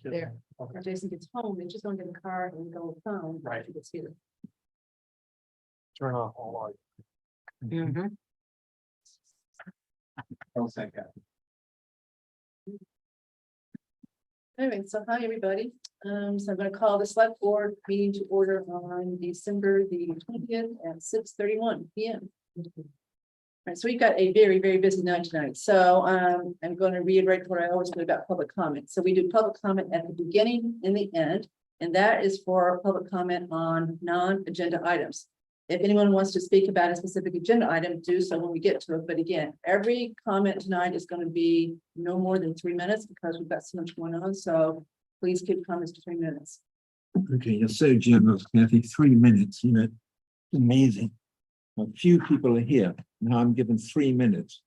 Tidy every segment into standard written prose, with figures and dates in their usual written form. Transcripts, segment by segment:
there. Okay. When Jason gets home, they just don't get a car and go on the phone. Right. He gets here. Turn off all lights. Mm-hmm. Don't say that. Anyway, so hi, everybody. So I'm gonna call the select board meeting to order on December the 20th at 6:31 p.m. Right, so we've got a very, very busy night tonight. So I'm going to reiterate what I always do about public comment. So we do public comment at the beginning and the end, and that is for public comment on non-agenda items. If anyone wants to speak about a specific agenda item, do so when we get to it. But again, every comment tonight is going to be no more than 3 minutes because we've got so much going on. So please keep comments to 3 minutes. Okay, you're so generous, Kathy. 3 minutes, amazing. A few people are here. Now I'm given 3 minutes.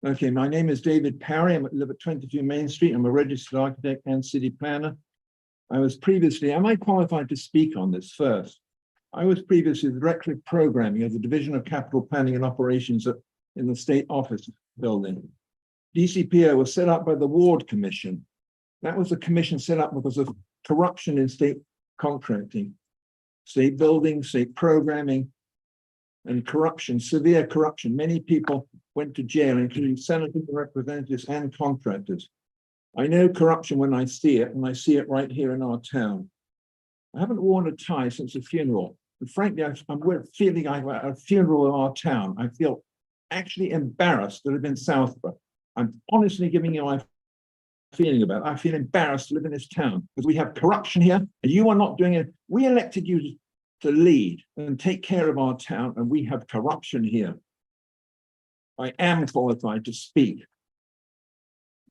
Okay, my name is David Parry. I live at 22 Main Street. I'm a registered architect and city planner. I was previously, am I qualified to speak on this first? I was previously the Director of Programming of the Division of Capital Planning and Operations in the State Office building. DCPO was set up by the Ward Commission. That was a commission set up because of corruption in state contracting, state building, state programming, and corruption, severe corruption. Many people went to jail, including senators, representatives, and contractors. I know corruption when I see it, and I see it right here in our town. I haven't worn a tie since a funeral. And frankly, I'm feeling like a funeral in our town. I feel actually embarrassed to live in Southborough. I'm honestly giving you my feeling about it. I feel embarrassed to live in this town because we have corruption here, and you are not doing it. We elected you to lead and take care of our town, and we have corruption here. I am qualified to speak.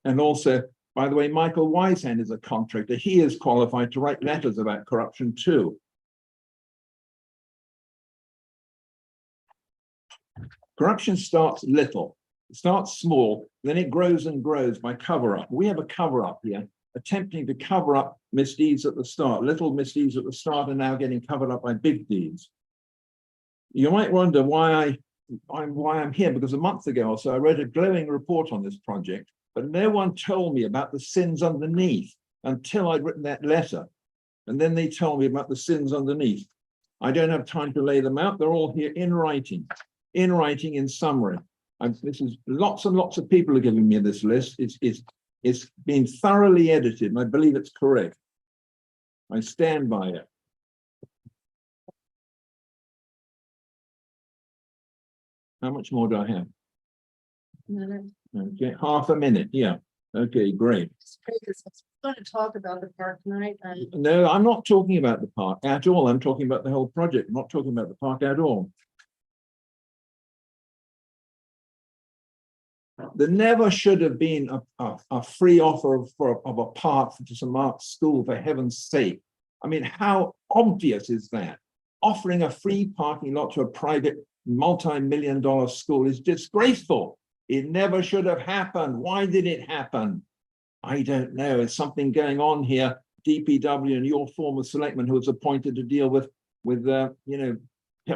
And also, by the way, Michael Wisehand is a contractor. He is qualified to write letters about corruption too. Corruption starts little, it starts small, then it grows and grows by cover-up. We have a cover-up here, attempting to cover up misdeeds at the start. Little misdeeds at the start are now getting covered up by big deeds. You might wonder why I'm here, because a month ago or so I wrote a glowing report on this project, but no one told me about the sins underneath until I'd written that letter. And then they told me about the sins underneath. I don't have time to lay them out. They're all here in writing in summary. This is lots and lots of people are giving me this list. It's been thoroughly edited, and I believe it's correct. I stand by it. How much more do I have? Okay, half a minute. Yeah. Okay, great. I'm going to talk about the park tonight. No, I'm not talking about the park at all. I'm talking about the whole project. I'm not talking about the park at all. There never should have been a free offer of a park to some art school, for heaven's sake. I mean, how obvious is that? Offering a free parking lot to a private multi-million-dollar school is disgraceful. It never should have happened. Why did it happen? I don't know. There's something going on here. DPW and your former selectman who was appointed to deal with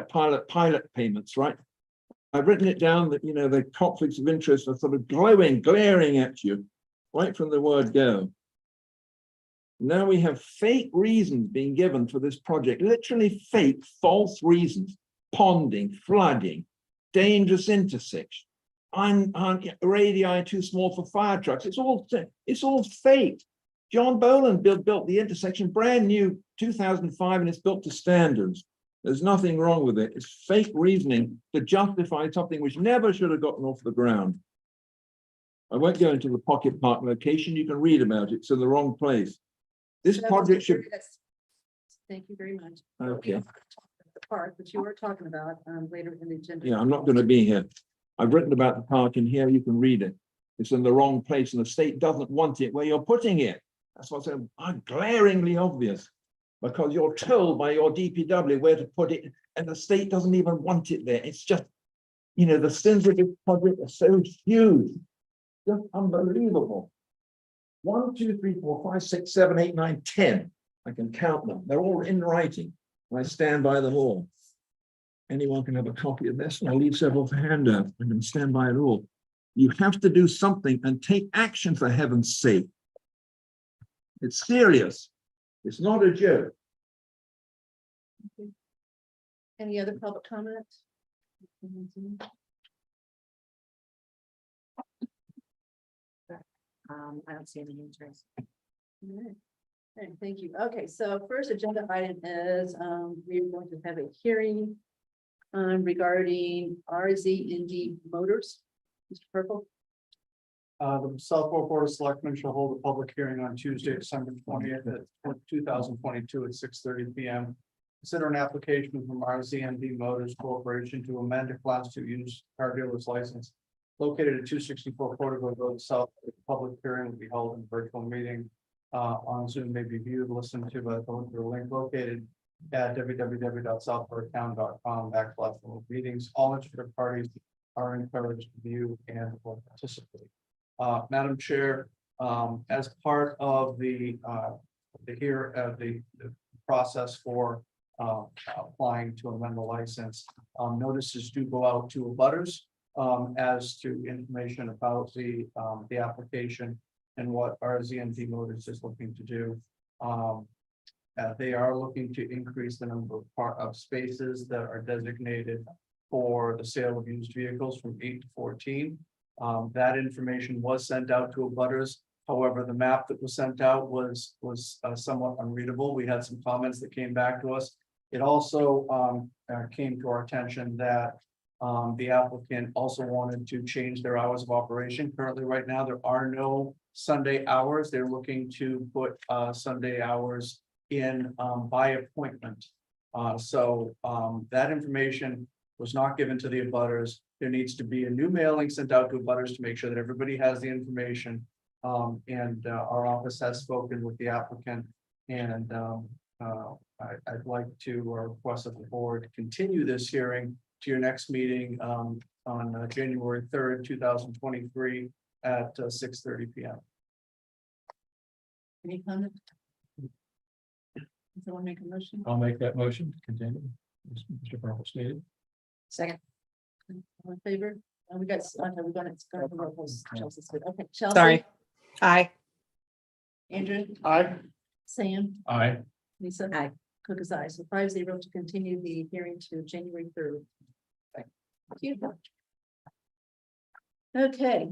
pilot payments, right? I've written it down that, the conflicts of interest are sort of glaring at you right from the word go. Now we have fake reasons being given for this project, literally fake, false reasons, ponding, flooding, dangerous intersection, radii too small for fire trucks. It's all fake. John Boland built the intersection brand new 2005, and it's built to standards. There's nothing wrong with it. It's fake reasoning to justify something which never should have gotten off the ground. I won't go into the pocket park location. You can read about it. It's in the wrong place. This project should. Thank you very much. Okay. The park, which you were talking about later in the agenda. Yeah, I'm not going to be here. I've written about the park in here. You can read it. It's in the wrong place, and the state doesn't want it where you're putting it. That's what's glaringly obvious. Because you're told by your DPW where to put it, and the state doesn't even want it there. It's just, the sins of this project are so huge, just unbelievable. 1, 2, 3, 4, 5, 6, 7, 8, 9, 10. I can count them. They're all in writing. I stand by them all. Anyone can have a copy of this, and I'll leave several for handout. I can stand by it all. You have to do something and take action, for heaven's sake. It's serious. It's not a joke. Any other public comments? I don't see any interest. Alright. Okay, thank you. Okay, so first agenda item is, we're going to have a hearing regarding RZND Motors. Mr. Purple, The Southborough Board of Selectmen shall hold a public hearing on Tuesday, December 20th at 2022 at 6:30 p.m. Consider an application from RZND Motors Corporation to amend a Class 2 used car dealer's license located at 264 Porterville Road South. The public hearing will be held in a virtual meeting on Zoom, may be viewed, listened to by going through a link located at www.southboroughtown.com/meetings. All interested parties are encouraged to view and or participate. Madam Chair, as part of the process for applying to amend the license, notices do go out to abutters as to information about the application and what RZND Motors is looking to do. They are looking to increase the number of spaces that are designated for the sale of used vehicles from 8 to 14. That information was sent out to abutters. However, the map that was sent out was somewhat unreadable. We had some comments that came back to us. It also came to our attention that the applicant also wanted to change their hours of operation. Currently, right now, there are no Sunday hours. They're looking to put Sunday hours in by appointment. So that information was not given to the abutters. There needs to be a new mailing sent out to abutters to make sure that everybody has the information. Our office has spoken with the applicant, and I'd like to request that the board continue this hearing to your next meeting on January 3rd, 2023 at 6:30 p.m. any comment? Someone make a motion? I'll make that motion to continue. Mr. Purple stated. Second. All in favor? We got, okay, we're gonna, it's gonna be roll call. Chelsea's good. Okay, Chelsea. Sorry. Aye. Andrew, Aye. Sam, Aye. Lisa. Aye. Cook is aye. So 5-0 to continue the hearing to January 3rd. Thank you. Okay,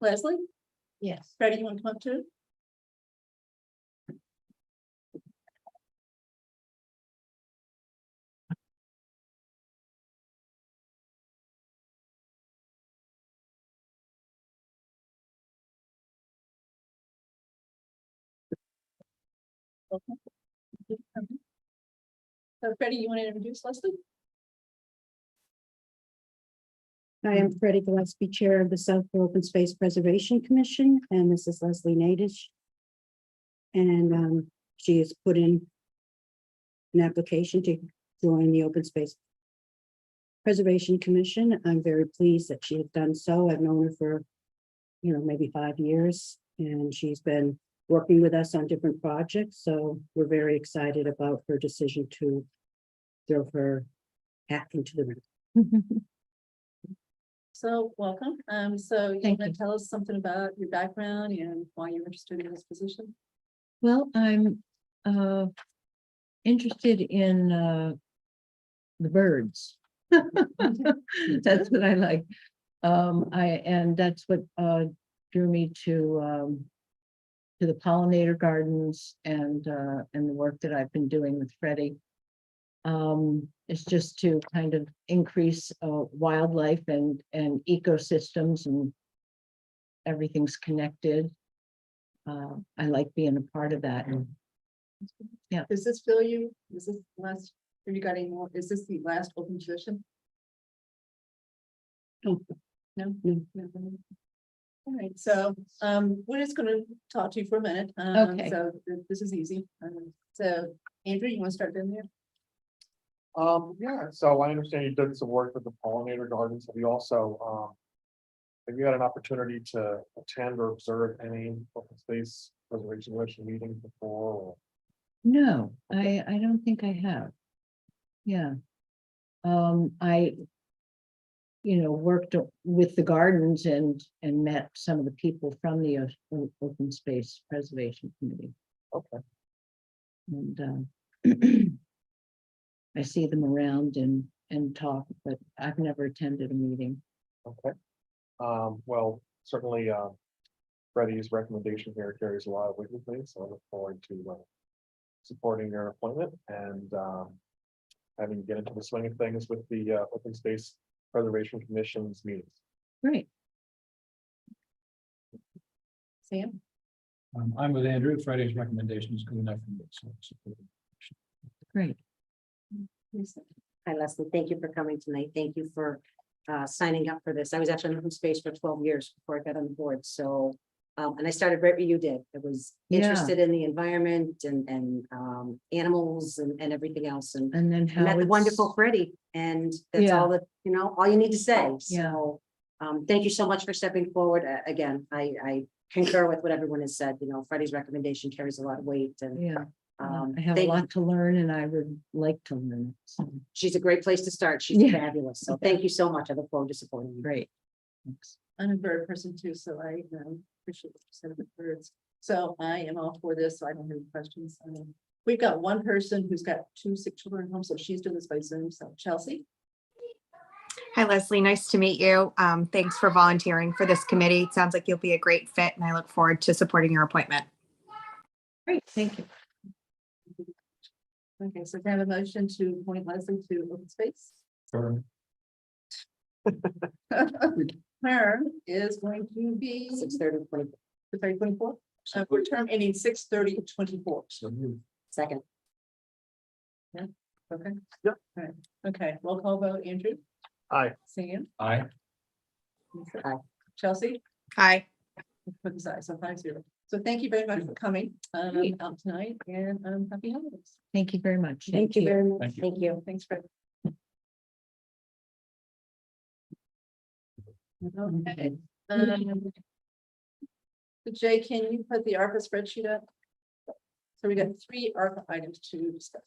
Leslie, Yes. Freddie, you want to come up too? Okay. So Freddie, you want to introduce Leslie? I am Freddie Gillespie, Chair of the Southborough Open Space Preservation Commission, and this is Leslie Nadish. And she has put in an application to join the Open Space Preservation Commission. I'm very pleased that she has done so. I've known her for, maybe 5 years, and she's been working with us on different projects. So we're very excited about her decision to throw her hat into the ring. So welcome. So you Thank want to you. tell us something about your background and why you're interested in this position? Well, I'm interested in the birds. That's what I like. And that's what drew me to the pollinator gardens and the work that I've been doing with Freddie. It's just to kind of increase wildlife and ecosystems, and everything's connected. I like being a part of that. Yeah. Does this fill you? Is this last, have you got any more? Is this the last open position? Oh. No? No. No. All right, so we're just gonna talk to you for a minute. Okay. So this is easy. So Andrew, you want to start down there? Yeah, so I understand you did some work with the pollinator gardens. Have you also, have you had an opportunity to attend or observe any open space preservation commission meetings before? Or? No, I don't think I have. Yeah. worked with the gardens and met some of the people from the Open Space Preservation Committee. Okay. And I see them around and talk, but I've never attended a meeting. Okay. Well, certainly, Freddie's recommendation here carries a lot of weight with me, so I look forward to supporting your appointment and having you get into the swing of things with the Open Space Preservation Commission's meetings. Great. Sam? I'm with Andrew. Friday's recommendation is good enough for me. Great. Lisa? Hi, Leslie. Thank you for coming tonight. Thank you for signing up for this. I was actually in open space for 12 years before I got on the board. So, and I started right where you did. I was Yeah. interested in the environment and animals and everything else. And And then I how met the it's- wonderful Freddie, and that's Yeah. all that, all you need to say. Yeah. So, thank you so much for stepping forward. Again, I concur with what everyone has said. Freddie's recommendation carries a lot of weight, and Yeah, I have a thank- lot to learn and I would like to learn. So, she's a great place to start. She's Yeah. fabulous. So thank you so much. I look forward to supporting you. great. Thanks. I'm a bird person too, so I appreciate what you said about birds. So I am all for this, so I don't have any questions. We've got one person who's got 2 sick children at home, so she's doing this by Zoom. So Chelsea? Hi, Leslie. Nice to meet you. Thanks for volunteering for this committee. It sounds like you'll be a great fit, and I look forward to supporting your appointment. Great, thank you. Okay, so can I have a motion to appoint Leslie to open space? Term is going to be 6:30, 24. For term ending 6/30/24. second. Okay. Yep. All right. Okay, roll call vote, Andrew, Aye. Sam, Aye. Lisa? Aye. Chelsea? Hi. Put this aside, so 5-0. So thank you very much for coming Great. out tonight, and happy holidays. Thank you very much. Thank you very much. Thank you. Thank you. Thanks, Fred. Okay. So Jay, can you put the ARPA spreadsheet up? So we got 3 ARPA items to discuss.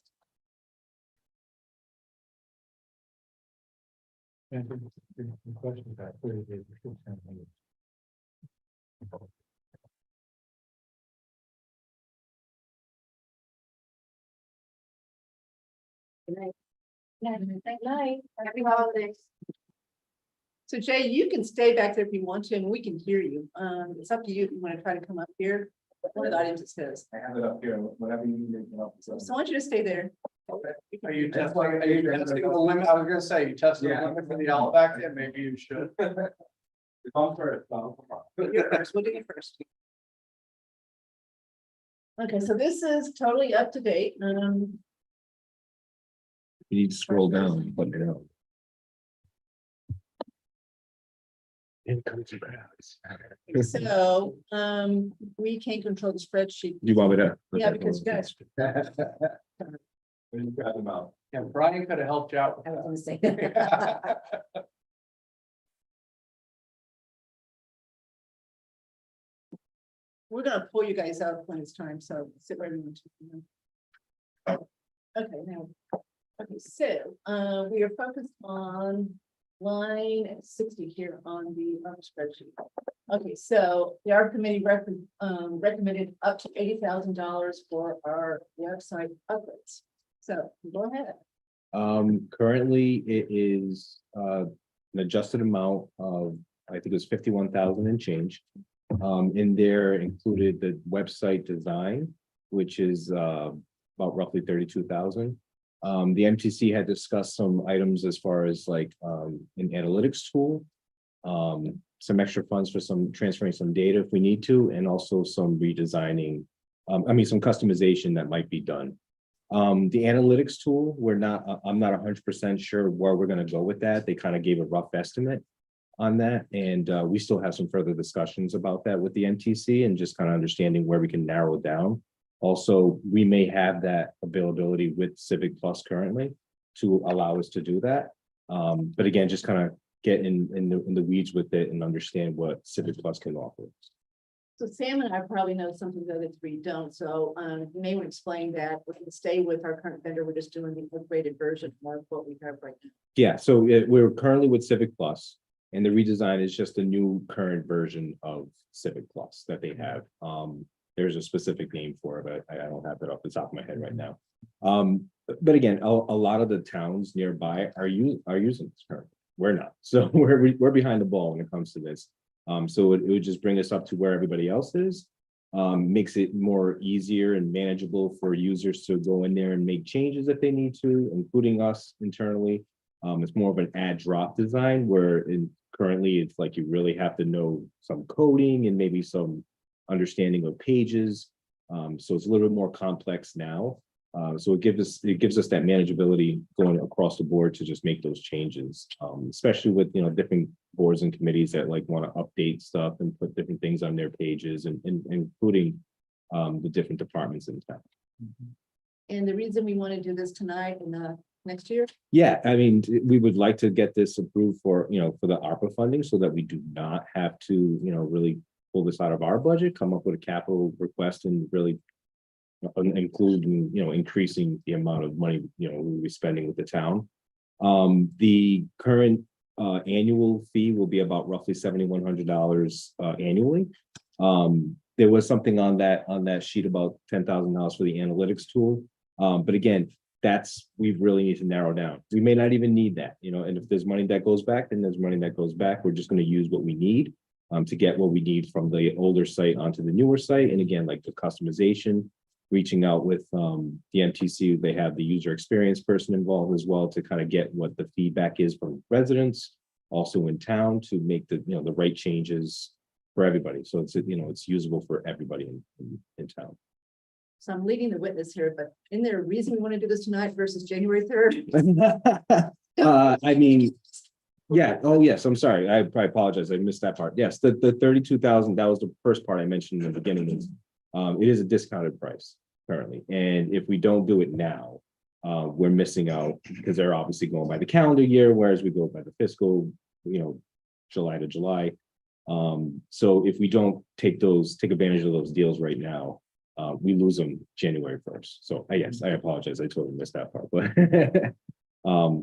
Night. Happy holidays. So Jay, you can stay back there if you want to, and we can hear you. It's up to you if you want to try to come up here. One of the items it says. I have it up here, whatever you need to come up with. So I want you to stay there. Are you That's testing, why- are you testing the limit? I was gonna say, you testing the Yeah. limit for the owl back there, maybe you should. Come first, come You first, we'll do you first. Okay, so this is totally up to date. You need to scroll down and put it out. In comes the crowds. So, we can't control the spreadsheet. You want me to? Yeah, because you guys, When you grab them out. Yeah, Brian could have helped you out. I was gonna say. we're gonna pull you guys out when it's time, so sit where you want to. Okay, now, okay, so, we are focused on line 60 here on the spreadsheet. Okay, so the art committee recommended up to $80,000 for our website upgrades. So go ahead. Currently, it is an adjusted amount of, I think it was 51,000 and change. In there included the website design, which is about roughly 32,000. The MTC had discussed some items as far as like an analytics tool. Some extra funds for some transferring some data if we need to, and also some redesigning. Some customization that might be done. The analytics tool, I'm not 100% sure where we're gonna go with that. They kind of gave a rough estimate on that, and we still have some further discussions about that with the MTC and just kind of understanding where we can narrow it down. Also, we may have that availability with Civic Plus currently to allow us to do that. But again, just kind of get in the weeds with it and understand what Civic Plus can offer. So Sam and I probably know something the other three don't, so you may want to explain that. We can stay with our current vendor, we're just doing the upgraded version of what we have right now. Yeah, so we're currently with Civic Plus, and the redesign is just a new current version of Civic Plus that they have. There's a specific name for it, but I don't have it off the top of my head right now. But again, a lot of the towns nearby are using this currently. We're not, so we're behind the ball when it comes to this. So it would just bring us up to where everybody else is. Makes it more easier and manageable for users to go in there and make changes if they need to, including us internally. It's more of an add drop design where currently it's like you really have to know some coding and maybe some understanding of pages. So it's a little bit more complex now. So it gives us that manageability going across the board to just make those changes, especially with different boards and committees that like want to update stuff and put different things on their pages, and including the different departments in town. And the reason we want to do this tonight and next year, Yeah, I mean, we would like to get this approved for the ARPA funding so that we do not have to really pull this out of our budget, come up with a capital request and really including increasing the amount of money we'll be spending with the town. The current annual fee will be about roughly $7,100 annually. There was something on that sheet about $10,000 for the analytics tool, but again, we really need to narrow down. We may not even need that, and if there's money that goes back, then there's money that goes back. We're just going to use what we need to get what we need from the older site onto the newer site. And again, like the customization, reaching out with the MTC, they have the user experience person involved as well to kind of get what the feedback is from residents, also in town, to make the the right changes for everybody. So it's usable for everybody in town. so I'm leading the witness here, but isn't there a reason we want to do this tonight versus January 3rd? I mean, yeah. Oh, yes. I'm sorry. I apologize. I missed that part. Yes, the 32,000. That was the first part I mentioned in the beginning. Is it is a discounted price currently, and if we don't do it now, we're missing out because they're obviously going by the calendar year, whereas we go by the fiscal, July to July. So if we don't take advantage of those deals right now, we lose them January 1st. So yes, I apologize. I totally missed that part, but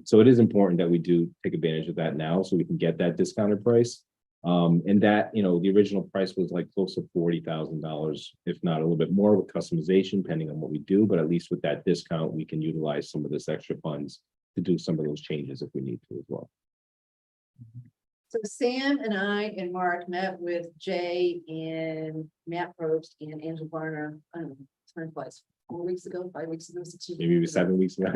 so it is important that we do take advantage of that now so we can get that discounted price. And that, the original price was like close to $40,000, if not a little bit more with customization, depending on what we do. But at least with that discount, we can utilize some of this extra funds to do some of those changes if we need to as well. So Sam and I and Mark met with Jay and Matt Probst and Angela Varner, I don't know, time flies, 4 weeks ago, 5 weeks ago, 6 weeks Maybe ago. 7 weeks ago.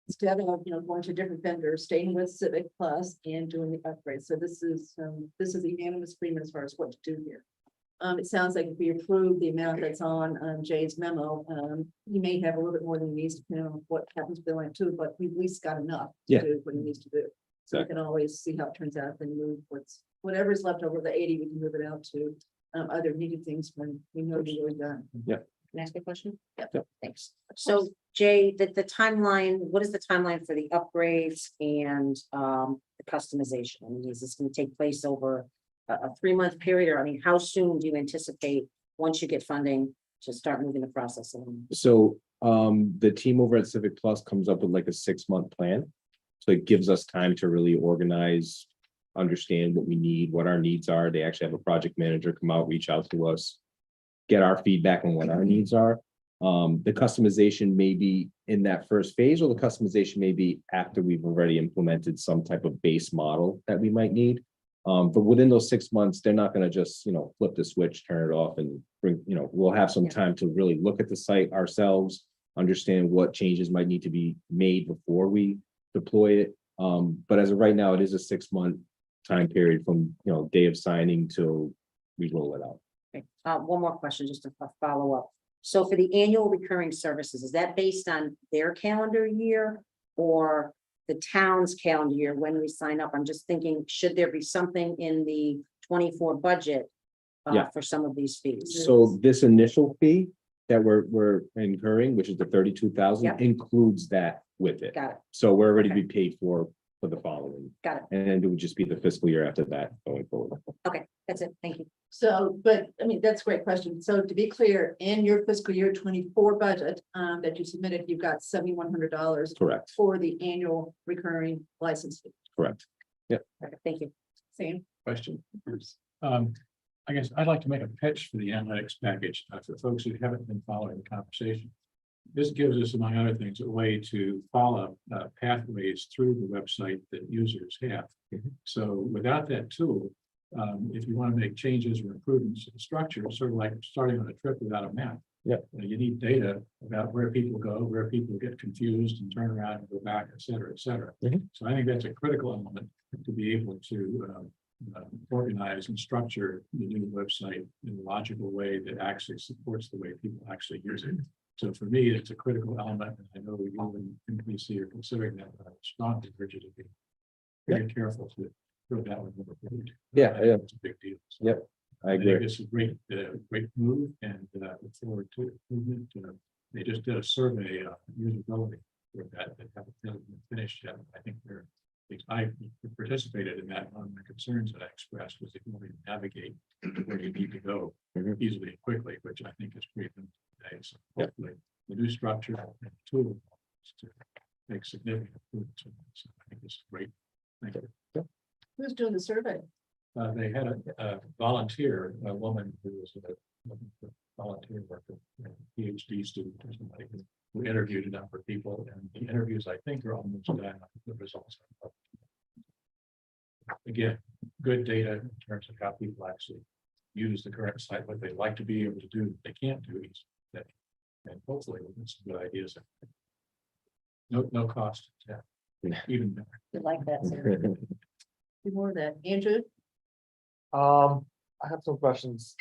Instead of, going to different vendors, staying with Civic Plus and doing the upgrade. So this is a unanimous agreement as far as what to do here. It sounds like if we approve the amount that's on Jay's memo, he may have a little bit more than he needs depending on what happens billing too, but we've at least got enough to Yeah. do what he needs to do. So we can always see how it turns out, then move whatever's left over the 80, we can move it out to other needed things when we know we're really done. Can I ask a question? Yep. Thanks. So Jay, the timeline, what is the timeline for the upgrades and the customization? I mean, is this going to take place over a 3-month period? Or I mean, how soon do you anticipate, once you get funding, to start moving the process along? So the team over at Civic Plus comes up with like a 6-month plan. So it gives us time to really organize, understand what we need, what our needs are. They actually have a project manager come out, reach out to us, get our feedback on what our needs are. The customization may be in that first phase, or the customization may be after we've already implemented some type of base model that we might need. But within those 6 months, they're not going to just, flip the switch, turn it off and bring, we'll have some time to really look at the site ourselves, understand what changes might need to be made before we deploy it. But as of right now, it is a 6-month time period from, day of signing till we roll it out. Okay. One more question, just to follow up. So for the annual recurring services, is that based on their calendar year or the town's calendar year when we sign up? I'm just thinking, should there be something in the 24 budget Yeah. for some of these fees? So this initial fee that we're incurring, which is the 32,000, Yep. includes that with it. Got it. So we're already Okay. be paid for for the following. Got it. And then it would just be the fiscal year after that going forward. Okay, that's it. Thank you. So, but, I mean, that's a great question. So to be clear, in your fiscal year 24 budget, that you submitted, you've got $7,100 Correct, for the annual recurring license fee. correct. Perfect. Thank you. Same. Question. I guess I'd like to make a pitch for the analytics package for folks who haven't been following the conversation. This gives us, among other things, a way to follow pathways through the website that users have. Mhm. So without that tool, if you want to make changes or improvements to the structure, it's sort of like starting on a trip without a map. Yep. You need data about where people go, where people get confused and turn around and go back, et cetera, et cetera. Mhm. So I think that's a critical element to be able to organize and structure the new website in a logical way that actually supports the way people actually use it. So for me, it's a critical element, and I know you and NPC are considering that, but I strongly urge you to be very careful to throw that one over. Yeah, yeah. It's a big deal. So Yep, I I think agree. it's a great, great move, and look forward to it. They just did a survey of usability for that haven't been finished yet. I think I participated in that. One of the concerns that I expressed was if you want to navigate where you need to go Mhm. easily and quickly, which I think is great today. So Yep. hopefully the new structure and tool to make significant improvements. So I think it's great. Thank you. Who's doing the survey? They had a volunteer, a woman who was a volunteer worker, a PhD student or somebody who interviewed a number of people, and the interviews, I think, are almost done. The results are up. Again, good data in terms of how people actually use the current site, what they like to be able to do, they can't do easily. And hopefully with some good ideas. No cost. Yeah. Even better. You like that? Sarah? Do more of that. Andrew? I have some questions.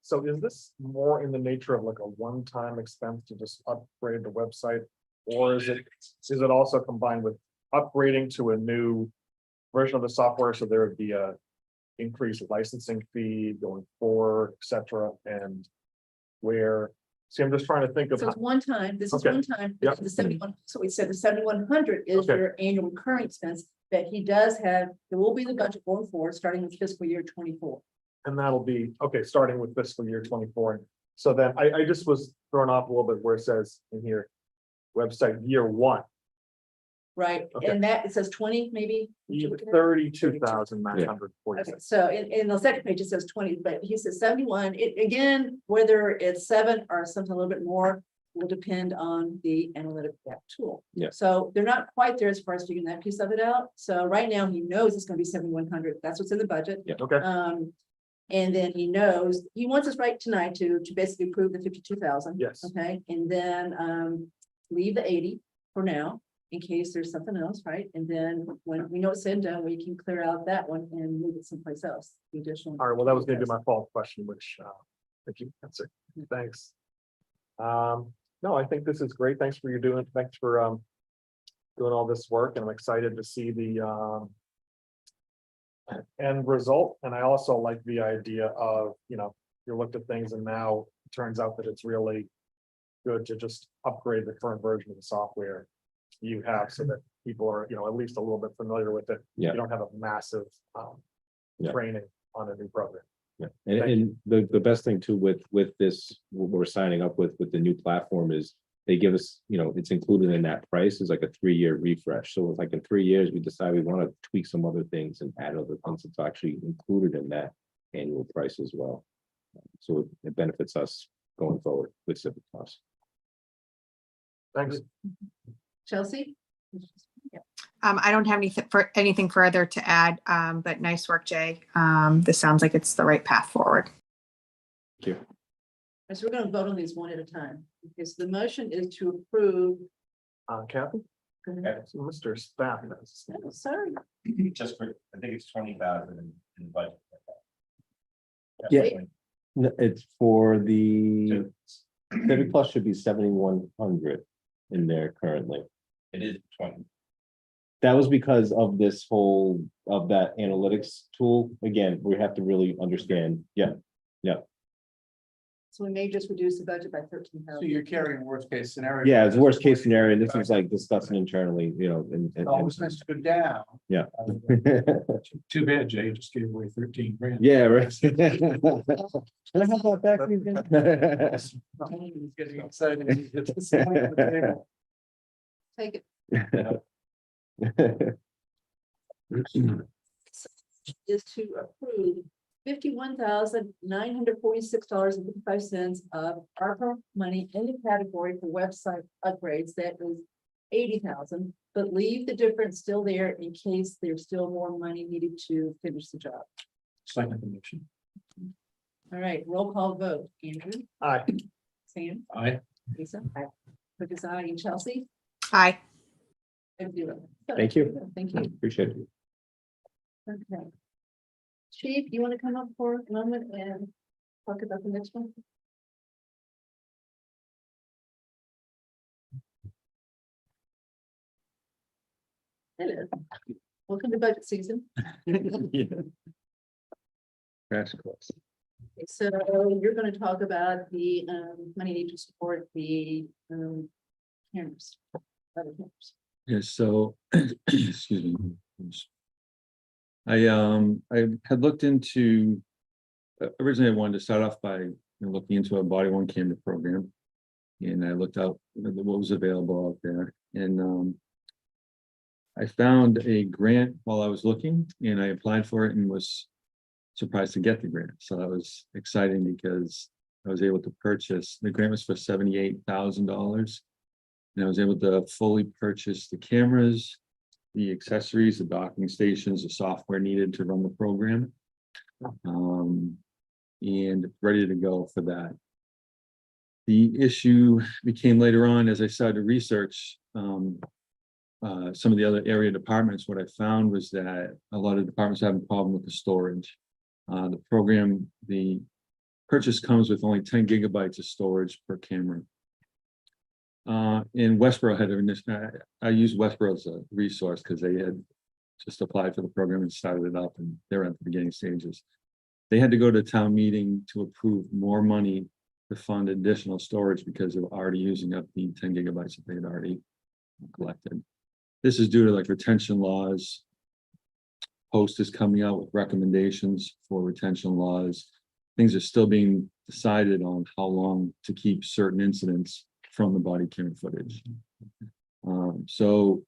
So is this more in the nature of like a one-time expense to just upgrade the website? Or is it also combined with upgrading to a new version of the software, so there would be a increased licensing fee going forward, et cetera, and where, see, I'm just trying to think of, So it's one time, this is Okay. one time, Yep. the 71, so we said the 7,100 is Okay. your annual recurring expense that he does have, there will be the budget going forward, starting with fiscal year 24. and that'll be, okay, starting with fiscal year 24. So then I just was thrown off a little bit where it says in here, website year one, Right, Okay. and that, it says 20, maybe? What you looking at? 32,940. Okay, so in the second page, it says 20, but he says 71, again, whether it's 7 or something a little bit more. Will depend on the analytic tool. Yeah. So they're not quite there as far as figuring that piece of it out. So right now he knows it's gonna be 7,100. That's what's in the budget. Okay, And then he knows, he wants us right tonight to basically prove the 52,000. yes, Okay, and then leave the 80 for now, in case there's something else, right? And then when we know it's in done, we can clear out that one and move it someplace else. The additional. all right, well, that was gonna be my follow-up question, which, thank you, answer, thanks. No, I think this is great, thanks for thanks for, doing all this work, and I'm excited to see the, end result, and I also like the idea of, you looked at things and now it turns out that it's really good to just upgrade the current version of the software you have so that people are, at least a little bit familiar with it. Yeah. You don't have a massive, Yeah. training on a new program. Yeah, and the best thing too with this, what we're signing up with the new platform is they give us, it's included in that price is like a 3-year refresh. So it's like in 3 years, we decide we want to tweak some other things and add other things. It's actually included in that annual price as well. So it benefits us going forward with Civic Plus. Thanks. Chelsea? Yeah. I don't have anything further to add, but nice work, Jay. This sounds like it's the right path forward. Thank you. So we're gonna vote on these one at a time. Okay, so the motion is to approve. Kathy? Go ahead. So Mr. Staff. Oh, sorry. Just for, I think it's 20,000 in the budget. Yeah. No, it's for the Civic Plus should be 7,100 in there currently. It is 20. That was because of this whole of that analytics tool. Again, we have to really understand. Yeah, So we may just reduce the budget by 13,000. So you're carrying worst case scenario. Yeah, it's worst case scenario. This is like discussing internally, you know, and. It always has to go down. Yeah. Too bad, Jay just gave away 13 grand. Yeah, right. Can I have that back, please? He's getting excited. It's the same on the table. Take it. Is to approve $51,946.55 of ARPA money in the category for website upgrades. That is 80,000, but leave the difference still there in case there's still more money needed to finish the job. Second motion. All right, roll call vote. Andrew? Aye. Sam? Aye. Lisa? Quick as I, and Chelsea? Aye. Thank you. Thank you. Thank you. Appreciate it. Okay. Chief, you want to come up for a moment and talk about the next one? Hello. Welcome to budget season. Crash course. Okay, so you're going to talk about the money needed to support the cameras. Other cameras. Yes, so, excuse me. I had looked into, originally I wanted to start off by looking into a body worn camera program. And I looked out what was available out there, and I found a grant while I was looking, and I applied for it and was surprised to get the grant. So that was exciting because I was able to purchase, the grant was for $78,000. And I was able to fully purchase the cameras, the accessories, the docking stations, the software needed to run the program. And ready to go for that. The issue became later on as I started to research some of the other area departments. What I found was that a lot of departments have a problem with the storage. The program, the purchase comes with only 10 gigabytes of storage per camera. In Westboro I used Westboro as a resource because they had just applied for the program and started it up, and they're at the beginning stages. They had to go to town meeting to approve more money to fund additional storage because they were already using up the 10 gigabytes that they had already collected. This is due to like retention laws. Post is coming out with recommendations for retention laws. Things are still being decided on how long to keep certain incidents from the body camera footage. So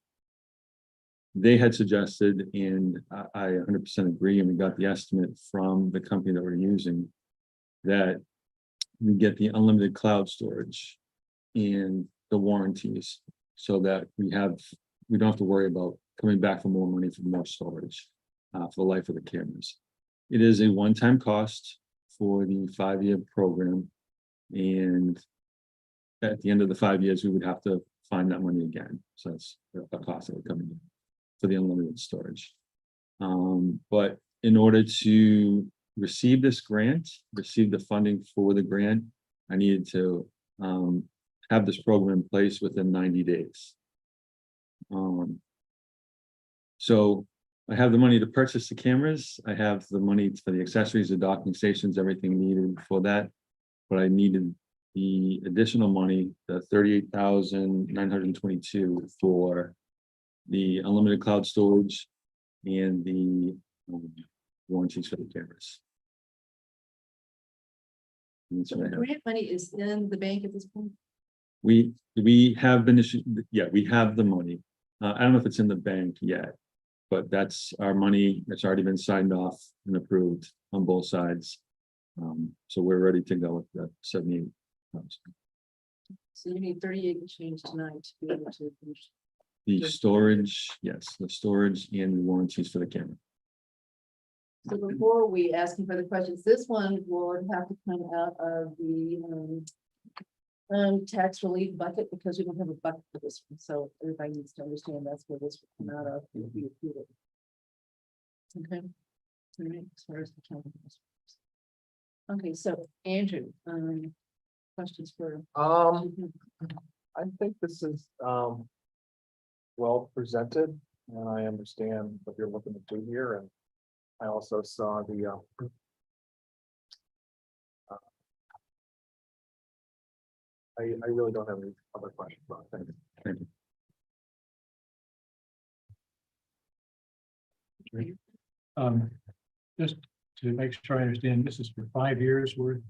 they had suggested, and I 100% agree, and we got the estimate from the company that we're using, that we get the unlimited cloud storage and the warranties so that we don't have to worry about coming back for more money for more storage for the life of the cameras. It is a one-time cost for the 5-year program, and at the end of the 5 years, we would have to find that money again. So that's a cost that would come in for the unlimited storage. But in order to receive this grant, receive the funding for the grant, I needed to have this program in place within 90 days. So I have the money to purchase the cameras. I have the money for the accessories, the docking stations, everything needed for that. But I needed the additional money, the $38,922 for the unlimited cloud storage and the warranties for the cameras. And that's So what I the have. grant money is in the bank at this point. We have been issued, yeah, we have the money. I don't know if it's in the bank yet, but that's our money. That's already been signed off and approved on both sides. So we're ready to go with the 78,000. So you need 38 and change tonight to be able to finish. The Yes. storage, yes, the storage and the warranties for the camera. So before we ask you further questions, this one will have to come out of the tax relief bucket because we don't have a bucket for this one. So everybody needs to understand that's where this will come out of. If we approve it. Okay. All right, as far as the county goes. Okay, so Andrew, questions for? I think this is, well presented, and I understand what you're looking to do here, and I also saw the I really don't have any other questions. Ron. Thank you. Thank you. Just to make sure I understand, this is for 5 years worth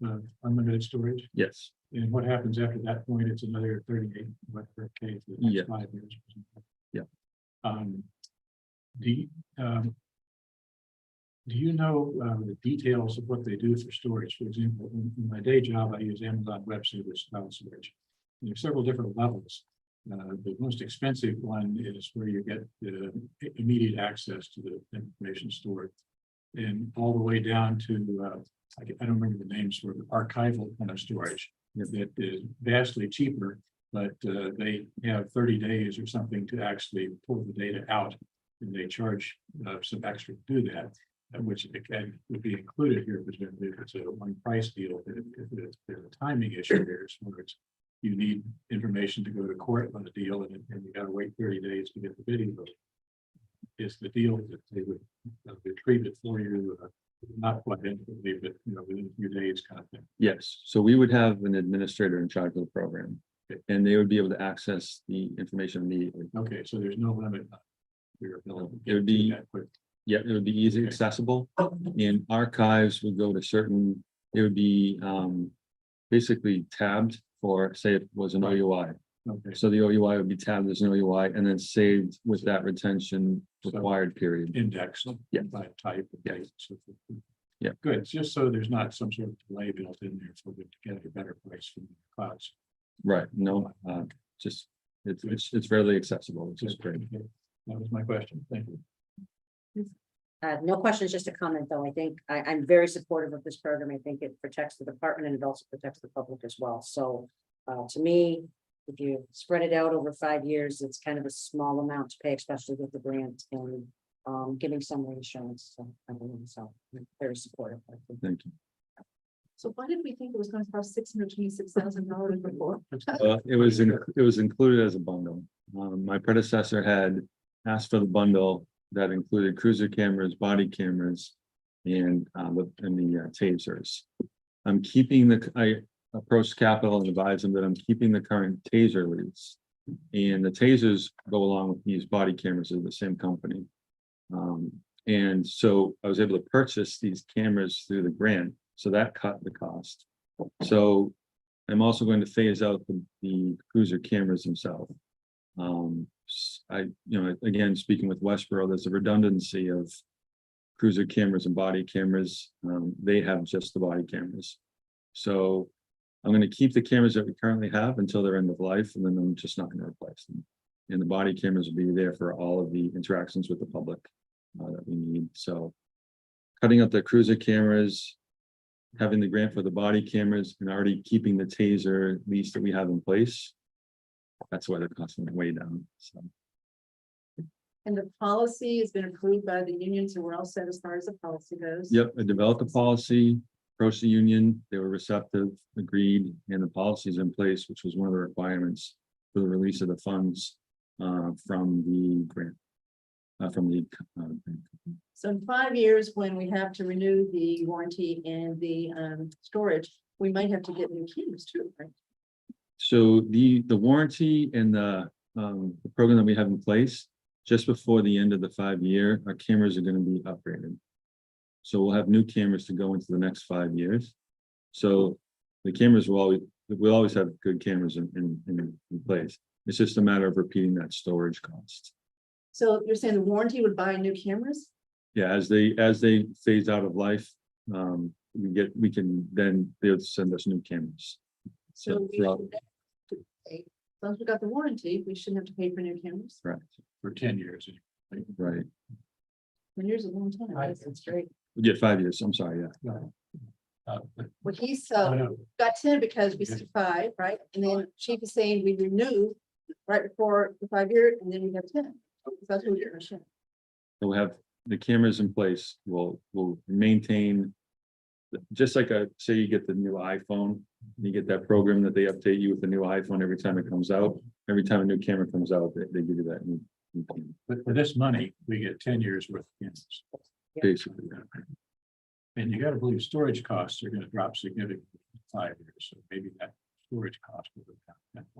of unlimited storage. Yes, And what happens after that point? It's another 38, whatever case, the Yeah. next 5 years. or something. Yeah. Do you, do you know the details of what they do for storage? For example, in my day job, I use Amazon Web Service cloud storage. There are several different levels. The most expensive one is where you get immediate access to the information stored. And all the way down to, I don't remember the names for archival kind of storage. That is vastly cheaper, but they have 30 days or something to actually pull the data out. And they charge some extra to do that, which again would be included here, presumably if it's a one price deal. If there's a timing issue here, where it's you need information to go to court on the deal, and you got to wait 30 days to get the bidding vote. Is the deal that they would retrieve it for you, not quite instantly, but within a few days kind of thing. yes. So we would have an administrator in charge of the program. And they would be able to access the information immediately. Okay, so there's no limit on your ability. It would be- that quick. Yeah, it would be easy Okay. accessible, and archives would go to certain, it would be basically tabbed for, say it was an OUI. Okay, So the OUI would be tabbed as an OUI and then saved with that retention required period. indexed Yeah. by type. and Yeah. date, so forth. Yeah. Good, it's just so there's not some sort of delay built in there for them to get a better price from the clouds. Right, no, just, it's fairly accessible, which is great. Okay, that was my question, thank you. No questions, just a comment, though. I think I'm very supportive of this program. I think it protects the department and it also protects the public as well. So to me, if you spread it out over 5 years, it's kind of a small amount to pay, especially with the grant and giving some reinsurance. So I'm very supportive. Thank you. So why did we think it was going to cost $626,000 before? It was included as a bundle. My predecessor had asked for the bundle that included cruiser cameras, body cameras, and the tasers. I approached Capital and advised them that I'm keeping the current taser lease. And the tasers go along with these body cameras of the same company. And so I was able to purchase these cameras through the grant, so that cut the cost. So I'm also going to phase out the cruiser cameras themselves. Again, speaking with Westboro, there's a redundancy of cruiser cameras and body cameras. They have just the body cameras. So I'm going to keep the cameras that we currently have until their end of life, and then I'm just not going to replace them. And the body cameras will be there for all of the interactions with the public that we need. So cutting out the cruiser cameras, having the grant for the body cameras, and already keeping the taser lease that we have in place. That's why they're costing way down. So And the policy has been approved by the union, so we're all set as far as the policy goes. yep, I developed a policy, approached the union, they were receptive, agreed, and the policy is in place, which was one of the requirements for the release of the funds from the grant. So in 5 years, when we have to renew the warranty and the storage, we might have to get new keys too, right? So the warranty and the program that we have in place, just before the end of the 5 year, our cameras are going to be upgraded. So we'll have new cameras to go into the next 5 years. So the cameras we'll always have good cameras in place. It's just a matter of repeating that storage cost. So you're saying the warranty would buy new cameras? Yeah, as they phase out of life, we can then they'll send us new cameras. So we throughout- should have to pay. As long as we got the warranty, we shouldn't have to pay for new cameras. Right, For 10 years. right. 10 years is a long time. That's great. Yeah, 5 years. I'm sorry, yeah. Well, he's I know. got 10 because we said 5, right? And then Chief is saying we renew right before the 5 year, and then we have 10. That's what we're saying. We'll have the cameras in place. We'll maintain. Just like say you get the new iPhone, you get that program that they update you with the new iPhone every time it comes out. Every time a new camera comes out, they give you that new camera, But for this money, we get 10 years worth of cameras. basically. And you gotta believe storage costs are gonna drop significantly in 5 years, so maybe that storage cost. of the town.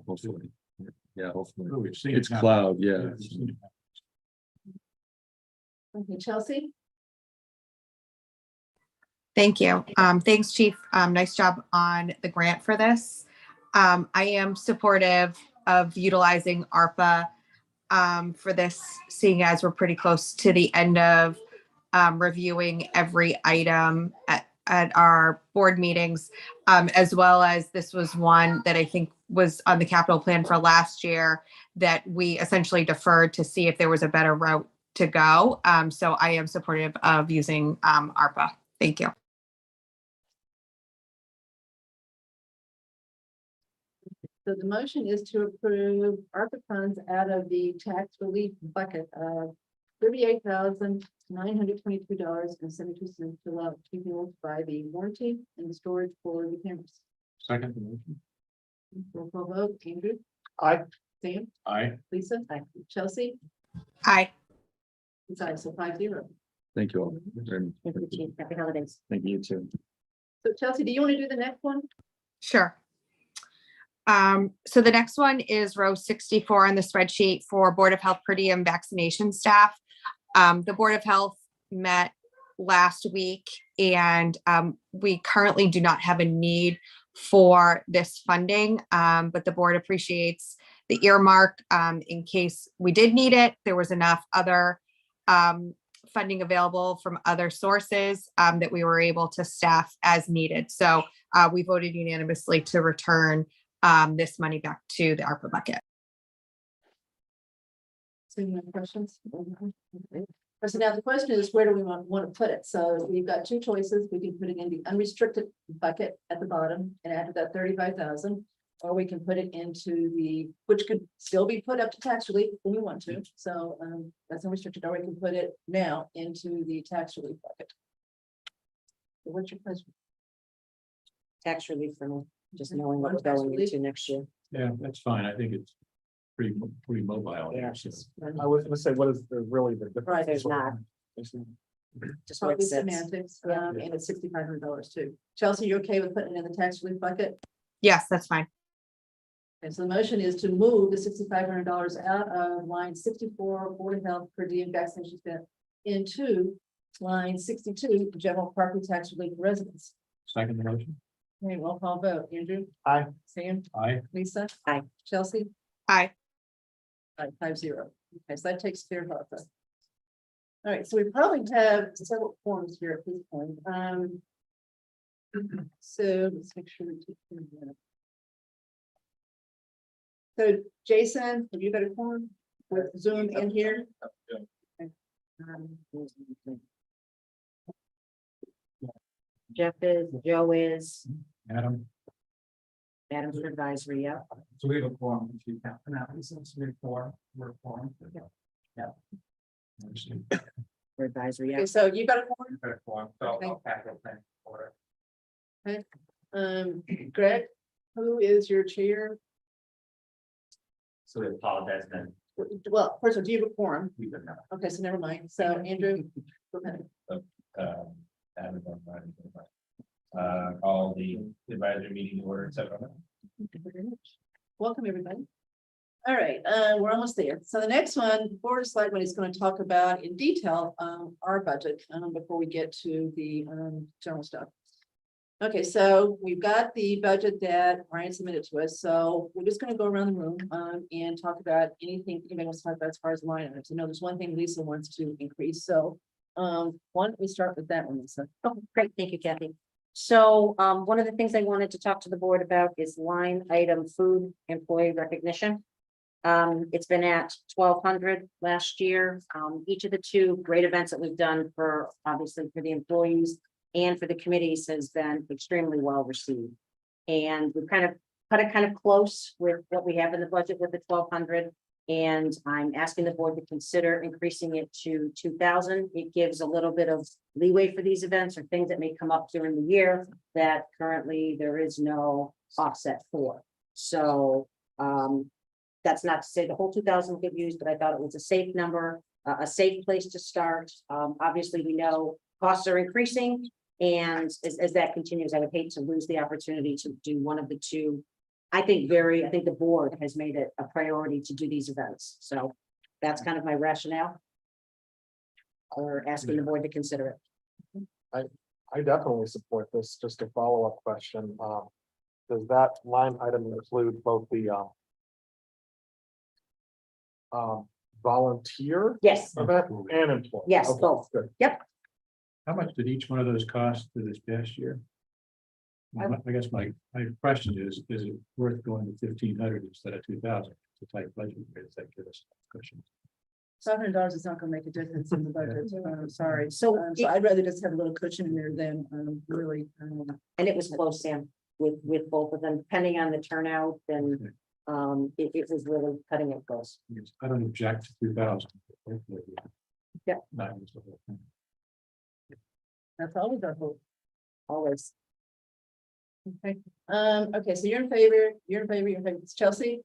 Hopefully. Yeah, hopefully. Oh, we've seen it It's happen. cloud, yeah. we've seen it happen. Okay, Chelsea? Thank you. Thanks, Chief. Nice job on the grant for this. I am supportive of utilizing ARPA for this, seeing as we're pretty close to the end of reviewing every item at our board meetings, as well as this was one that I think was on the capital plan for last year that we essentially deferred to see if there was a better route to go. So I am supportive of using ARPA. Thank you. So the motion is to approve ARPA funds out of the tax relief bucket of $38,922.72 to allow to be used by the warranty and the storage for the cameras. Second motion. Roll call vote, Andrew, Aye. Sam, Aye. Lisa, Chelsea, Aye. it's aye, so 5-0. Thank you all. very much. Thank you, Chief. Happy holidays. Thank you too. So Chelsea, do you want to do the next one? Sure. So the next one is row 64 on the spreadsheet for Board of Health per diem vaccination staff. The Board of Health met last week and we currently do not have a need for this funding, but the board appreciates the earmark in case we did need it. There was enough other funding available from other sources that we were able to staff as needed. So we voted unanimously to return this money back to the ARPA bucket. So you have questions? Okay. So now the question is, where do we want to put it? So we've got two choices. We can put it in the unrestricted bucket at the bottom and add to that 35,000. Or we can put it into the, which could still be put up to tax relief when we want to. So that's unrestricted, or we can put it now into the tax relief bucket. So what's your question? Tax relief for me, just knowing what we're Tax going relief? into next year. Yeah, that's fine. I think it's pretty mobile. Yeah. there, so. I was gonna say, what is the really the difference? Right, there's not. Just where Probably it sits. semantics, and it's $6,500 too. Chelsea, you okay with putting it in the tax relief bucket? Yes, that's fine. Okay, so the motion is to move the $6,500 out of line 64, Board of Health per diem vaccination spent into line 62, general property tax relief for residents. Second motion. Okay, roll call vote. Andrew? Aye. Sam? Aye. Lisa? Aye. Chelsea? Aye. 5-0. Okay, so that takes care of that. All right, so we probably have several forms here at this point. So let's make sure we take care of that. So Jason, have you got a form with Zoom in here? Jeff is, Joe is, Adam. Adam's for advisory, yeah. So we have a forum, if you count, now, this is a forum, we're a forum. Yeah. For advisory, yeah. Okay, so you got a form? Got a forum, so I'll pack it then for it. Greg, who is your chair? So we apologize then. Well, first of all, do you have a quorum? We don't have, Okay, so never mind. So Andrew. Go ahead. Adam, call the advisory meeting to order, et cetera. Thank you very much. Welcome, everybody. All right, we're almost there. So the next one, Board of Selectmen is going to talk about in detail our budget before we get to the general stuff. Okay, so we've got the budget that Ryan submitted to us. So we're just going to go around the room and talk about anything anybody wants to talk about as far as line items. I know there's one thing Lisa wants to increase. So why don't we start with that one, Lisa? Oh, great, thank you, Kathy. So one of the things I wanted to talk to the board about is line item food employee recognition. It's been at 1,200 last year. Each of the two great events that we've done for, obviously, for the employees and for the committees has been extremely well received. And we've kind of cut it kind of close with what we have in the budget with the 1,200. And I'm asking the board to consider increasing it to 2,000. It gives a little bit of leeway for these events or things that may come up during the year that currently there is no offset for. So that's not to say the whole 2,000 get used, but I thought it was a safe number, a safe place to start. Obviously, we know costs are increasing. And as that continues, I would hate to lose the opportunity to do one of the two I think the board has made it a priority to do these events, so that's kind of my rationale. Or asking the board to consider it. I definitely support this. Just a follow-up question. Does that line item include both the volunteer Yes, event and employee? Yes, Okay, both. Good. How much did each one of those cost for this past year? I guess my question is it worth going to 1,500 instead of 2,000? It's a tight budget. Does that give us a cushion? $700 is not gonna make a difference in the budget, I'm sorry. So So I'd rather just have a little cushion in there than, really, and it was close, Sam, with both of them, depending on the turnout, and it was really cutting it close. I don't object to 2,000. Yeah. That was the whole thing. that's always our hope. Always. Okay, okay, so you're in favor, It's Chelsea?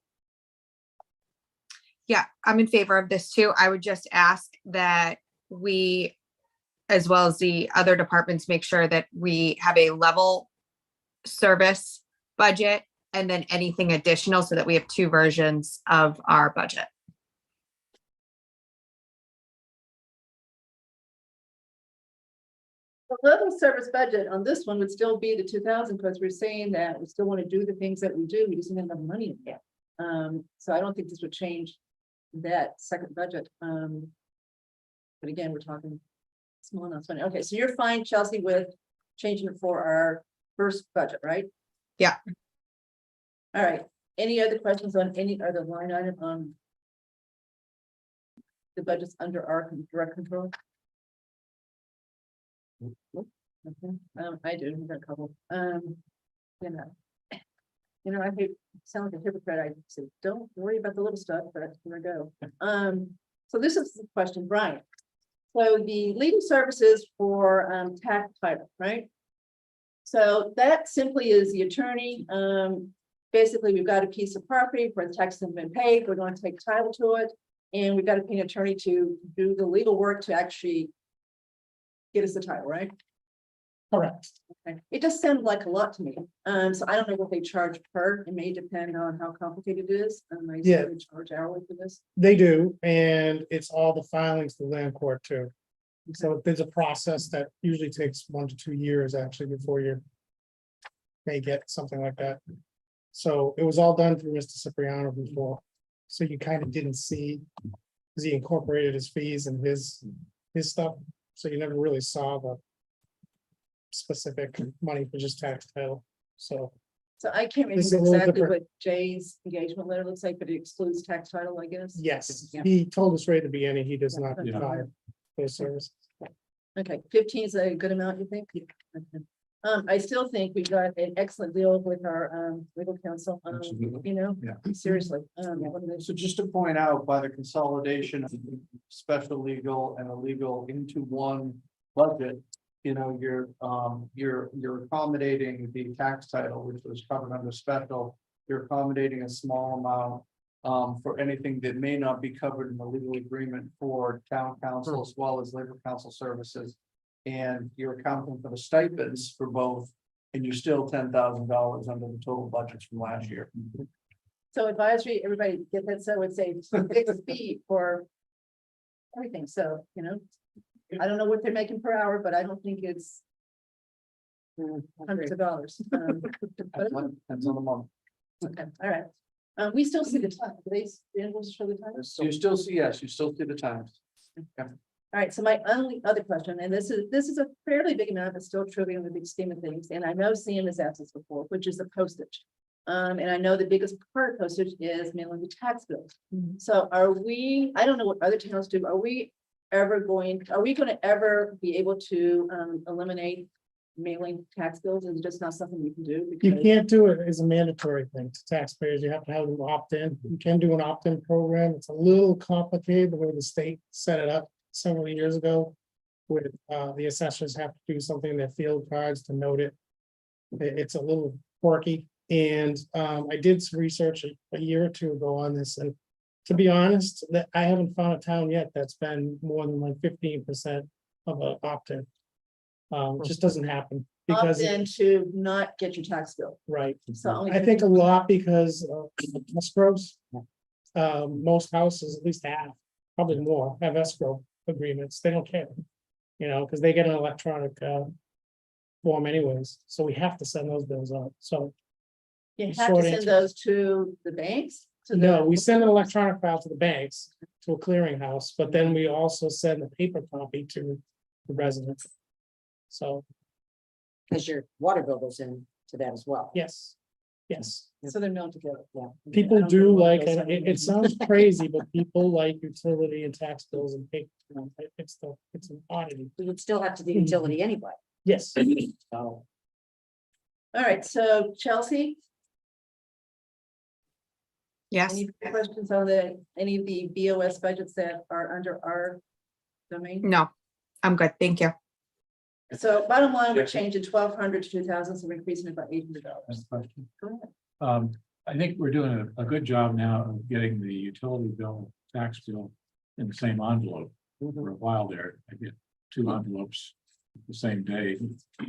Yeah, I'm in favor of this too. I would just ask that we, as well as the other departments, make sure that we have a level service budget and then anything additional so that we have two versions of our budget. The level service budget on this one would still be the 2,000, because we're saying that we still want to do the things that we do, we just don't have enough money in there. So I don't think this would change that second budget. But again, we're talking small amounts of money. Okay, so you're fine, Chelsea, with changing it for our first budget, right? Yeah. All right, any other questions on any other line item on the budgets under our direct control? Okay, I do, I've got a couple, you know, I hate, sound like a hypocrite, I say, don't worry about the little stuff, but here we go. So this is the question, Brian. So the legal services for, tax title, right? So that simply is the attorney, basically, we've got a piece of property where the taxes have been paid, we're going to take title to it, and we've got to pay an attorney to do the legal work to actually get us the title, right? Correct. Okay. It just sounded like a lot to me. So I don't know what they charge per, it may depend on how complicated it is. I assume Yeah. they charge hourly for this. They do, and it's all the filings to land court too. So there's a process that usually takes 1 to 2 years actually before you may get something like that. So it was all done through Mr. Cipriano before, so you kind of didn't see, because he incorporated his fees and his stuff, so you never really saw the specific money for just tax title, so. So I can't This is a remember little exactly different. what Jay's engagement letter looks like, but it excludes tax title, I guess. Yes, Yeah. he told us right at the beginning, he does not Yeah. provide those services. Okay, 15 is a good amount, you think? Okay. I still think we got an excellent deal with our legal counsel, Absolutely. you know, Yeah. seriously. So just to point out, by the consolidation of special legal and a legal into one budget, you know, you're accommodating the tax title, which was covered under special. You're accommodating a small amount for anything that may not be covered in the legal agreement for town council as well as legal counsel services. And you're accounting for the stipends for both, and you're still $10,000 under the total budgets from last year. So advisory, everybody get that, so it's a fixed fee for everything, so, you know, I don't know what they're making per hour, but I don't think it's hundreds of dollars. But, Depends on the month. okay, all right. We still see the time, do they show the time? So you still see, yes, you still see the times. All right, so my only other question, and this is a fairly big amount, but still trivial in the big scheme of things, and I know Sam has asked this before, which is the postage. And I know the biggest part of postage is mailing the tax bills. So are we, I don't know what other towns do, are we gonna ever be able to eliminate mailing tax bills? Is it just not something we can do? You Because- can't do it as a mandatory thing to taxpayers. You have to have them opt in. You can do an opt-in program. It's a little complicated the way the state set it up several years ago. With the assessors have to do something in their field cards to note it. It's a little quirky, and I did some research a year or two ago on this, and to be honest, that I haven't found a town yet that's been more than like 15% of an opt-in. It just doesn't happen. because, Opt in to not get your tax bill. right, So only I think a lot because of escrows. Most houses, at least half, probably more, have escrow agreements, they don't care. You know, because they get an electronic form anyways, so we have to send those bills out, so. You have to short send answer. those to the banks? To the- No, we send an electronic file to the banks, to a clearinghouse, but then we also send a paper copy to the residents. So, Because your water bill goes in to that as well. yes, yes, So they're mailed together. Yeah. people I don't do think one like, goes and it in. sounds crazy, but people like utility and tax bills and paper. It's an oddity, We would still have to do utility anyway. yes. So All right, so Chelsea, Yes, any questions on any of the BOS budgets that are under our domain? no, I'm good. Thank you. So bottom line, we're changing 1,200 to 2,000, so we're increasing it by $800. That's the question. Go ahead. I think we're doing a good job now of getting the utility bill, tax bill in the same envelope. For a while there, I get 2 envelopes the same day,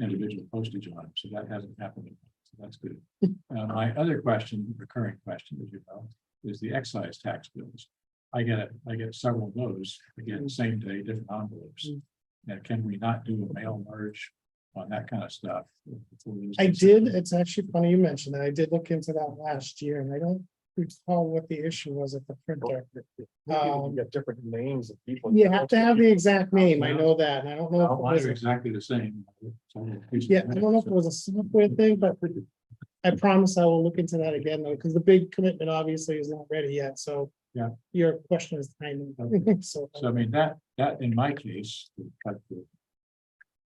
individual postage on them, so that hasn't happened yet. So that's good. My other question, recurring question, as you know, is the excise tax bills. I get several of those, again, same day, different envelopes. Now, can we not do a mail merge on that kind of stuff? I did, it's actually funny you mentioned that, I did look into that last year, and I don't recall what the issue was at the printer. You get different names of people. You have to have the exact name, I know that, and I don't know. if it Mine was are a- exactly the same. Yeah, I don't know if it was a software thing, but I promise I will look into that again, though, because the big commitment obviously is not ready yet, so. Yeah. Your question is timing, so So I mean, that in my case, to cut the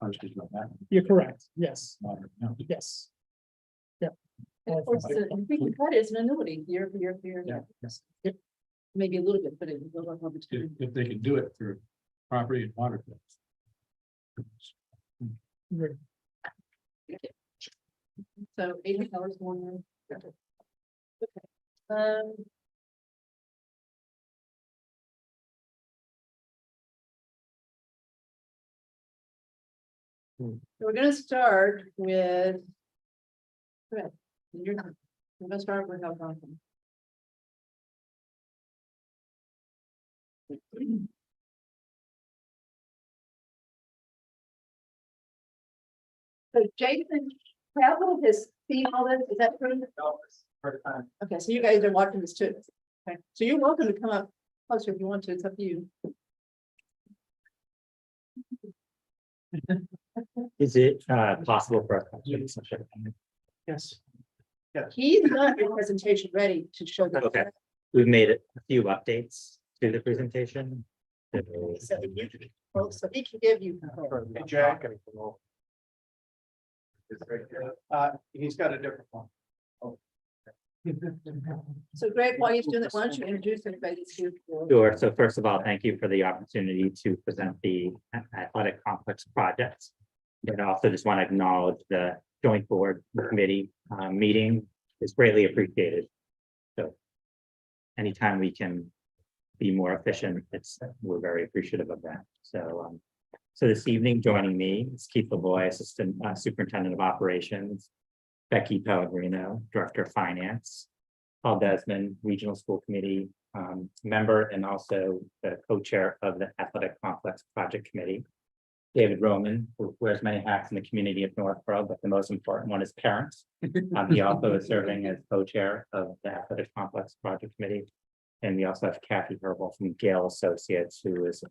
postage on that. you're correct, yes, Modern, no. yes. And of course, if we can cut it, it's an annuity, year for year for year. Yeah. Yep. Maybe a little bit, but it will over time. If they can do it for property and water bills. Great. So $800 more. Okay. So we're gonna start with. Good. We're gonna start with health. Outcome. So Jason traveled has seen all this, is that true? Okay, so you guys are watching this too. Okay, so you're welcome to come up closer if you want to, it's up to you. Is it possible for us? Yes. He's got your presentation ready to show the. Okay. We've made a few updates to the presentation. So well, so he can give you. Hey, Jack. He's got a different one. So Greg, while he's doing that, why don't you introduce everybody that's here? Sure. So first of all, thank you for the opportunity to present the athletic complex project. And also just want to acknowledge the joint board committee meeting is greatly appreciated. So anytime we can be more efficient, we're very appreciative of that. So so this evening, joining me is Keith LaVoy, Assistant Superintendent of Operations, Becky Pellegrino, Director of Finance, Paul Desmond, Regional School Committee member, and also the co-chair of the Athletic Complex Project Committee. David Roman, who wears many hats in the community of Northborough, but the most important one is parents. He also is serving as co-chair of the Athletic Complex Project Committee. And we also have Kathy Herbal from Gale Associates, who has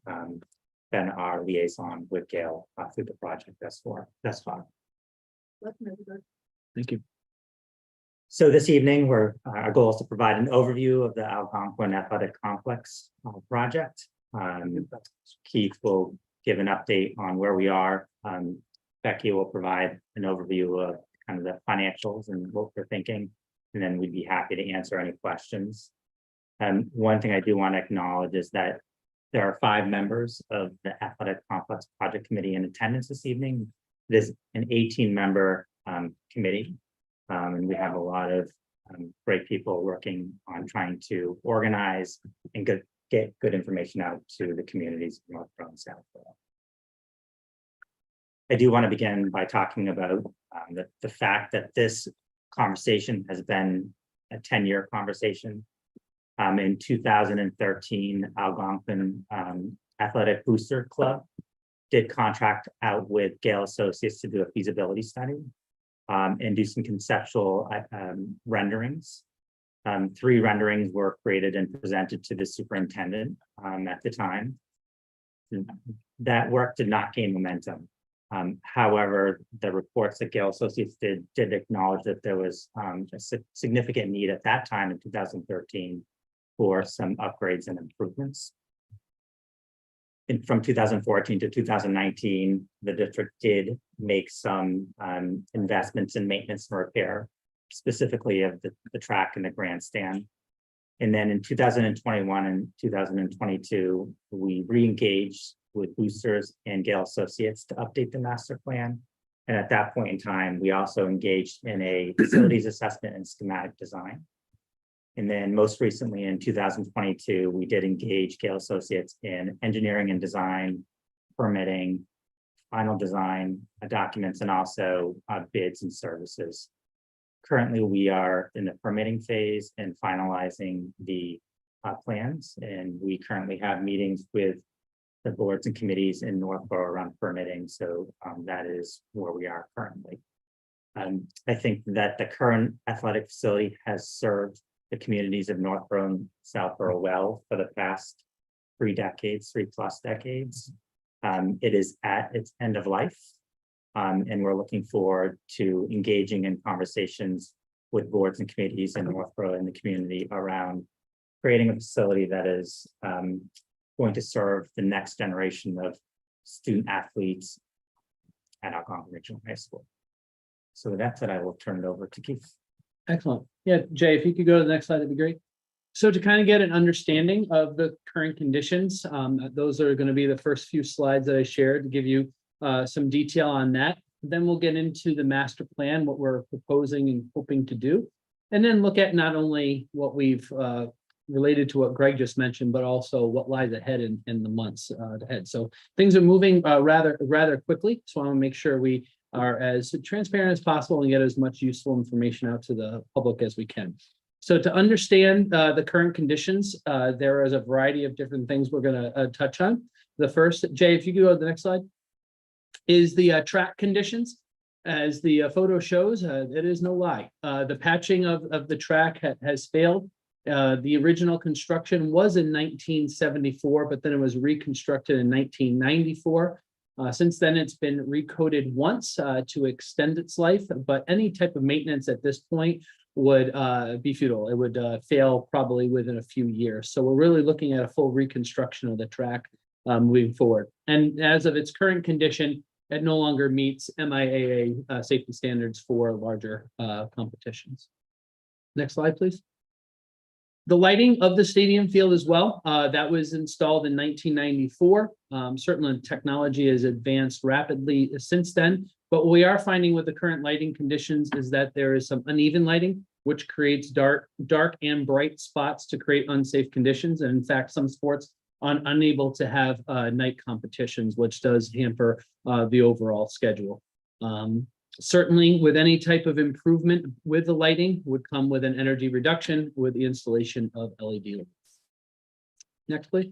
been our liaison with Gale through the project thus far. Thank you. So this evening, our goal is to provide an overview of the Algonquin Athletic Complex project. Keith will give an update on where we are. Becky will provide an overview of kind of the financials and what we're thinking, and then we'd be happy to answer any questions. And one thing I do want to acknowledge is that there are 5 members of the Athletic Complex Project Committee in attendance this evening. It is an 18-member committee, and we have a lot of great people working on trying to organize and get good information out to the communities of Northborough and Southborough. I do want to begin by talking about the fact that this conversation has been a 10-year conversation. In 2013, Algonquin Athletic Booster Club did contract out with Gale Associates to do a feasibility study and do some conceptual renderings. 3 renderings were created and presented to the superintendent at the time. That work did not gain momentum. However, the reports that Gale Associates did acknowledge that there was a significant need at that time in 2013 for some upgrades and improvements. From 2014 to 2019, the district did make some investments in maintenance and repair, specifically of the track and the grandstand. And then in 2021 and 2022, we re-engaged with Boosters and Gale Associates to update the master plan. And at that point in time, we also engaged in a facilities assessment and schematic design. And then most recently in 2022, we did engage Gale Associates in engineering and design, permitting, final design documents, and also bids and services. Currently, we are in the permitting phase and finalizing the plans. And we currently have meetings with the boards and committees in Northborough around permitting. So that is where we are currently. I think that the current athletic facility has served the communities of Northborough and Southborough well for the past 3 plus decades. It is at its end of life. And we're looking forward to engaging in conversations with boards and committees in Northborough and the community around creating a facility that is going to serve the next generation of student athletes at Algonquin Regional High School. So with that said, I will turn it over to Keith. Excellent. Yeah, Jay, if you could go to the next slide, that'd be great. So to kind of get an understanding of the current conditions, those are going to be the first few slides that I shared to give you some detail on that. Then we'll get into the master plan, what we're proposing and hoping to do, and then look at not only what we've related to what Greg just mentioned, but also what lies ahead in the months ahead. So things are moving rather quickly. So I want to make sure we are as transparent as possible and get as much useful information out to the public as we can. So to understand the current conditions, there is a variety of different things we're going to touch on. The first, Jay, if you could go to the next slide, is the track conditions. As the photo shows, it is no lie. The patching of the track has failed. The original construction was in 1974, but then it was reconstructed in 1994. Since then, it's been recoded once to extend its life, but any type of maintenance at this point would be futile. It would fail probably within a few years. So we're really looking at a full reconstruction of the track moving forward. And as of its current condition, it no longer meets MIAA safety standards for larger competitions. Next slide, please. The lighting of the stadium field as well, that was installed in 1994. Certainly technology has advanced rapidly since then, but what we are finding with the current lighting conditions is that there is some uneven lighting, which creates dark and bright spots to create unsafe conditions. And in fact, some sports are unable to have night competitions, which does hamper the overall schedule. Certainly, with any type of improvement with the lighting would come with an energy reduction with the installation of LED lights. Next, please.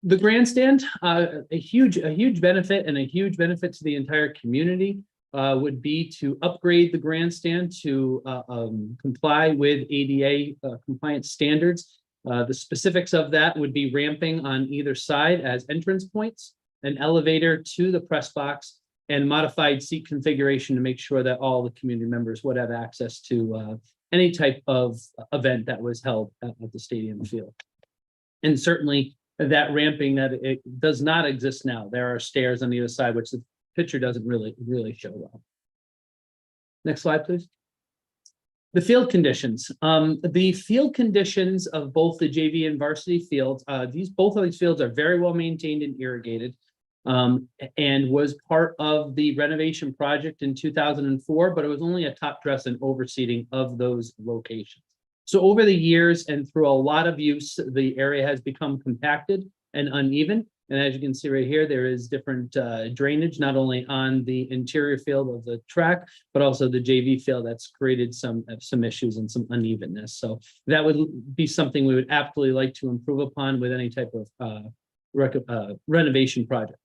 The grandstand, a huge benefit and a huge benefit to the entire community would be to upgrade the grandstand to comply with ADA compliance standards. The specifics of that would be ramping on either side as entrance points, an elevator to the press box, and modified seat configuration to make sure that all the community members would have access to any type of event that was held at the stadium field. And certainly that ramping that it does not exist now. There are stairs on either side, which the picture doesn't really show well. Next slide, please. The field conditions. The field conditions of both the JV and varsity fields, both of these fields are very well maintained and irrigated. And was part of the renovation project in 2004, but it was only a top dress and overseeding of those locations. So over the years and through a lot of use, the area has become compacted and uneven, And as you can see right here, there is different drainage, not only on the interior field of the track, but also the JV field that's created some issues and some unevenness. So that would be something we would absolutely like to improve upon with any type of renovation project.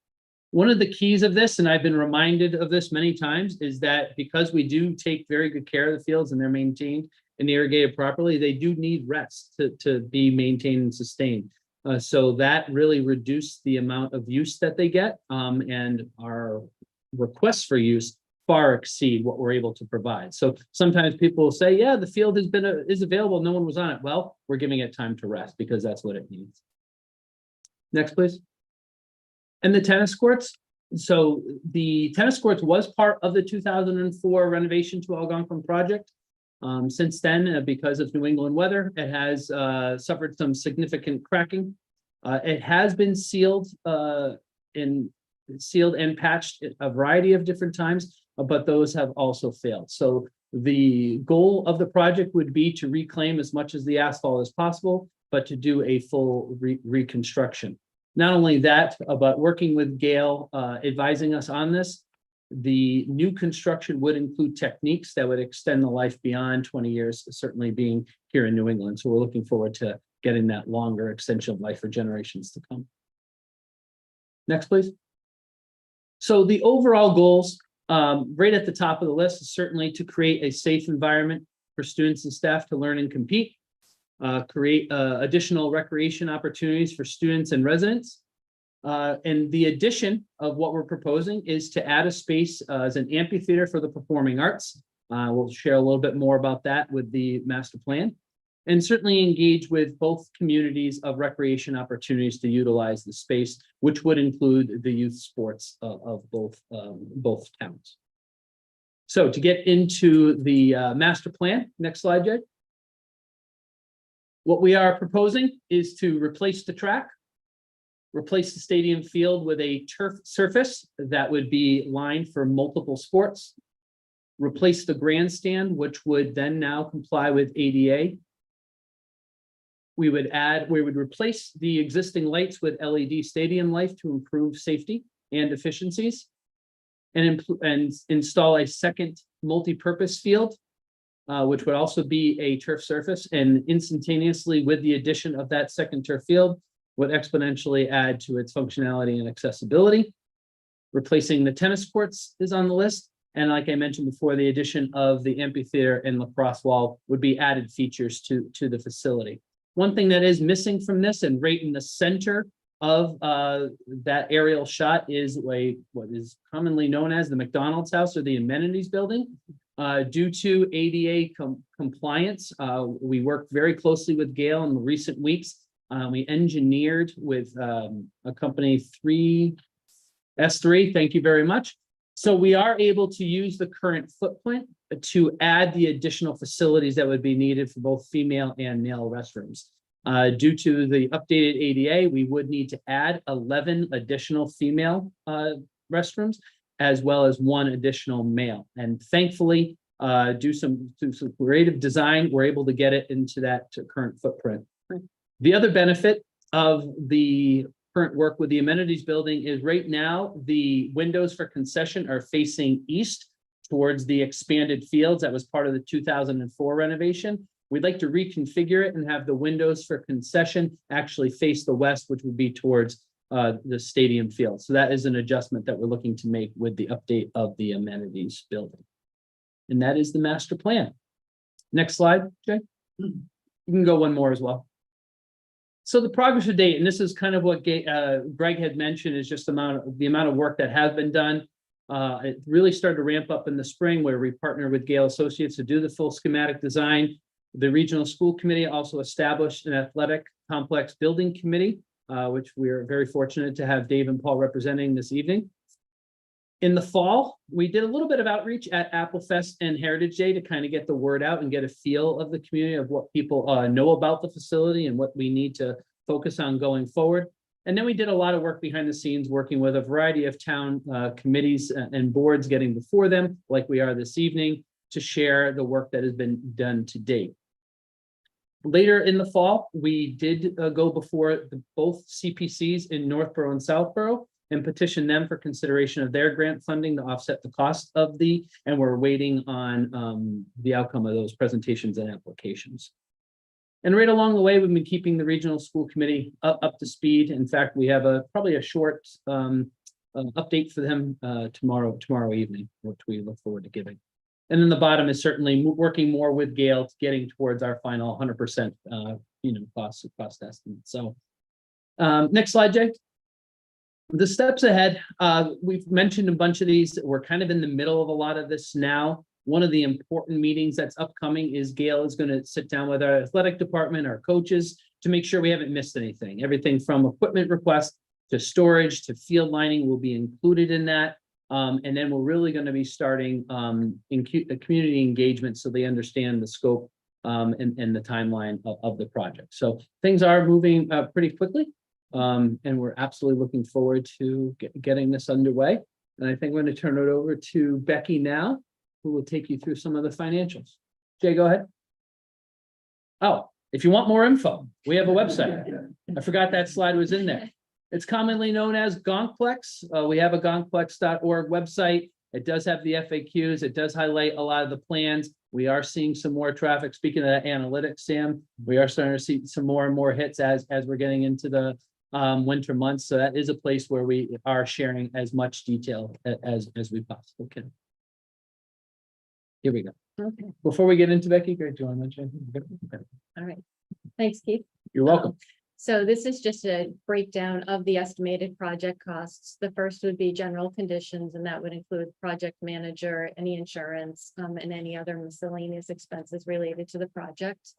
One of the keys of this, and I've been reminded of this many times, is that because we do take very good care of the fields and they're maintained and irrigated properly, they do need rest to be maintained and sustained. So that really reduced the amount of use that they get, and our requests for use far exceed what we're able to provide. So sometimes people will say, yeah, the field is available, no one was on it. Well, we're giving it time to rest because that's what it needs. Next, please. And the tennis courts. So the tennis courts was part of the 2004 renovation to Algonquin project. Since then, because of New England weather, it has suffered some significant cracking. It has been sealed and patched a variety of different times, but those have also failed. So the goal of the project would be to reclaim as much of the asphalt as possible, but to do a full reconstruction. Not only that, but working with Gail, advising us on this, the new construction would include techniques that would extend the life beyond 20 years, certainly being here in New England. So we're looking forward to getting that longer extension of life for generations to come. Next, please. So the overall goals, right at the top of the list, is certainly to create a safe environment for students and staff to learn and compete. Create additional recreation opportunities for students and residents. And the addition of what we're proposing is to add a space as an amphitheater for the performing arts. We'll share a little bit more about that with the master plan, and certainly engage with both communities of recreation opportunities to utilize the space, which would include the youth sports of both towns. So to get into the master plan, next slide, Jay. What we are proposing is to replace the track, replace the stadium field with a turf surface that would be lined for multiple sports, replace the grandstand, which would then now comply with ADA. We would replace the existing lights with LED stadium light to improve safety and efficiencies, and install a second multi-purpose field, which would also be a turf surface, and instantaneously with the addition of that second turf field would exponentially add to its functionality and accessibility. Replacing the tennis courts is on the list. And like I mentioned before, the addition of the amphitheater and lacrosse wall would be added features to the facility. One thing that is missing from this, and right in the center of that aerial shot, is what is commonly known as the McDonald's house or the amenities building. Due to ADA compliance, we worked very closely with Gail in the recent weeks. We engineered with a company S3, thank you very much. So we are able to use the current footprint to add the additional facilities that would be needed for both female and male restrooms. Due to the updated ADA, we would need to add 11 additional female restrooms, as well as 1 additional male. And thankfully, through some creative design, we're able to get it into that current footprint. The other benefit of the current work with the amenities building is right now, the windows for concession are facing east towards the expanded fields. That was part of the 2004 renovation. We'd like to reconfigure it and have the windows for concession actually face the west, which would be towards the stadium field. So that is an adjustment that we're looking to make with the update of the amenities building. And that is the master plan. Next slide, Jay. You can go one more as well. So the progress to date, and this is kind of what Greg had mentioned, is just the amount of work that has been done. It really started to ramp up in the spring, where we partnered with Gale Associates to do the full schematic design. The regional school committee also established an athletic complex building committee, which we are very fortunate to have Dave and Paul representing this evening. In the fall, we did a little bit of outreach at Applefest and Heritage Day to kind of get the word out and get a feel of the community of what people know about the facility and what we need to focus on going forward. And then we did a lot of work behind the scenes, working with a variety of town committees and boards, getting before them, like we are this evening, to share the work that has been done to date. Later in the fall, we did go before both CPCs in Northborough and Southborough and petition them for consideration of their grant funding to offset the cost of and we're waiting on the outcome of those presentations and applications. And right along the way, we've been keeping the regional school committee up to speed. In fact, we have probably a short update for them tomorrow evening, which we look forward to giving. And then the bottom is certainly working more with Gail, getting towards our final 100%, cost estimate. So next slide, Jay. The steps ahead, we've mentioned a bunch of these. We're kind of in the middle of a lot of this now. One of the important meetings that's upcoming is Gail is going to sit down with our athletic department, our coaches, to make sure we haven't missed anything. Everything from equipment request to storage to field lining will be included in that. And then we're really going to be starting in community engagement so they understand the scope and the timeline of the project. So things are moving pretty quickly. And we're absolutely looking forward to getting this underway. And I think I'm going to turn it over to Becky now, who will take you through some of the financials. Jay, go ahead. Oh, if you want more info, we have a website. I forgot that slide was in there. It's commonly known as Gonkplex. We have a gonkplex.org website. It does have the FAQs. It does highlight a lot of the plans. We are seeing some more traffic. Speaking of that analytics, Sam, we are starting to see some more and more hits as we're getting into the winter months. So that is a place where we are sharing as much detail as we possibly can. Here we go. Okay, Before we get into Becky, do you want to mention anything? Okay. All right. Thanks, Keith. You're welcome. So this is just a breakdown of the estimated project costs. The first would be general conditions, and that would include project manager, any insurance, and any other miscellaneous expenses related to the project.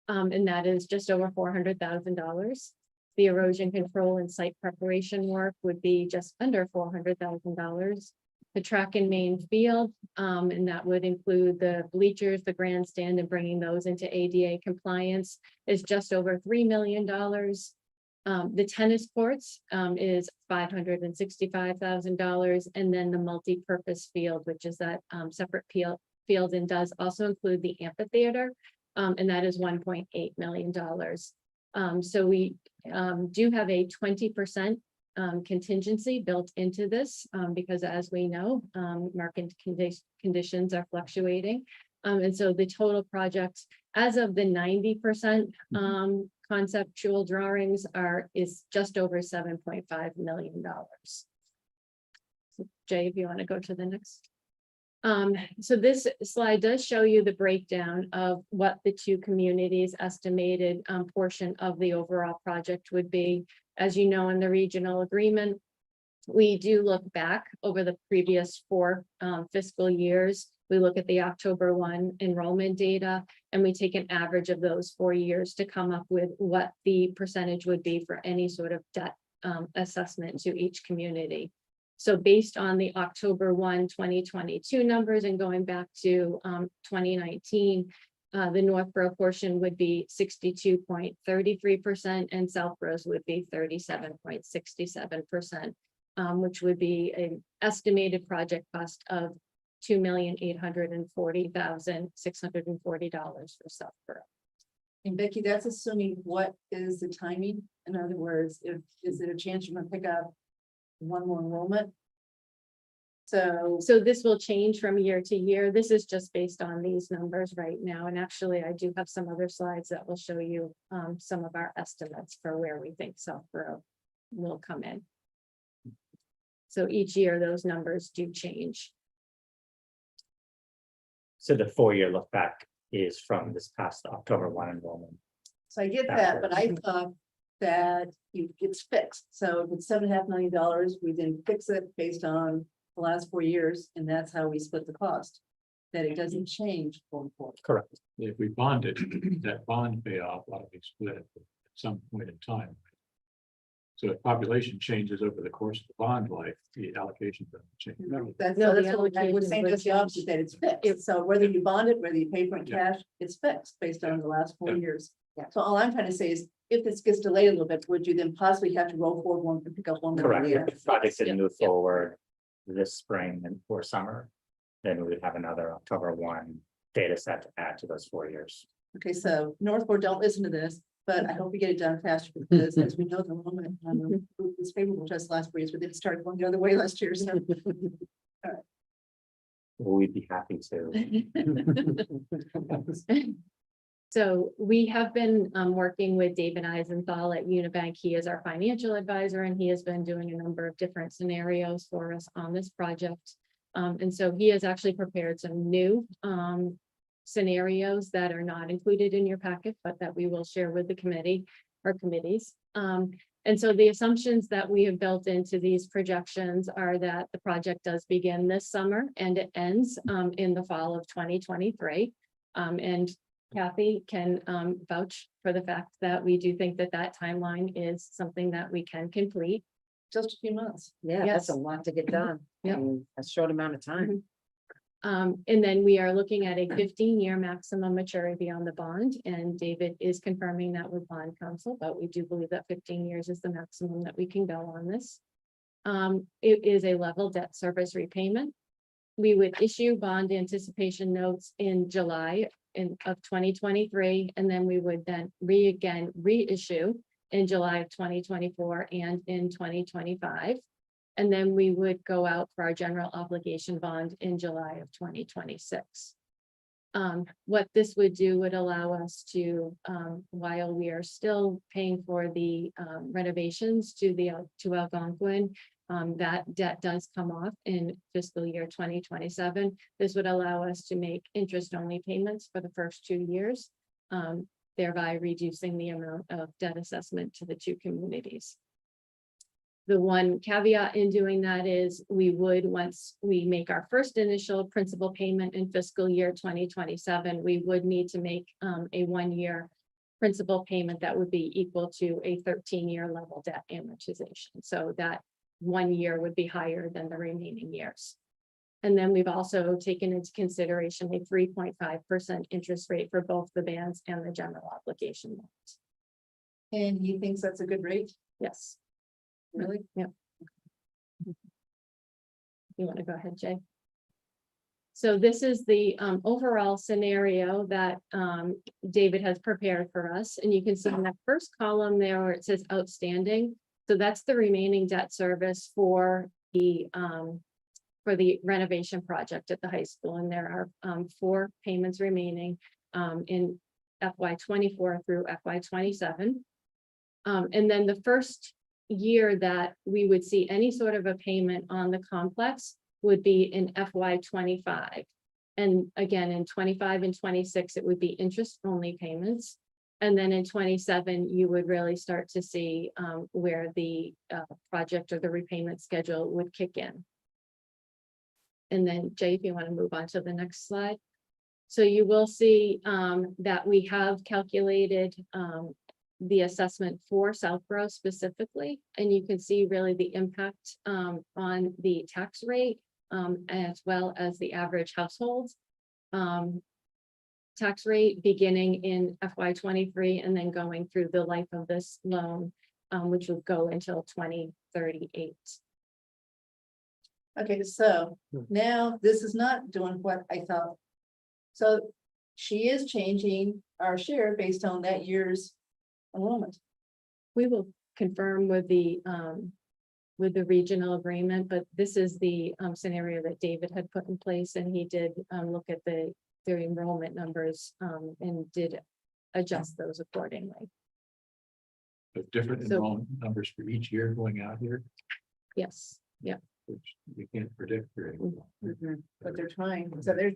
And that is just over $400,000. The erosion control and site preparation work would be just under $400,000. The track and main field, and that would include the bleachers, the grandstand, and bringing those into ADA compliance is just over $3 million. The tennis courts is $565,000, and then the multi-purpose field, which is that separate field and does also include the amphitheater, and that is $1.8 million. So we do have a 20% contingency built into this because, as we know, market conditions are fluctuating. And so the total project, as of the 90% conceptual drawings, is just over $7.5 million. So Jay, if you want to go to the next. So this slide does show you the breakdown of what the two communities' estimated portion of the overall project would be. As you know, in the regional agreement, we do look back over the previous 4 fiscal years. We look at the October 1 enrollment data, and we take an average of those 4 years to come up with what the percentage would be for any sort of debt assessment to each community. So based on the October 1, 2022 numbers and going back to 2019, the Northborough portion would be 62.33% and Southborough's would be 37.67%, which would be an estimated project cost of $2,840,640 for Southborough. and Becky, that's assuming what is the timing? In other words, is there a chance you're gonna pick up one more enrollment? So This will change from year to year. This is just based on these numbers right now. And actually, I do have some other slides that will show you some of our estimates for where we think Southborough will come in. So each year, those numbers do change. So the 4-year look back is from this past October 1 enrollment. So I get that, but I thought that it's fixed. So if it's $7.5 million, we then fix it based on the last 4 years, and that's how we split the cost. That it doesn't change going forward. Correct. If we bond it, that bond payoff ought to be split at some point in time. So if population changes over the course of the bond life, the allocation doesn't change. That's No, what that's what I we was saying, just the opposite, that it's fixed. So whether you bond it, whether you pay for it in Yeah. cash, it's fixed based on the last 4 Yeah. years. Yeah. So all I'm trying to say is, if this gets delayed a little bit, would you then possibly have to roll forward one and pick up one more Correct. later? If the project didn't move Yep. forward this spring and or summer, then we would have another October 1 data set to add to those 4 years. Okay, so Northport, don't listen to this, but I hope we get it done faster because as we know, the moment was favorable to us last year, but then it started going the other way last year, so. We'd be happy to. So we have been working with David Eisenthal at Unibank. He is our financial advisor and he has been doing a number of different scenarios for us on this project. And so he has actually prepared some new scenarios that are not included in your packet, but that we will share with the committee or committees. And so the assumptions that we have built into these projections are that the project does begin this summer and it ends in the fall of 2023. And Kathy can vouch for the fact that we do think that that timeline is something that we can complete. Just a few months. Yeah, that's a Yes. lot to get done. Yep. In a short amount of time. And then we are looking at a 15-year maximum maturity on the bond, and David is confirming that with bond counsel, but we do believe that 15 years is the maximum that we can go on this. It is a level debt service repayment. We would issue bond anticipation notes in July of 2023, and then we would then reissue in July of 2024 and in 2025. And then we would go out for our general obligation bond in July of 2026. What this would do would allow us to, while we are still paying for the renovations to Algonquin, that debt does come off in fiscal year 2027. This would allow us to make interest-only payments for the first 2 years, thereby reducing the amount of debt assessment to the two communities. The one caveat in doing that is we would, once we make our first initial principal payment in fiscal year 2027, we would need to make a 1-year principal payment that would be equal to a 13-year level debt amortization. So that 1 year would be higher than the remaining years. And then we've also taken into consideration a 3.5% interest rate for both the bands and the general obligation loans. And he thinks that's a good rate, Yes. really? Yep. You want to go ahead, Jay? So this is the overall scenario that David has prepared for us. And you can see in that first column there where it says outstanding. So that's the remaining debt service for the renovation project at the high school. And there are 4 payments remaining in FY24 through FY27. And then the first year that we would see any sort of a payment on the complex would be in FY25. And again, in 25 and 26, it would be interest only payments. And then in 27, you would really start to see where the project or the repayment schedule would kick in. And then Jay, if you want to move on to the next slide. So you will see that we have calculated the assessment for Southborough specifically, and you can see really the impact on the tax rate as well as the average household tax rate beginning in FY23 and then going through the life of this loan, which will go until 2038. Okay, so now this is not doing what I thought. So she is changing our share based on that year's enrollment. We will confirm with the regional agreement, but this is the scenario that David had put in place, and he did look at the enrollment numbers and did adjust those accordingly. But different So- enrollment numbers for each year going out here, Yes, yeah. which we can't predict very well. But they're trying, so there's.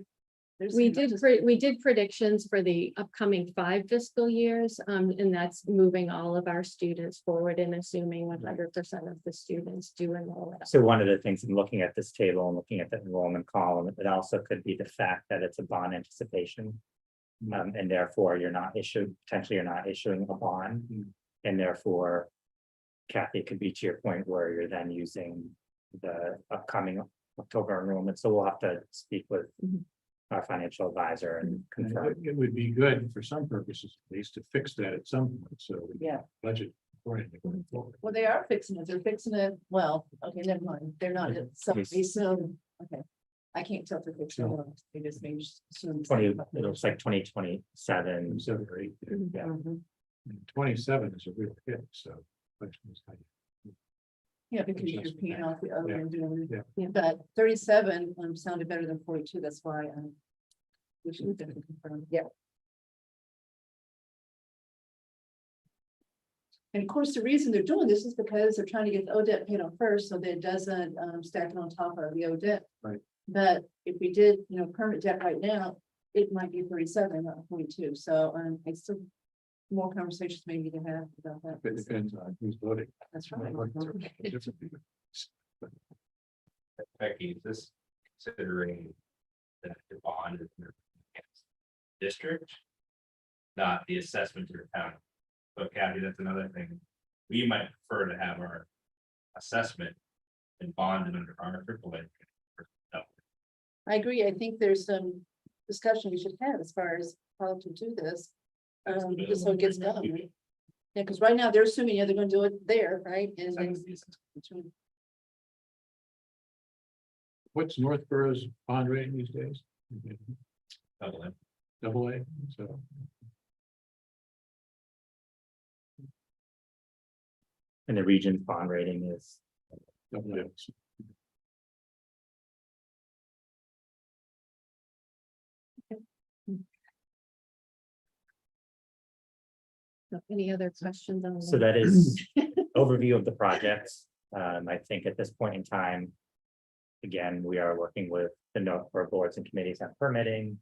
We did predictions for the upcoming 5 fiscal years, and that's moving all of our students forward and assuming 100% of the students do enroll. So one of the things in looking at this table and looking at the enrollment column, it also could be the fact that it's a bond anticipation. And therefore potentially you're not issuing a bond, and therefore, Kathy, it could be to your point where you're then using the upcoming October enrollment. So we'll have to speak with our financial advisor and confirm. It would be good for some purposes, at least to fix that at some point, so we Yeah. budget accordingly going forward. Well, they are fixing it. They're fixing it. Well, okay, never mind. They're not. So, okay. I can't tell for picture. They just made. assume- 20, it looks like 2027. 7 or 8. Yeah. Mhm. 27 is a real hit, so. question is how you- Yeah, because you're paying off the other and doing. Yeah. Yeah, but 37 sounded better than 42, that's why. We should definitely confirm. Yeah. And of course, the reason they're doing this is because they're trying to get the ODET paid on first, so that it doesn't stack it on top of the ODET. Right. But if we did, permanent debt right now, it might be 37, not 42, so I still. More conversations maybe to have about that. It depends on who's voting. That's right. Becky, is this considering that the bond is in the district? Not the assessment to the town. But Kathy, that's another thing. We might prefer to have our assessment and bonded under our AAA. I agree. I think there's some discussion we should have as far as how to do this. Just so it gets done. Right? Yeah, because right now they're assuming they're gonna do it there, right? And then. What's Northborough's bond rating these days? AA. AA, so. And the region's bond rating is AA. Any other questions on? So that is overview of the projects. I think at this point in time, again, we are working with the Northborough boards and committees on permitting,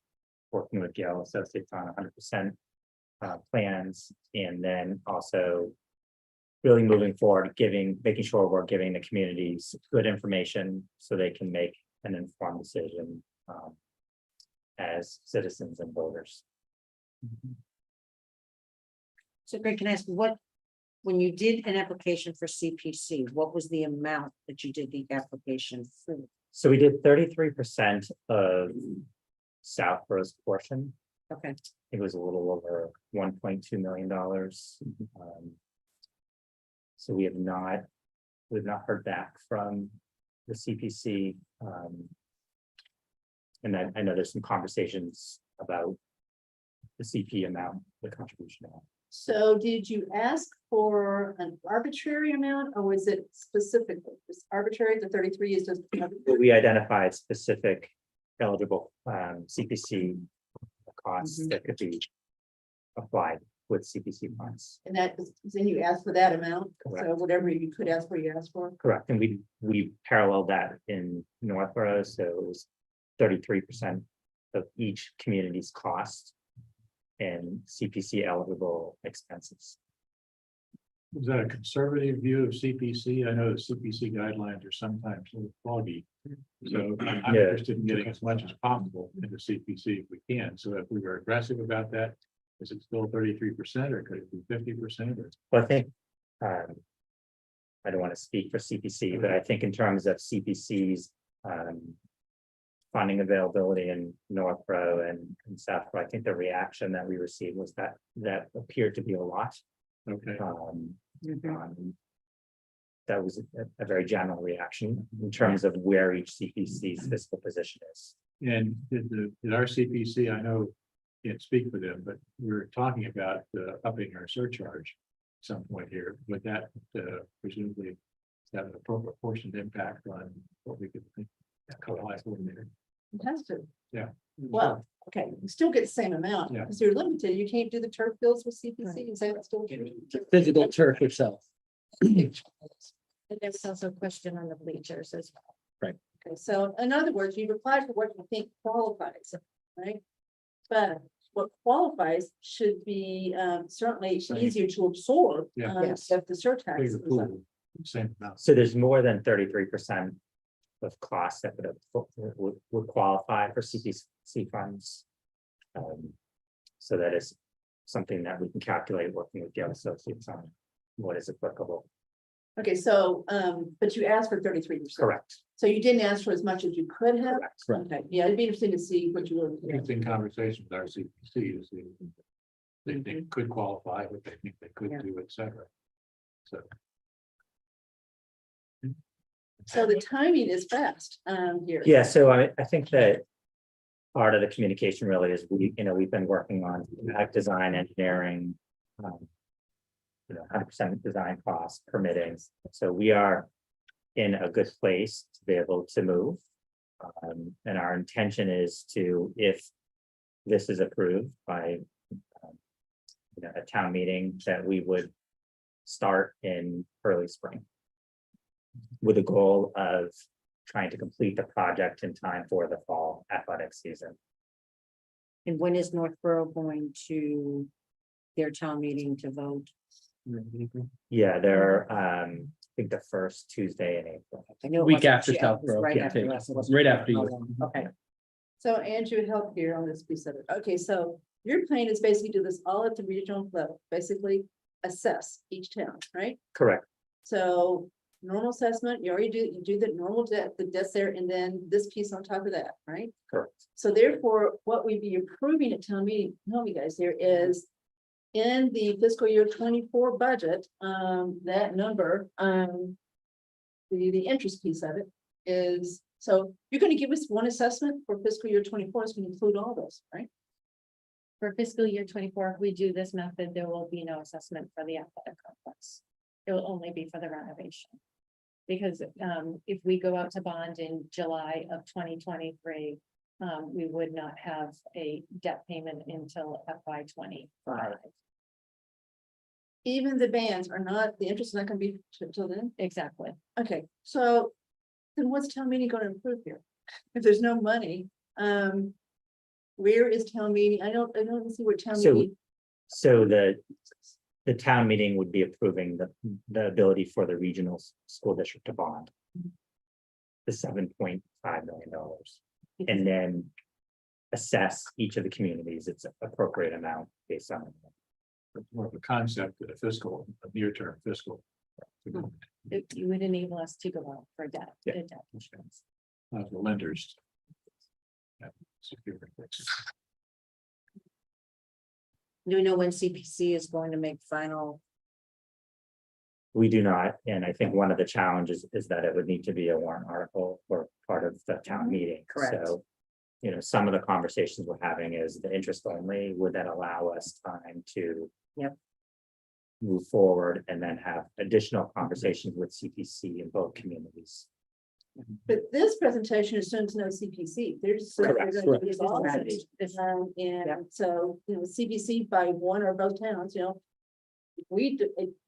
working with Gale Associates on 100% plans, and then also really moving forward, making sure we're giving the communities good information so they can make an informed decision as citizens and voters. So Greg, can I ask when you did an application for CPC, what was the amount that you did the application for? So we did 33% of Southborough's portion. Okay, It was a little over $1.2 million. So we've not heard back from the CPC. And I know there's some conversations about the CP amount, the contribution amount. So did you ask for an arbitrary amount or was it specifically? It's arbitrary, the 33 is just. We identified specific eligible CPC costs that could be applied with CPC funds. And that is, then you asked for that amount, so Correct. whatever you could ask for, you asked for. Correct, and we paralleled that in Northborough, so it was 33% of each community's cost and CPC eligible expenses. Is that a conservative view of CPC? I know the CPC guidelines are sometimes a little foggy. So I'm Yeah. interested in getting as much as possible into CPC if we can. So if we were aggressive about that, is it still 33% or could it be 50% or? Well, I think, I don't want to speak for CPC, but I think in terms of CPC's funding availability in Northborough and Southborough, I think the reaction that we received was that appeared to be a lot. Okay. That was a very general reaction in terms of where each CPC's fiscal position is. And did our CPC, I know, can't speak for them, but we're talking about upping our surcharge at some point here. Would that presumably have an appropriate proportioned impact on what we could think? Coordinator. It has to. Yeah. Well, okay, you still get the same amount, Yeah. because you're limited, you can't do the turf fields with CPC, is that still true? Physical turf itself. And there was also a question on the bleachers as well. Okay, so in other words, you've applied for what you think qualifies, right? But what qualifies should be certainly Same. easier to absorb Yeah. if the surtax. Bigger is up. pool, same amount. So there's more than 33% of costs that would qualify for CPC funds. So that is something that we can calculate working with Gale Associates on what is applicable. Okay, so, but you asked for 33%. Correct. So you didn't ask for as much as you could have? Correct. Okay, yeah, it'd be interesting to see what you were. Interesting conversation with our CPC to see if they think could qualify, what they think they could Yeah. do, et cetera. So. So the timing is fast, here. Yeah, so I think that part of the communication really is we've been working on product design, engineering, 100% design costs, permitting. So we are in a good place to be able to move. And our intention is to, if this is approved by a town meeting, that we would start in early spring with the goal of trying to complete the project in time for the fall athletic season. And when is Northborough going to their town meeting to vote? Yeah, they're, I think the first Tuesday in April. I know it Week wasn't- after yeah, it was Southborough, Right yeah, after us. It wasn't right after how you. long. Okay, So Andrew, help here on this piece of it. Okay, so your plan is basically do this all at the regional level, basically assess each town, right? Correct. So normal assessment, you do the normal debt, the debts there, and then this piece on top of that, right? Correct. So therefore, what we'd be approving at town meeting, help me guys here, is in the fiscal year 24 budget, that number, the interest piece of it is, so you're gonna give us one assessment for fiscal year 24, it's gonna include all those, right? For fiscal year 24, if we do this method, there will be no assessment for the athletic complex. It will only be for the renovation. Because if we go out to bond in July of 2023, we would not have a debt payment until FY 25. Even the bands are not, the interest is not gonna be till then? Exactly. Okay, so then what's town meeting gonna improve here? If there's no money, where is town meeting? I don't see where town So- meeting. So the town meeting would be approving the ability for the regional school district to bond. The $7.5 million. And then assess each of the communities its appropriate amount based on. More of a concept, a fiscal, a near-term fiscal. It would enable us to go out for debt. Yeah. a debt issuance. The lenders. Yeah, secure it. do we know when CPC is going to make final? We do not, and I think one of the challenges is that it would need to be a warrant article or part of the town meeting. Correct. So, some of the conversations we're having is the interest only, would that allow us time to Yep. move forward and then have additional conversations with CPC in both communities. But this presentation assumes no CPC, there's. Correct. And so, CPC by one or both towns,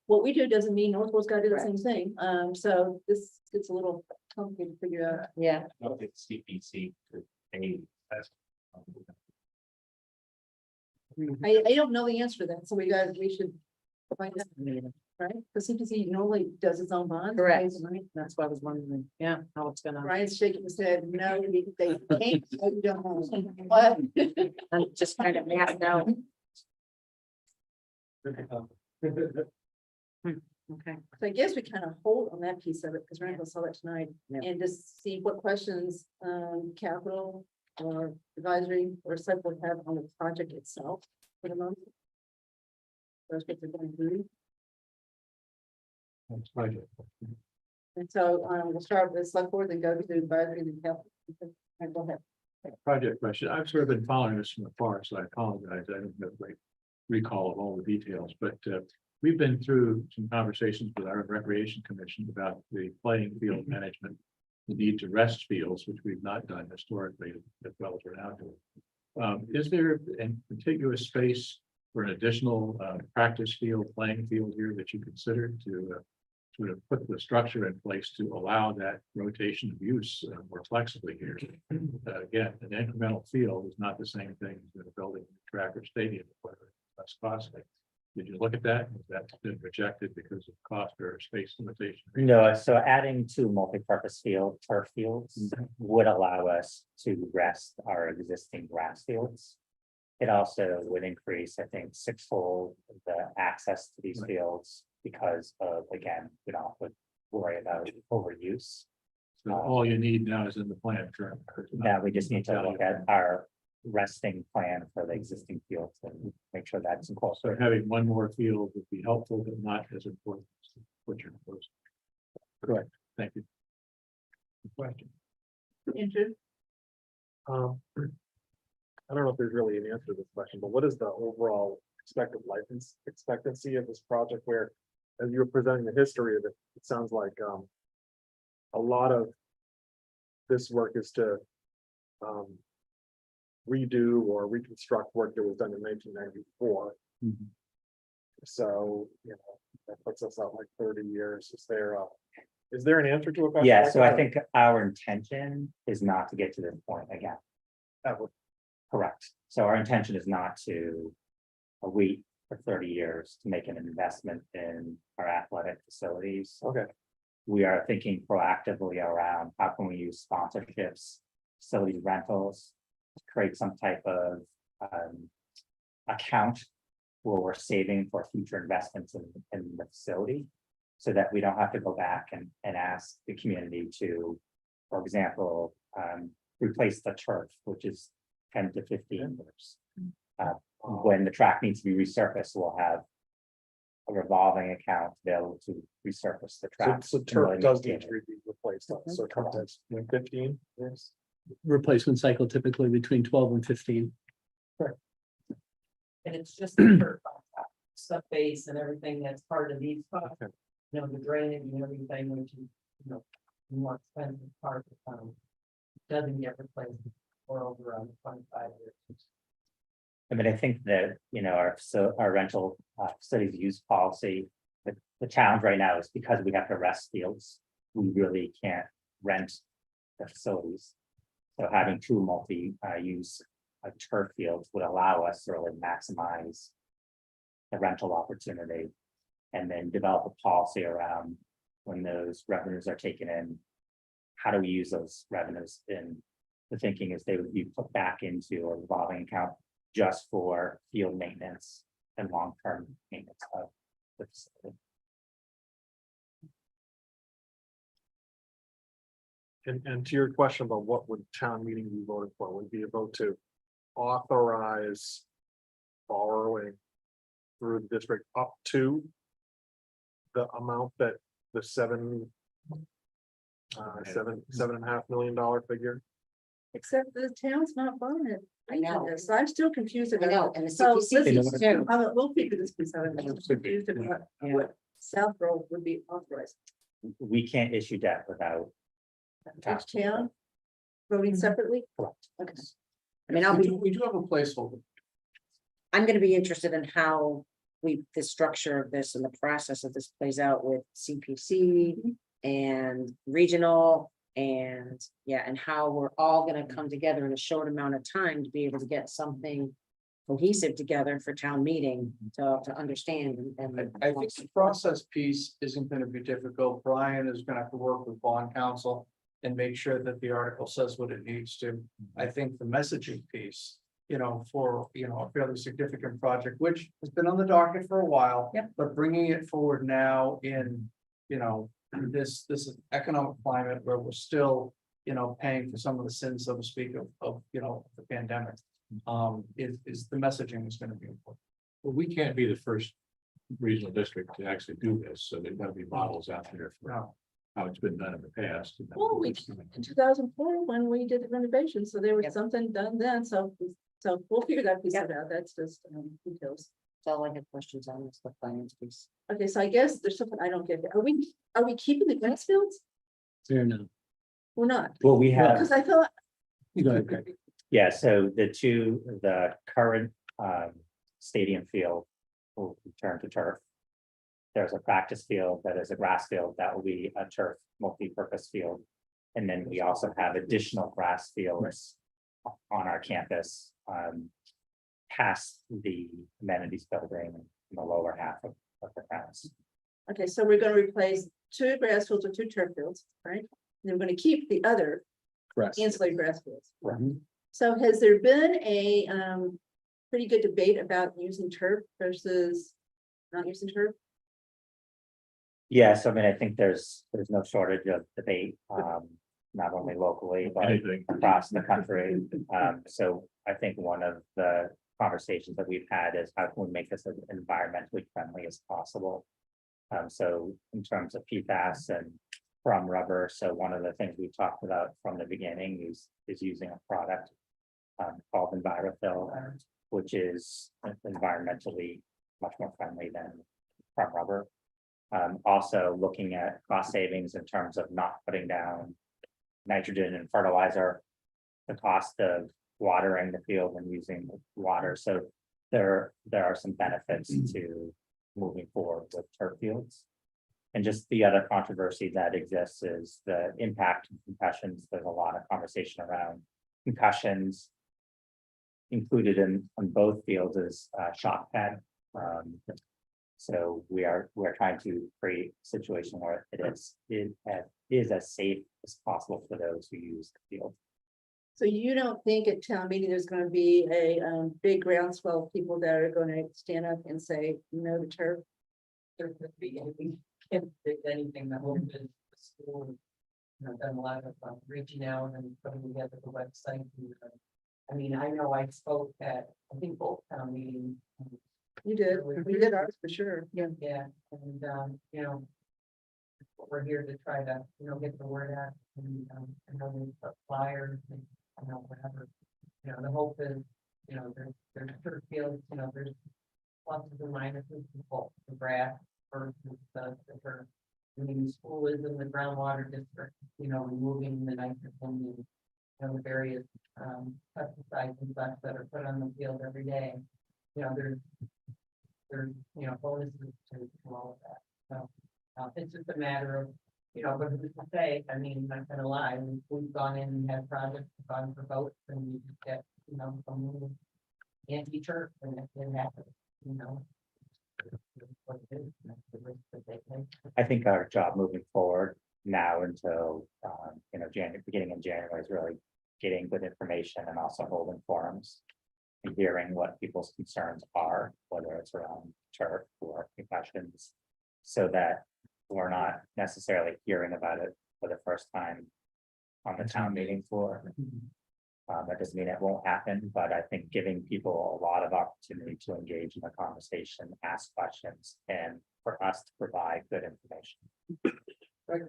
what we do doesn't mean Northwood's gotta do the same thing, so this gets a little complicated to figure out. Yeah. I don't think CPC could pay. I don't know the answer to that, so we should find out, right? Because CPC normally does its own bond. Correct. pays the money. That's why I was wondering, yeah, how it's gonna, Ryan's shaking his head, no, they can't, I don't know. What? I'm just kind of mapped out. Okay. So I guess we kind of hold on that piece of it, because we're not gonna sell it tonight, Yeah. and just see what questions, capital or advisory or select would have on the project itself for the moment. Those what they're going to do. That's project. And so, we'll start with select board, then go to advisory, then capital. And go ahead. Project question. I've sort of been following this from afar, so I apologize. I don't have a great recall of all the details, but we've been through some conversations with our recreation commission about the playing field management. The need to rest fields, which we've not done historically as well as we're now doing. Is there a contiguous space for an additional practice field, playing field here that you consider to sort of put the structure in place to allow that rotation of use more flexibly here? Again, an incremental field is not the same thing as a building a track or stadium, whether it's less costly. Did you look at that? Has that been rejected because of cost or space limitation? No, so adding two multi-purpose turf fields would allow us to rest our existing grass fields. It also would increase, I think, sixfold the access to these fields because of, again, we don't have to worry about overuse. So all you need now is in the plan currently. Now we just need to look at our resting plan for the existing fields and make sure that's So incorporated. having one more field would be helpful, but not as important as what you're proposing. Correct. Thank you. Question. Andrew? I don't know if there's really an answer to this question, but what is the overall expected life expectancy of this project where, as you were presenting the history of it, it sounds like, a lot of this work is to, redo or reconstruct work that was done in 1994. So, you know, that puts us out like 30 years. Is there an answer to a question? Yeah, like so I that? think our intention is not to get to this point again. Ever. Correct. So our intention is not to wait for 30 years to make an investment in our athletic facilities. Okay. We are thinking proactively around how can we use sponsorships, facility rentals, to create some type of account where we're saving for future investments in the facility, so that we don't have to go back and ask the community to, for example, replace the turf, which is 10 to 15 years. When the track needs to be resurfaced, we'll have a revolving account to be able to resurface the track. So and turf really does maintain need to it. be replaced, so it comes in 15 years. Replacement cycle typically between 12 and 15. And it's just the turf on top, sub base and everything that's part of these costs. Okay. You know, the drainage and everything, which is, you know, more expensive part of the town. Doesn't get replaced for over 25 years. I mean, I think that, you know, our rental facilities use policy, the challenge right now is because we have to rest fields, we really can't rent the facilities. So having two multi-use turf fields would allow us to really maximize the rental opportunity, and then develop a policy around when those revenues are taken in, how do we use those revenues? And the thinking is they would be put back into a revolving account just for field maintenance and long-term maintenance of the facility. And to your question about what would town meeting be voting for, would be a vote to authorize borrowing through the district up to the amount that the $7.5 million figure. Except the town's not buying it. I know. So I'm still confused I about. know, and the So CPC let's- is too. We'll figure this piece out. I'm confused about what Southborough would be authorized. We can't issue debt without. Each town voting separately? Correct. Okay. I mean, We do have a placeholder. I'm gonna be interested in how the structure of this and the process of this plays out with CPC and regional and, yeah, and how we're all gonna come together in a short amount of time to be able to get something cohesive together for town meeting to understand and. I think the process piece isn't gonna be difficult. Brian is gonna have to work with bond counsel and make sure that the article says what it needs to. I think the messaging piece, you know, for, you know, a fairly significant project, which has been on the docket for a while. Yep. But bringing it forward now in, you know, this economic climate where we're still, you know, paying for some of the sins, so to speak, of you know, the pandemic. Is the messaging is gonna be important. Well, we can't be the first regional district to actually do this, so there's gotta be models out there for No. how it's been done in the past. Well, we, in 2004, when we did the renovation, so there was Yep. something done then, so we'll figure that piece out, that's just details. That's all I have questions on is the finance piece. Okay, so I guess there's something I don't get, are we keeping the grass fields? Fair enough. We're not, Well, we have. because I thought. You go ahead, Greg. Yeah, so the current stadium field will return to turf. There's a practice field that is a grass field that will be a turf multi-purpose field. And then we also have additional grass fields on our campus past the amenities building in the lower half of the grounds. Okay, so we're gonna replace 2 grass fields with 2 turf fields, right? And we're gonna keep the other ancillary grass fields. So has there been a pretty good debate about using turf versus not using turf? Yes, I mean, I think there's no shortage of debate, not only locally, but Anything. across the country. So I think one of the conversations that we've had is how can we make this as environmentally friendly as possible? So in terms of PFAS and from rubber. So one of the things we talked about from the beginning is using a product called EnviroFill, which is environmentally much more friendly than from rubber. Also looking at cost savings in terms of not putting down nitrogen and fertilizer, the cost of watering the field and using water. So there are some benefits to moving forward with turf fields. And just the other controversy that exists is the impact of concussions. There's a lot of conversation around concussions. Included on both fields is shock pad. So we're trying to create a situation where it is as safe as possible for those who use the field. So you don't think at town meeting, there's gonna be a big groundswell of people that are gonna stand up and say, no to turf? There could be, we can't predict anything. That whole bit, the school, done a lot of reaching out and putting together the website. And, I mean, I know I spoke at, I think both town meetings. You did, we did ours for sure, yeah. Yeah, and, we're here to try to, get the word out and, I know we put flyers and, whatever. The hope is, there's turf fields, there's pluses and minuses, the grass versus the turf. I mean, the school is in the groundwater district, removing the nitrogen and the various pesticides and such that are put on the field every day. There's bonuses to all of that. So it's just a matter of, but who's to say, I mean, not gonna lie, we've gone in and had projects, gone for votes and we just get, some anti-turf and it happens, what it is, that's the risk that they take. I think our job moving forward now until beginning in January is really getting good information and also holding forums and hearing what people's concerns are, whether it's around turf or concussions, so that we're not necessarily hearing about it for the first time on the town meeting floor. That doesn't mean it won't happen, but I think giving people a lot of opportunity to engage in the conversation, ask questions, and for us to provide good information. Right,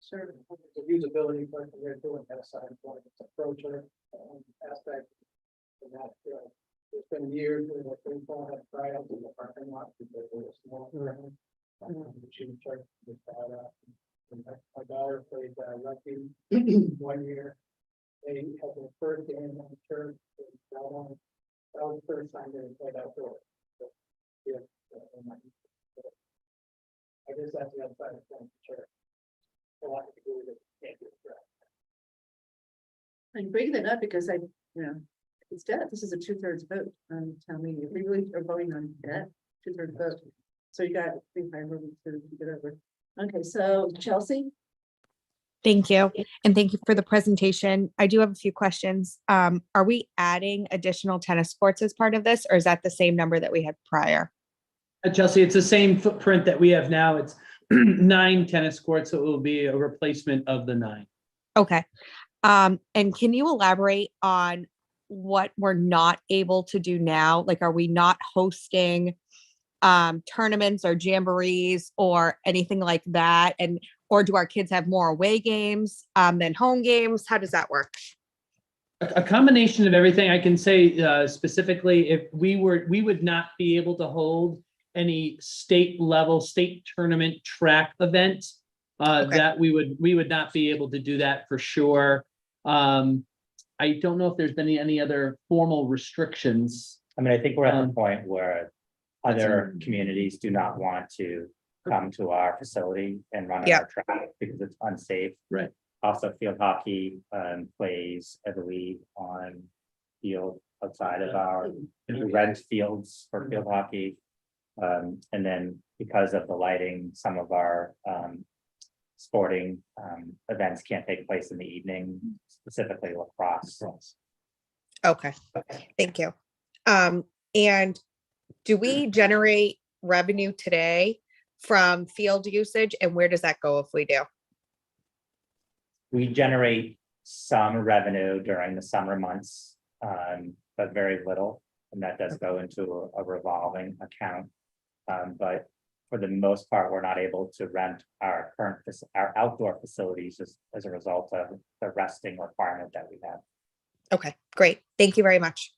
sure, the usability question we're doing that aside for its approach or aspect. And that, it's been years when the people have tried out in the parking lot because it was small. She was charged with that. My daughter played rugby 1 year. They had their first game on the church. That was the first time they played outdoors. So, yeah, I guess that's the other side of the church. A lot to do with it. Can't do it. I'm bringing that up because it's dead. This is a 2/3 vote on town meeting. If we really are voting on that, 2/3 vote. So you got 3 to get over. Okay, so Chelsea? Thank you. And thank you for the presentation. I do have a few questions. Are we adding additional tennis courts as part of this, or is that the same number that we had prior? Chelsea, it's the same footprint that we have now. It's 9 tennis courts, so it will be a replacement of the 9. Okay. And can you elaborate on what we're not able to do now? Like, are we not hosting tournaments or jamborees or anything like that? Or do our kids have more away games than home games? How does that work? A combination of everything. I can say specifically, if we would not be able to hold any state tournament track events. That we would not be able to do that for sure. I don't know if there's been any other formal restrictions. I mean, I think we're at the point where other communities do not want to come to our facility and run our track because it's unsafe. Right. Also, field hockey plays, I believe, on field outside of our, we rent fields for field hockey. And then because of the lighting, some of our sporting events can't take place in the evening, specifically lacrosse. Okay, thank you. And do we generate revenue today from field usage, and where does that go if we do? We generate some revenue during the summer months, but very little, and that does go into a revolving account. But for the most part, we're not able to rent our our outdoor facilities as a result of the resting requirement that we have. Okay, great. Thank you very much.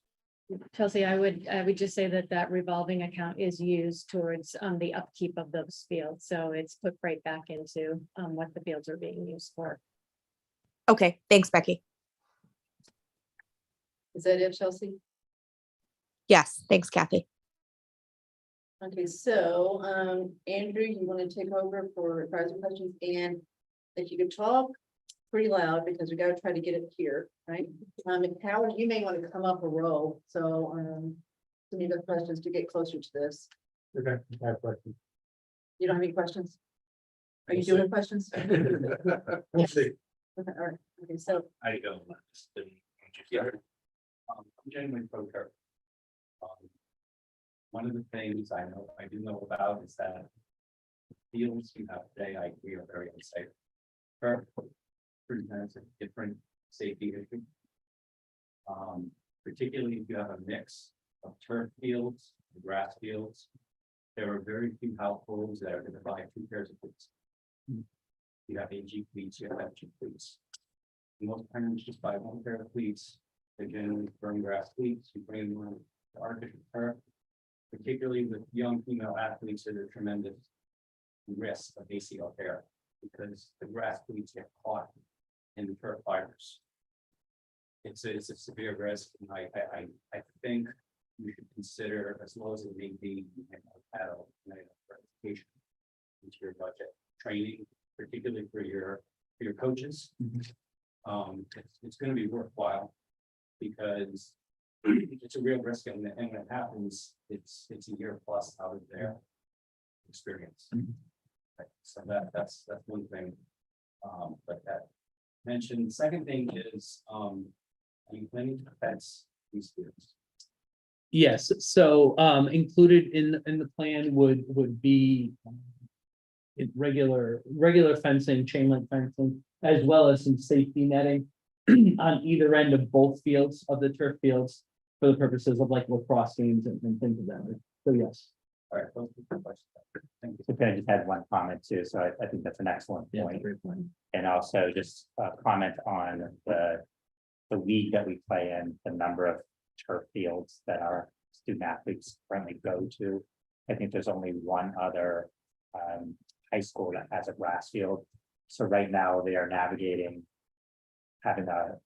Chelsea, I would just say that that revolving account is used towards the upkeep of those fields. So it's put right back into what the fields are being used for. Okay, thanks, Becky. Is that it, Chelsea? Yes, thanks, Kathy. Okay, so, Andrew, you want to take over for advisory questions, and if you could talk pretty loud, because we gotta try to get it here, right? And Howard, you may want to come up a row, so, some of the questions to get closer to this. Okay, I have a question. You don't have any questions? Are you We'll see. doing questions? We'll see. Okay, all right, okay, so, I don't. I'm genuinely pro turf. One of the things I do know about is that fields you have today, I agree, are very unsafe. Turf presents a different safety issue. Particularly if you have a mix of turf fields and grass fields. There are very few households that are going to buy 2 pairs of cleats. You have AG cleats, you have FG cleats. Most parents just buy 1 pair of cleats. They're generally burn grass cleats. You bring them to artificial turf. Particularly with young female athletes, there's a tremendous risk of ACL tear because the grass cleats get caught in the turf fibers. It's a severe risk, and I think you should consider, as low as it may be, education into your budget, training, particularly for your coaches. It's going to be worthwhile because it's a real risk, and when it happens, it's a year plus out of their experience. Right, so that's one thing. But that mentioned. Second thing is, are you planning to fence these fields? Yes, so included in the plan would be regular fencing, chain link fencing, as well as some safety netting on either end of both fields of the turf fields for the purposes of like lacrosse games and things of that. So yes. All right, those are the questions. Thank you. So can I just add one comment too? So I think that's an excellent point. Great point. And also just comment on the league that we play in, the number of turf fields that our student athletes currently go to. I think there's only one other high school that has a grass field. So right now they are navigating having a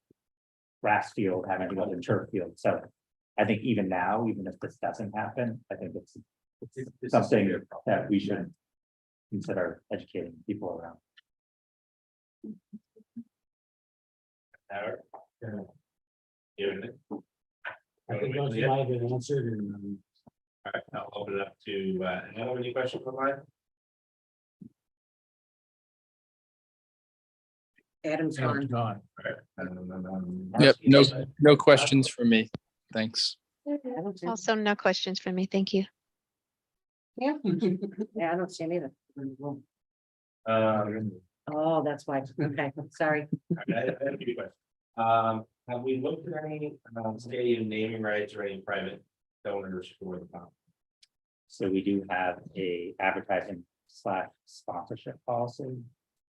grass field, having to go to the turf field. So I think even now, even if this doesn't happen, I think it's something that we should consider educating people around. Howard? I think that's why I've been answered and. All right, I'll open it up to, anyone have any questions for mine? Adam's gone. Gone. Yep, no questions for me. Thanks. Also, no questions for me. Thank you. yeah, I don't see him either. Um, Oh, that's why. Okay, sorry. I have a few questions. Have we looked at any stadium naming rights or any private donors for the town? So we do have a advertising / sponsorship policy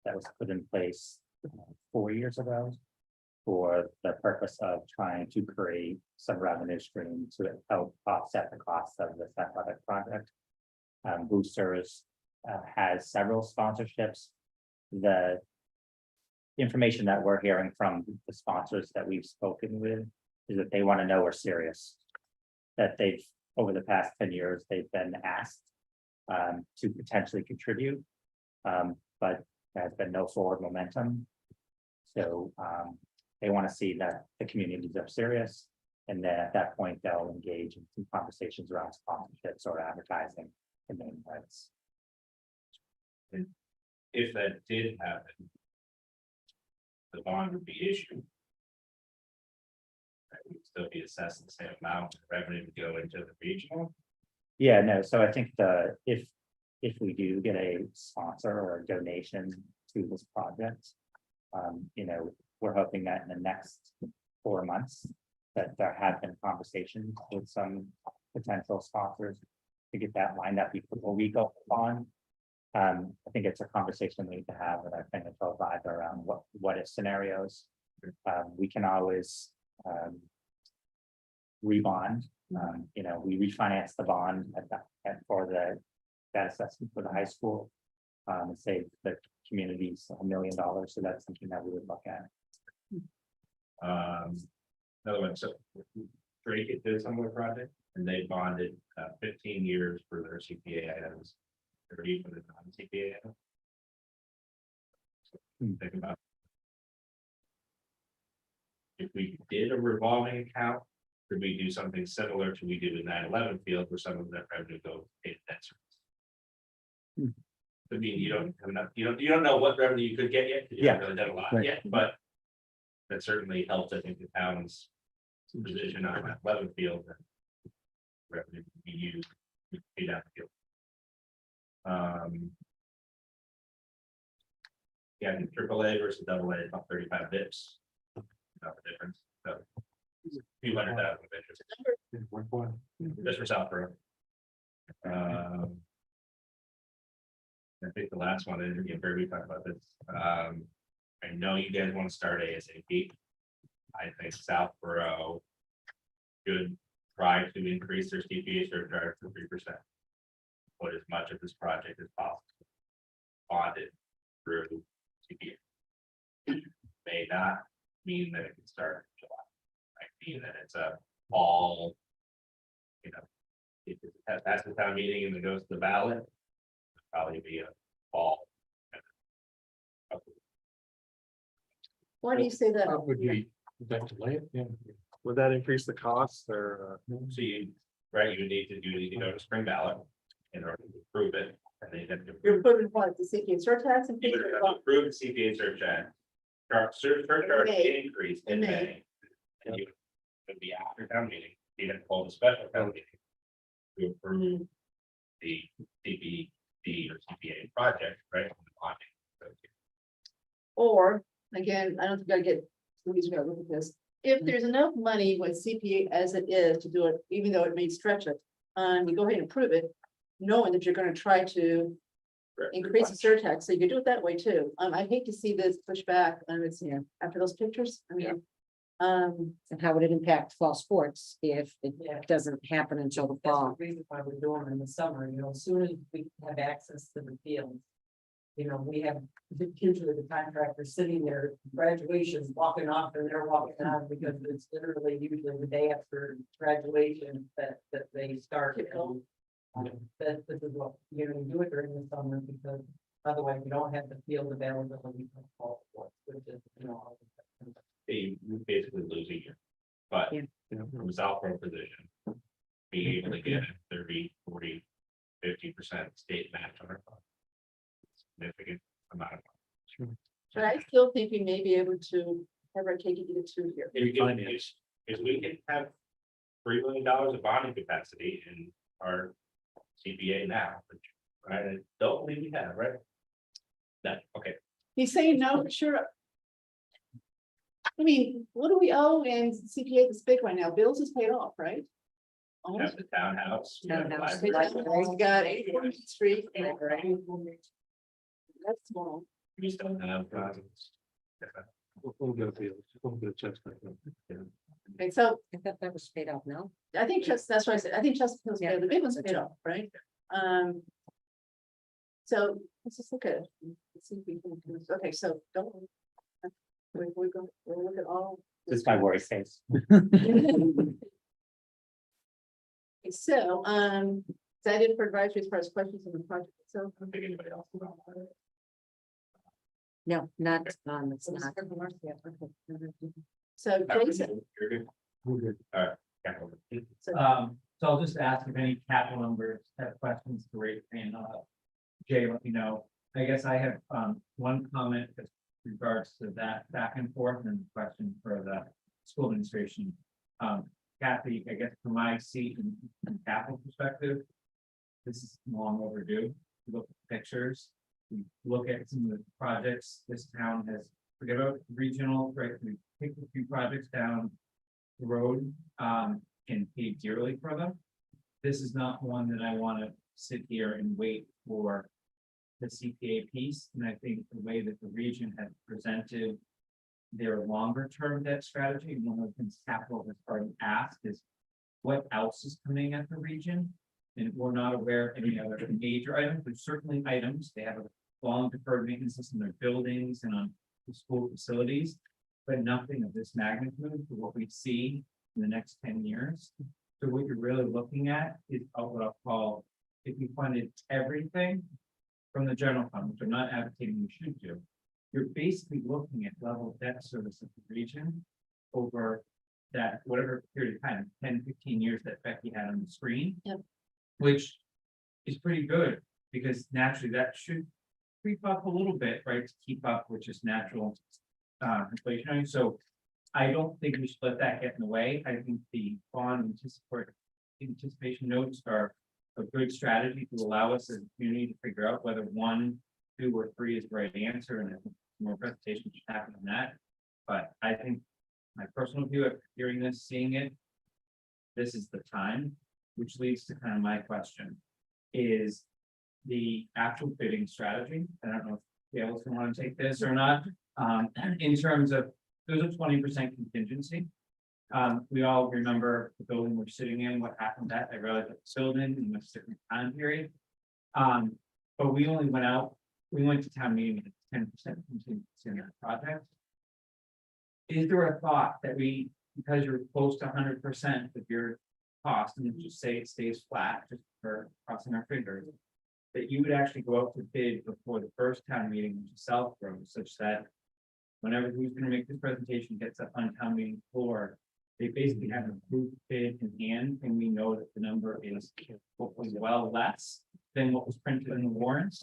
that was put in place 4 years ago for the purpose of trying to create some revenue stream to help offset the costs of this athletic project. Boosters has several sponsorships. The information that we're hearing from the sponsors that we've spoken with is that they want to know we're serious. That they've, over the past 10 years, they've been asked to potentially contribute, but there has been no forward momentum. So they want to see that the communities are serious, and then at that point, they'll engage in some conversations around sponsorships or advertising and name rights. If that did happen, the bond would be issued. It would still be assessed the same amount of revenue to go into the regional. Yeah, no, so I think if we do get a sponsor or a donation to this project, we're hoping that in the next 4 months that there have been conversations with some potential sponsors get that lined up before we go on. I think it's a conversation we need to have with our financial advisor around what if scenarios. We can always rebond. We refinance the bond for the debt assessment for the high school. And save the communities $1 million. So that's something that we would look at. Another one, so Drake did a similar project and they bonded 15 years for their CPA items. 30 for the non-CPA items. So think about if we did a revolving account, could we do something similar to we do with 9/11 field where some of that revenue goes to pay the debt service? I mean, you don't have enough, you don't know what revenue you could get yet. 'Cause you haven't really done a lot Right. yet, but that certainly helps, I think, the town's position on that 11 field. That revenue can be used to pay down the field. Yeah, the AAA versus AA is about 35 bips. Not the difference. So a few $100,000 of interest. Just for Southborough. I think the last one, and again, Barry, we talked about this. I know you guys want to start ASAP. I think Southborough should try to increase their CPA surcharge to 3%. Put as much of this project as possible bonded through CPA. May not mean that it can start in July. Might mean that it's a fall. If it passes the town meeting and it goes to the ballot, it'll probably be a fall. Why do you say that? Would be, that delay it? Yeah. Would that increase the costs or? So you, right, you need to go to spring ballot in order to approve it. And then you have to You're putting what, the CPA surtax and? you would have to approve the CPA surcharge. Surcharge May. increase In in May. May. And you would be after town meeting, you have to hold a special town meeting. To approve the CPD or CPA project, right? Or, again, I don't think I get, Louise, we gotta look at this. If there's enough money with CPA as it is to do it, even though it may stretch it, you go ahead and approve it, knowing that you're gonna try to increase the surtax, so you can do it that way too. I hate to see this push back, it's, after those pictures, I mean. And how would it impact fall sports if it doesn't happen until the That's fall? the reason why we're doing it in the summer, as soon as we have access to the fields. We have usually the contractors sitting there, graduations, walking off, and they're walking on because it's literally usually the day after graduation that they start. That this is what, you do it during the summer because otherwise you don't have the field availability for fall sports, which is, You basically lose a year. But from a Southborough position, being able to get a 30, 40, 50% state match on our fund. Significant amount of money. But I still think we may be able to have our cake and eat it too here. If we can have $3 million of bonding capacity in our CPA now, which I don't believe we have, right? That, okay. He's saying no, for sure. I mean, what do we owe in CPA that's big right now? Bills is paid off, right? We have the townhouse. We have the Townhouse. library. We got 84th Street. That's small. We just don't have. We'll get a feel. We'll get a check. Okay, so I thought that was paid off now. I think that's what I said. I think Chesterfield's Yeah. paid, the big one's paid off, right? So let's just look at it. Let's see if we can, okay, so don't. We'll look at all. This is my worry face. Okay, so, excited for advisory as far as questions on the project itself. I don't think anybody else will. No, not, it's not. So Jason, You're good. We're good. All right. Yeah. so So I'll just ask if any capital members have questions to raise and Jay, let me know. I guess I have one comment with regards to that back and forth and question for the school administration. Kathy, I guess from my seat and capital perspective, this is long overdue. We look at the pictures, we look at some of the projects this town has, forget about regional, right? We picked a few projects down the road and paid dearly for them. this is not one that I want to sit here and wait for the CPA piece. And I think the way that the region has presented their longer term debt strategy, one of the things capital has already asked is what else is coming at the region? And we're not aware of any other major items, but certainly items. They have a long deferred maintenance system, their buildings and on the school facilities, but nothing of this magnitude for what we see in the next 10 years. So what you're really looking at is what I'll call, if you funded everything from the general fund, which I'm not advocating we should do, you're basically looking at level debt service of the region over that whatever period of time, 10, 15 years that Becky had on the screen. Yep. Which is pretty good, because naturally that should creep up a little bit, right, to keep up with just natural inflation. So I don't think we should let that get in the way. I think the bond anticipation notes are a good strategy to allow us as a community to figure out whether 1, 2, or 3 is the right answer, and I think more presentation should happen on that. But I think my personal view of hearing this, seeing it, this is the time, which leads to kind of my question, is the actual bidding strategy. I don't know if Gail's gonna want to take this or not, in terms of, there's a 20% contingency. We all remember the building we're sitting in, what happened that, I realized that the building in a certain time period. But we only went to town meeting at 10% contingency in that project. Is there a thought that we, because you're close to 100% of your cost, and just say it stays flat, just for crossing our fingers, that you would actually go out to bid before the first town meeting, which is Southborough, such that whenever who's going to make this presentation gets up on town meeting floor, they basically have an approved bid in hand, and we know that the number is hopefully well less than what was printed in the warrants.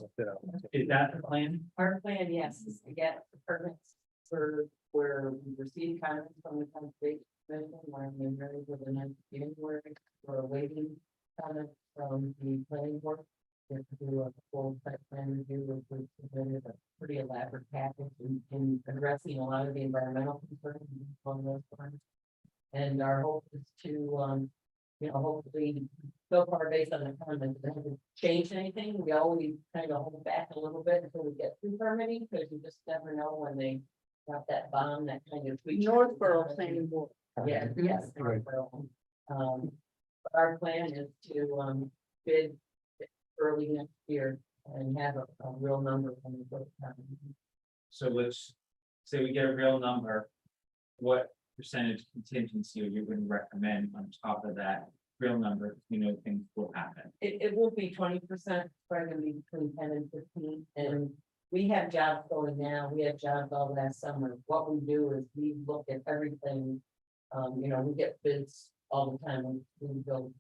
Is that the plan? Our plan, yes, is to get the permits for where we receive comments from the conservation commission, where we're ready for the next January. We're awaiting comments from the planning board. We have to do a full site plan review, which was submitted a pretty elaborate package in addressing a lot of the environmental concerns on those farms. And our hope is to, hopefully, so far based on the comments, it hasn't changed anything. We always kind of hold back a little bit until we get through permitting, because you just never know when they got that bomb, that kind of. Northborough planning board. Yeah, yes. Northborough. But our plan is to bid early next year and have a real number when we go to town. So let's say we get a real number, what percentage contingency are you going to recommend on top of that real number? You know, things will happen. It will be 20%, probably gonna be between 10 and 15, and we have jobs going now, we had jobs all last summer. What we do is we look at everything, we get bids all the time, we build,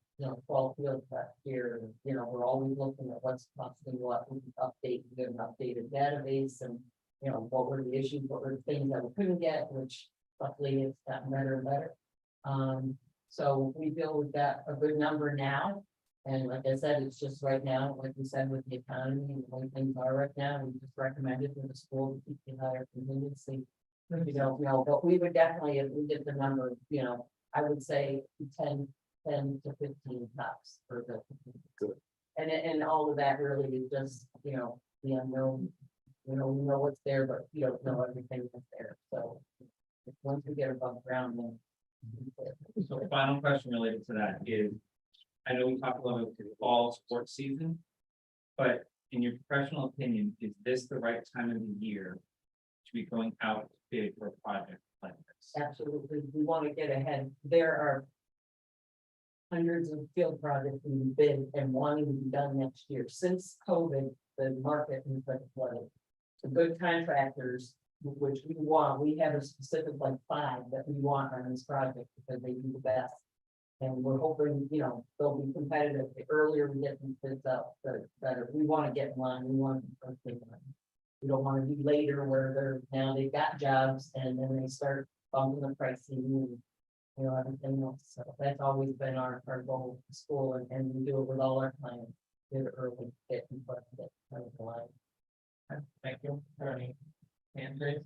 fall fields back here, we're always looking at what's costing what, we update, we get an updated database, and, what were the issues, what were the things that we couldn't get, which luckily it's gotten better and better. So we feel we've got a good number now. And like I said, it's just right now, like we said, with the economy and the way things are right now, we just recommended for the school to keep the higher contingency. But we would definitely, if we get the number, I would say 10 to 15 tops for the. Good. And all of that really is just, the unknown. We know what's there, but you don't know everything that's there. So once we get above ground, then. So the final question related to that is, I know we talked about the fall sports season, but in your professional opinion, is this the right time of the year to be going out to bid for a project like this? Absolutely, we want to get ahead. There are hundreds of field projects being bid and wanting to be done next year. Since COVID, the market has been flooded. The good contractors, which we have a specific 5 that we want on this project because they do the best. And we're hoping, they'll be competitive. The earlier we get these bids up, the better. We want to get in line. We want to be first in line. We don't want to be later where they've got jobs and then they start bumping the pricing and everything else. So that's always been our goal at school, and we do it with all our clients. Get early, get in front of it, kind of the line. Thank you. Any answers?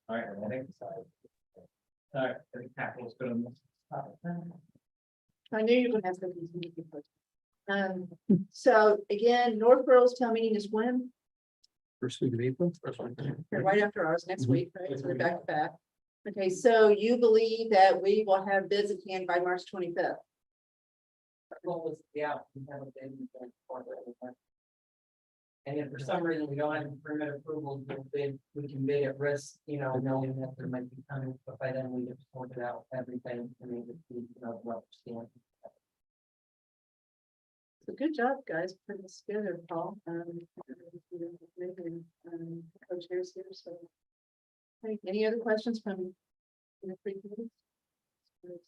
All right, I think so. All right, I think capital's good on this. I knew you were gonna have something. So again, Northborough's town meeting is when? First week of April. Right after ours, next week, right? So they're back to back. Okay, so you believe that we will have bids at hand by March 25th? Yeah. we have a bid for it. And if for some reason we don't have permit approval, we can bid at risk, knowing that there might be coming, but by then we have sorted out everything and we would be, what we're seeing. So good job, guys, putting this together, Paul. Co-chairs here, so. Okay, any other questions from? the three committees? All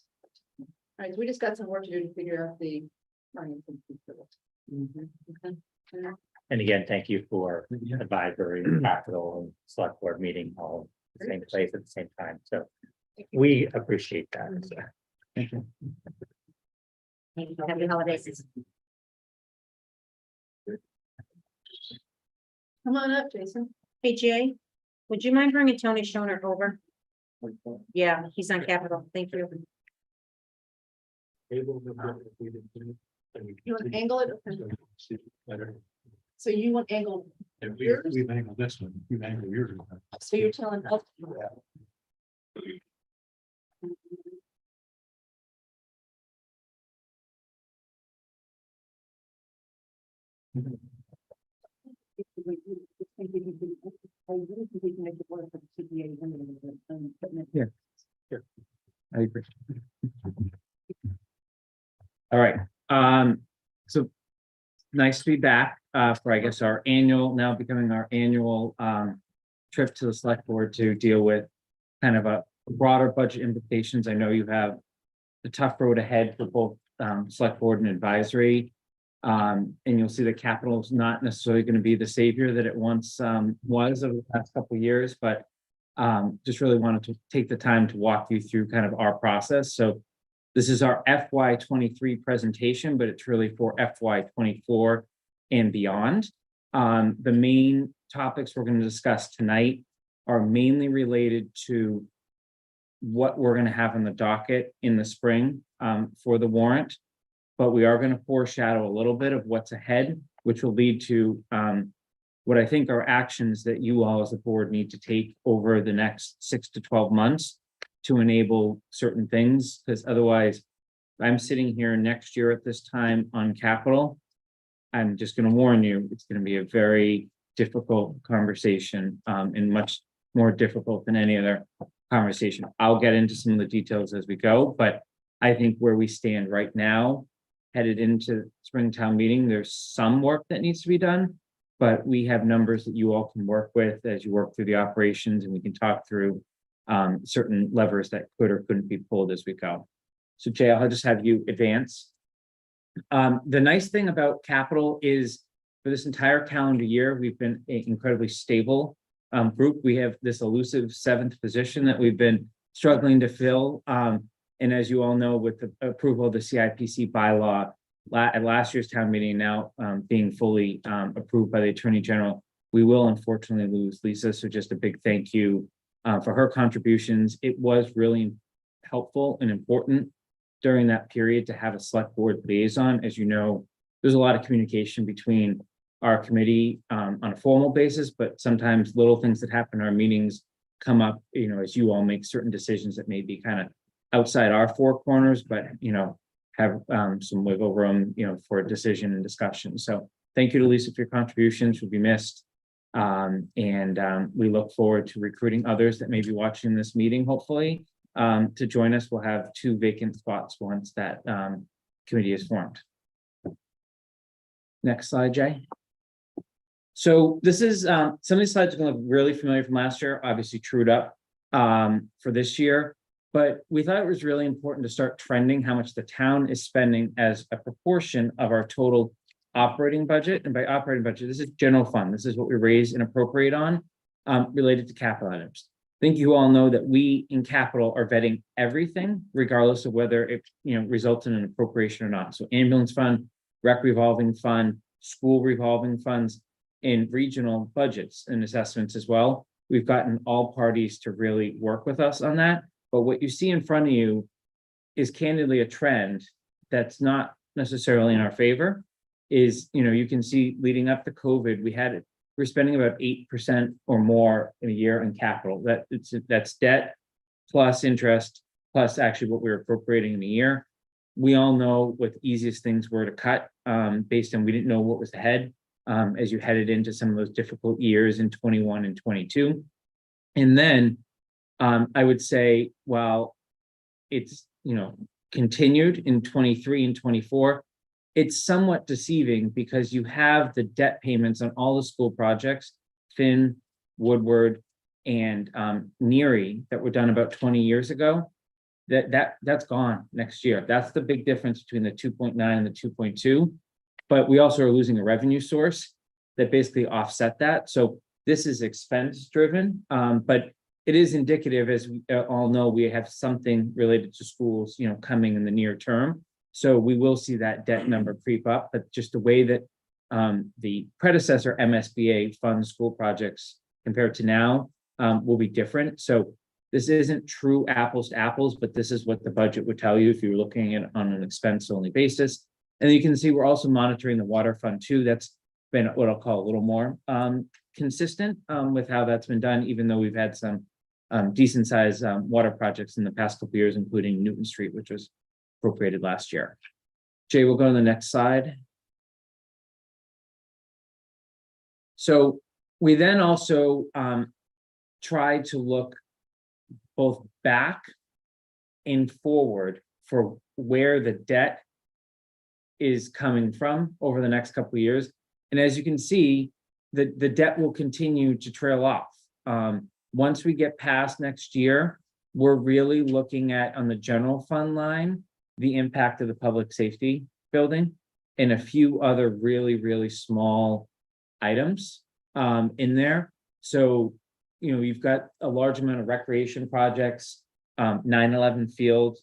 right, so we just got some work to do to figure out the. financing piece of it. Okay. And again, thank you for advisory, capital, and select board meeting all in the same place at the same time. So we appreciate that. So, Thank you. Happy holidays. Come on up, Jason. Hey Jay, would you mind bringing Tony Schoner over? Yeah, he's on Capitol. Thank you. You want to angle it? Okay. So you want angled, We've angled this one, you've angled yours. so you're telling us. Yeah. I agree. All right, so nice to be back for, I guess, our annual, now becoming our annual trip to the select board to deal with kind of a broader budget implications. I know you have a tough road ahead for both select board and advisory. And you'll see that capital is not necessarily going to be the savior that it once was over the past couple of years, but just really wanted to take the time to walk you through kind of our process. So this is our FY23 presentation, but it's really for FY24 and beyond. The main topics we're going to discuss tonight are mainly related to what we're going to have on the docket in the spring for the warrant. But we are going to foreshadow a little bit of what's ahead, which will lead to what I think are actions that you all as a board need to take over the next 6 to 12 months to enable certain things, because otherwise I'm sitting here next year at this time on capital. I'm just going to warn you, it's going to be a very difficult conversation and much more difficult than any other conversation. I'll get into some of the details as we go, but I think where we stand right now, headed into Springtown meeting, there's some work that needs to be done, but we have numbers that you all can work with as you work through the operations, and we can talk through certain levers that could or couldn't be pulled as we go. So Jay, I'll just have you advance. The nice thing about capital is for this entire calendar year, we've been an incredibly stable group. We have this elusive 7th position that we've been struggling to fill. And as you all know, with the approval of the CIPC bylaw at last year's town meeting, now being fully approved by the Attorney General, we will unfortunately lose Lisa. So just a big thank you for her contributions. It was really helpful and important during that period to have a select board liaison. As you know, there's a lot of communication between our committee on a formal basis, but sometimes little things that happen in our meetings come up, as you all make certain decisions that may be kind of outside our four corners, but, have some wiggle room, for a decision and discussion. So thank you to Lisa for your contributions. Will be missed. We look forward to recruiting others that may be watching this meeting, hopefully, to join us. We'll have 2 vacant spots once that committee is formed. Next slide, Jay. So this is some of these slides are going to look really familiar from last year, obviously trued up for this year. But we thought it was really important to start trending how much the town is spending as a proportion of our total operating budget. And by operating budget, this is general fund. This is what we raise and appropriate on related to capital items. I think you all know that we in capital are vetting everything, regardless of whether it results in an appropriation or not. So ambulance fund, rec revolving fund, school revolving funds, and regional budgets and assessments as well. We've gotten all parties to really work with us on that. But what you see in front of you is candidly a trend that's not necessarily in our favor is, you can see leading up to COVID, we're spending about 8% or more in a year in capital. That's debt plus interest, plus actually what we're appropriating in a year. We all know what the easiest things were to cut, based on we didn't know what was ahead, as you headed into some of those difficult years in 21 and 22. And then I would say, while it's, continued in 23 and 24, it's somewhat deceiving because you have the debt payments on all the school projects, Finn, Woodward, and Neary, that were done about 20 years ago. That's gone next year. That's the big difference between the 2.9 and the 2.2. But we also are losing a revenue source that basically offset that. So this is expense driven, but it is indicative, as we all know, we have something related to schools, coming in the near term. So we will see that debt number creep up, but just the way that the predecessor MSBA funds school projects compared to now will be different. So this isn't true apples to apples, but this is what the budget would tell you if you were looking at it on an expense only basis. And you can see we're also monitoring the water fund too. That's been what I'll call a little more consistent with how that's been done, even though we've had some decent sized water projects in the past couple of years, including Newton Street, which was appropriated last year. Jay, we'll go to the next slide. So we then also tried to look both back and forward for where the debt is coming from over the next couple of years. And as you can see, the debt will continue to trail off. Once we get past next year, we're really looking at, on the general fund line, the impact of the public safety building and a few other really, really small items in there. So, you've got a large amount of recreation projects, 9/11 field,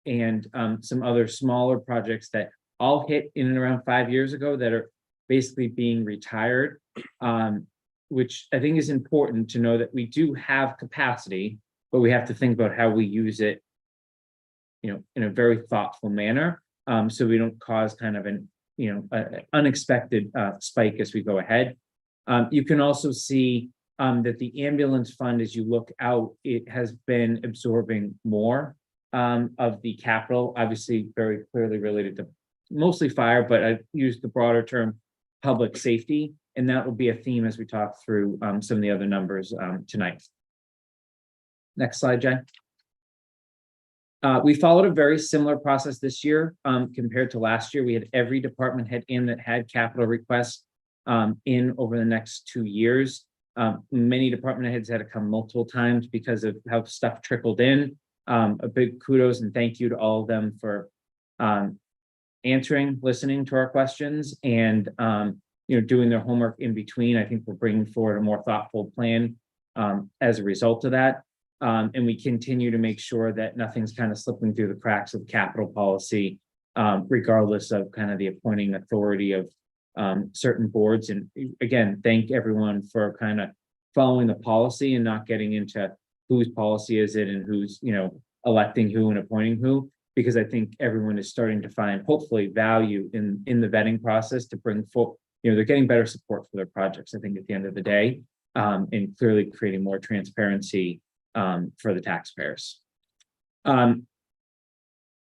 and some other smaller projects that all hit in and around 5 years ago that are basically being retired, which I think is important to know that we do have capacity, but we have to think about how we use it, in a very thoughtful manner, so we don't cause kind of an unexpected spike as we go ahead. You can also see that the ambulance fund, as you look out, it has been absorbing more of the capital, obviously very clearly related to mostly fire, but I use the broader term public safety, and that will be a theme as we talk through some of the other numbers tonight. Next slide, Jay. We followed a very similar process this year compared to last year. We had every department head in that had capital requests in over the next 2 years. Many department heads had to come multiple times because of how stuff trickled in. A big kudos and thank you to all of them for answering, listening to our questions, and doing their homework in between. I think we're bringing forward a more thoughtful plan as a result of that. And we continue to make sure that nothing's kind of slipping through the cracks of capital policy, regardless of kind of the appointing authority of certain boards. And again, thank everyone for kind of following the policy and not getting into whose policy is it and who's, electing who and appointing who, because I think everyone is starting to find hopefully value in the vetting process to bring forth, they're getting better support for their projects, I think, at the end of the day, and clearly creating more transparency for the taxpayers.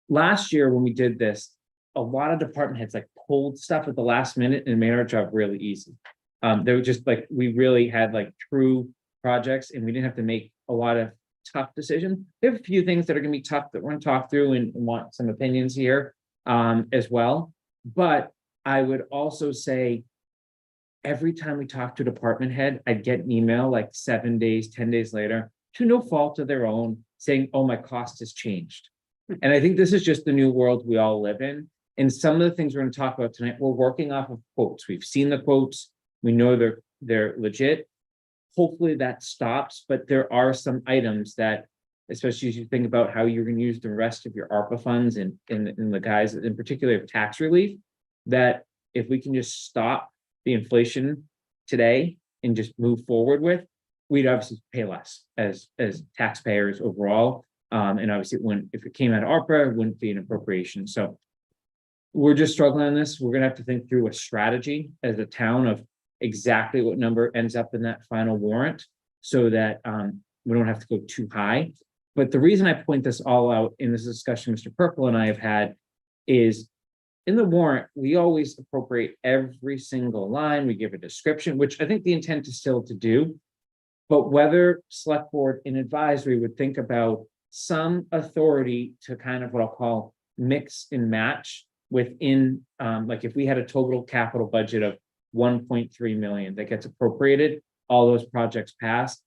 Last year when we did this, a lot of department heads pulled stuff at the last minute and made our job really easy. They were just we really had true projects and we didn't have to make a lot of tough decisions. We have a few things that are going to be tough that we're going to talk through and want some opinions here as well. But I would also say every time we talk to a department head, I'd get an email 7 days, 10 days later, to no fault of their own, saying, oh, my cost has changed. And I think this is just the new world we all live in. And some of the things we're going to talk about tonight, we're working off of quotes. We've seen the quotes. We know they're legit. Hopefully that stops, but there are some items that, especially as you think about how you're going to use the rest of your ARPA funds and the guys in particular of tax relief, that if we can just stop the inflation today and just move forward with, we'd obviously pay less as taxpayers overall. And obviously it wouldn't, if it came out of ARPA, it wouldn't be an appropriation. So we're just struggling on this. We're gonna have to think through a strategy as a town of exactly what number ends up in that final warrant, so that we don't have to go too high. But the reason I point this all out in this discussion Mr. Purple and I have had is in the warrant, we always appropriate every single line. We give a description, which I think the intent is still to do. But whether select board and advisory would think about some authority to kind of what I'll call mix and match within, like if we had a total capital budget of 1.3 million that gets appropriated, all those projects pass.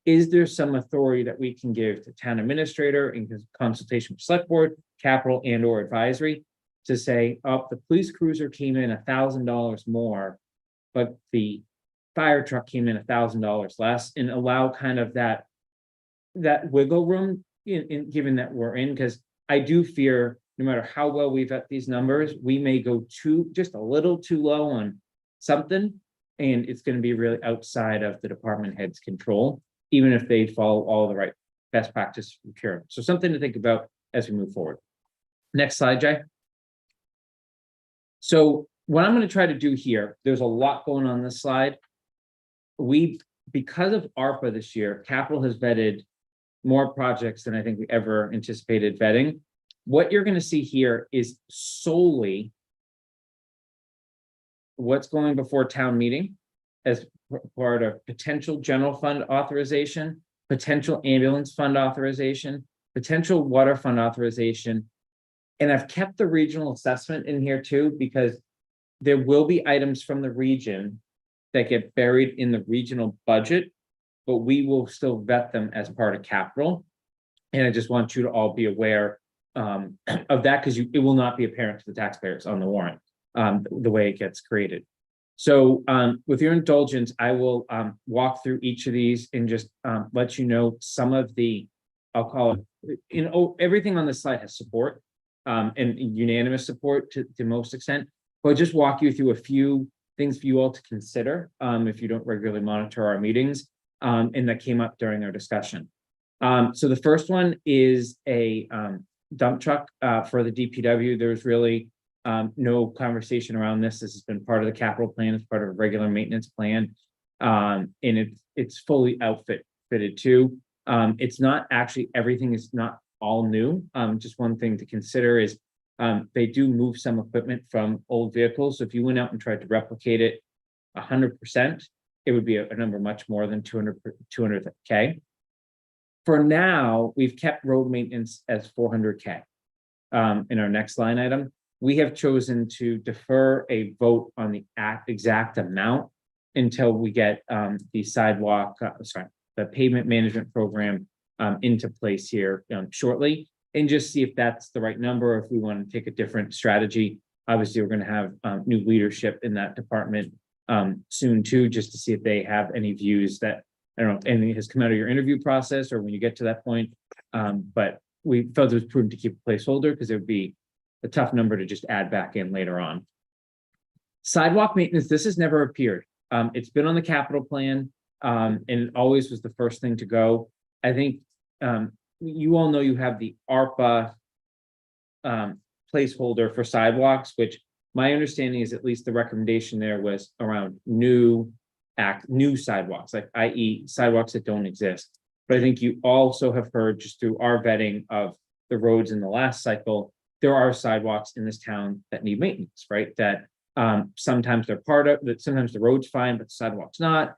Is there some authority that we can give to town administrator in consultation with select board, capital and or advisory to say, oh, the police cruiser came in $1,000 more, but the fire truck came in $1,000 less, and allow kind of that wiggle room in given that we're in, because I do fear no matter how well we vet these numbers, we may go just a little too low on something, and it's going to be really outside of the department head's control, even if they follow all the right best practice procurement. So something to think about as we move forward. Next slide, Jay. So what I'm going to try to do here, there's a lot going on this slide. Because of ARPA this year, capital has vetted more projects than I think we ever anticipated vetting. What you're going to see here is solely what's going before town meeting as part of potential general fund authorization, potential ambulance fund authorization, potential water fund authorization. And I've kept the regional assessment in here too, because there will be items from the region that get buried in the regional budget, but we will still vet them as part of capital. And I just want you to all be aware of that, because it will not be apparent to the taxpayers on the warrant, the way it gets created. So with your indulgence, I will walk through each of these and just let you know some of the, I'll call it, everything on this slide has support and unanimous support to most extent, but I'll just walk you through a few things for you all to consider if you don't regularly monitor our meetings and that came up during our discussion. So the first one is a dump truck for the DPW. There's really no conversation around this. This has been part of the capital plan. It's part of a regular maintenance plan. And it's fully fitted too. It's not actually, everything is not all new. Just one thing to consider is they do move some equipment from old vehicles. So if you went out and tried to replicate it 100%, it would be a number much more than 200K. For now, we've kept road maintenance as 400K. In our next line item, we have chosen to defer a vote on the exact amount until we get the sidewalk, the pavement management program into place here shortly, and just see if that's the right number, if we want to take a different strategy. Obviously, we're going to have new leadership in that department soon too, just to see if they have any views that, I don't know if anything has come out of your interview process or when you get to that point. But we felt it was prudent to keep a placeholder because it would be a tough number to just add back in later on. Sidewalk maintenance, this has never appeared. It's been on the capital plan and it always was the first thing to go. I think you all know you have the ARPA placeholder for sidewalks, which my understanding is at least the recommendation there was around new sidewalks, like i.e. sidewalks that don't exist. But I think you also have heard just through our vetting of the roads in the last cycle, there are sidewalks in this town that need maintenance, right? That sometimes they're part of that, sometimes the road's fine, but the sidewalk's not.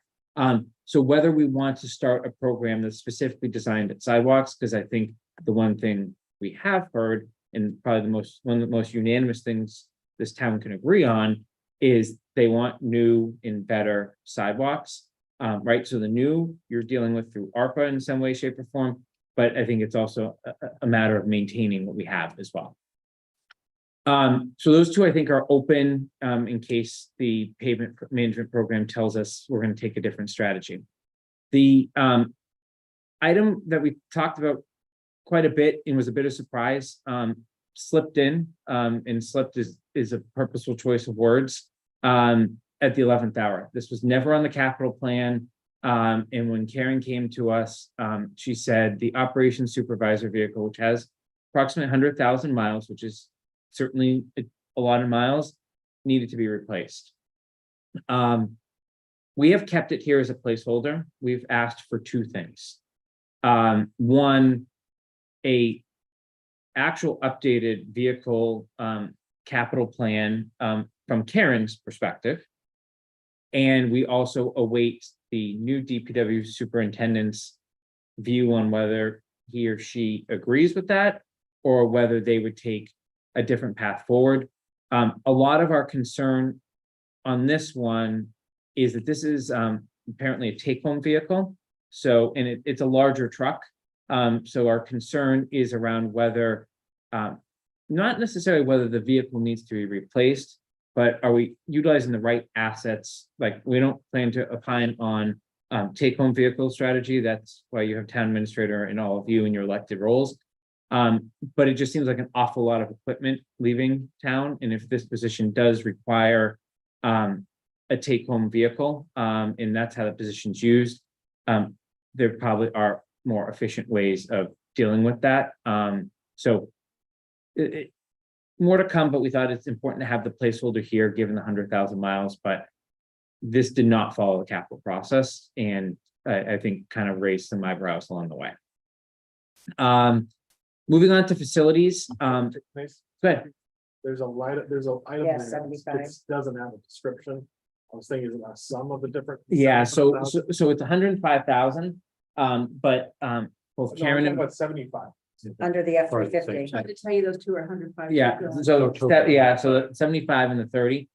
So whether we want to start a program that's specifically designed at sidewalks, because I think the one thing we have heard, and probably one of the most unanimous things this town can agree on, is they want new and better sidewalks, right? So the new you're dealing with through ARPA in some way, shape, or form, but I think it's also a matter of maintaining what we have as well. So those two I think are open in case the pavement management program tells us we're going to take a different strategy. The item that we talked about quite a bit and was a bit of surprise slipped in, and slipped is a purposeful choice of words at the 11th hour. This was never on the capital plan. And when Karen came to us, she said the operations supervisor vehicle, which has approximately 100,000 miles, which is certainly a lot of miles needed to be replaced. We have kept it here as a placeholder. We've asked for two things. One, a actual updated vehicle capital plan from Karen's perspective. And we also await the new DPW superintendent's view on whether he or she agrees with that, or whether they would take a different path forward. A lot of our concern on this one is that this is apparently a take-home vehicle. So, and it's a larger truck. So our concern is around whether, not necessarily whether the vehicle needs to be replaced, but are we utilizing the right assets? Like, we don't plan to opine on take-home vehicle strategy. That's why you have town administrator and all of you in your elected roles. But it just seems like an awful lot of equipment leaving town. And if this position does require a take-home vehicle, and that's how the position's used, there probably are more efficient ways of dealing with that. So more to come, but we thought it's important to have the placeholder here, given the 100,000 miles, but this did not follow the capital process, and I think kind of raised some eyebrows along the way. Moving on to facilities. Go ahead. There's a line, there's a item. Yeah, there, 75. it Doesn't have a description. I was thinking, is it a sum of the different? Yeah, so 7,000? it's 105,000. But both No, Karen I'm talking and about 75. Under the F-350. Tried to tell you those two are 105. yeah, so yeah, so the 75 and the 30.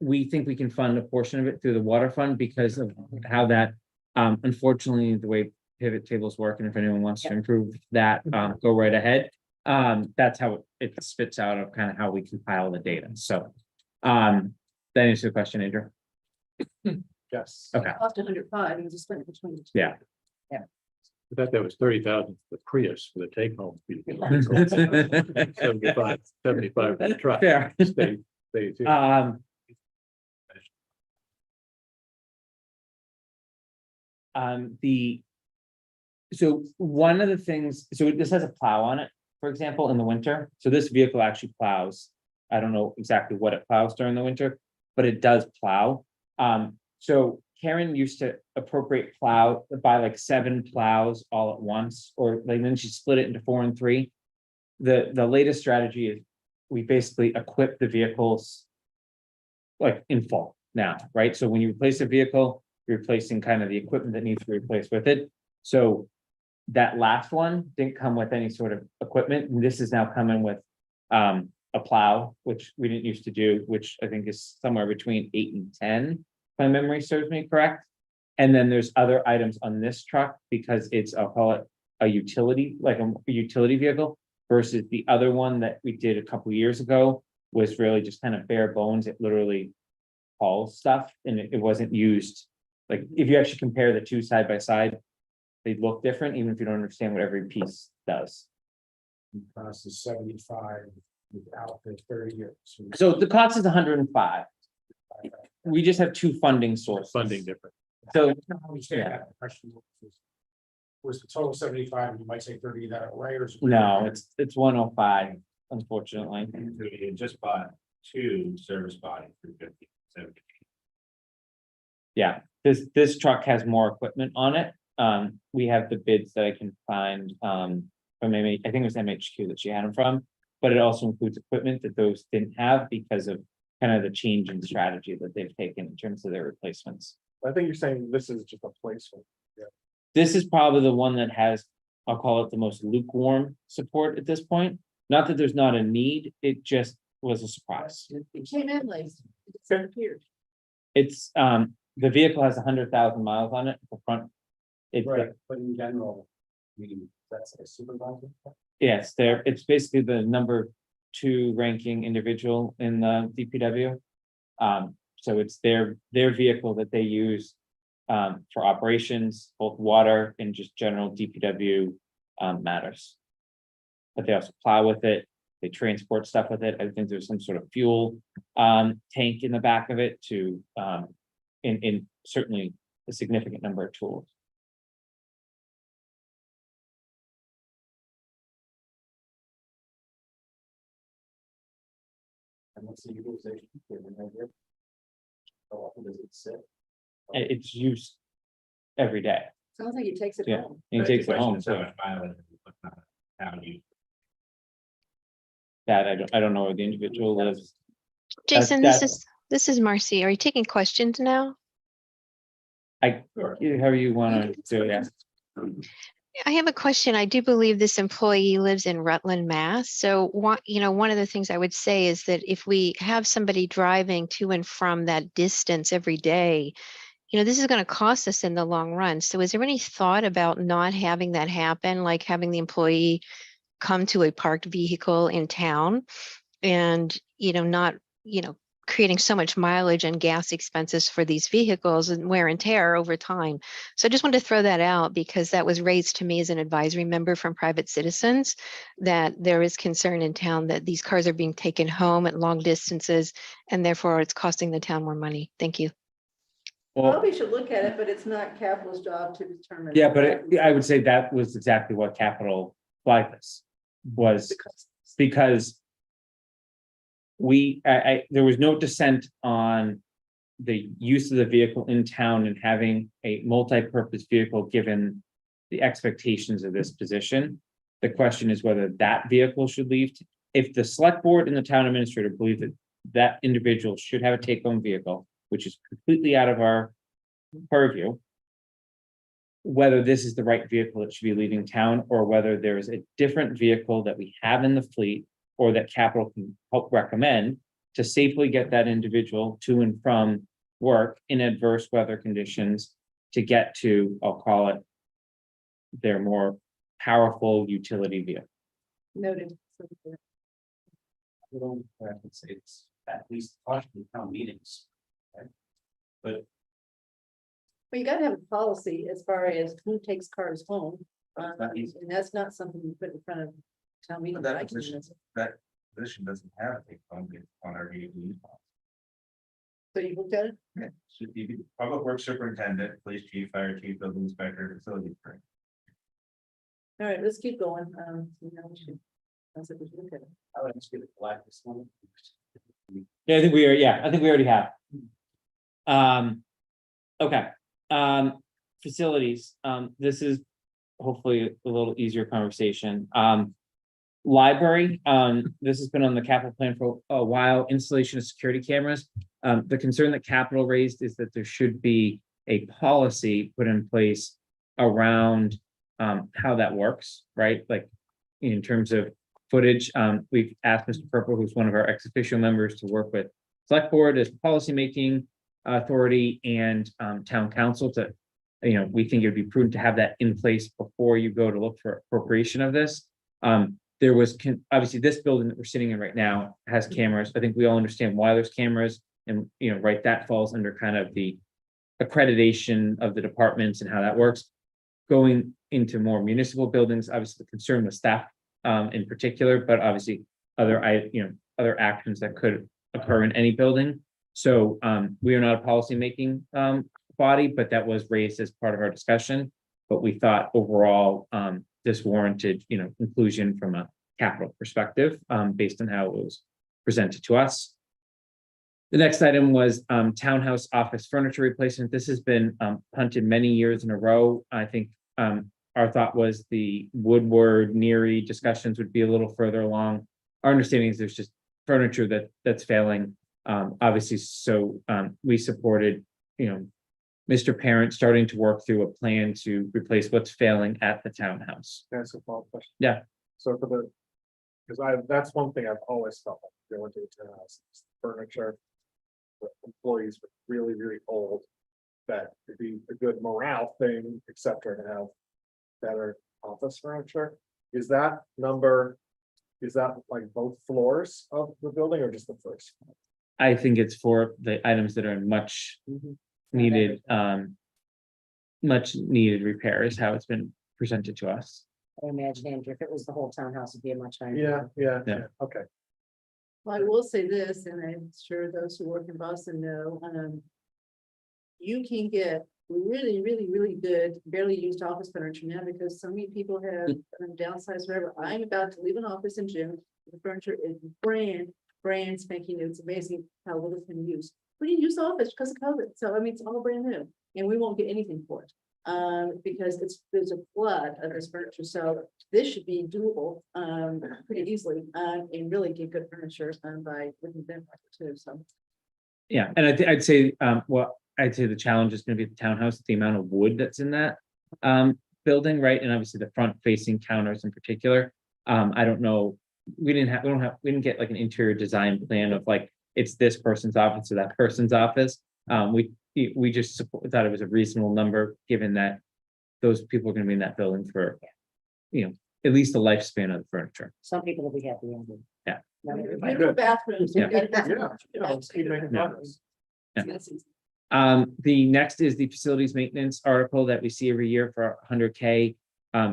We think we can fund a portion of it through the water fund because of how that, unfortunately, the way pivot tables work, and if anyone wants to improve that, go right ahead. That's how it spits out of kind of how we compile the data. So, that answers the question, Andrew. Yes. Okay. Cost 105, it was a split between the two. Yeah. I thought that was 30,000 for the Prius for the take home. 75 for the truck. Fair. Stay tuned. So one of the things, so this has a plow on it, for example, in the winter. So this vehicle actually plows. I don't know exactly what it plows during the winter, but it does plow. So Karen used to appropriate plow, buy like 7 plows all at once, or like then she split it into 4 and 3. The latest strategy is we basically equip the vehicles like in full now, right? So when you replace a vehicle, you're replacing kind of the equipment that needs to be replaced with it. So that last one didn't come with any sort of equipment, and this is now coming with a plow, which we didn't used to do, which I think is somewhere between 8 and 10, if my memory serves me correct. And then there's other items on this truck because it's, I'll call it a utility, like a utility vehicle, versus the other one that we did a couple years ago was really just kind of bare bones. It literally hauls stuff, and it wasn't used. Like, if you actually compare the two side by side, they look different, even if you don't understand what every piece does. Cost is 75 without the 30 years. So the cost is 105. We just have 2 funding sources. Funding different. So, Yeah. Question was the total 75, you might say 30 that away, or? no, it's 105, unfortunately. You just bought 2 service bodies for 50, 70. Yeah, this truck has more equipment on it. We have the bids that I can find, from maybe, I think it was MHQ that she had them from, but it also includes equipment that those didn't have because of kind of the change in strategy that they've taken in terms of their replacements. I think you're saying this is just a placeholder. This is probably the one that has, I'll call it the most lukewarm support at this point. Not that there's not a need, it just was a surprise. It came in late, it disappeared. It's, the vehicle has 100,000 miles on it, the front. It's, But in general, that's a supervisor. yes, it's basically the number 2 ranking individual in the DPW. So it's their vehicle that they use for operations, both water and just general DPW matters. But they also plow with it, they transport stuff with it. I think there's some sort of fuel tank in the back of it to in certainly a significant number of tools. And what's the utilization? How often does it sit? It's used every day. Sounds like he takes it Yeah, home. he takes it Question home, is how so much mileage is it putting on a town use? that I don't know where the individual lives. Jason, That's- this is Marcy. Are you taking questions now? However you want to do it, yeah. I have a question. I do believe this employee lives in Rutland, Mass. So one of the things I would say is that if we have somebody driving to and from that distance every day, this is going to cost us in the long run. So is there any thought about not having that happen, like having the employee come to a parked vehicle in town and, not, creating so much mileage and gas expenses for these vehicles and wear and tear over time. So I just wanted to throw that out because that was raised to me as an advisory member from private citizens, that there is concern in town that these cars are being taken home at long distances and therefore it's costing the town more money. Thank you. Well, Probably should look at it, but it's not Capital's job to determine. yeah, but I would say that was exactly what Capital flagged this was because there was no dissent on the use of the vehicle in town and having a multi-purpose vehicle, given the expectations of this position. The question is whether that vehicle should leave. If the select board and the town administrator believe that that individual should have a take-home vehicle, which is completely out of our purview, whether this is the right vehicle that should be leaving town, or whether there is a different vehicle that we have in the fleet or that Capital can help recommend to safely get that individual to and from work in adverse weather conditions to get to, I'll call it, their more powerful utility vehicle. Noted. I would say it's at least partially town meetings. Right? But Well, you gotta have a policy as far as who takes cars home. not easy. And that's not something you put in front of town meeting. That position doesn't have a take home on our vehicle. So you looked at it? Yeah, should be public works superintendent, police chief, fire chief, building inspector, facilities. All right, let's keep going. We should. I said we should look at it. I would just get a black this one. Yeah, I think we already have. Okay, facilities, this is hopefully a little easier conversation. Library, this has been on the capital plan for a while, installation of security cameras. The concern that Capital raised is that there should be a policy put in place around how that works, right? Like in terms of footage, we've asked Mr. Purple, who's one of our ex officio members, to work with select board as policymaking authority and town council to, we think it would be prudent to have that in place before you go to look for appropriation of this. There was obviously this building that we're sitting in right now has cameras. I think we all understand why there's cameras, and right, that falls under kind of the accreditation of the departments and how that works. Going into more municipal buildings, obviously the concern with staff in particular, but obviously other actions that could occur in any building. So we are not a policymaking body, but that was raised as part of our discussion. But we thought overall this warranted, inclusion from a capital perspective based on how it was presented to us. The next item was townhouse office furniture replacement. This has been punted many years in a row. I think our thought was the Woodward, Neary discussions would be a little further along. Our understanding is there's just furniture that's failing. Obviously, so we supported, Mr. Parent starting to work through a plan to replace what's failing at the townhouse. That's a follow-up question. Yeah. So because that's one thing I've always felt like going to the townhouse, furniture. The employees were really, really old. That could be a good morale thing, et cetera, to have better office furniture. Is that like both floors of the building or just the first? I think it's for the items that are in much needed, much needed repair is how it's been presented to us. I imagine, Andrew, if it was the whole townhouse, it'd be a much higher. Yeah, okay. Well, I will say this, and I'm sure those who work in Boston know, you can get really, really, really good, barely used office furniture now because so many people have downsized wherever. I'm about to leave an office in June. The furniture is brand brand spanking new. It's amazing how little it's been used. We didn't use the office because of COVID, so I mean, it's all brand new, and we won't get anything for it. Because there's a flood of this furniture, so this should be doable, pretty easily, and really get good furniture, by living there too, so. Yeah, and I'd say, I'd say the challenge is gonna be the townhouse, the amount of wood that's in that building, right? And obviously the front facing counters in particular. I don't know, we didn't get like an interior design plan of like, it's this person's office or that person's office. We just thought it was a reasonable number, given that those people are gonna be in that building for, at least the lifespan of the furniture. Some people will be happy. Yeah. Beautiful bathrooms. Yeah. Let's keep making Yeah. progress. The next is the facilities maintenance article that we see every year for 100K.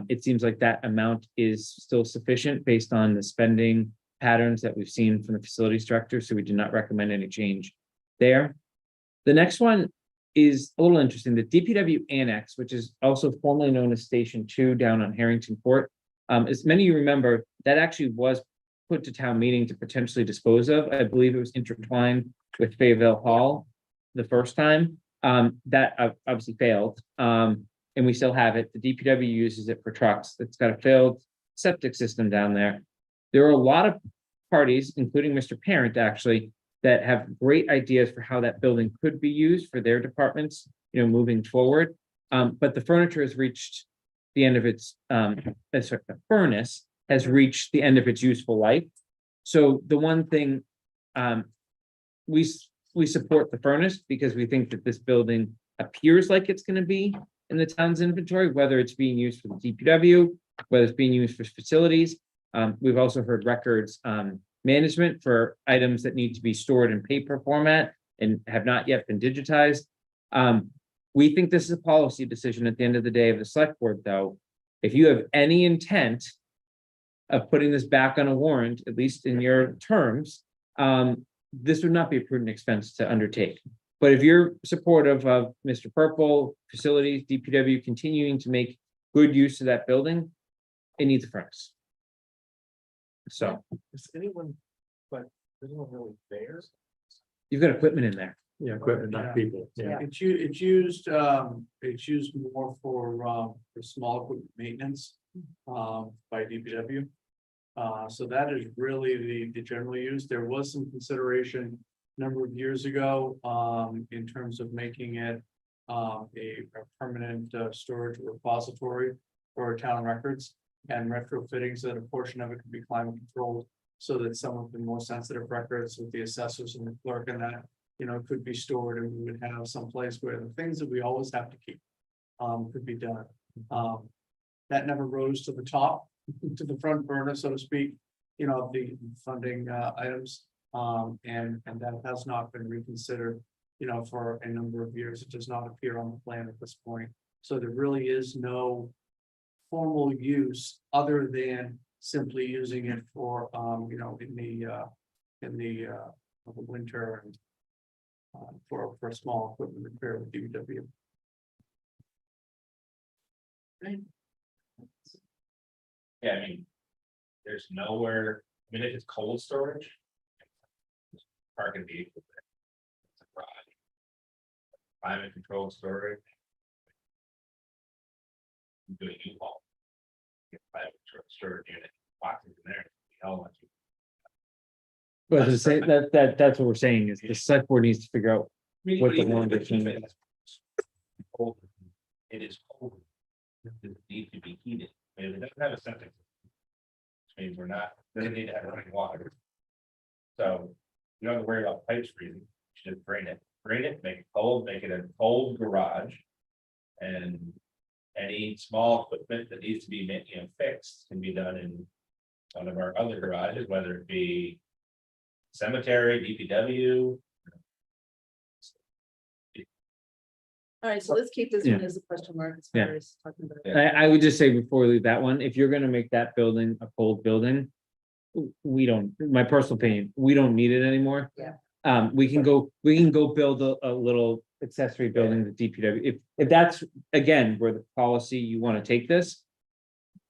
It seems like that amount is still sufficient based on the spending patterns that we've seen from the facilities director, so we do not recommend any change there. The next one is a little interesting. The DPW Annex, which is also formerly known as Station 2 down on Harrington Court. As many of you remember, that actually was put to town meeting to potentially dispose of. I believe it was intertwined with Fayetteville Hall the first time. That obviously failed. And we still have it. The DPW uses it for trucks. It's got a failed septic system down there. There are a lot of parties, including Mr. Parent, actually, that have great ideas for how that building could be used for their departments, moving forward. But the furniture has reached the end of its, the furnace has reached the end of its useful life. So the one thing, we support the furnace because we think that this building appears like it's going to be in the town's inventory, whether it's being used for the DPW, whether it's being used for facilities. We've also heard records management for items that need to be stored in paper format and have not yet been digitized. We think this is a policy decision at the end of the day of the select board, though. If you have any intent of putting this back on a warrant, at least in your terms, this would not be a prudent expense to undertake. But if you're supportive of Mr. Purple, facilities, DPW continuing to make good use of that building, it needs a furnace. So Is anyone really there? you've got equipment in there. Yeah, equipment, Yeah. not people. Yeah. It's used more for small equipment maintenance, by DPW. So that is really the general use. There was some consideration a number of years ago, in terms of making it a permanent storage repository for town records and retrofitting so that a portion of it could be climate controlled, so that some of the more sensitive records with the assessors and the clerk and that, could be stored, and we would have some place where the things that we always have to keep could be done. That never rose to the top, to the front burner, so to speak, of the funding items. And that has not been reconsidered, for a number of years. It does not appear on the plan at this point. So there really is no formal use other than simply using it for, in the winter and for small equipment repair with DPW. Right. Yeah, I mean, there's nowhere, if it's cold storage. Parking vehicle. It's a garage. Climate control storage. Do a U-Haul. Get climate control storage unit, boxes in there, hell much. But to say that's what we're saying is the select board needs to figure out what the longer term is. Cold. It is cold. It needs to be heated. I mean, it doesn't have a septic. Which means doesn't need to have running water. So you don't have to worry about pipes freezing. You just drain it, make it cold, make it a cold garage. And any small equipment that needs to be fixed can be done in one of our other garages, whether it be cemetery, DPW. All right, so let's keep this one as a question mark as far as talking about it. I would just say before we leave that one, if you're gonna make that building a cold building, we don't, my personal opinion, we don't need it anymore. Yeah. We can go build a little accessory building, the DPW, if that's, again, where the policy you wanna take this.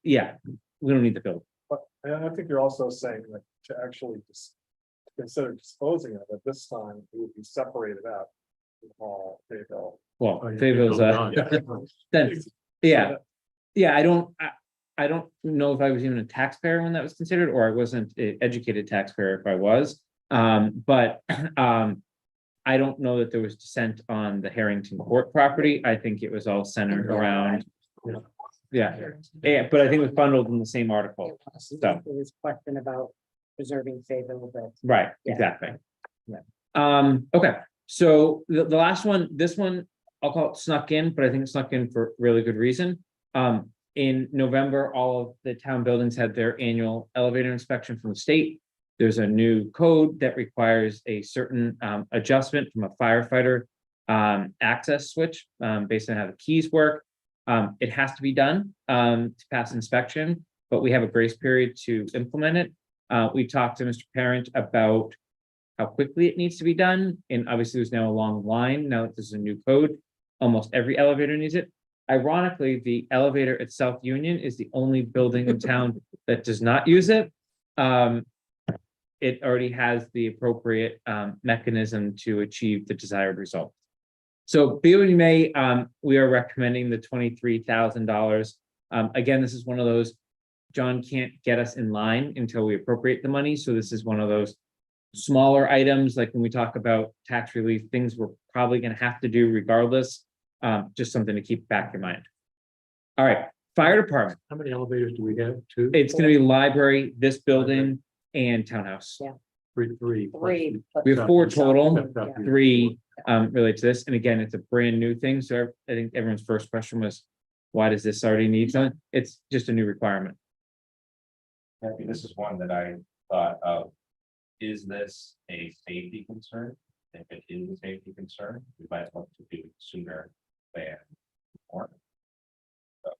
Yeah, we don't need the building. But I think you're also saying like to actually just consider disposing of it, this time it would be separated out. All Fayetteville. Well, Oh, yeah, Fayetteville's, Fayetteville's then, yeah. Yeah, I don't know if I was even a taxpayer when that was considered, or I wasn't an educated taxpayer if I was. But I don't know that there was dissent on the Harrington Court property. I think it was all centered around. Yeah, but I think it was bundled in the same article. So, There was question about preserving Fayetteville, but right, Yeah. exactly. Yeah. Okay, so the last one, this one, I'll call it snuck in, but I think it snuck in for really good reason. In November, all of the town buildings had their annual elevator inspection from the state. There's a new code that requires a certain adjustment from a firefighter access switch based on how the keys work. It has to be done to pass inspection, but we have a grace period to implement it. We talked to Mr. Parent about how quickly it needs to be done, and obviously there's now a long line. Now that this is a new code, almost every elevator needs it. Ironically, the elevator at South Union is the only building in town that does not use it. It already has the appropriate mechanism to achieve the desired result. So be what you may, we are recommending the $23,000. Again, this is one of those, John can't get us in line until we appropriate the money. So this is one of those smaller items, like when we talk about tax relief, things we're probably going to have to do regardless. Just something to keep back in mind. All right, fire department. How many elevators do we have? Two? It's going to be library, this building, and townhouse. Yeah. Three. Three. We have 4 total, Yeah. 3 relate to this. And again, it's a brand new thing. So I think everyone's first question was, why does this already need something? It's just a new requirement. I mean, this is one that I thought of. Is this a safety concern? If it is a safety concern, we might want to do it sooner than more. So,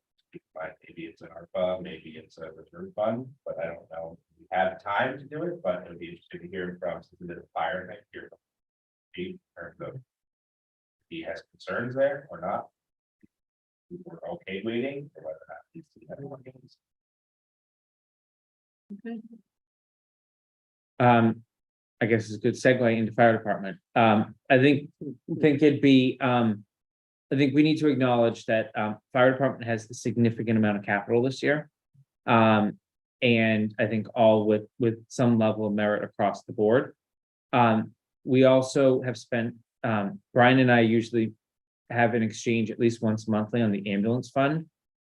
maybe it's an ARPA, maybe it's a reserve fund, but I don't know. We have time to do it, but it would be interesting to hear from the fire next year. In terms of he has concerns there or not. We're okay waiting, or whether or not he's seen everyone needs. I guess it's a good segue into fire department. I think it'd be, I think we need to acknowledge that fire department has a significant amount of capital this year. And I think all with some level of merit across the board. We also have spent, Brian and I usually have an exchange at least once monthly on the ambulance fund.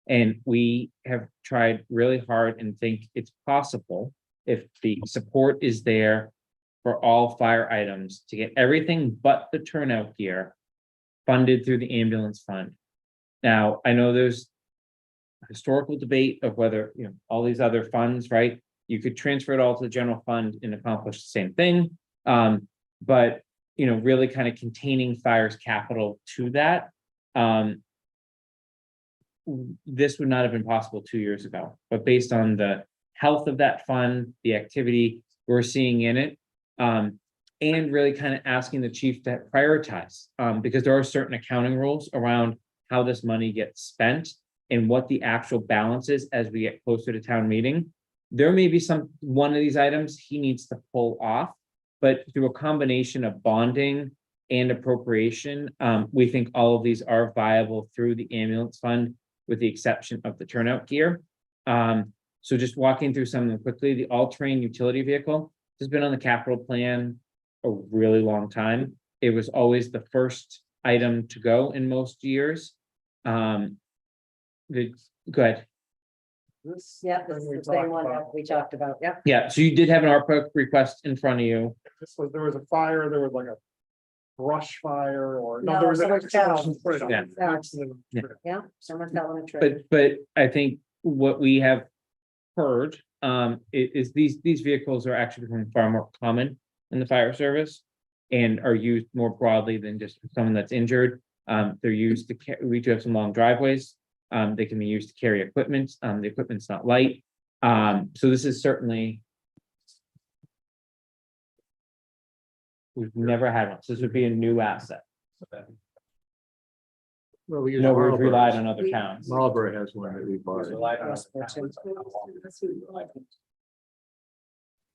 And we have tried really hard and think it's possible, if the support is there for all fire items, to get everything but the turnout gear funded through the ambulance fund. Now, I know there's historical debate of whether, all these other funds, right? You could transfer it all to the general fund and accomplish the same thing. But, really kind of containing fire's capital to that. This would not have been possible 2 years ago, but based on the health of that fund, the activity we're seeing in it, and really kind of asking the chief to prioritize, because there are certain accounting rules around how this money gets spent and what the actual balance is as we get closer to town meeting. There may be one of these items he needs to pull off, but through a combination of bonding and appropriation, we think all of these are viable through the ambulance fund, with the exception of the turnout gear. So just walking through some of them quickly, the all-terrain utility vehicle has been on the capital plan a really long time. It was always the first item to go in most years. Go ahead. Yeah, this is the same one that we talked about, yeah. Yeah, so you did have an ARPA request in front of you. There was a fire, there was like a brush fire, or no, No, there was an someone fell. accident. Yeah. Accident. Yeah, someone fell in a tree. But I think what we have heard is these vehicles are actually becoming far more common in the fire service and are used more broadly than just someone that's injured. They're used to we do have some long driveways. They can be used to carry equipment. The equipment's not light. So this is certainly, we've never had one. So this would be a new asset. Well, we use No, we've Marlboro. relied on other towns. Marlboro has one that we bought. Yes,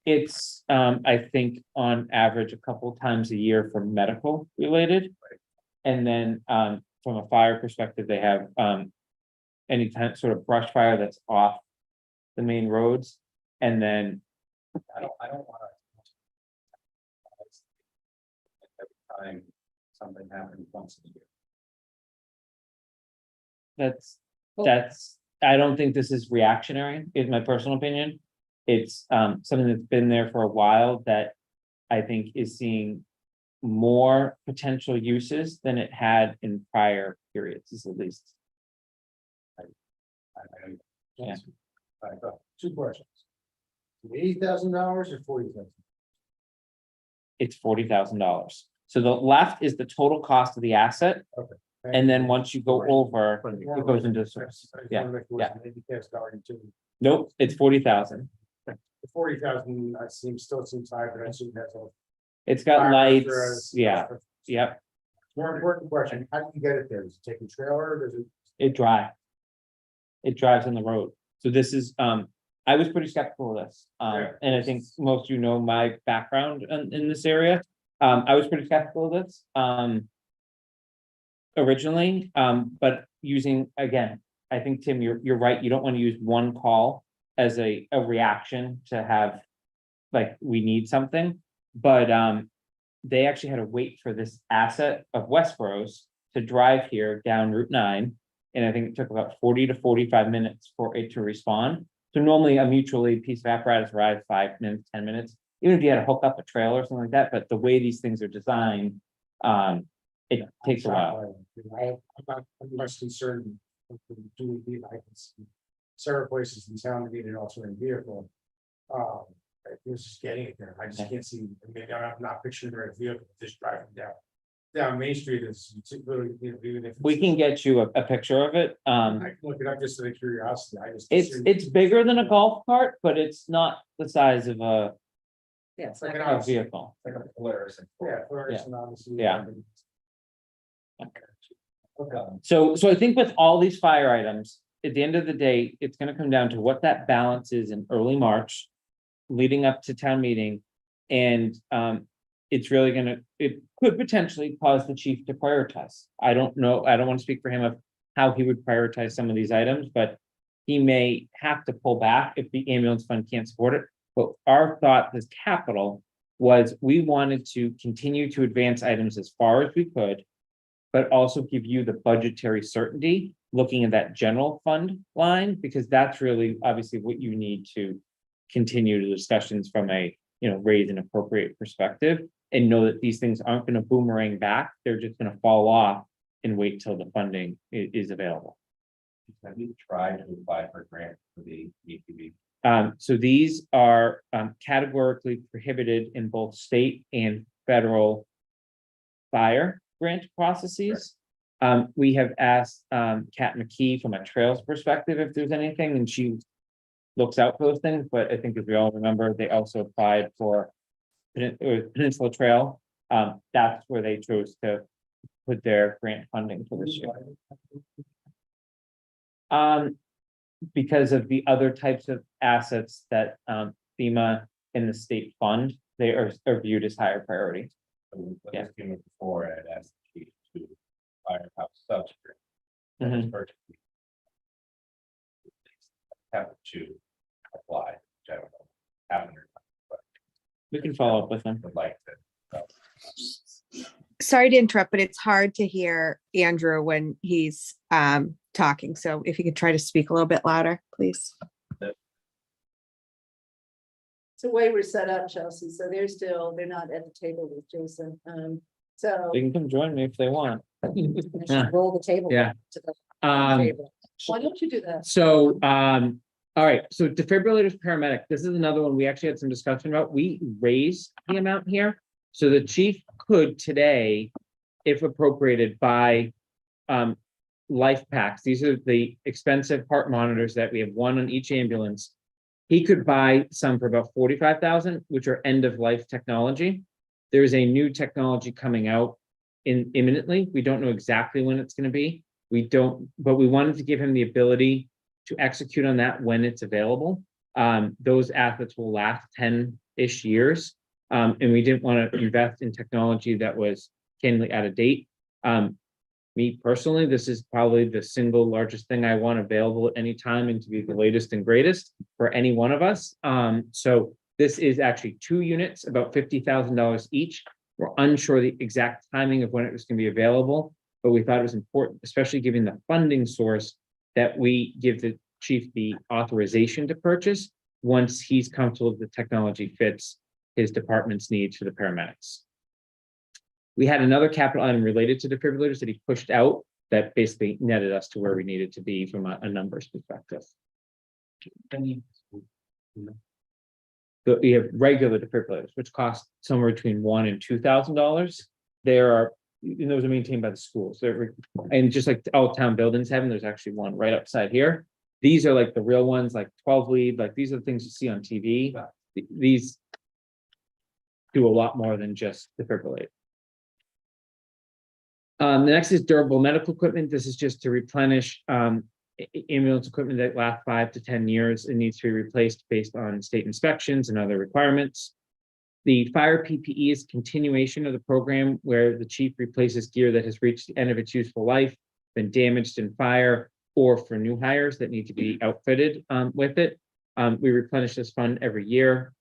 It's, I think on average, a couple times a year for medical related. And then, from a fire perspective, they have, any kind sort of brush fire that's off the main roads. And then, I don't wanna. Every time something happens once a year. that's, I don't think this is reactionary, is my personal opinion. It's, something that's been there for a while that I think is seeing more potential uses than it had in prior periods, at least. Yeah. Two questions. $80,000 or $40,000? It's $40,000. So the left is the total cost of the asset. Okay. And then once you go over, it goes into the source. Yeah, yeah. Nope, it's 40,000. The 40,000, still seems high, but I assume that's all. It's got Fire lights, insurance, yeah, yep, More important question, how do you get it there? Does it take a trailer, or does it? it drives. It drives on the road. So this is, I was pretty skeptical of this. And I think most of you know my background in this area. I was pretty skeptical of this. Originally, but using, again, I think, Tim, you're right. You don't want to use one call as a reaction to have, like, we need something. But they actually had to wait for this asset of Westborough's to drive here down Route 9. And I think it took about 40 to 45 minutes for it to respond. So normally a mutual aid piece of apparatus arrives 5 minutes, 10 minutes, even if you had to hook up a trailer or something like that. But the way these things are designed, it takes a while. I'm less concerned. I can see several places in town that need an alternate vehicle. This is getting it there. I just can't see, maybe I'm not picturing the right vehicle, just driving down Main Street is really, even if. We can get you a picture of it. I can look it up just out of curiosity. It's bigger than a golf cart, but it's not the size of a Yeah, it's like a vehicle. Like a Polaris. Yeah, Polaris and obviously. Yeah. Okay. So I think with all these fire items, at the end of the day, it's gonna come down to what that balance is in early March, leading up to town meeting. And it's really it could potentially cause the chief to prioritize. I don't know, I don't want to speak for him of how he would prioritize some of these items, but he may have to pull back if the ambulance fund can't support it. But our thought as capital was we wanted to continue to advance items as far as we could, but also give you the budgetary certainty, looking at that general fund line, because that's really obviously what you need to continue the discussions from a, raise and appropriate perspective, and know that these things aren't going to boomerang back. They're just going to fall off and wait till the funding is available. Have you tried to apply for a grant for the EPB? So these are categorically prohibited in both state and federal fire grant processes. We have asked Kat McKee from a trails perspective if there's anything, and she looks out for those things. But I think if we all remember, they also applied for Peninsula Trail. That's where they chose to put their grant funding for this year. Because of the other types of assets that FEMA and the state fund, they are viewed as higher priority. Yeah. Before I had asked the chief to firehouse substrate. Mhm. Have to apply, which I don't know. Haven't or not, but We can follow up with them. would like to. Sorry to interrupt, but it's hard to hear Andrew when he's talking. So if you could try to speak a little bit louder, please. It's the way we're set up, Chelsea, so they're not at the table with Jason, so. They can come join me if they want. Roll the table. Yeah. To the Um, table. Why don't you do that? So, all right, so defibrillators, paramedic, this is another one we actually had some discussion about. We raised the amount here. So the chief could today, if appropriated, buy life packs. These are the expensive heart monitors that we have, one on each ambulance. He could buy some for about 45,000, which are end of life technology. There's a new technology coming out imminently. We don't know exactly when it's going to be. But we wanted to give him the ability to execute on that when it's available. Those assets will last 10 ish years. And we didn't want to invest in technology that was candidly out of date. Me personally, this is probably the single largest thing I want available at any time and to be the latest and greatest for any one of us. So this is actually 2 units, about $50,000 each. We're unsure the exact timing of when it was going to be available, but we thought it was important, especially given the funding source, that we give the chief the authorization to purchase once he's comfortable the technology fits his department's needs for the paramedics. We had another capital item related to defibrillators that he pushed out that basically netted us to where we needed to be from a numbers perspective. We have regular defibrillators, which cost somewhere between $1,000 and $2,000. There are, and those are maintained by the schools. And just like all town buildings have them, there's actually one right outside here. These are like the real ones, like 12 lead, like these are the things you see on TV. These do a lot more than just defibrillate. The next is durable medical equipment. This is just to replenish ambulance equipment that lasts 5 to 10 years and needs to be replaced based on state inspections and other requirements. The fire PPE is continuation of the program where the chief replaces gear that has reached the end of its useful life, been damaged in fire, or for new hires that need to be outfitted with it. We replenish this fund every year.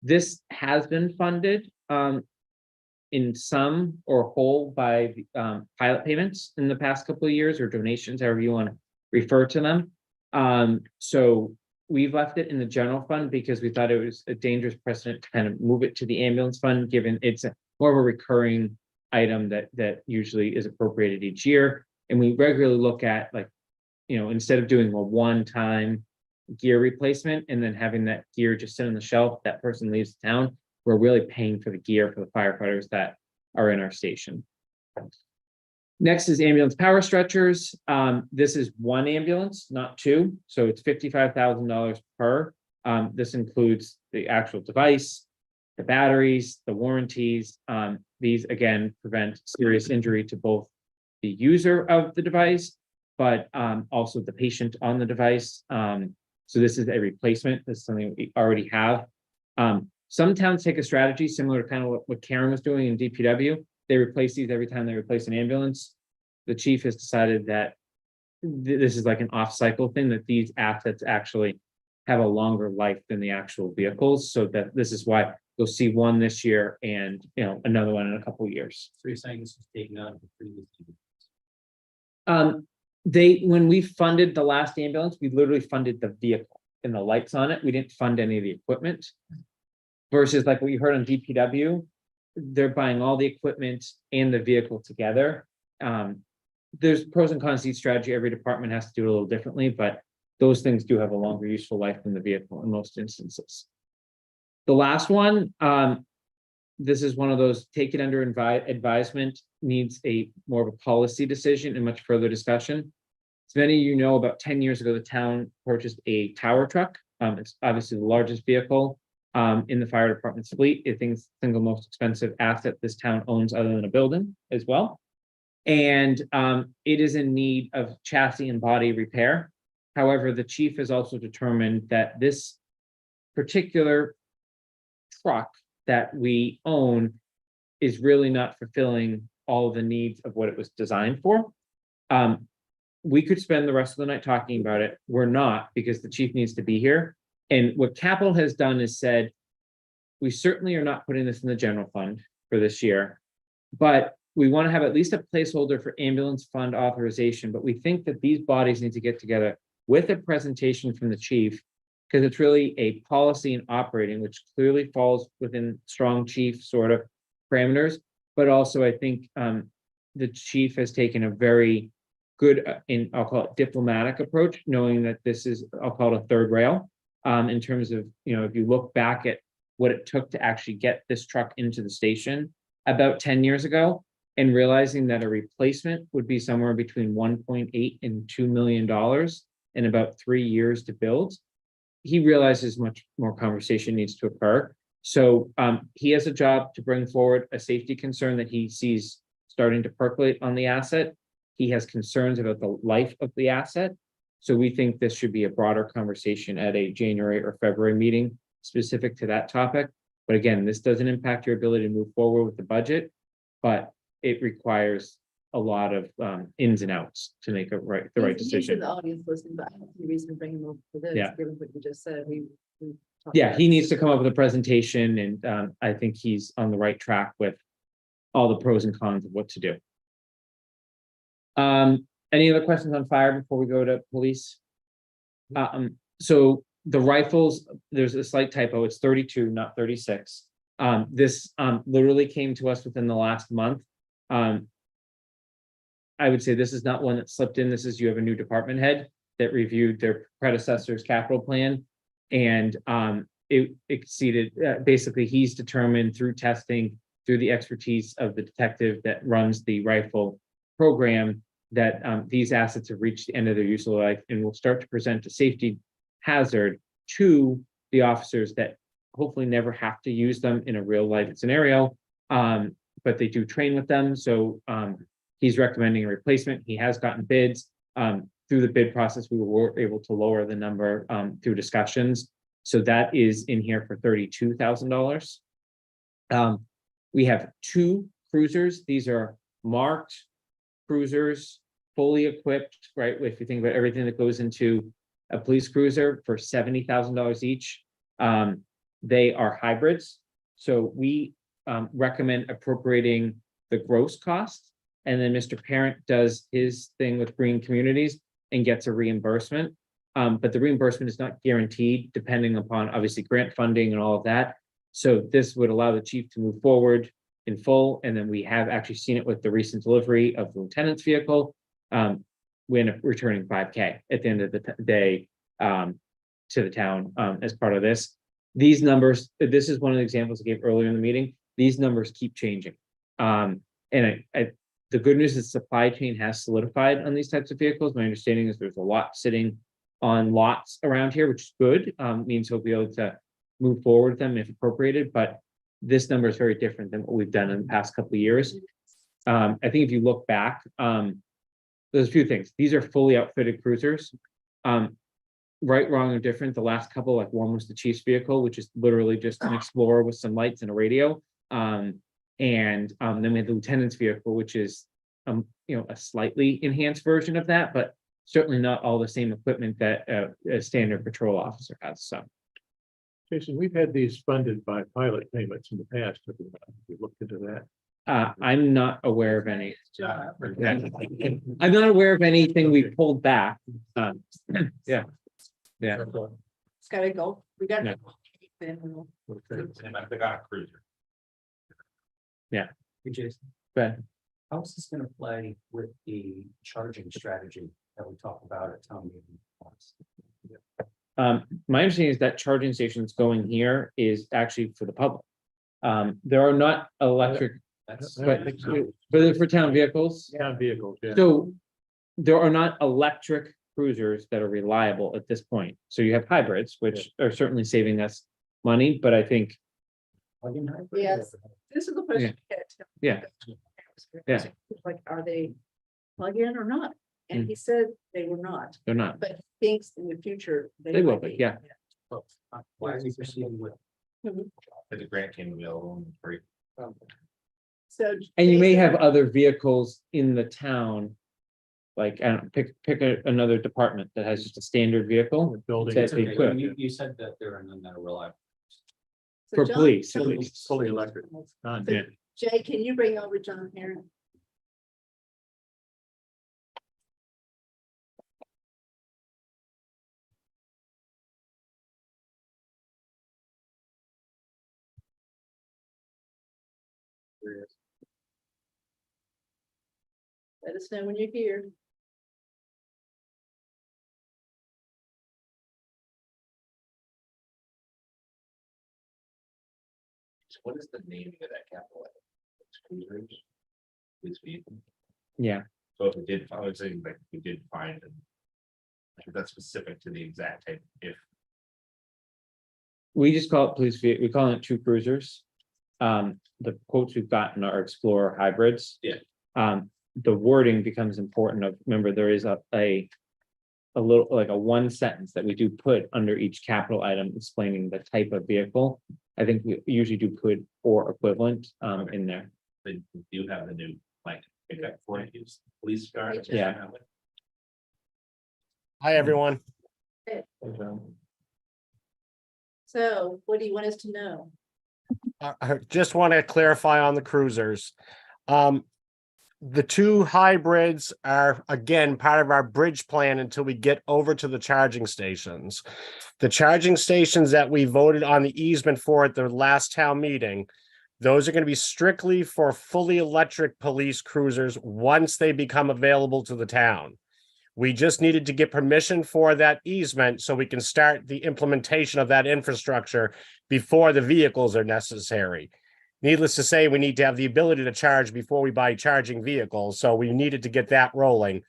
This has been funded in some or whole by pilot payments in the past couple of years, or donations, however you want to refer to them. So we've left it in the general fund because we thought it was a dangerous precedent to kind of move it to the ambulance fund, given it's more of a recurring item that usually is appropriated each year. And we regularly look at, like, instead of doing a one-time gear replacement and then having that gear just sit on the shelf, that person leaves town, we're really paying for the gear for the firefighters that are in our station. Next is ambulance power stretchers. This is 1 ambulance, not 2. So it's $55,000 per. This includes the actual device, the batteries, the warranties. These, again, prevent serious injury to both the user of the device, but also the patient on the device. So this is a replacement. This is something we already have. Some towns take a strategy similar to kind of what Karen was doing in DPW. They replace these every time they replace an ambulance. The chief has decided that this is like an off-cycle thing, that these assets actually have a longer life than the actual vehicles. So that this is why you'll see 1 this year and another one in a couple of years. So you're saying this was taken out of the previous? When we funded the last ambulance, we literally funded the vehicle and the lights on it. We didn't fund any of the equipment. Versus like what you heard on DPW, they're buying all the equipment and the vehicle together. There's pros and cons to each strategy. Every department has to do it a little differently, but those things do have a longer useful life than the vehicle in most instances. The last one, this is one of those, take it under advisement, needs a more of a policy decision and much further discussion. As many of you know, about 10 years ago, the town purchased a tower truck. It's obviously the largest vehicle in the fire department's fleet. I think it's the single most expensive asset this town owns other than a building as well. And it is in need of chassis and body repair. However, the chief has also determined that this particular truck that we own is really not fulfilling all of the needs of what it was designed for. We could spend the rest of the night talking about it. We're not, because the chief needs to be here. And what capital has done is said, we certainly are not putting this in the general fund for this year, but we want to have at least a placeholder for ambulance fund authorization. But we think that these bodies need to get together with a presentation from the chief, because it's really a policy and operating, which clearly falls within strong chief sort of parameters. But also, I think the chief has taken a very good, I'll call it diplomatic approach, knowing that this is, I'll call it a third rail. In terms of, if you look back at what it took to actually get this truck into the station about 10 years ago, and realizing that a replacement would be somewhere between 1.8 and $2 million in about 3 years to build, he realizes much more conversation needs to occur. So he has a job to bring forward a safety concern that he sees starting to percolate on the asset. He has concerns about the life of the asset. So we think this should be a broader conversation at a January or February meeting specific to that topic. But again, this doesn't impact your ability to move forward with the budget, but it requires a lot of ins and outs to make the right He's in decision. the audience listening, but I don't see a reason to bring him over for this, Yeah. given what you just said. We talked Yeah, about he it. needs to come up with a presentation and I think he's on the right track with all the pros and cons of what to do. Any other questions on fire before we go to police? So the rifles, there's a slight typo, it's 32, not 36. This literally came to us within the last month. I would say this is not one that slipped in. This is you have a new department head that reviewed their predecessor's capital plan. And it exceeded, basically, he's determined through testing, through the expertise of the detective that runs the rifle program, that these assets have reached the end of their useful life and will start to present a safety hazard to the officers that hopefully never have to use them in a real life scenario. But they do train with them. So he's recommending a replacement. He has gotten bids. Through the bid process, we were able to lower the number through discussions. So that is in here for $32,000. We have 2 cruisers. These are marked cruisers, fully equipped, right? If you think about everything that goes into a police cruiser for $70,000 each. They are hybrids. So we recommend appropriating the gross cost. And then Mr. Parent does his thing with Green Communities and gets a reimbursement. But the reimbursement is not guaranteed, depending upon obviously grant funding and all of that. So this would allow the chief to move forward in full. And then we have actually seen it with the recent delivery of the lieutenant's vehicle. We end up returning $5,000 at the end of the day to the town as part of this. These numbers, this is one of the examples I gave earlier in the meeting. These numbers keep changing. And the good news is supply chain has solidified on these types of vehicles. My understanding is there's a lot sitting on lots around here, which is good. Means he'll be able to move forward with them if appropriated, but this number is very different than what we've done in the past couple of years. I think if you look back, there's a few things. These are fully outfitted cruisers. Right, wrong, or different. The last couple, like one was the chief's vehicle, which is literally just an Explorer with some lights and a radio. And then we had the lieutenant's vehicle, which is a slightly enhanced version of that, but certainly not all the same equipment that a standard patrol officer has. So Jason, we've had these funded by pilot payments in the past. Have we looked into that? I'm not aware of any. I'm not aware of anything we pulled back. Yeah. It's gotta go. We got. Yeah. They got a cruiser. Yeah. Hey, Jason, But how is this gonna play with the charging strategy that we talked about at town meeting? my understanding is that charging stations going here is actually for the public. There are not electric, That's. but for town vehicles. Town vehicles, yeah. So there are not electric cruisers that are reliable at this point. So you have hybrids, which are certainly saving us money, but I think, Yes, this is the question. Yeah. Yeah. Like, are they plug-in or not? And he said they were not, they're not. but he thinks in the future. They will might be, yeah. Why is he proceeding with? The grant came available and free. So. And you may Jason, have other vehicles in the town. Like, I don't pick another department that has just a standard vehicle. Building. That they could. You said that there are none that are reliable. so For John- police, at so- least. Fully electric. Yeah. Jay, can you bring over John here? Let us know when you're here. What is the naming of that capital? Cruisers? This vehicle. Yeah. So if we did, I would say like we did find it. That's specific to the exact type, if We just call it police vehicle, we call it 2 cruisers. The quotes we've gotten are Explorer hybrids. Yeah. The wording becomes important of, remember, there is a a little, like a one sentence that we do put under each capital item explaining the type of vehicle. I think we usually do put or equivalent in there. They do have the new, like, pickup for use, police car. Yeah. Hi, everyone. So what do you want us to know? I just want to clarify on the cruisers. The two hybrids are, again, part of our bridge plan until we get over to the charging stations. The charging stations that we voted on the easement for at the last town meeting, those are going to be strictly for fully electric police cruisers once they become available to the town. We just needed to get permission for that easement so we can start the implementation of that infrastructure before the vehicles are necessary. Needless to say, we need to have the ability to charge before we buy charging vehicles, so we needed to get that rolling.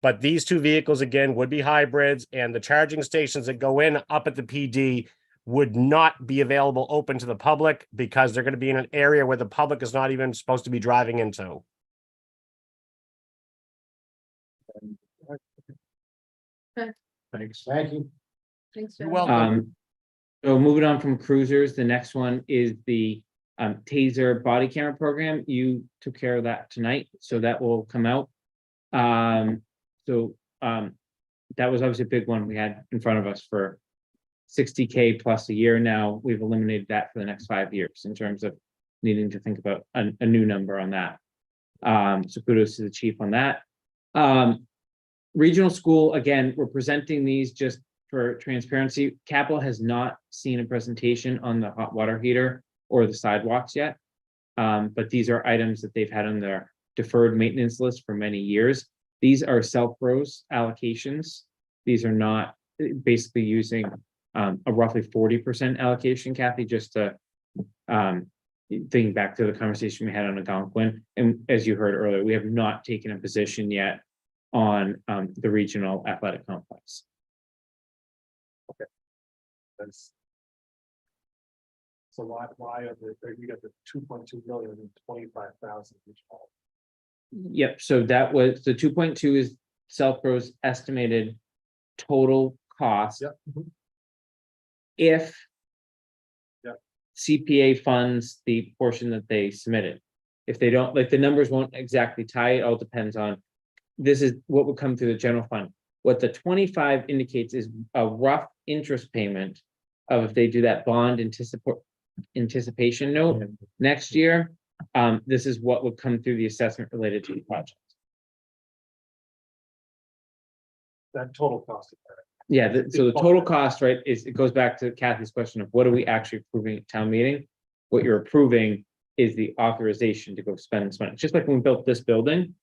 But these two vehicles, again, would be hybrids, and the charging stations that go in up at the PD would not be available open to the public because they're going to be in an area where the public is not even supposed to be driving into. Thanks. Thank you. Thanks, You're John. welcome. So moving on from cruisers, the next one is the taser body camera program. You took care of that tonight, so that will come out. That was obviously a big one we had in front of us for 60K plus a year. Now we've eliminated that for the next 5 years in terms of needing to think about a new number on that. So kudos to the chief on that. Regional school, again, we're presenting these just for transparency. Capital has not seen a presentation on the hot water heater or the sidewalks yet. But these are items that they've had on their deferred maintenance list for many years. These are Southborough's allocations. These are not basically using a roughly 40% allocation, Kathy, just to thinking back to the conversation we had on Algonquin. And as you heard earlier, we have not taken a position yet on the regional athletic complex. That's. So why are you got the 2.2 million and 25,000 each hall? Yep, so that was, the 2.2 is Southborough's estimated total cost. Yep. If Yep. CPA funds the portion that they submitted. If they don't, like, the numbers won't exactly tie, it all depends on, this is what would come through the general fund. What the 25 indicates is a rough interest payment of, if they do that bond anticipation note next year, this is what would come through the assessment related to the project. That total cost. Yeah, so the total cost, right, is, it goes back to Kathy's question of what are we actually approving at town meeting? What you're approving is the authorization to go spend this money. Just like when we built this building,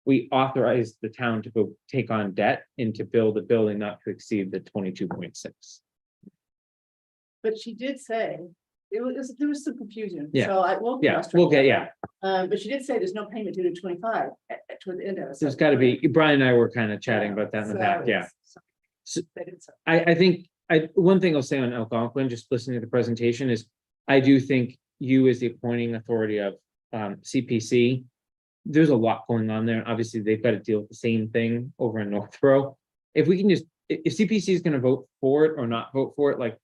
we authorized the town to go take on debt and to build a building not to exceed the 22.6. But she did say, there was some confusion. Yeah. So I will. Yeah, we'll get, yeah. But she did say there's no payment due to 25 toward the end of it. There's got to be, Brian and I were kind of chatting about that in the back, yeah. I think, one thing I'll say on Algonquin, just listening to the presentation, is I do think you, as the appointing authority of CPC, there's a lot going on there. Obviously, they've got to deal with the same thing over in Northborough. If we can just, if CPC is going to vote for it or not vote for it, like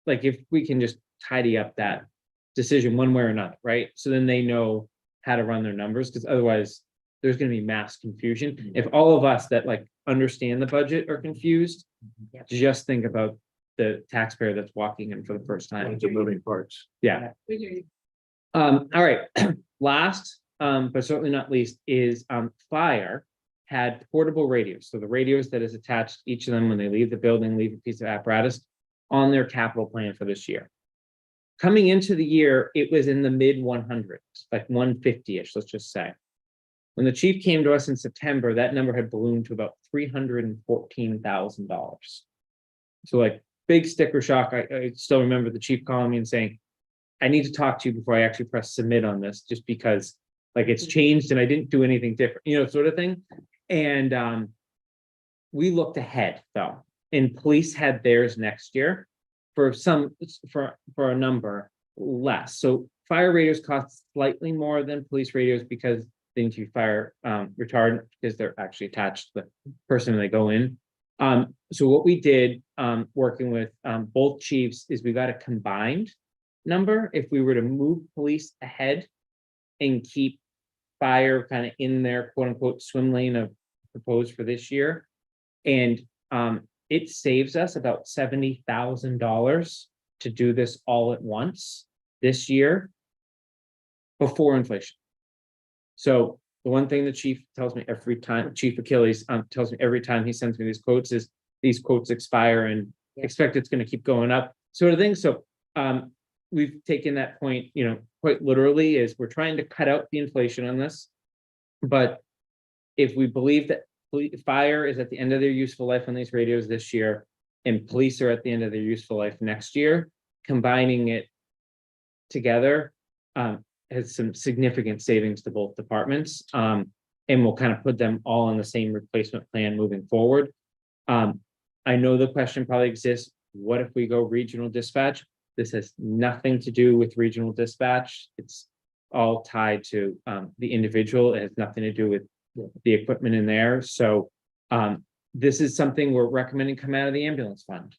if we can just tidy up that decision one way or another, right? So then they know how to run their numbers, because otherwise there's going to be mass confusion. If all of us that like understand the budget are confused, just think about the taxpayer that's walking in for the first time. The moving parts. Yeah. We hear you. All right. Last, but certainly not least, is fire had portable radios. So the radios that is attached, each of them when they leave the building, leave a piece of apparatus on their capital plan for this year. Coming into the year, it was in the mid 100s, like 150-ish, let's just say. When the chief came to us in September, that number had ballooned to about $314,000. So like big sticker shock. I still remember the chief calling me and saying, I need to talk to you before I actually press submit on this, just because like it's changed and I didn't do anything different, you know, sort of thing. And we looked ahead though, and police had theirs next year for a number less. So fire radios cost slightly more than police radios because they need to be fire retardant, because they're actually attached to the person when they go in. So what we did, working with, both chiefs is we got a combined number. If we were to move police ahead and keep fire kind of in their quote unquote swim lane of proposed for this year. And, it saves us about $70,000 to do this all at once this year before inflation. So the one thing the chief tells me every time, Chief Achilles, tells me every time he sends me these quotes is these quotes expire and expect it's going to keep going up sort of thing. So, we've taken that point, quite literally is we're trying to cut out the inflation on this. But if we believe that fire is at the end of their useful life on these radios this year, and police are at the end of their useful life next year, combining it together has some significant savings to both departments. And we'll kind of put them all on the same replacement plan moving forward. I know the question probably exists, what if we go regional dispatch? This has nothing to do with regional dispatch. It's all tied to the individual. It has nothing to do with the equipment in there. So this is something we're recommending come out of the ambulance fund.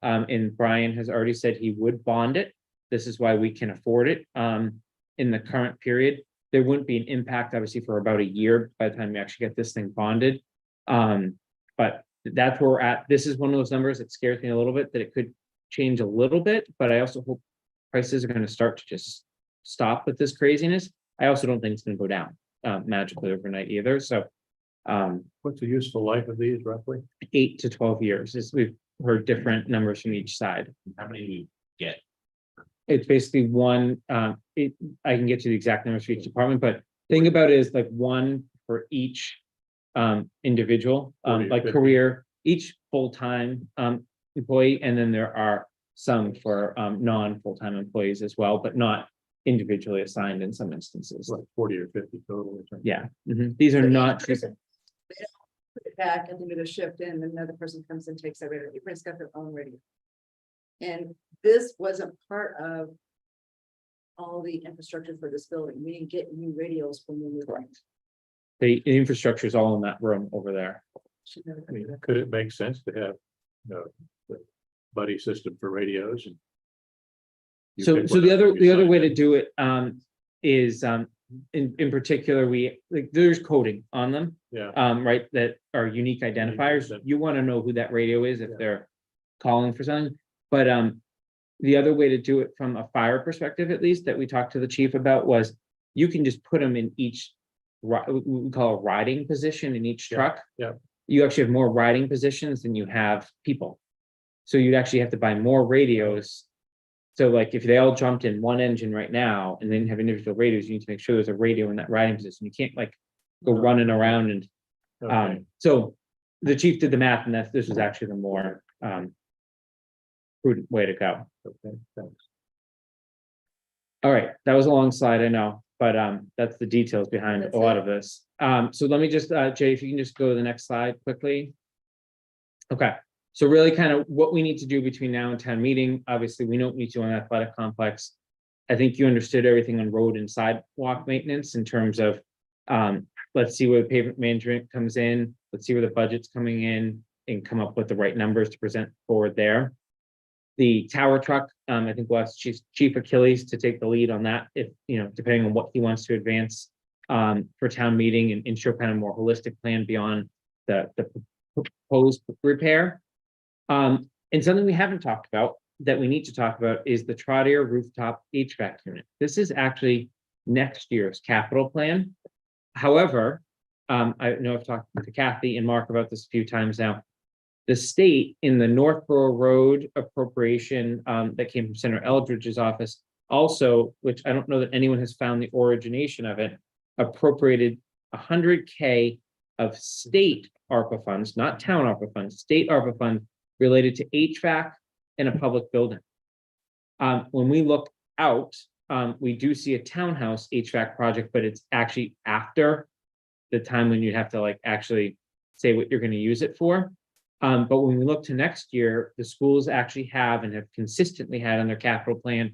And Brian has already said he would bond it. This is why we can afford it in the current period. There wouldn't be an impact, obviously, for about a year by the time we actually get this thing bonded. But that's where we're at. This is one of those numbers that scares me a little bit, that it could change a little bit, but I also hope prices are going to start to just stop with this craziness. I also don't think it's going to go down magically overnight either. So What's the useful life of these roughly? 8 to 12 years is, we've heard different numbers from each side. How many do you get? It's basically one, I can get you the exact numbers for each department, but think about it as like one for each individual, 40 or like 50. career, each full-time employee, and then there are some for non-full-time employees as well, but not individually assigned in some instances. Like 40 or 50 total. or something. Yeah, these are not. Put it back at the end of the shift and another person comes and takes that radio. Everybody's got their own radio. And this wasn't part of all the infrastructure for this building. We didn't get new radios when we moved. The infrastructure is all in that room over there. I mean, could it make sense to have, the buddy system for radios and? you So, pick so the whatever other, you the other sign way up? to do it, is, in particular, we, like, there's coding on them, Yeah, right, that are unique identifiers. You want to know who that radio is if they're calling for something. But, the other way to do it from a fire perspective, at least, that we talked to the chief about, was you can just put them in each, we call a riding position in each Yeah, truck. yeah. You actually have more riding positions than you have people. So you'd actually have to buy more radios. So like if they all jumped in one engine right now and then have individual radios, you need to make sure there's a radio in that riding position. You can't like go running around and, Okay. so the chief did the math, and this was actually the more prudent way to go. Okay, thanks. All right, that was a long slide, I know, but that's the details behind That's a lot it. of this. So let me just, Jay, if you can just go to the next slide quickly. Okay, so really kind of what we need to do between now and town meeting, obviously, we know what we need to do on athletic complex. I think you understood everything on road and sidewalk maintenance in terms of, let's see where the pavement management comes in, let's see where the budget's coming in, and come up with the right numbers to present forward there. The tower truck, I think we'll ask Chief Achilles to take the lead on that, if, depending on what he wants to advance for town meeting, and show kind of more holistic plan beyond the proposed repair. And something we haven't talked about that we need to talk about is the Trotter rooftop HVAC unit. This is actually next year's capital plan. However, I know I've talked to Kathy and Mark about this a few times now. The state in the Northborough Road appropriation that came from Senator Eldridge's office also, which I don't know that anyone has found the origination of it, appropriated $100K of state ARPA funds, not town ARPA funds, state ARPA funds related to HVAC in a public building. When we look out, we do see a townhouse HVAC project, but it's actually after the time when you have to like actually say what you're going to use it for. But when we look to next year, the schools actually have and have consistently had on their capital plan,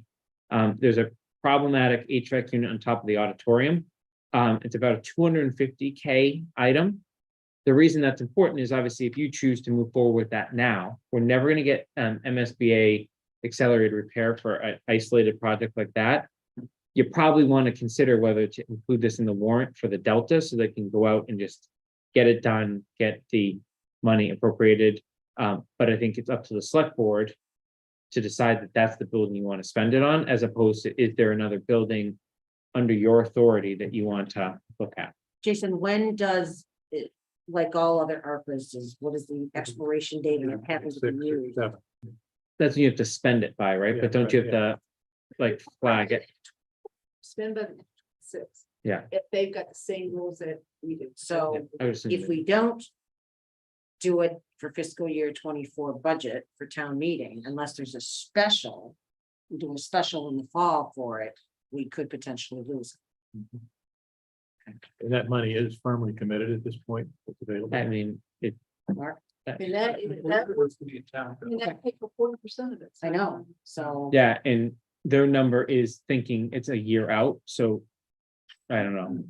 there's a problematic HVAC unit on top of the auditorium. It's about a $250K item. The reason that's important is obviously if you choose to move forward with that now, we're never gonna get MSBA accelerated repair for an isolated project like that. You probably want to consider whether to include this in the warrant for the Delta, so they can go out and just get it done, get the money appropriated. But I think it's up to the select board to decide that that's the building you want to spend it on, as opposed to, is there another building under your authority that you want to look at? Jason, when does it, like all other ARPAs, what is the expiration date and it happens to be used? That's when you have to spend it by, right? But don't you have to like flag it? Spend by 6. Yeah. If they've got the same rules that we do. So I would assume if we don't do it for fiscal year 24 budget for town meeting, unless there's a special, we do a special in the fall for it, we could potentially lose. And that money is firmly committed at this point. It's available. I mean, it. Mark? And that pay for 40% of it. I know, so. Yeah, and their number is thinking it's a year out, so. I don't know.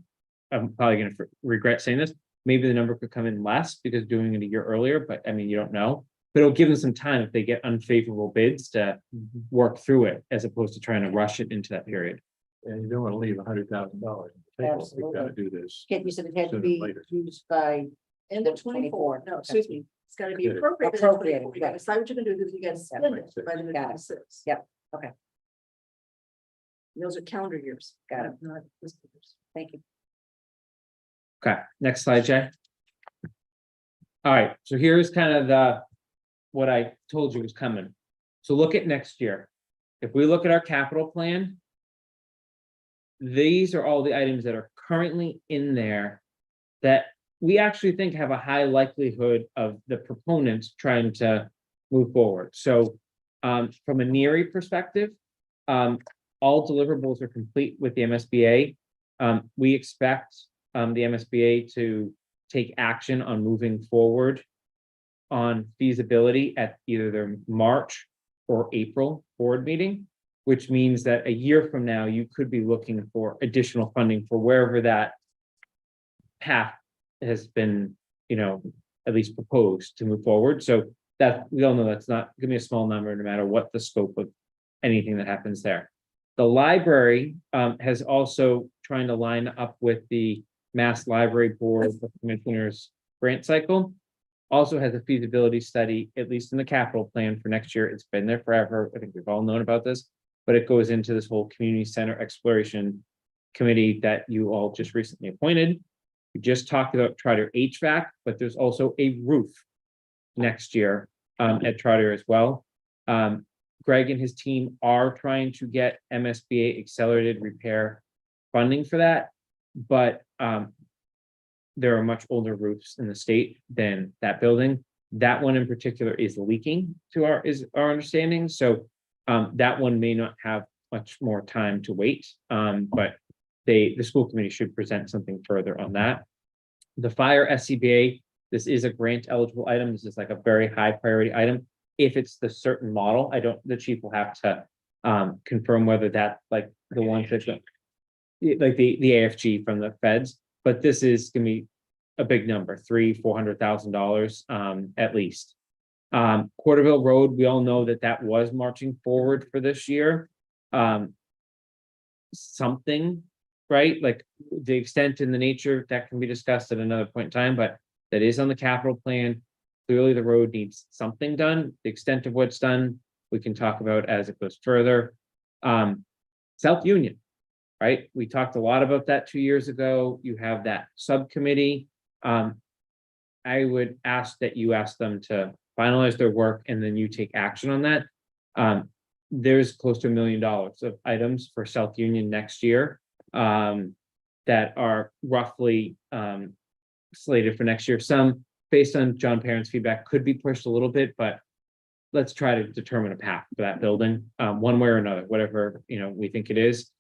I'm probably gonna regret saying this. Maybe the number could come in less because doing it a year earlier, but I mean, you don't know. But it'll give them some time if they get unfavorable bids to work through it, as opposed to trying to rush it into that period. And you don't want to leave $100,000. We've got to do this. Kent, you said it had to sooner be or later. used by End of 24. No, excuse me. It's gotta be Okay. appropriated. Appropriated, You gotta decide what you're gonna do, because you gotta spend it by the end of Got it. 26. Yep, okay. Those are calendar years. Got it. Not fiscal years. Thank you. Okay, next slide, Jay. All right, so here's kind of what I told you was coming. So look at next year. If we look at our capital plan, these are all the items that are currently in there that we actually think have a high likelihood of the proponents trying to move forward. So from a NERI perspective, all deliverables are complete with the MSBA. We expect the MSBA to take action on moving forward on feasibility at either their March or April board meeting, which means that a year from now, you could be looking for additional funding for wherever that path has been, at least proposed to move forward. So that, we all know that's not gonna be a small number, no matter what the scope of anything that happens there. The library has also trying to line up with the Mass Library Board of Commissioners grant cycle. Also has a feasibility study, at least in the capital plan for next year. It's been there forever. I think we've all known about this, but it goes into this whole community center exploration committee that you all just recently appointed. We just talked about Trotter HVAC, but there's also a roof next year at Trotter as well. Greg and his team are trying to get MSBA accelerated repair funding for that, but there are much older roofs in the state than that building. That one in particular is leaking to our understanding, so that one may not have much more time to wait. But the school committee should present something further on that. The fire SCBA, this is a grant eligible item. This is like a very high priority item. If it's the certain model, the chief will have to confirm whether that, like the ones that like the AFG from the feds, but this is gonna be a big number, $400,000 at least. Porterville Road, we all know that was marching forward for this year. Something, right? Like the extent and the nature that can be discussed at another point in time, but that is on the capital plan. Clearly, the road needs something done. The extent of what's done, we can talk about as it goes further. South Union, right? We talked a lot about that 2 years ago. You have that subcommittee. I would ask that you ask them to finalize their work and then you take action on that. There's close to $1 million of items for South Union next year that are roughly slated for next year. Some, based on John Parent's feedback, could be pushed a little bit, but let's try to determine a path for that building, one way or another, whatever we think it is.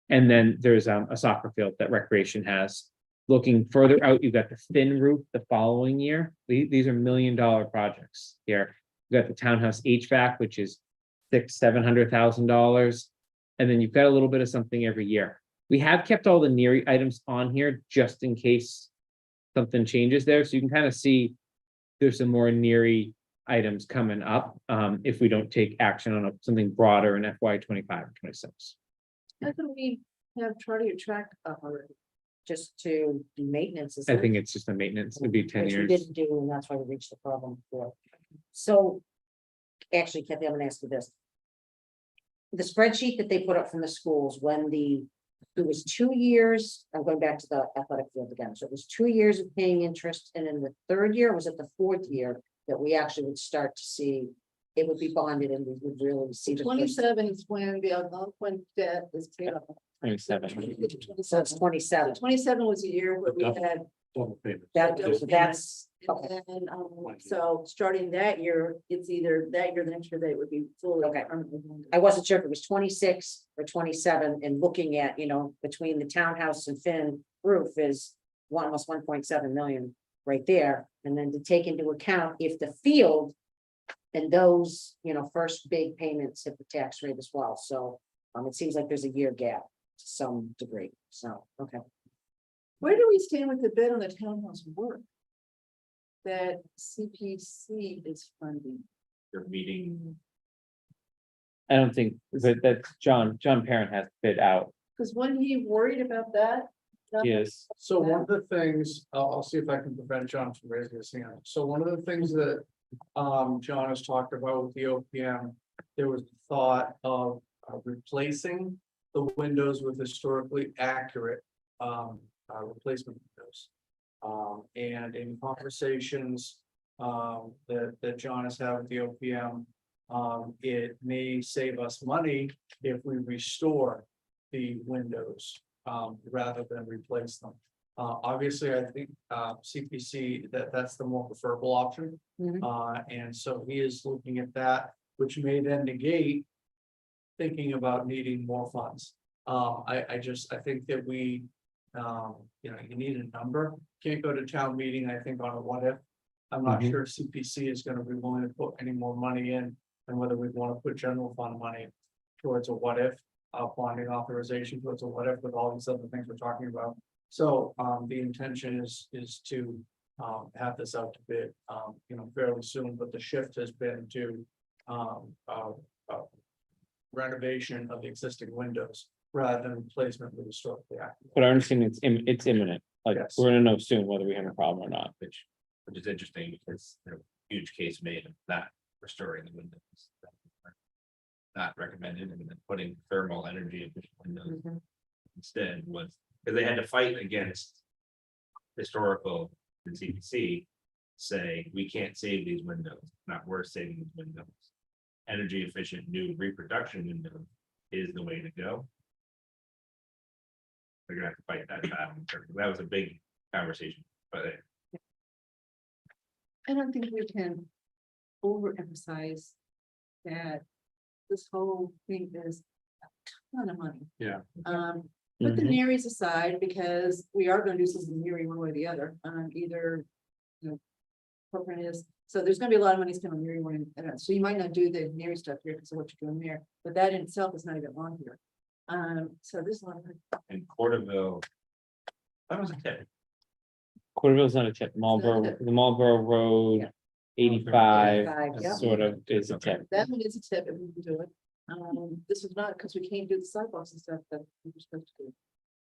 And then there's a soccer field that Recreation has. Looking further out, you've got the thin roof the following year. These are $1 million projects here. You've got the townhouse HVAC, which is $600,000-$700,000, and then you've got a little bit of something every year. We have kept all the NERI items on here just in case something changes there, so you can kind of see there's some more neary items coming up, if we don't take action on something broader in FY 25 or 26. How can we have charter track up already? Just to do maintenance. I isn't it? think it's just a maintenance, it'd be 10 Which we years. didn't do, and that's why we reached the problem before. So, actually, Kathy, I'm gonna ask you this. The spreadsheet that they put up from the schools, it was 2 years, I'm going back to the athletic field again, so it was 2 years of paying interest, and in the third year, was it the fourth year? That we actually would start to see, it would be bonded and we would really see. the first- 27 is when the Algonquin debt is paid off. 27. So it's 27. 27 was a year where we had. Double payment. That's, And then, so starting that year, it's either that year, or the next year, they would be fully. Okay. permanently bonded. I wasn't sure if it was 26 or 27, and looking at, between the townhouse and Finn roof is almost 1.7 million right there. And then to take into account if the field and those, first big payments hit the tax rate as well. So it seems like there's a year gap to some degree. So, okay. Where do we stand with the bid on the townhouse work? That CPC is funding. Your meeting, I don't think that John Parent has bid out. Because when he worried about that. Yes. So one of the things, I'll see if I can prevent John from raising his hand. So one of the things that John has talked about with the OPM, there was the thought of replacing the windows with historically accurate replacement windows. And in conversations that John has had with the OPM, it may save us money if we restore the windows rather than replace them. Obviously, I think CPC, that's the more preferable option. And so he is looking at that, which may then negate thinking about needing more funds. I think that we, you need a number. Can't go to town meeting, I think, on a what if. I'm not sure CPC is gonna be willing to put any more money in, and whether we want to put general fund money towards a what if, bonding authorization towards a what if with all these other things we're talking about. So the intention is to have this out to bid, fairly soon, but the shift has been to renovation of the existing windows rather than replacement with historically accurate. But I understand it's imminent, like, Yes. we're gonna know soon whether we have a problem or not. which is interesting because there's a huge case made of not restoring the windows. Not recommended, and then putting thermal energy efficient windows instead was, because they had to fight against historical and CPC say, we can't save these windows, not worth saving these windows. Energy efficient new reproduction window is the way to go. They're gonna have to fight that battle. That was a big conversation, but I don't think we can overemphasize that this whole thing is a ton of money. Yeah. Put the nearies aside, because we are gonna do something neary one way or the other, either. Program is, so there's gonna be a lot of money spent on neary one, so you might not do the neary stuff here because of what you're doing there, but that in itself is not even on here. So there's a lot of. in Porterville. That was a tip. Quarterville's not a tip, the Marlboro Road, 85 yeah. sort of is a tip. That one is a tip if we can do it. This is not because we can't do the sidewalks and stuff that we were supposed to do.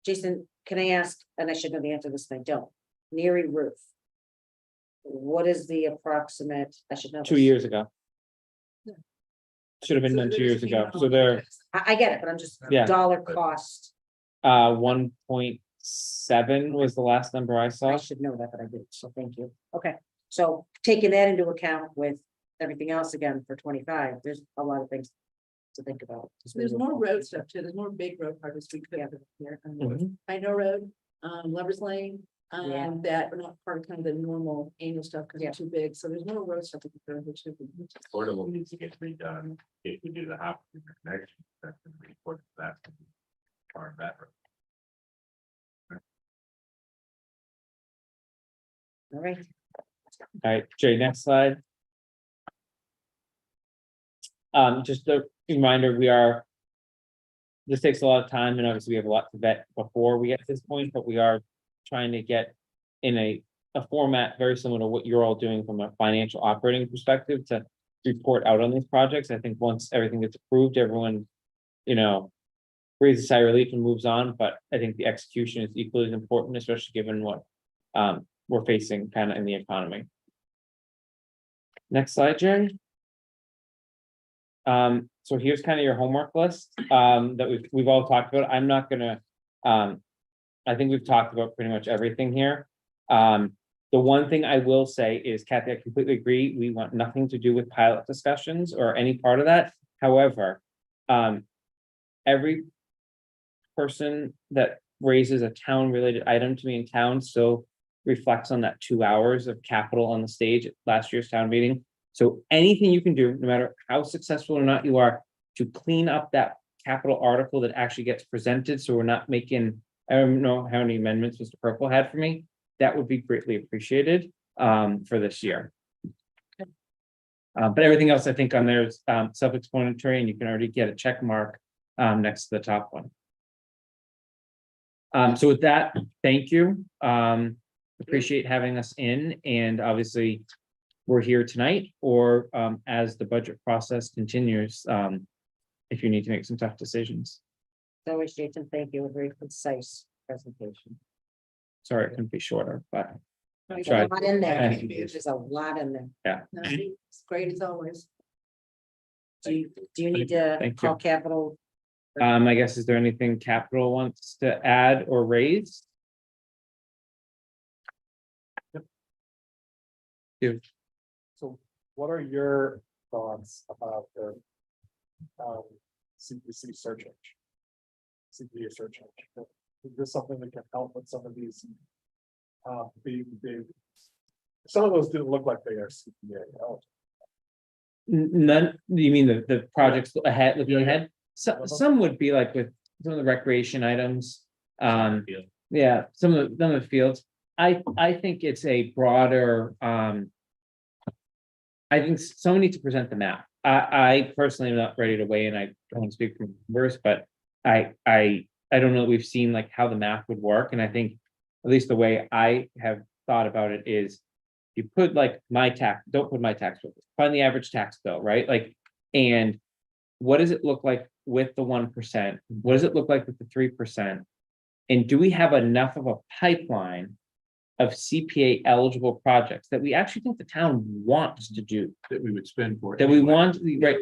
Jason, can I ask, and I should know the answer to this, and I don't, Neary roof. What is the approximate, I should know. 2 this. years ago. Yeah. Should have been So done 2 there's years ago, the, so they're I get it, but I'm just, Yeah. dollar cost, 1.7 was the last number I I saw. should know that, but I didn't, so thank you. Okay, so taking that into account with everything else again for 25, there's a lot of things to think about. There's more road stuff too. There's more big road projects we could have here. I know road, Lovers Lane, Yeah. that are not part of kind of the normal annual stuff because they're too big. So there's more road stuff. We could do, which would be- Portable needs to get redone if we do the half connection. That's gonna be important. That's gonna be part of that. All right, All right, Jay, next slide. Just a reminder, this takes a lot of time and obviously we have a lot to vet before we get to this point, but we are trying to get in a a format very similar to what you're all doing from a financial operating perspective to report out on these projects. I think once everything gets approved, everyone, breathes a sigh of relief and moves on, but I think the execution is equally as important, especially given what we're facing kind of in the economy. Next slide, Jerry. So here's kind of your homework list that we've all talked about. I'm not gonna, I think we've talked about pretty much everything here. The one thing I will say is, Kathy, I completely agree. We want nothing to do with pilot discussions or any part of that. However, every person that raises a town-related item to me in town still reflects on that 2 hours of capital on the stage at last year's town meeting. So anything you can do, no matter how successful or not you are, to clean up that capital article that actually gets presented, so we're not making, I don't know how many amendments Mr. Purple had for me, that would be greatly appreciated for this year. But everything else I think on there is self-explanatory, and you can already get a check mark next to the top one. So with that, thank you. Appreciate having us in, and obviously we're here tonight, or as the budget process continues, if you need to make some tough decisions. So, Jason, thank you. A very concise presentation. Sorry, it can be shorter, but There's tried. a lot in there. Yeah. There's a lot in there. yeah. No, it's great as always. Do you need to Thank call you. capital? I guess, is there anything capital wants to add or raise? Yep. So what are your thoughts about the CPC surcharge? CPA surcharge. Is this something that can help with some of these? Some of those didn't look like they are CPA. None, you mean the projects ahead, looking ahead? Some would be like with some of the recreation items. Yeah, some of the fields. I think it's a broader, I think someone needs to present the map. I personally am not ready to weigh in. I don't speak from numbers, but I don't know that we've seen like how the map would work. And I think at least the way I have thought about it is you put like my tax, don't put my tax bill, find the average tax bill, right? Like, and what does it look like with the 1%? What does it look like with the 3%? And do we have enough of a pipeline of CPA eligible projects that we actually think the town wants to do? That we would spend for it. That we anyway. want, right?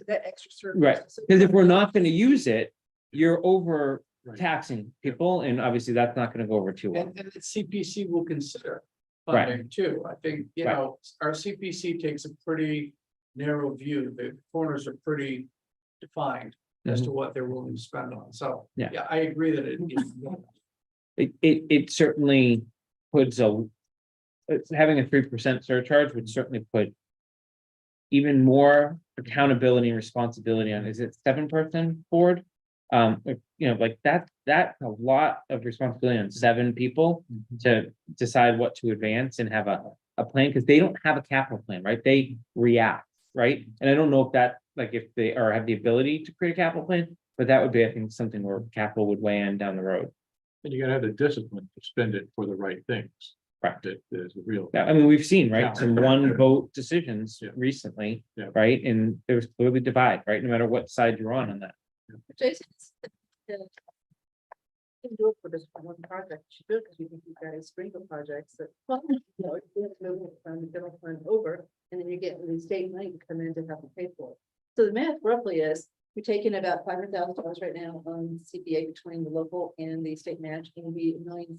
That extra service. Right, because if we're not gonna use it, you're over Right. taxing people, and obviously that's not gonna go over too well. And the CPC will consider Right. funding too. I think, Right. our CPC takes a pretty narrow view. The corners are pretty defined as to what they're willing to spend on. So, Yeah. yeah, I agree that it needs. It certainly puts having a 3% surcharge would certainly put even more accountability and responsibility on, is it 7-person board? Like that's a lot of responsibility on 7 people to decide what to advance and have a plan, because they don't have a capital plan, right? They react, right? And I don't know if that, like, if they have the ability to create a capital plan, but that would be, I think, something where capital would weigh in down the road. And you gotta have the discipline to spend it for the right things. Right. That is a real. Yeah, I mean, we've seen, right, Yeah. some one vote decisions Yeah. recently, Yeah. right? And there was clearly divide, right? No matter what side you're on that. Jason, you can do it for this one project, you should do it because you think you've got a sprinkle projects that, well, you know, you have to move it from the general fund over, and then you get the state money to come in to have to pay for it. So the math roughly is, we're taking about $500,000 right now on CPA between the local and the state match, and it'll be $1.6 million,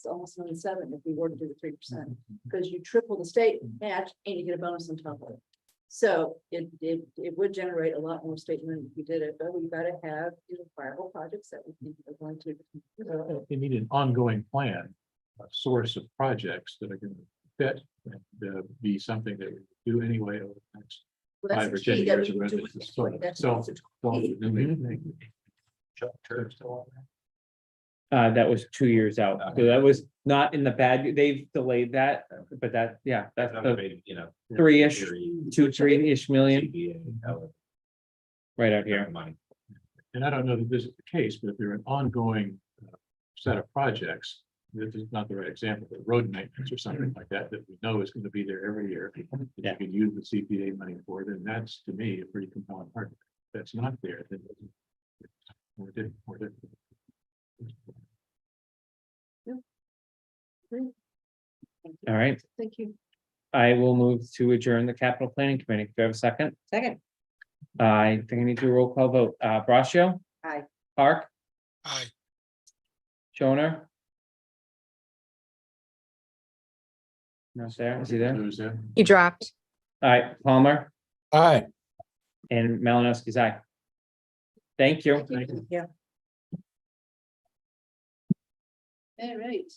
almost $1.7 million if we were to do the 3%. Because you triple the state match and you get a bonus on top of it. So it would generate a lot more state money if we did it, but we've got to have viable projects that we think are going to. You need an ongoing plan, a source of projects that are gonna fit and be something that we do anyway over the next Well, that's 5 or the 10 key, that years. we of do it. it So- this way. That's so- the so- Mhm. Chuck Turner's still on there? That was 2 years out. So that was not in the bad, they've delayed that, but that's That the would be, 3-ish, theory, 2-3-ish million CPA, that would right out have here. the money. And I don't know that this is the case, but if they're an ongoing set of projects, this is not the right example, but road maintenance or something like that, that we know is gonna be there every year. That you can use the CPA money for, then that's, to me, a pretty compelling argument. That's not there, then. Or didn't, or didn't. All right, Thank you. I will move to adjourn the capital planning committee. Do I have a second? Second, I think I need to do a roll call vote. Brascio? aye. Park? Aye. Joner? Not there, is he there? Who's there? You dropped. All right, Palmer Aye. and Malinowski's aye. Thank you. Yeah. All right.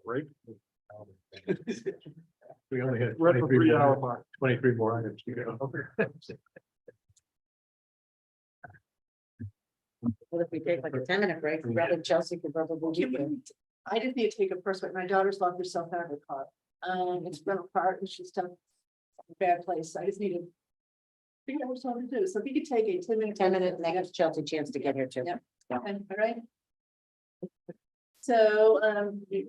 Break. We only had We're at the 23 3 hour more, mark. 23 more items to go. What if we take like a 10-minute break? Probably Chelsea could probably do it. I didn't need to take a first, but my daughter's locked herself out of her car. It's been apart and she's done a bad place. I just need to figure out what I'm to do. So if you could take a 10-minute. 10 minutes, and that gives Chelsea a chance to get here too. Yep. Okay, all right. So, Yeah.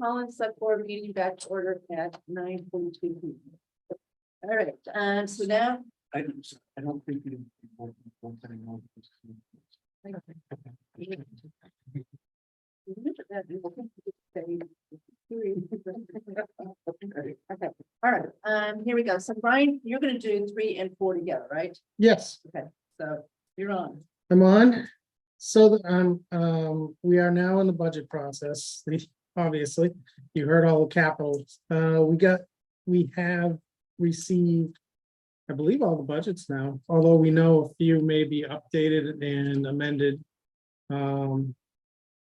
Collins Select Board meeting back to order at 9:42 p.m. All right, so now. I don't think you. Okay, all right, here we go. So Brian, you're gonna do 3 and 4 together, right? Yes, Okay, so you're on. I'm on. So, we are now in the budget process, obviously, you heard all the capitals, we have received. I believe all the budgets now, although we know a few may be updated and amended.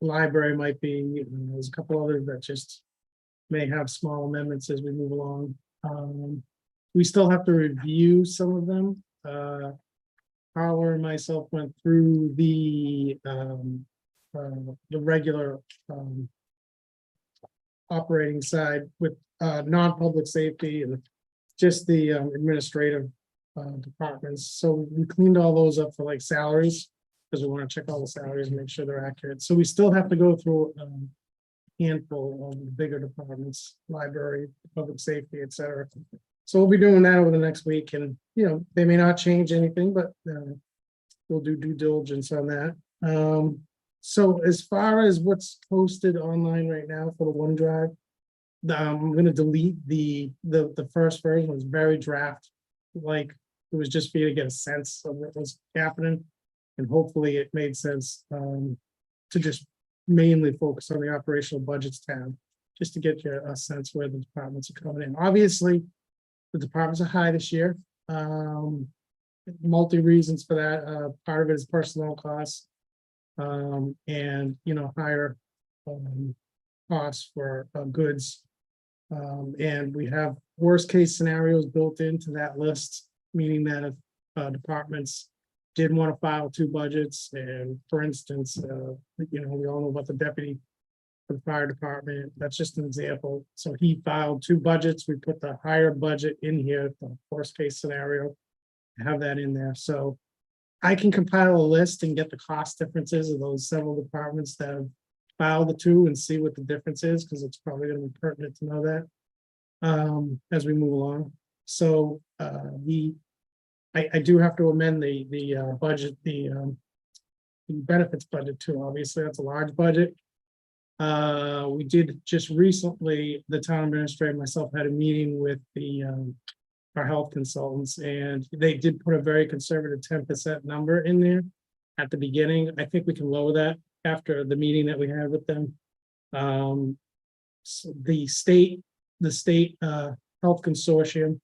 Library might be, there's a couple others that just may have small amendments as we move along. We still have to review some of them. Paula and myself went through the regular operating side with non-public safety and just the administrative departments. So we cleaned all those up for like salaries, because we want to check all the salaries and make sure they're accurate. So we still have to go through handful of the bigger departments, library, public safety, et cetera. So we'll be doing that over the next week, and they may not change anything, but we'll do due diligence on that. So as far as what's posted online right now for the OneDrive, I'm going to delete the first version. It was very draft, like it was just for you to get a sense of what was happening, and hopefully it made sense to just mainly focus on the operational budgets tab, just to get you a sense where the departments are coming in. Obviously, the departments are high this year. Multi reasons for that. Part of it is personnel costs, and higher costs for goods. And we have worst case scenarios built into that list, meaning that if departments did want to file 2 budgets, and for instance, we all know about the deputy for the fire department. That's just an example. So he filed 2 budgets. We put the higher budget in here, the worst case scenario, have that in there. So I can compile a list and get the cost differences of those several departments that have filed the 2 and see what the difference is, because it's probably going to be pertinent to know that as we move along. So I do have to amend the budget, the benefits budget too. Obviously, that's a large budget. We did just recently, the town administrator and myself had a meeting with our health consultants, and they did put a very conservative 10% number in there at the beginning. I think we can lower that after the meeting that we had with them. So the state health consortium,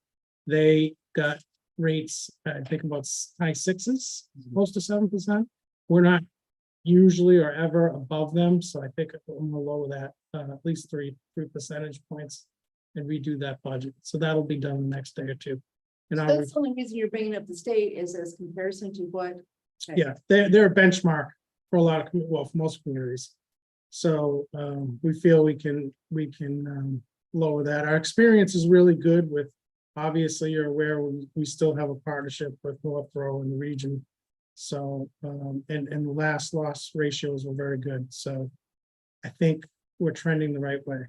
they got rates, I think about high 6s, close to 7%. We're not usually or ever above them, so I think I'm gonna lower that at least 3 percentage points and redo that budget. So that'll be done the next day or two. And So that's the only reason you're bringing up the state is as comparison to what? Okay. yeah, they're a benchmark for a lot of, for most communities. So we feel we can lower that. Our experience is really good with, obviously, you're aware, we still have a partnership with Northborough in the region. So, and the last loss ratios were very good. So I think we're trending the right way.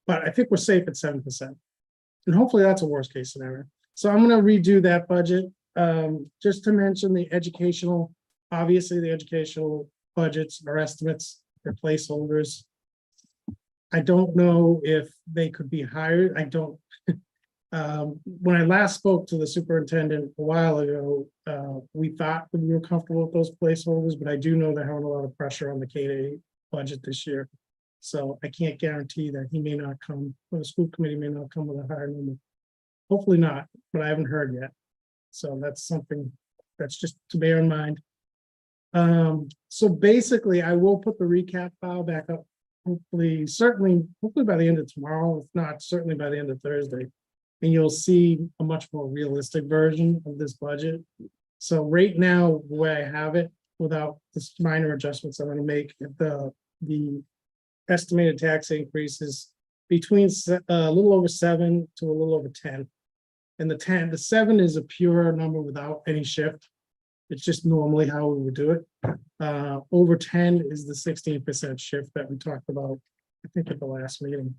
But I think we're safe at 7%. And hopefully that's a worst case scenario. So I'm going to redo that budget. Just to mention the educational, obviously the educational budgets or estimates, they're placeholders. I don't know if they could be higher. I don't. When I last spoke to the superintendent a while ago, we thought that we were comfortable with those placeholders, but I do know they're having a lot of pressure on the K-8 budget this year. So I can't guarantee that he may not come, or the school committee may not come with a higher number. Hopefully not, but I haven't heard yet. So that's something that's just to bear in mind. So basically, I will put the recap file back up, hopefully by the end of tomorrow, if not, certainly by the end of Thursday. And you'll see a much more realistic version of this budget. So right now, the way I have it, without this minor adjustments I'm going to make, the estimated tax increases between a little over 7 to a little over 10. And the 7 is a pure number without any shift. It's just normally how we would do it. Over 10 is the 16% shift that we talked about I think at the last meeting.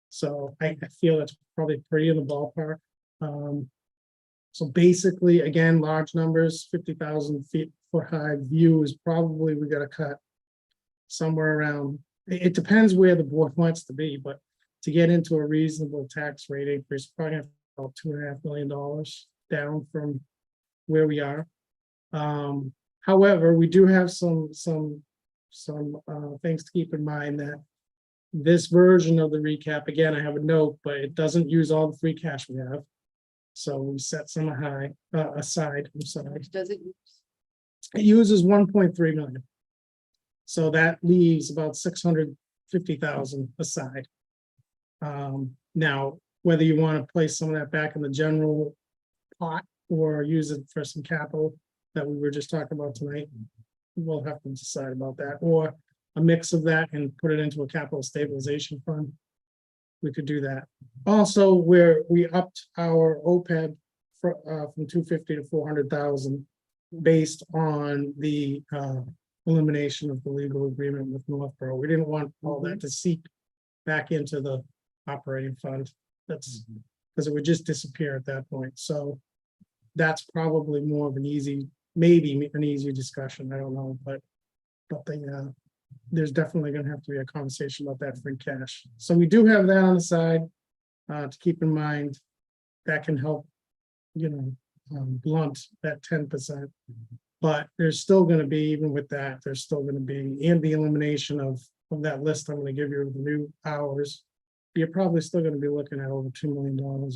So I feel that's probably pretty in the ballpark. So basically, again, large numbers, 50,000 foot high view is probably, we gotta cut somewhere around, it depends where the board wants to be, but to get into a reasonable tax rate increase, probably have about $2.5 million down from where we are. However, we do have some things to keep in mind that this version of the recap, again, I have a note, but it doesn't use all the free cash we have. So we set some aside, I'm sorry. Which does it use? It uses 1.3 million. So that leaves about 650,000 aside. Now, whether you want to place some of that back in the general pot or use it for some capital that we were just talking about tonight, we'll have to decide about that, or a mix of that and put it into a capital stabilization fund. We could do that. Also, we upped our OPEB from 250 to 400,000 based on the elimination of the legal agreement with Northborough. We didn't want all that to seep back into the operating fund. That's because it would just disappear at that point. So that's probably more of an easy, maybe an easier discussion. I don't know, but there's definitely going to have to be a conversation about that free cash. So we do have that on the side to keep in mind. That can help, blunt that 10%. But there's still going to be, even with that, there's still going to be, and the elimination of that list I'm going to give you of the new hours, you're probably still going to be looking at over $2 million of,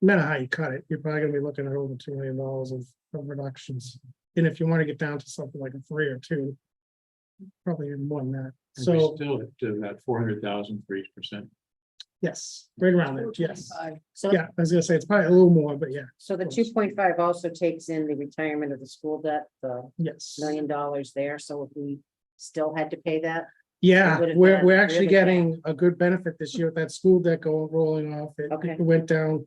no matter how you cut it, you're probably going to be looking at over $2 million of reductions. And if you want to get down to something like a 3 or 2, probably even more than that. And So we still do that 400,000 for each percent. yes, right around there. Yes. So, Yeah, I was gonna say it's probably a little more, but yeah. so the 2.5 also takes in the retirement of the school debt, the Yes. $1 million there, so if we still had to pay that. Yeah, would've we're been actually really getting a good benefit this year with that school debt rolling off. Okay. It went down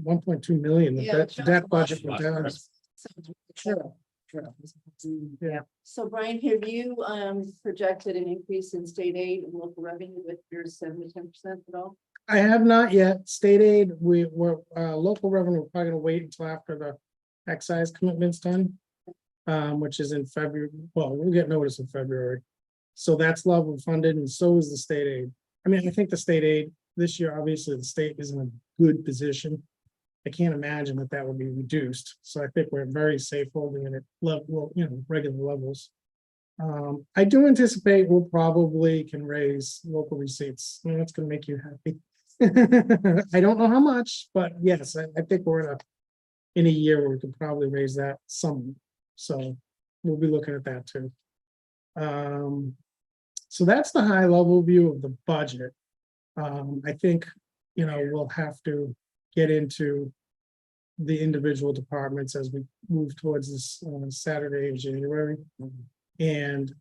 1.2 million. The Yeah, debt- it debt sounds budget like- went down. True. Yeah, So Brian, have you projected an increase in state aid and local revenue with your 7 to 10% at all? I have not yet. State aid, we're local revenue, we're probably gonna wait until after the excise commitment's done. Which is in February. Well, we'll get notice in February. So that's level funded and so is the state aid. I mean, I think the state aid this year, obviously, the state is in a good position. I can't imagine that would be reduced. So I think we're very safe holding it at level, regular levels. I do anticipate we'll probably can raise local receipts. I mean, that's gonna make you happy. I don't know how much, but yes, I think we're in a year where we could probably raise that some. So we'll be looking at that too. So that's the high level view of the budget. I think, we'll have to get into the individual departments as we move towards this Saturday in January. And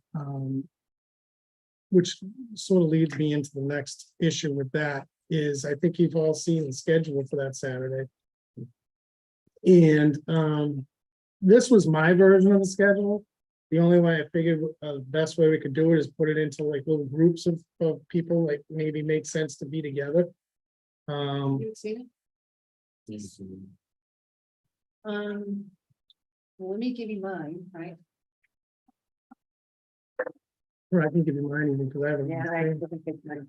which sort of leads me into the next issue with that is I think you've all seen the schedule for that Saturday. And this was my version of the schedule. The only way I figured the best way we could do it is put it into like little groups of people, like maybe make sense to be together. You've seen it? Well, let me give you mine, right? Or I can give you mine even because I haven't. Yeah, I don't think mine.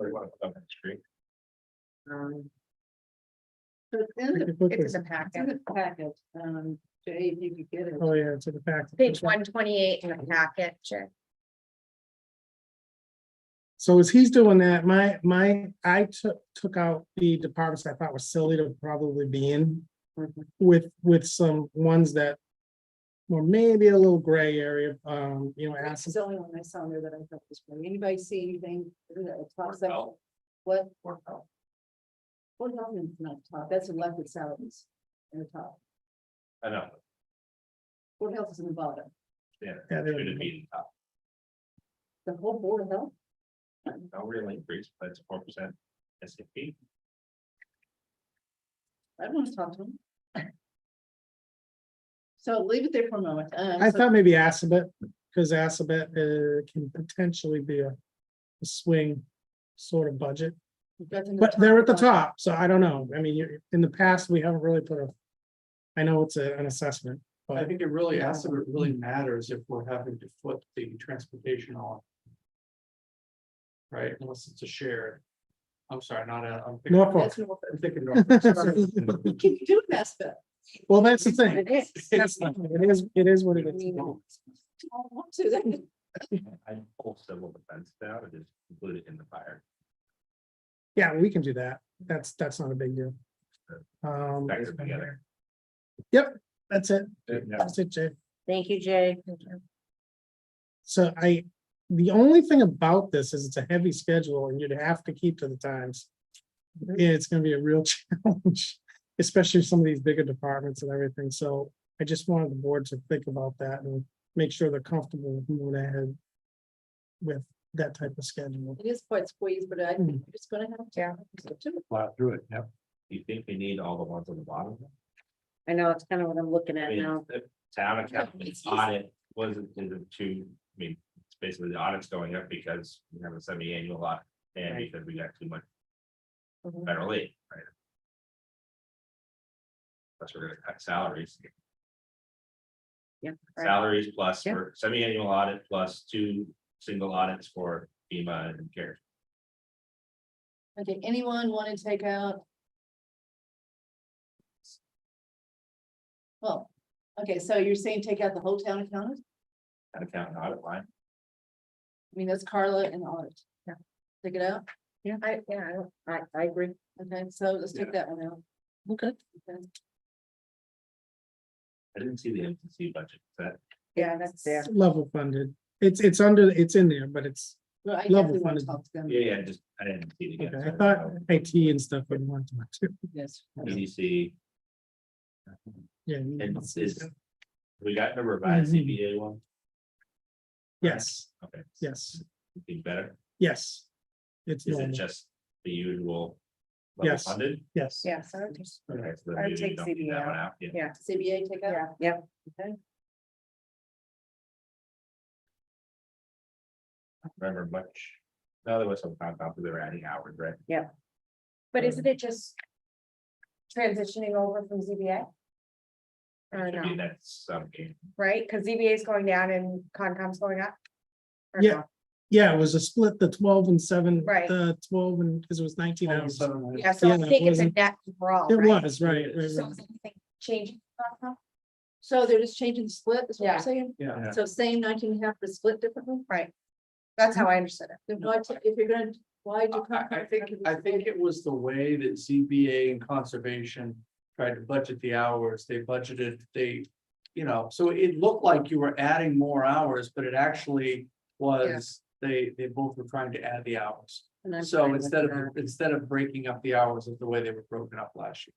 So it's in the, Quickly. It's in the it's in packet, the packet, Jay, if you could get it. Oh, yeah, it's in the fact. Page 128 in the packet, Chair. So as he's doing that, I took out the departments I thought were silly to probably be in. With some ones that were maybe a little gray area, This is the only one I saw there that I thought was funny. Anybody see anything? What? What is not top? That's elected salaries in the top. I know, What else is in the bottom? yeah, Yeah, should it be the top? The whole board of health? No real increase, but it's 4% SAP. I want to talk to him. So leave it there for a moment. I thought maybe Assabet, because Assabet can potentially be a swing sort of budget. We've got them But they're at the about- top, so I don't know. I mean, in the past, we haven't really put a. I know it's an assessment, I but think it really, as it really matters if we're having to foot the transportation on. Right, unless it's a shared. I'm sorry, not a, I'm thinking. Norfolk. That's Norfolk. I'm thinking Norfolk. We can do that, but Well, that's the thing. It is. It is what it is. I don't want to. Then. I'd pull civil defense down and just include it in the fire. Yeah, we can do that. That's not a big deal. Factor together. Yep, that's it. Yeah. That's it, Jay. Thank you, Jay. So the only thing about this is it's a heavy schedule and you'd have to keep to the times. Yeah, it's gonna be a real challenge, especially some of these bigger departments and everything. So I just wanted the board to think about that and make sure they're comfortable with moving ahead with that type of schedule. It is quite squeezed, but I think it's gonna have to. Yeah. Plow through it, yep. Do you think we need all the ones on the bottom? I know, it's kind of what I'm looking I at mean, now. the town accountant it's audit wasn't in the two, I mean, it's basically the audit's going up because we have a semi-annual audit and Right. because we got too much Mhm. federal aid, right? Plus we're gonna cut salaries, Yeah. right. salaries plus Yeah. for semi-annual audit plus 2 single audits for FEMA and CARES. Okay, anyone want to take out? Well, okay, so you're saying take out the whole town accountant? That account and audit line. I mean, that's Carla and audit. Yeah. Take it out? I agree. Okay, so let's take that one out. Okay. Okay. I didn't see the MTC budget, is that Yeah, that's there. Level funded. It's under, it's in there, but it's, Well, I Level definitely want to funded. talk to them. yeah, just, I didn't see it okay, again. I so thought don't know. IT and stuff would want to. Yes. EDC, Yeah. and is, we got the revised Mhm. CBA one, Yes, okay. yes, Be better, yes. It's is it normal. just the usual level Yes. funded? Yes. Yes, I would just, Okay, so then I would maybe we take don't need that CBA one out, yeah. yeah, CBA take out? yeah. Okay. Remember much, no, there was some compound, they were adding hours, right? But isn't it just transitioning over from ZBA? Or I mean, no, that's something, right? Because ZBA is going down and Concom's going up? Or Yeah. no? Yeah, it was a split, the 12 and 7, Right. the 12 and, because it was 19 hours. Yeah, so I Yeah, it think it's a wasn't- net overall, It right? was, right. So is anything changing? Concom? So they're just changing the split, is what Yeah. you're saying? Yeah. So same 19.5, but split differently? Right. That's how I understood it. Then why, if you're gonna, why do? I think it was the way that ZBA and conservation tried to budget the hours, they budgeted, so it looked like you were adding more hours, but it actually was, they both were trying to add the hours. And I'm So fine with instead of breaking up the hours of the way they were broken up last year.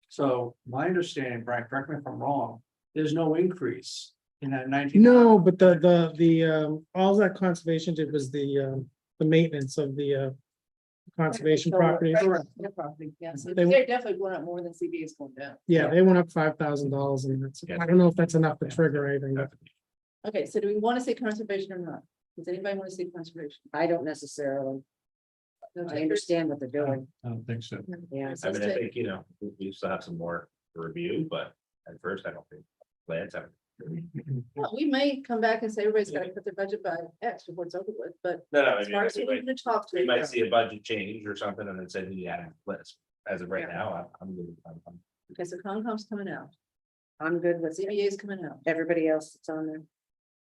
So my understanding, Brian, correct me if I'm wrong, there's no increase in that 19. No, but all that conservation did was the maintenance of the conservation So, properties. right, their property, yeah, so They- they're definitely going up more than CBA is going down. Yeah, they went up $5,000 and that's, I don't know if that's enough to trigger anything. but- Okay, so do we want to say conservation or not? Does anybody want to say conservation? I don't necessarily, No I takers? understand what they're doing, I don't think so. yeah. So I let's mean, I take- think, we still have some more to review, but at first, I don't think plans have. Well, we may come back and say everybody's got to cut their budget by X before it's over with, but No, I as mean, far as we we're going to talk to. we might see a budget change or something and then say, yeah, let's, as of right Yeah. now, I'm good. I'm- Okay, so Concom's coming out, I'm good with CBA is coming out. everybody else that's on there.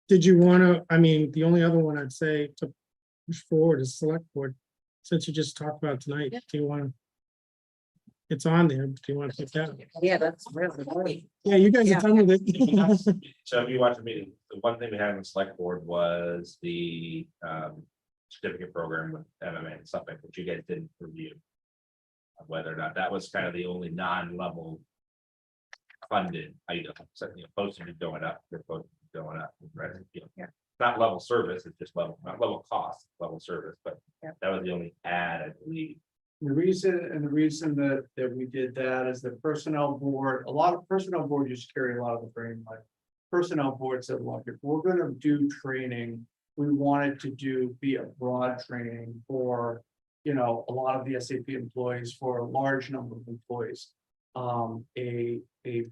Did you want to, I mean, the only other one I'd say to push forward is select board, since you just talked about tonight, Yeah. do you want to? It's on there, but do you want to put that? Yeah, that's really good. Yeah, you guys Yeah. are done with it. So if you watch the meeting, the one thing we had on the select board was the certificate program with MMA and stuff like that you guys didn't review. Whether or not that was kind of the only non-level funded item, so postage is going up, they're postage is going up, right? Yeah. Not level service, it's just level, not level cost, level service, but Yeah. that was the only add, I believe. The reason that we did that is the personnel board, a lot of personnel board used to carry a lot of the frame, like. Personnel board said, look, if we're gonna do training we wanted to be a broad training for, you know, a lot of the SAP employees, for a large number of employees.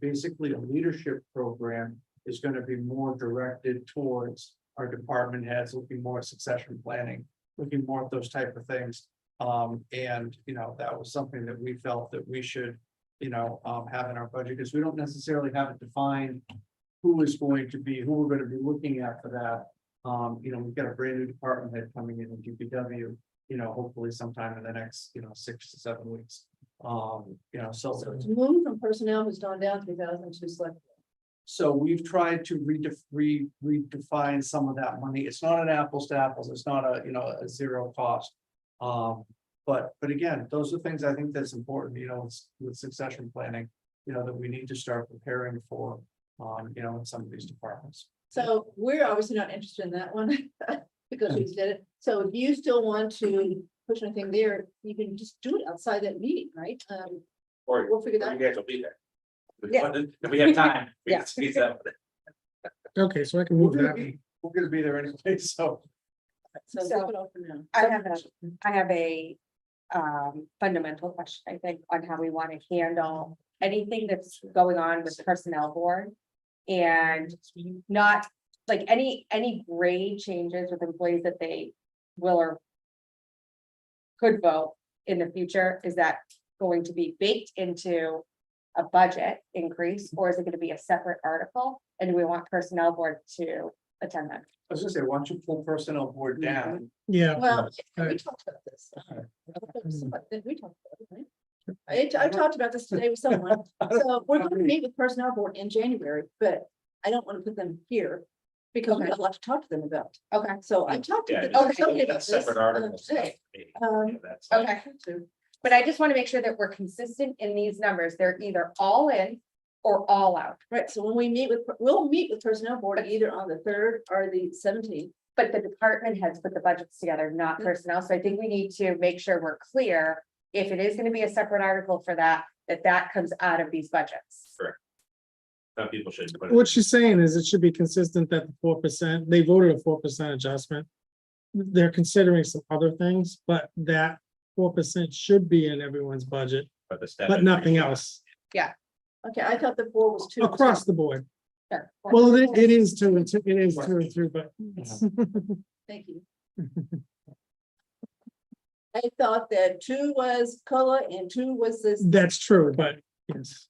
Basically a leadership program is going to be more directed towards our department heads, looking more at succession planning, looking more at those type of things. And, you know, that was something that we felt that we should, you know, have in our budget, because we don't necessarily have it defined who is going to be, who we're going to be looking at for that. You know, we've got a brand new department head coming in DPW, you know, hopefully sometime in the next, you know, 6 to 7 weeks. You know, so To move from personnel who's gone down 3,000 to select. so we've tried to redefine some of that money. It's not an apples to apples. It's not a, you know, a zero cost. But again, those are things I think that's important, you know, with succession planning, you know, that we need to start preparing for, you know, in some of these departments. So we're obviously not interested in that one because we did it. So if you still want to push anything there, you can just do it outside that meeting, right? Or We'll figure that you guys will be there. Yeah. If we have time. we can Yeah. squeeze that one in. Okay, so I can We're move gonna that. be, we're gonna be there anyway, so. So leave it open now. I have a fundamental question, I think, on how we want to handle anything that's going on with the personnel board. And not like any grade changes with employees that they will or could vote in the future, is that going to be baked into a budget increase, or is it going to be a separate article? And do we want personnel board to attend that? I was gonna say, why don't you pull personnel board down? Yeah. Well, we Right. talked about this. We talked about it, right? I talked about this today with someone. So we're going to meet with personnel board in January, but I don't want to put them here because we have a lot to talk to them about. Okay. So I talked to Yeah, them. just- somebody about that's this, separate articles. today. Yeah, that's- Okay. But I just want to make sure that we're consistent in these numbers. They're either all in or all out. Right, so when we meet with, we'll meet with personnel board either on the 3rd or the 17th. But the department heads put the budgets together, not personnel. So I think we need to make sure we're clear. If it is going to be a separate article for that, that comes out of these budgets. Some people should. put it- What she's saying is it should be consistent that the 4%, they voted a 4% adjustment. They're considering some other things, but that 4% should be in everyone's budget, But the step. but nothing else Okay, I thought the 4 was 2. across the board. Sure. Well, it is 2 and 2, it is 2 and 2, but. Thank you. I thought that 2 was COLA and 2 was this, That's true, but yes,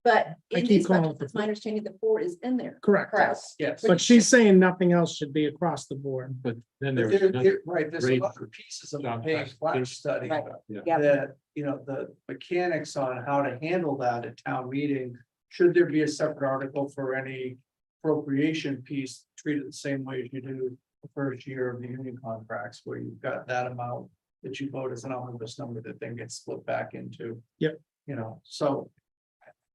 but I in keep these calling budgets, it the it's my understanding the 4 is in there. correct. Correct. Yes. But she's saying nothing else should be across the board. But then But there was another right, there's a grade lot for of pieces of the job pay class. flash There's- study. Right. Yeah. That, you know, the mechanics on how to handle that at town meeting. Should there be a separate article for any appropriation piece treated the same way as you do the first year of the union contracts, where you've got that amount that you vote as an omnibus number that then gets split back into. Yep. You know, so.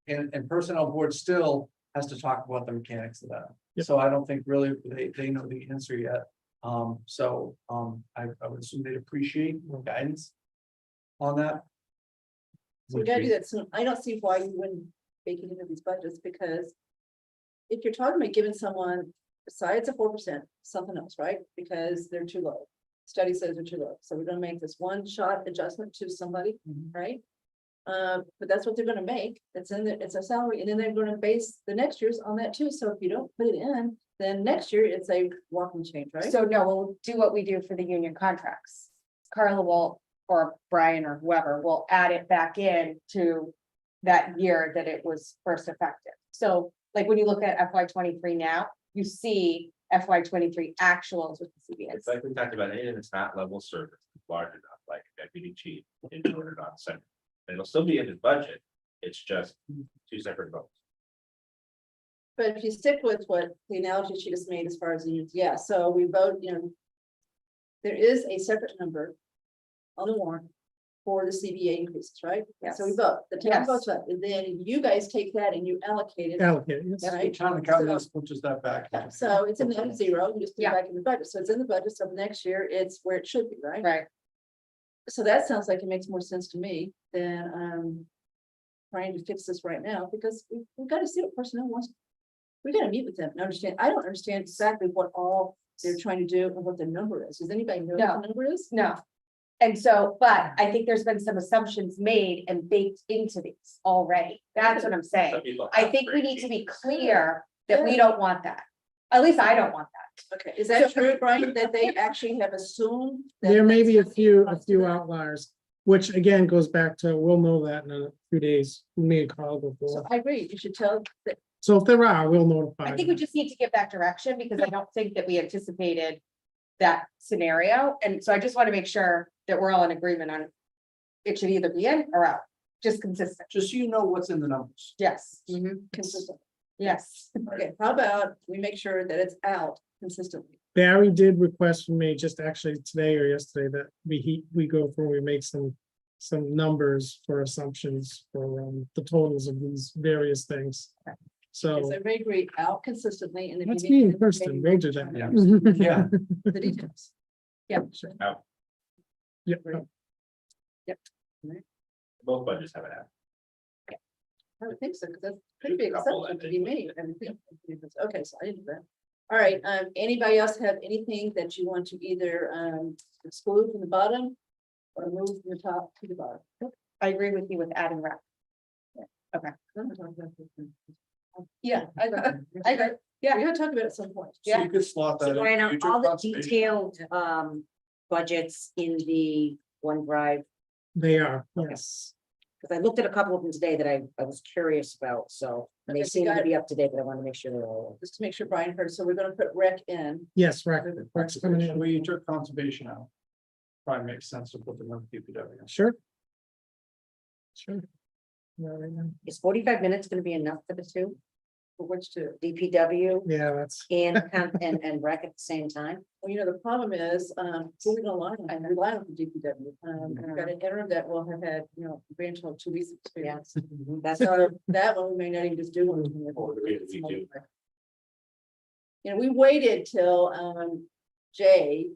And personnel board still has to talk about the mechanics of that. Yep. So I don't think really they know the answer yet. I would assume they'd appreciate more guidance on that. So we gotta do that soon. I don't see why you wouldn't bake it into these budgets, because if you're talking about giving someone, besides a 4%, something else, right? Because they're too low. Study says they're too low. So we're gonna make this one shot adjustment to somebody, right? But that's what they're gonna make. It's in the, it's a salary, and then they're gonna base the next year's on that too. So if you don't put it in, then next year it's a walk and change, right? So no, we'll do what we do for the union contracts. Carla will, or Brian or whoever will add it back in to that year that it was first effective. So like when you look at FY 23 now, you see FY 23 actuals with the CBS. It's like we talked about, anything that's not level service, large enough, like deputy chief, in order not center. It'll still be in his budget. It's just 2 separate votes. But if you stick with what the analogy she just made as far as the unions, yeah, so we vote, you know. There is a separate number on the warrant for the CBA increases, right? Yes. So we vote, the town Yes. votes up, and then you guys take that and you allocate it. Allocate, yes. The Right? town accountant pushes that back. Yeah, so it's in that 0, you just put it Yeah. back in the budget, so it's in the budget, so next year it's where it should be, right? Right. So that sounds like it makes more sense to me than trying to fix this right now, because we've got to see what personnel wants. We gotta meet with them and understand. I don't understand exactly what all they're trying to do and what the number is. Does anybody know No. what the number is? No. And so, but I think there's been some assumptions made and baked into these already. That's what I'm saying. Some people I have think we great need to be teams. clear that we don't want that. At least I don't want that. Okay, is that true, Brian, that they actually have assumed? that There may that's be a what few, the a cost few of it? outliers, which again goes back to, we'll know that in a few days, me and Carl go So through. I agree, you should tell that. So if there are, we'll notify. I think we them. just need to give that direction because I don't think that we anticipated that scenario. And so I just want to make sure that we're all in agreement on it should either be in or out, just consistent. Just so you know what's in the numbers. Yes, Consistent. yes. Okay, how about we make sure that it's out consistently? Barry did request from me just actually today or yesterday that we go through, we make some numbers for assumptions for the totals of these various things. So Because I agree, out consistently and. if you that's need me to in person, maybe we'll do that. Yeah. The details. Yeah. Sure. Out. Yep. Both budgets have an app. I would think so, because that's pretty big Couple assumption that to be made. Okay, so I didn't do that. All right, anybody else have anything that you want to either exclude from the bottom or move from the top to the bottom? I agree with you with adding rep. Yeah, I agree. Yeah, we're gonna talk about it at some point. So you could slot that. So in Brian, are future all the conservation. detailed budgets in the OneDrive, They are, yes. because I looked at a couple of them today that I was curious about, so and they Okay, so seem you to got- be up to date, but I want to make sure they're all. Just to make sure Brian heard, so we're gonna put rec in. Yes, right. Rec's coming in. We took conservation out. Probably makes sense to put them on DPW. Sure. Sure. Yeah, right now. Is 45 minutes gonna be enough for the two? For which to, DPW Yeah, that's, and rec at the same time? well, you know, the problem is, who we gonna rely on? I rely on the DPW. We've got an interim that will have had, you know, grand total 2 weeks experience. That's So that one, we may not even just do one. Or the way that we do. You know, we waited till, Jay.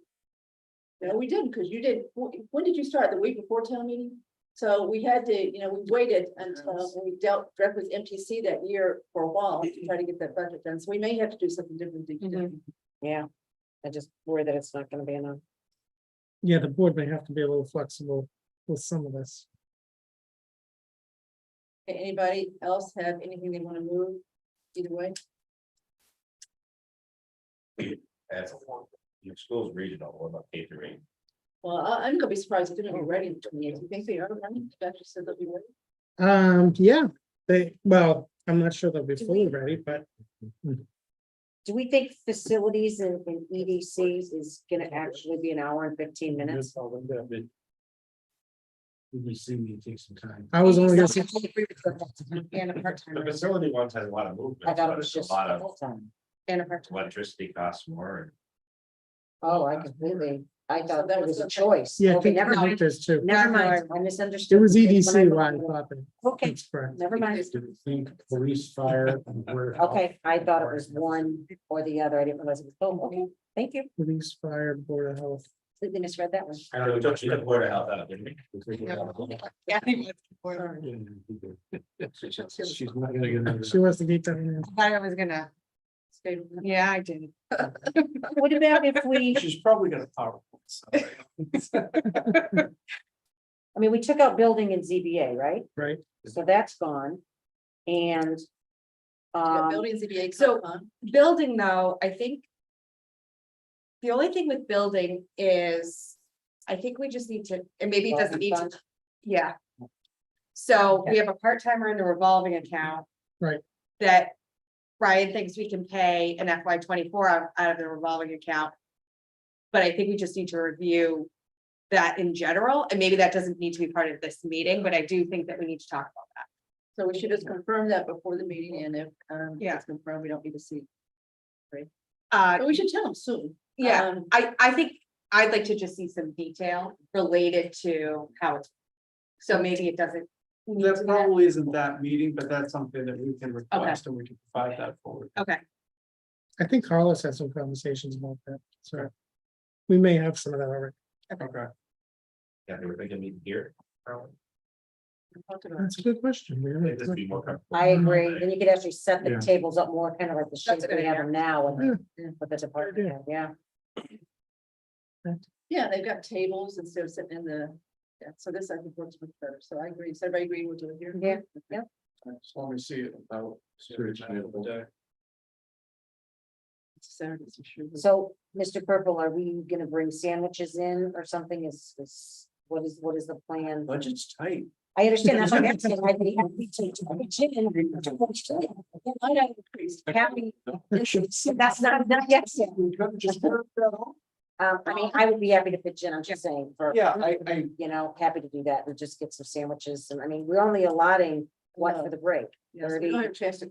No, we didn't, because you did, when did you start? The week before town meeting? So we had to, you know, we waited until we dealt directly with MTC that year for a while to try to get that budget done. So we may have to do something different. with DPW. Yeah, I just worry that it's not gonna be enough. yeah, the board may have to be a little flexible with some of this. Okay, anybody else have anything they want to move either way? That's a one. Your school's regional, what about K through 8? Well, I'm gonna be surprised if they're gonna be ready in 28. You think they are ready? They actually said they'll be ready. Yeah, well, I'm not sure they'll be fully ready, but Do we think facilities in EDC is gonna actually be an hour and 15 minutes? We see me take some time. I was only gonna say, And a part-time. The facility ones has a lot of movement. I thought but it was it's a just lot of full-time. And a part-time. electricity costs more. Oh, I completely, I So thought that that was was a the- choice. yeah, I Okay, think never mind, there's two. never mind, I misunderstood. It was When I EDC looked why I at it. thought that. Okay, That's correct. never mind. Police, fire. Okay, I thought it was one or the other. I didn't realize it was both. Okay, thank you. Police, fire, board of health. Completely misread that one. I know, we took you to the Board of Health out, didn't we? She's not gonna get another. She wants to keep that in. I was gonna, yeah, I did. What about if we, She's probably got a PowerPoint. I mean, we took out building in ZBA, right? Right. So that's gone. And. Yeah, building ZBA. so- Building though, I think. The only thing with building is, I think we just need to, and maybe it doesn't need to, yeah. So we have a part-timer in the revolving account. Right. That Brian thinks we can pay an FY 24 out of the revolving account. But I think we just need to review that in general, and maybe that doesn't need to be part of this meeting, but I do think that we need to talk about that. So we should just confirm that before the meeting, and if Yeah. it's confirmed, we don't need to see. Uh, But we should tell them soon. yeah, I think I'd like to just see some detail related to how it's. So maybe it doesn't. need That to be- probably isn't that meeting, but that's something that we can request and we can provide that forward. Okay, I think Carlos had some conversations about that, so. We may have some of that already. Okay. Yeah, they were thinking meet here. That's a good question. We really- This would be more comfortable. I agree. Then you could actually set the Yeah. tables up more kind of like the shape That's a good we have idea. them now and with the department, head, yeah. Yeah, they've got tables instead of sitting in the, yeah, so this I think works much better. So I agree. So everybody agree we'll do it here? Yeah, Okay. yeah. Just want to see it about. Saturdays, I'm sure. So, Mr. Purple, are we gonna bring sandwiches in or something? What is the plan? Budget's tight. I understand that's what I'm asking. I'd be happy to pitch in. Happy. That's not yet. I mean, I would be happy to pitch in. I'm just saying for. Yeah, You know, happy to do that and just get some sandwiches. And I mean, we're only allotting what for the break? Yes, we don't have a chance to,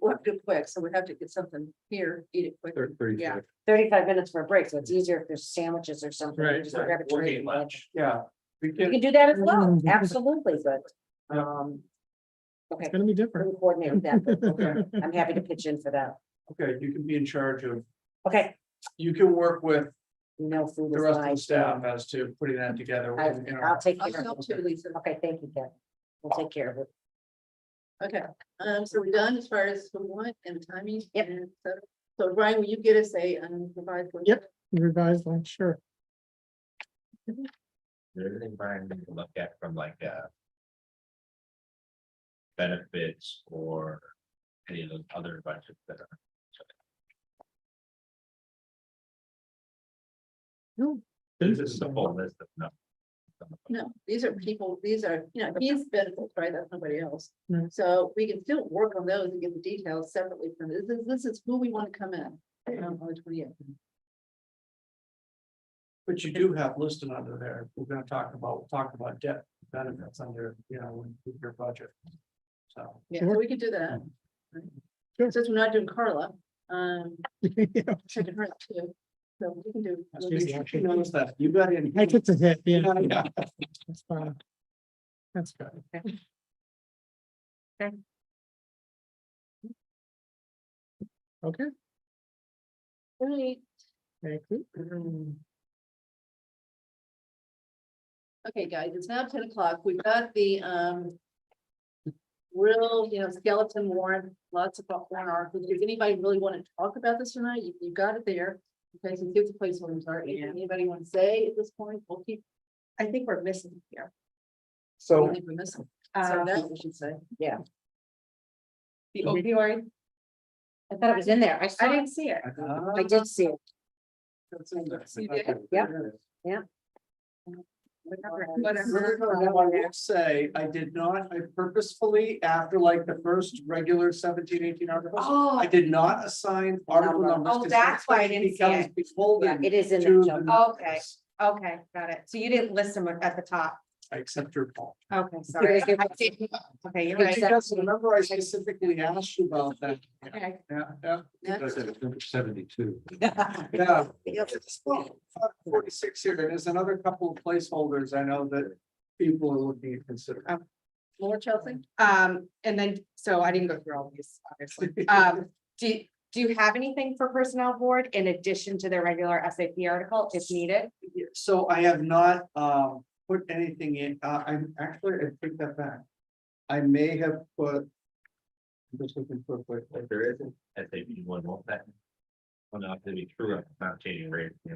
we'll have to do quick, so we have to get something here, eat it quick. Yeah, 35 minutes for a break, so it's easier if there's sandwiches or something. Right. Just grab a tray and lunch. Yeah. We You can, can do that as well, absolutely, but, okay, It's gonna be different. we'll coordinate with that, but okay, I'm happy to pitch in for that. okay, you can be in charge of, Okay, you can work with you know, food the is rest of the life. staff as to putting that together. I'll take I'll care of help it. too, Lisa. Okay, thank you, Ken. We'll take care of it. Okay, so we're done as far as who we want and timing. Yep. And so Brian, will you get us a revised? one? Yep. Revised one, sure. There anything Brian need to look at from like benefits or any of those other budgets that are. No. This is the full list of numbers. No, these are people, these are, he's benefits, right? That's nobody else. Right. So we can still work on those and get the details separately from this. This is who we want to come in on the 28th. But you do have listed under there, we're gonna talk about debt benefits under, with your budget. So. Yeah, so we can do that. Sure. Since we're not doing Carla, Yeah. checking her out too. So we can do. She knows that, you got in. I get to hit, yeah, Yeah. that's fine. That's good. Okay, Right. thank you. Okay, guys, it's now 10 o'clock. We've got the real, skeleton warrant, lots of warrant articles. If anybody really want to talk about this tonight, you've got it there. Okay, so give the placeholders are. Anybody want to say at this point? We'll keep. I think we're missing here. So I think we're missing. So that we should say. Yeah, The opioid, I thought it was in there. I saw I it. didn't see it. I did see it. Yeah. I say, I did not, I purposefully, after like the first regular 17, 18 articles, Oh. I did not assign article Number. numbers. Oh, 'cause that's why I didn't see becomes it. beholden Yeah, it is in to the the jump. numbers. Okay. Okay, got it. So you didn't list them at the top. I accept your call. Okay, sorry. Okay. Okay, you're But right. because remember, I specifically asked you about that. Okay. Yeah. Number 72. Yeah. 46 here, and there's another couple of placeholders I know that people are looking at considering. More Chelsea? And then, so I didn't go through all these, obviously. Do you have anything for personnel board in addition to their regular SAP article if needed? So I have not put anything in, I take that back. I may have put. I'm just looking for a quick. If there isn't, SAP one won't that. Well, not to be true, it's not changing rate. Yeah,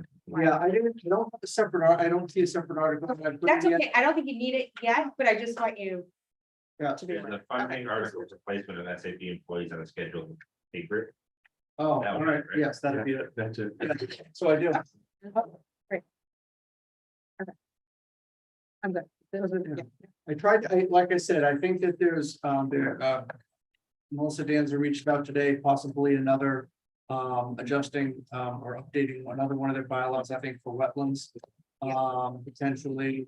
I don't have a separate, I don't see a separate article. I put That's it in. okay. I don't think you need it yet, but I just want you Yeah. to be There's aware. a funding article for placement of SAP employees on a scheduled pay grid. Oh, That all would right, be great. yes, that'd be it. That's it. Yeah, so I do. I'm good. Those are- yeah. I tried, like I said, I think that there's, Melissa Danza reached out today, possibly another, adjusting, or updating another one of their bylaws, I think, for wetlands. Potentially,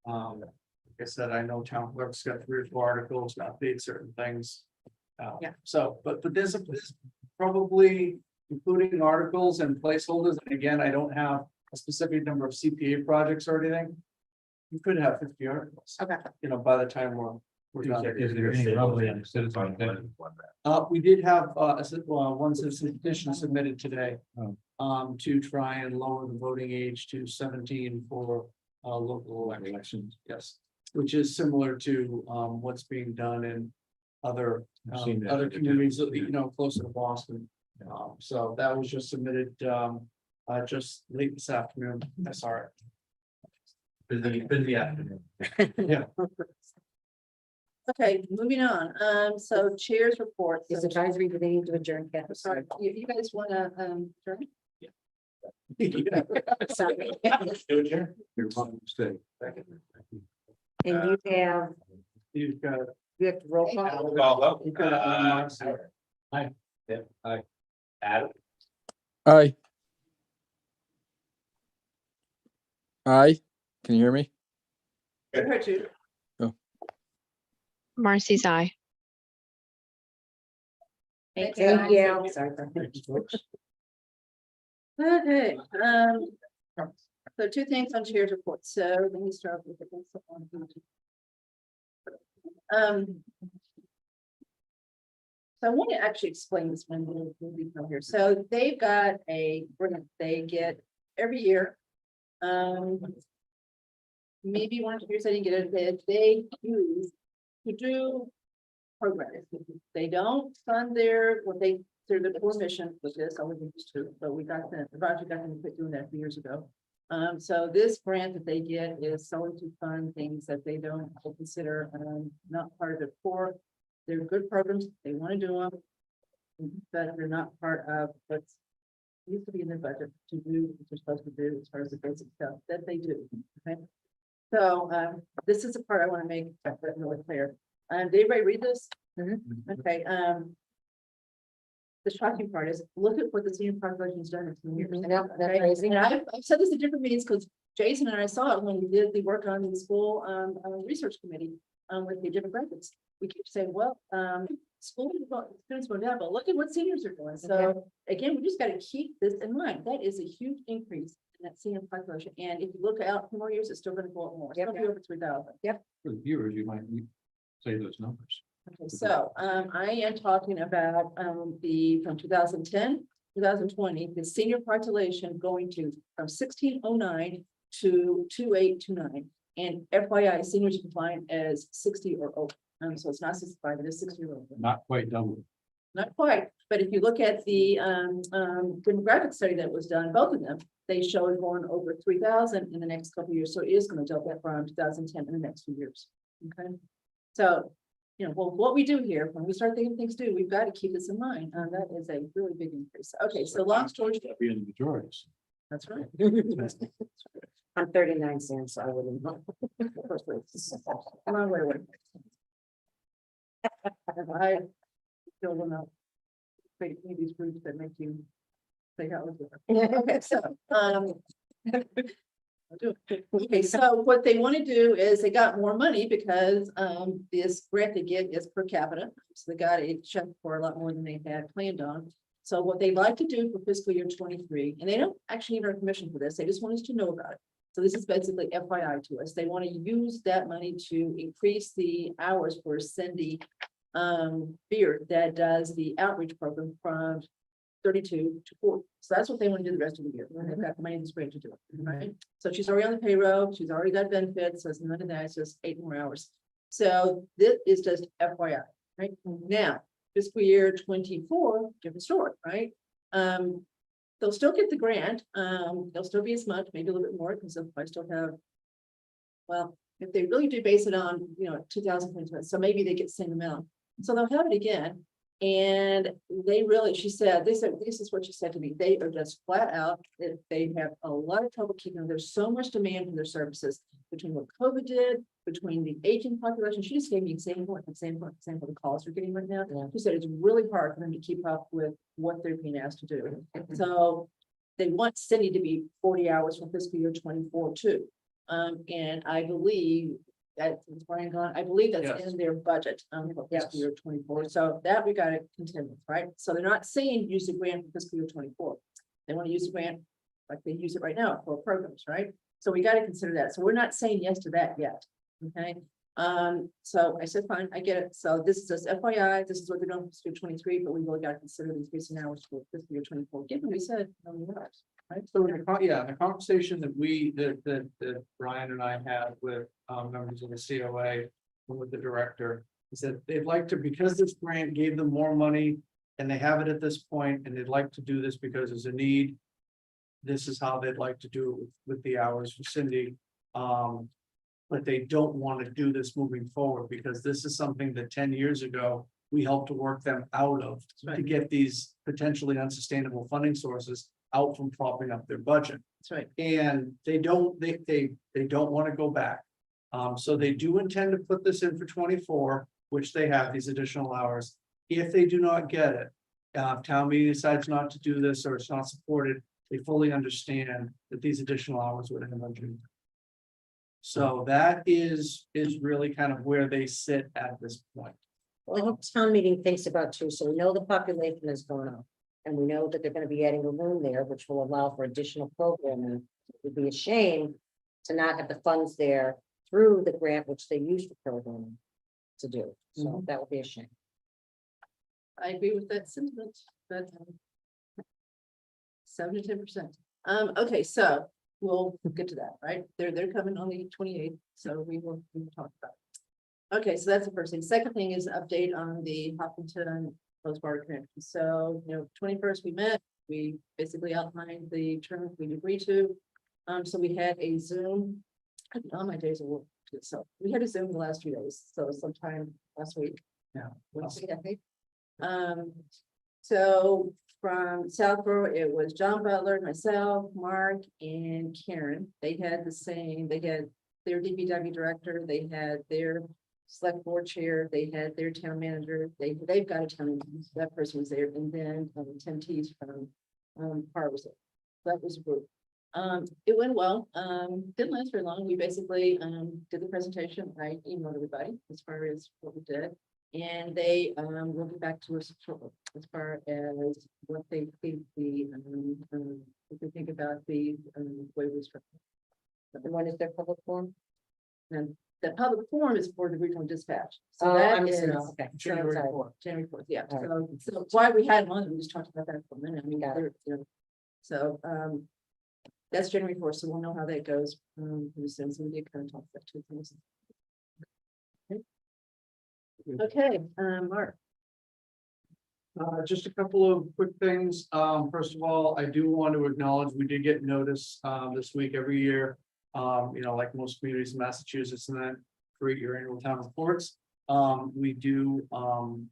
like I said, I know town clerk's got 3 or 4 articles to update certain things. Yeah. So, but there's probably, including articles and placeholders, and again, I don't have a specific number of CPA projects or anything. You could have 50 articles. Okay. By the time we're done. Is there any lovely on citizen petition? We did have one citizen petition submitted today. To try and lower the voting age to 17 for local elections, yes. Which is similar to what's being done in other I've seen that. other communities, closer to Boston. So that was just submitted just late this afternoon, I saw it. Busy afternoon. Yeah. Okay, moving on. So chairs report. Is advisory, do they need to adjourn? Kathy? Sorry, you guys wanna, adjourn? Sorry. You're welcome to stay. And you have, You've got. you have to roll call. You've got Hi. Yep, hi. Adam. Aye. Aye. Can you hear me? I heard you. Marcy's eye. Thanks, Thank guys. you. Sorry. Okay, so two things on chairs report. So let me start with the. So I want to actually explain this one little bit from here. So they've got a grant they get every year. Maybe one or 2 years I didn't get it, that they use to do programs. They don't fund their, what they, through the core mission with this, I wasn't used to, but we got the project got them to quit doing that a few years ago. So this grant that they get is solely to fund things that they don't consider, not part of the core. They're good programs, they want to do them, but they're not part of what's used to be in their budget to do what they're supposed to do as far as the basic stuff that they do, okay? So, this is the part I want to make really clear. Did everybody read this? Okay, the shocking part is, look at what the senior population has done in 2 years. I know, that's Okay? crazy. And I've said this at different meetings, because Jason and I saw it when we did the work on the school, research committee, with the demographics. We keep saying, well, school students go down, but look at what seniors are doing. So again, we just got to keep this in mind. That is a huge increase in that senior population. And if you look out 4 more years, it's still going to go up more. It's Yep. going to be over 3,000. For the viewers, you might say those numbers. Okay, so, I am talking about, from 2010, 2020, the senior population going to, from 1609 to 2829. And FYI, seniors are defined as 60 or over. So it's not 65, it is 60 or over. Not quite double. Not quite, but if you look at the demographic study that was done, both of them, they showed going over 3,000 in the next couple of years. So it is going to double from 2010 in the next few years. Okay, so well, what we do here when we start thinking things do, we've got to keep this in mind. That is a really big increase. Okay, so long story short, Be in the majorities. that's right. I'm 39 cents, so I wouldn't. Come on, wait. I still will not create these groups that make you say how it's working. Okay, so, okay, so what they want to do is they got more money because, this grant they get is per capita. So they got a check for a lot more than they had planned on. So what they'd like to do for fiscal year 23, and they don't actually need our permission for this, they just want us to know about it. So this is basically FYI to us. They want to use that money to increase the hours for Cindy Beard that does the outreach program from 32 to 40. So that's what they want to do the rest of the year. And they've got the money in this grant to do it, right? So she's already on the payroll, she's already got benefits, so it's none of that, it's just 8 more hours. So this is just FYI, right? Now, fiscal year 24, different story, right? They'll still get the grant, they'll still be as much, maybe a little bit more, because they'll probably still have. Well, if they really do base it on, 2020, so maybe they get the same amount. So they'll have it again. And they really, she said, this is what she said to me, they are just flat out, that they have a lot of trouble keeping them. There's so much demand for their services between what COVID did, between the aging population. She just gave me example the calls they're getting right now. She said it's really hard for them to keep up with what they're being asked to do. So they want Cindy to be 40 hours for fiscal year 24 too. And I believe that is Brian gone. I believe that's Yes. in their budget for fiscal year 24. So that we got to contend with, right? So they're not saying use the grant for fiscal year 24. They want to use the grant like they use it right now for programs, right? So we got to consider that. So we're not saying yes to that yet. Okay. So I said, fine, I get it. So this is just FYI, this is what they're doing for fiscal year 23, but we really got to consider these increasing hours for fiscal year 24, given we said how many hours, right? So the conversation that Brian and I had with members of the COA and with the director is that they'd like to, because this grant gave them more money and they have it at this point, and they'd like to do this because there's a need. this is how they'd like to do it with the hours for Cindy. But they don't want to do this moving forward because this is something that 10 years ago, we helped to work them out of to get these potentially unsustainable funding sources out from propping up their budget. That's right. And they don't want to go back. So they do intend to put this in for 24, which they have these additional hours. If they do not get it, town meeting decides not to do this or it's not supported, they fully understand that these additional hours would end on June. So that is really kind of where they sit at this point. Well, I hope town meeting thinks about too, so we know the population is going up. And we know that they're gonna be adding a room there, which will allow for additional programming. It would be a shame to not have the funds there through the grant, which they use for programming to do. So that would be a shame. I agree with that sentiment, but 7 to 10%. Okay, so we'll get to that, right? They're coming on the 28th, so we will talk about it. Okay, so that's the first thing. Second thing is an update on the Hopkinton postcard connection. So, 21st we met, we basically outlined the terms we agreed to. So we had a Zoom, all my days of work, so we had a Zoom the last few days, so sometime last week. Yeah. Wednesday, I think. So from Southborough, it was John Butler, myself, Mark, and Karen. They had their DPW director, they had their select board chair, they had their town manager, they've got a town manager, that person was there, and then Tim Tees from Par was there. That was a group. It went well, didn't last very long. We basically did the presentation. I emailed everybody as far as what we did. And they will get back to us shortly as far as what they think what they think about the way we structure. But when is their public forum? And the public forum is for the regional dispatch. So Oh, that I'm is missing out. Okay. January Sorry. 4th. January 4th, yeah. All So why we had one, we just talked about that for a minute. I mean, Got it. so that's January 4th, so we'll know how that goes. Pretty soon, so we did kind of talk about two things. Okay, Mark. Just a couple of quick things. First of all, I do want to acknowledge, we did get notice, this week every year. Like most communities in Massachusetts, and then create your annual town reports. We do,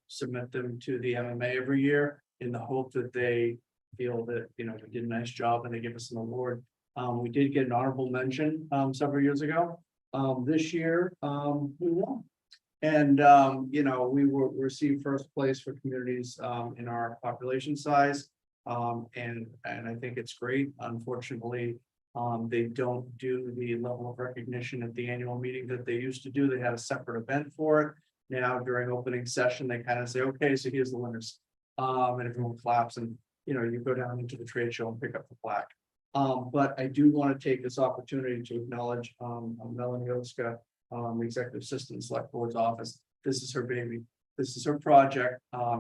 submit them to the MMA every year in the hope that they feel that, we did a nice job and they give us an award. We did get an honorable mention, several years ago. This year, we won. And, we received first place for communities in our population size. And I think it's great. Unfortunately, they don't do the level of recognition at the annual meeting that they used to do. They had a separate event for it. Now during opening session, they kind of say, okay, so here's the winners. And everyone claps and, you go down into the trade show and pick up the plaque. But I do want to take this opportunity to acknowledge Melanie Oska, Executive Assistant Select Board's office. This is her baby. This is her project. I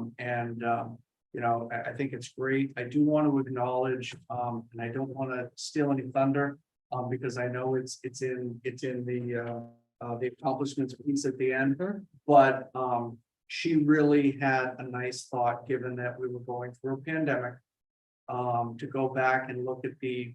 think it's great. I do want to acknowledge, and I don't want to steal any thunder, because I know it's in the accomplishments piece at the end. But she really had a nice thought, given that we were going through a pandemic, to go back and look at the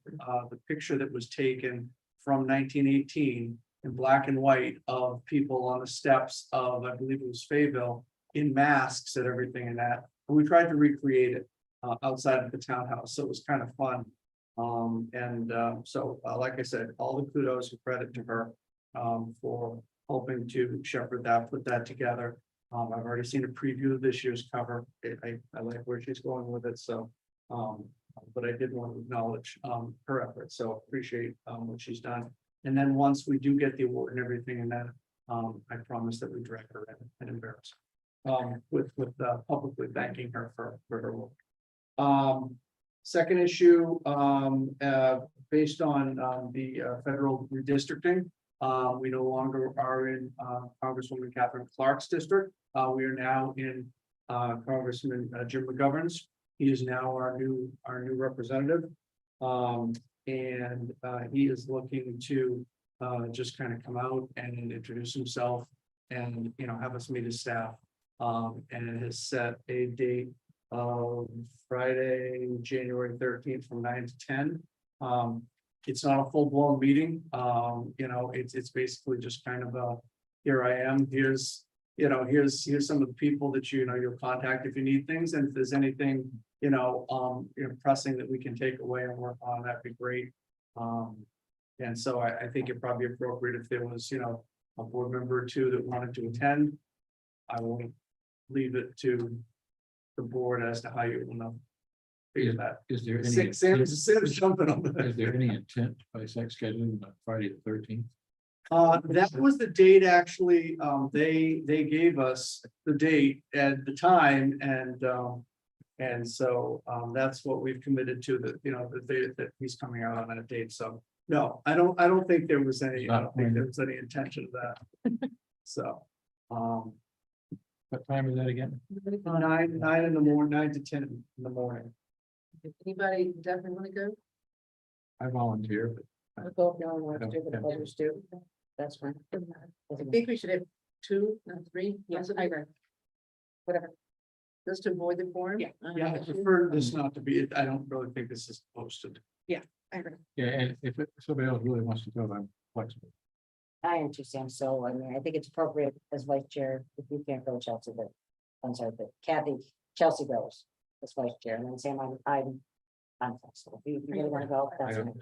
picture that was taken from 1918 in black and white of people on the steps of, I believe it was Fayetteville, in masks and everything and that. And we tried to recreate it outside of the townhouse, so it was kind of fun. So like I said, all the kudos and credit to her for helping to shepherd that, put that together. I've already seen a preview of this year's cover. I like where she's going with it, so but I did want to acknowledge her efforts, so appreciate what she's done. And then once we do get the award and everything, and then I promise that we drag her in and embarrass her, with publicly thanking her for her work. Second issue, based on the federal redistricting, we no longer are in Congresswoman Catherine Clark's district. We are now in Congressman Jim McGovern's. He is now our new representative. And he is looking to just kind of come out and introduce himself and, have us meet his staff. And has set a date of Friday, January 13th from 9 to 10 It's not a full-blown meeting, it's basically just kind of a, here I am, here's some of the people that you'll contact if you need things, and if there's anything, pressing that we can take away and work on, that'd be great. And so I think it'd probably be appropriate if there was, a board member or two that wanted to attend. I will leave it to the board as to how you want to figure that. Is there any? Sam's jumping on that. Is there any intent by scheduling on Friday the 13th? That was the date, actually, they gave us the date and the time, and so, that's what we've committed to, that he's coming out on that date, so. No, I don't think there was any intention of that. So, What time is that again? 9 in the morning, 9 to 10 in the morning. If anybody definitely want to go, I volunteer, but I'll go if no one wants to, but the others do. That's fine. I think we should have 2, not 3. Yeah, possibly, I agree. Whatever. Just to avoid the forum. Yeah, I prefer this not to be, I don't really think this is posted. I agree. yeah, and if somebody else really wants to go, I'm flexible. I am too, Sam. So, I mean, I think it's appropriate as vice chair, if you can't go, Chelsea, but I'm sorry, but Kathy, Chelsea goes as vice chair, and then Sam, I'm flexible. If you really want to go, that's fine.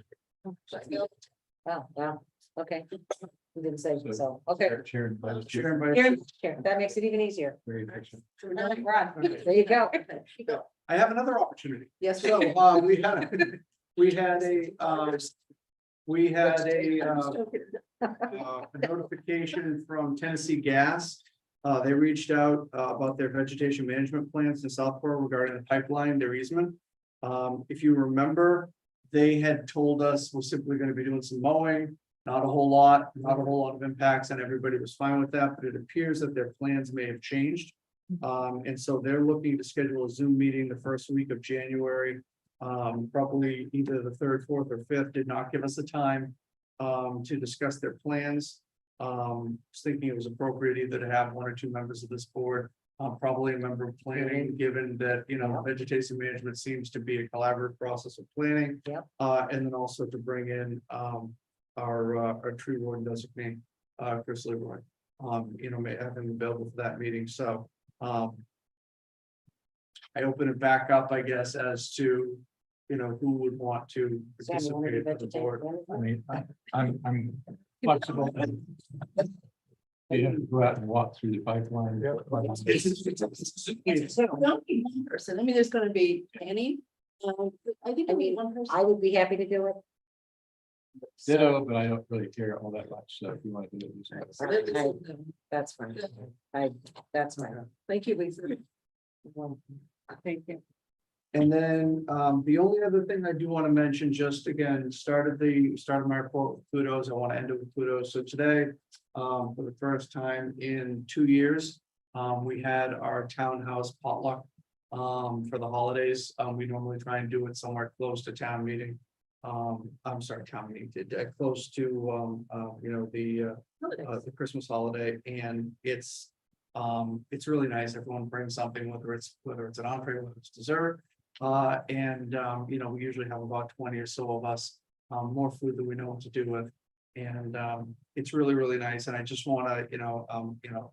Oh, wow, okay. You didn't say so, okay. Chair and vice chair. Chair and vice Chair, chair, that makes it even easier. Very efficient. There you go. I have another opportunity. Yes, So, we had a notification from Tennessee Gas. They reached out about their vegetation management plans in Southborough regarding the pipeline, their easement. If you remember, they had told us we're simply going to be doing some mowing, not a whole lot of impacts, and everybody was fine with that, but it appears that their plans may have changed. And so they're looking to schedule a Zoom meeting the first week of January. Probably either the 3rd, 4th, or 5th, did not give us a time to discuss their plans. Was thinking it was appropriate either to have 1 or 2 members of this board, probably a member of planning, given that, vegetation management seems to be a collaborative process of planning. Yep. And then also to bring in our tree warden designate, Chris Leroy, may have him available for that meeting. So I open it back up, I guess, as to, who would want to Sam, you want to do participate for the board. vegetarian? I mean, I'm flexible. You have to go out and walk through the pipeline. So don't be one person. I mean, there's gonna be Annie. I think I need one person. I would be happy to do it. Ditto, but I don't really care all that much, so if you want to do it. you That's fine. That's fine. Thank you, Lisa. Thank you. And then the only other thing I do want to mention, just again, started my report with kudos. I want to end it with kudos. So today, for the first time in 2 years, we had our townhouse potluck for the holidays. We normally try and do it somewhere close to town meeting. I'm sorry, town meeting did close to the Christmas holiday, and it's really nice. Everyone brings something, whether it's an entree, whether it's dessert. We usually have about 20 or so of us, more food than we know what to do with. And it's really, really nice. And I just want to,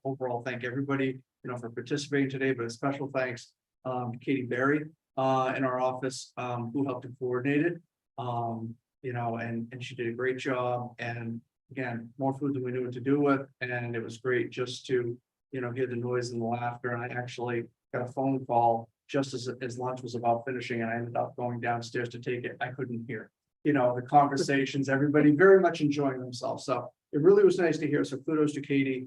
overall thank everybody, for participating today, but a special thanks to Katie Berry in our office, who helped to coordinate it. And she did a great job. And again, more food than we knew what to do with. And it was great just to, hear the noise and the laughter. And I actually got a phone call just as lunch was about finishing, and I ended up going downstairs to take it. I couldn't hear, the conversations, everybody very much enjoying themselves. So it really was nice to hear. So kudos to Katie,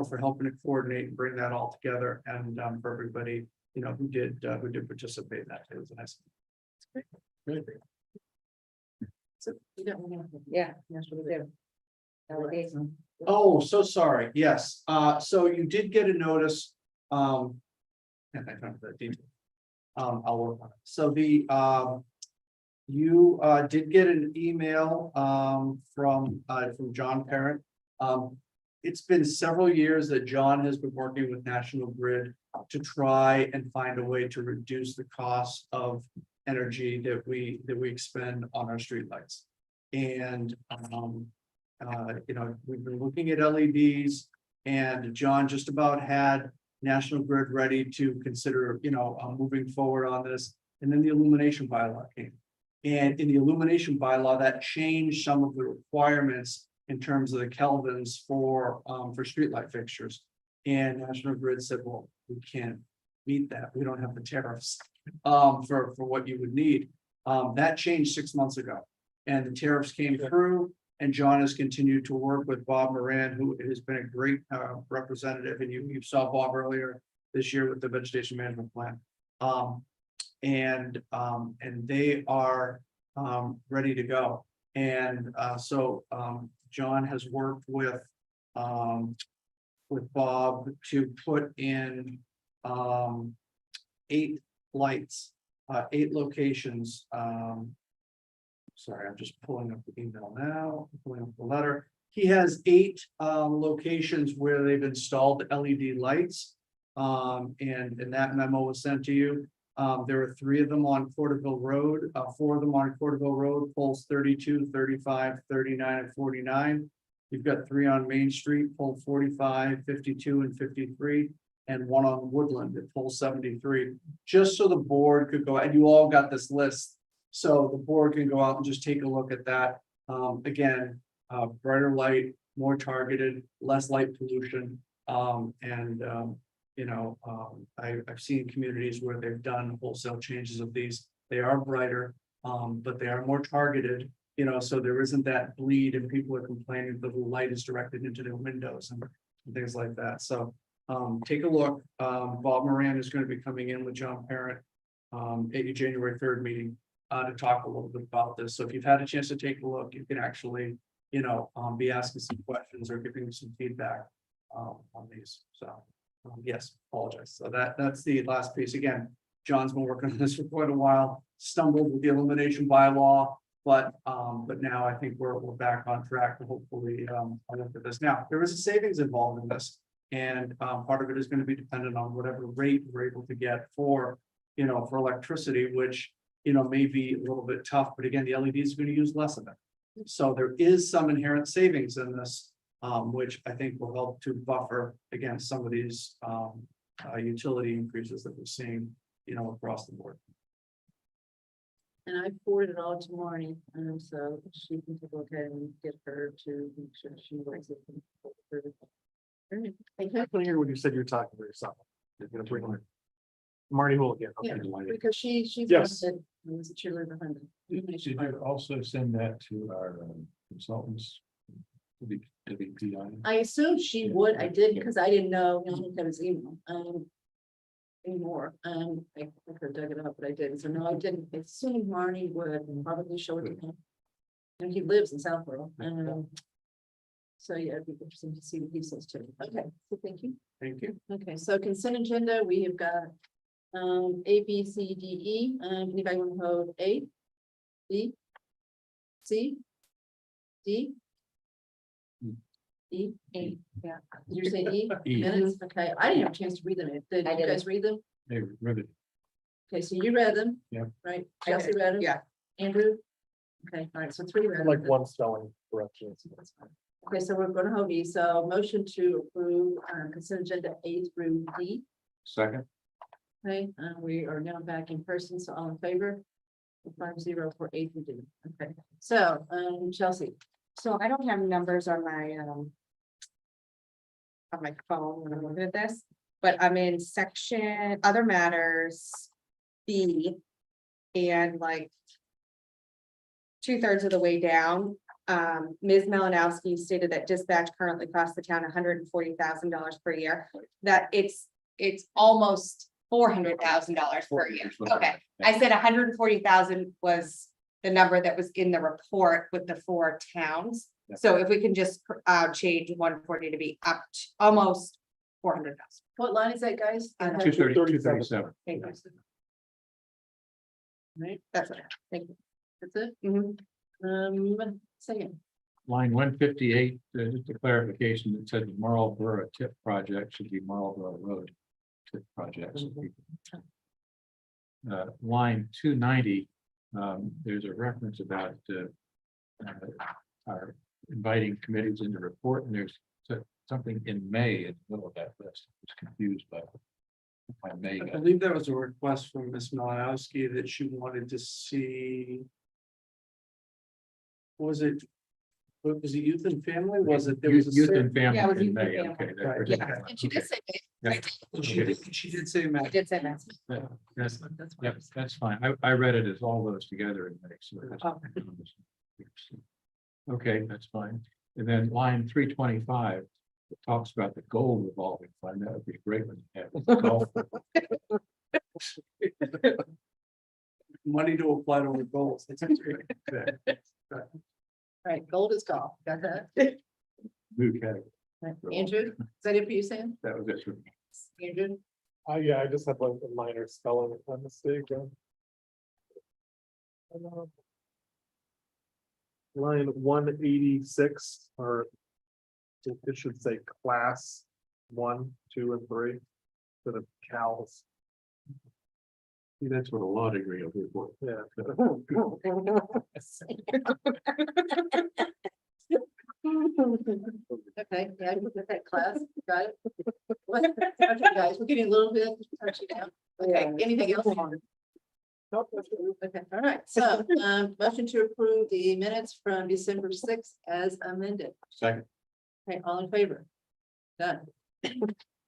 for helping to coordinate and bring that all together, and for everybody, who did participate in that. It was nice. Really? So you don't want to. Yeah, that's what we do. Delegation. Oh, so sorry. Yes. So you did get a notice. And I don't have that detail. I'll work on it. So you did get an email from John Parent. It's been several years that John has been working with National Grid to try and find a way to reduce the cost of energy that we expend on our streetlights. And, we've been looking at LEDs, and John just about had National Grid ready to consider, moving forward on this. And then the illumination bylaw came. And in the illumination bylaw, that changed some of the requirements in terms of the kelvins for streetlight fixtures. And National Grid said, well, we can't meet that. We don't have the tariffs for what you would need. That changed 6 months ago. And the tariffs came through, and John has continued to work with Bob Moran, who has been a great representative. And you saw Bob earlier this year with the vegetation management plan. And they are ready to go. And so John has worked with Bob to put in 8 lights, 8 locations. Sorry, I'm just pulling up the email now, pulling up the letter. He has 8 locations where they've installed LED lights. And that memo was sent to you. There are 3 of them on Porterville Road, 4 of them on Porterville Road, poles 32, 35, 39, and 49. You've got 3 on Main Street, pole 45, 52, and 53, and 1 on Woodland at pole 73. Just so the board could go, and you all got this list, so the board can go out and just take a look at that. Again, brighter light, more targeted, less light pollution, I've seen communities where they've done wholesale changes of these. They are brighter, but they are more targeted, so there isn't that bleed and people are complaining that the light is directed into their windows and things like that. So take a look. Bob Moran is going to be coming in with John Parent at your January 3rd meeting to talk a little bit about this. So if you've had a chance to take a look, you can actually, be asking some questions or giving some feedback on these. So. Yes, apologize. So that's the last piece. Again, John's been working on this for quite a while, stumbled with the illumination bylaw, but now I think we're back on track to hopefully look at this. Now, there is a savings involved in this, and part of it is going to be dependent on whatever rate we're able to get for electricity, which may be a little bit tough, but again, the LEDs are going to use less of it. So there is some inherent savings in this. Which I think will help to buffer against some of these utility increases that we're seeing, across the board. And I forwarded it all to Marnie, so she can take a look at it and get her to make sure she likes it. I couldn't hear when you said you're talking to yourself. You're gonna bring her. Marty will again. Yeah, because she's Yes. was a cheerleader behind it. Did you also send that to our consultants? WP on it? I assumed she would. I did because I didn't know that was email. Anymore. I could have dug it up, but I didn't. So no, I didn't. I assumed Marnie would probably show it to him. And he lives in Southborough. So yeah, it'd be interesting to see what he says too. Okay, so thank you. Thank you. Okay, so consent agenda, we have got A, B, C, D, E. Anybody want to hold A, B, C, D? E, A, yeah. Did you say E? E. Minutes? Okay, I didn't have a chance to read them. Did I you didn't. guys read them? They riveted. Okay, so you read them? Yep. Right, I Chelsea did, read them? yeah. Andrew? Okay, all right, so 3 read them. Like 1 spelling correction. That's fine. Okay, so we're going to hold E. So motion to approve consent agenda A through D. Second. Okay, we are now back in person, so all in favor? 5-0 for A through D. Okay, so Chelsea. So I don't have numbers on my phone when I'm looking at this, but I'm in section other matters B, and like 2/3 of the way down, Ms. Malinowski stated that dispatch currently costs the town $140,000 per year. That it's almost $400,000 per year. Okay, I said 140,000 was the number that was in the report with the 4 towns. So if we can just change 140 to be up to almost 400,000. What line is that, guys? 230, 237. Thank you. Right, That's what I have. Thank you. that's it. Second. Line 158, just a clarification, it said Marlborough tip project should be Marlborough Road tip project. So people line 290, there's a reference about our inviting committees into report, and there's something in May in the middle of that list. I was confused by May. I believe there was a request from Ms. Malinowski that she wanted to see. Was it youth and family? Was it? There was a Youth and certain- family Yeah, it was in youth and May, family. okay. Right. Yeah. And she did say, Yeah. She did say Matt. Did say that. That's, that's yep, that's fine. I read it as all those together in May, so that's. Okay, that's fine. And then line 325, it talks about the goal revolving fund. That would be great when you have golf. Money to apply to our goals. That's great. right, gold is golf, got that? New category. Right. Andrew, is that it for you, Sam? That was it for me. Andrew? Yeah, I just had like a minor spelling mistake. Line 186, or it should say class 1, 2, and 3 instead of cows. See, that's what a law degree will do for. Yeah. Okay, yeah, I looked at that class, got it. Okay, guys, we're getting a little bit touchy now. Okay, anything else? Okay, all right, so, motion to approve the minutes from December 6th as amended. Second. Okay, all in favor? Done.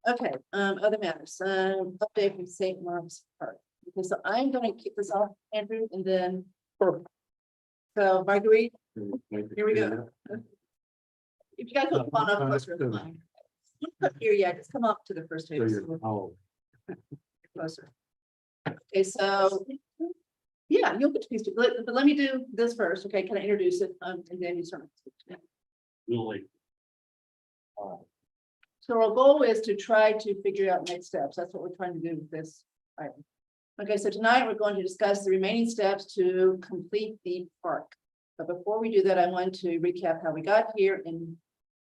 Okay, other matters, update from St. Mark's Park. Okay, so I'm gonna keep this off, Andrew, and then. So Marguerite, here we go. If you guys don't come on up closer, it's fine. Here, yeah, just come up to the first table. so we're Closer. Okay, so. Yeah, you'll get to piece, but let me do this first, okay? Can I introduce it, and then you start. Really. So our goal is to try to figure out next steps. That's what we're trying to do with this item. Okay, so tonight we're going to discuss the remaining steps to complete the park. But before we do that, I want to recap how we got here and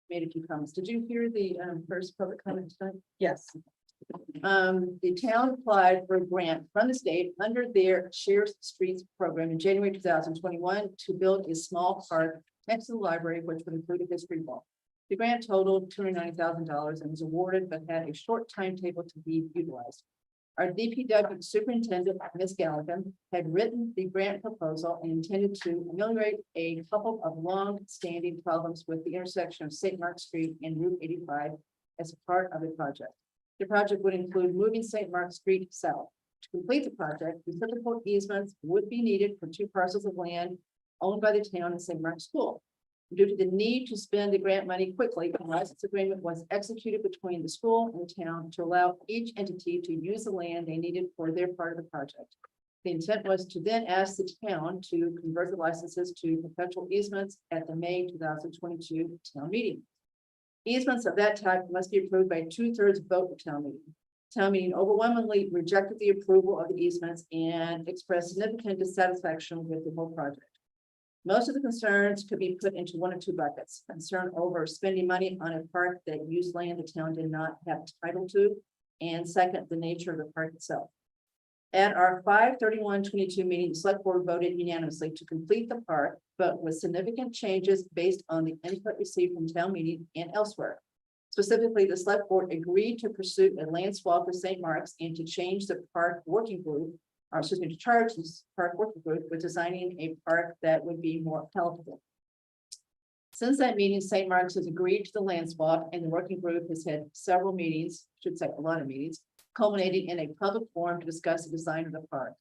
made a few comments. Did you hear the first public comment tonight? Yes. The town applied for a grant from the state under their Shared Streets program in January 2021 to build a small park next to the library, which would include a history wall. The grant totaled $290,000 and was awarded, but had a short timetable to be utilized. Our DPW superintendent, Ms. Galligan, had written the grant proposal and intended to ameliorate a couple of long-standing problems with the intersection of St. Mark's Street and Route 85 as part of the project. The project would include moving St. Mark's Street south. To complete the project, reciprocal easements would be needed for 2 parcels of land owned by the town and St. Mark's School. Due to the need to spend the grant money quickly, a license agreement was executed between the school and the town to allow each entity to use the land they needed for their part of the project. The intent was to then ask the town to convert the licenses to perpetual easements at the May 2022 town meeting. Easements of that type must be approved by 2/3 vote of town meeting. Town meeting overwhelmingly rejected the approval of the easements and expressed significant dissatisfaction with the whole project. Most of the concerns could be put into 1 of 2 buckets: concern over spending money on a park that used land the town did not have title to, and second, the nature of the park itself. At our 5/31/22 meeting, the select board voted unanimously to complete the park, but with significant changes based on the input received from town meeting and elsewhere. Specifically, the select board agreed to pursue a land swap with St. Mark's and to change the park working group, or excuse me, to charge this park working group with designing a park that would be more palatable. Since that meeting, St. Mark's has agreed to the land swap, and the working group has had several meetings, should say a lot of meetings, culminating in a public forum to discuss the design of the park.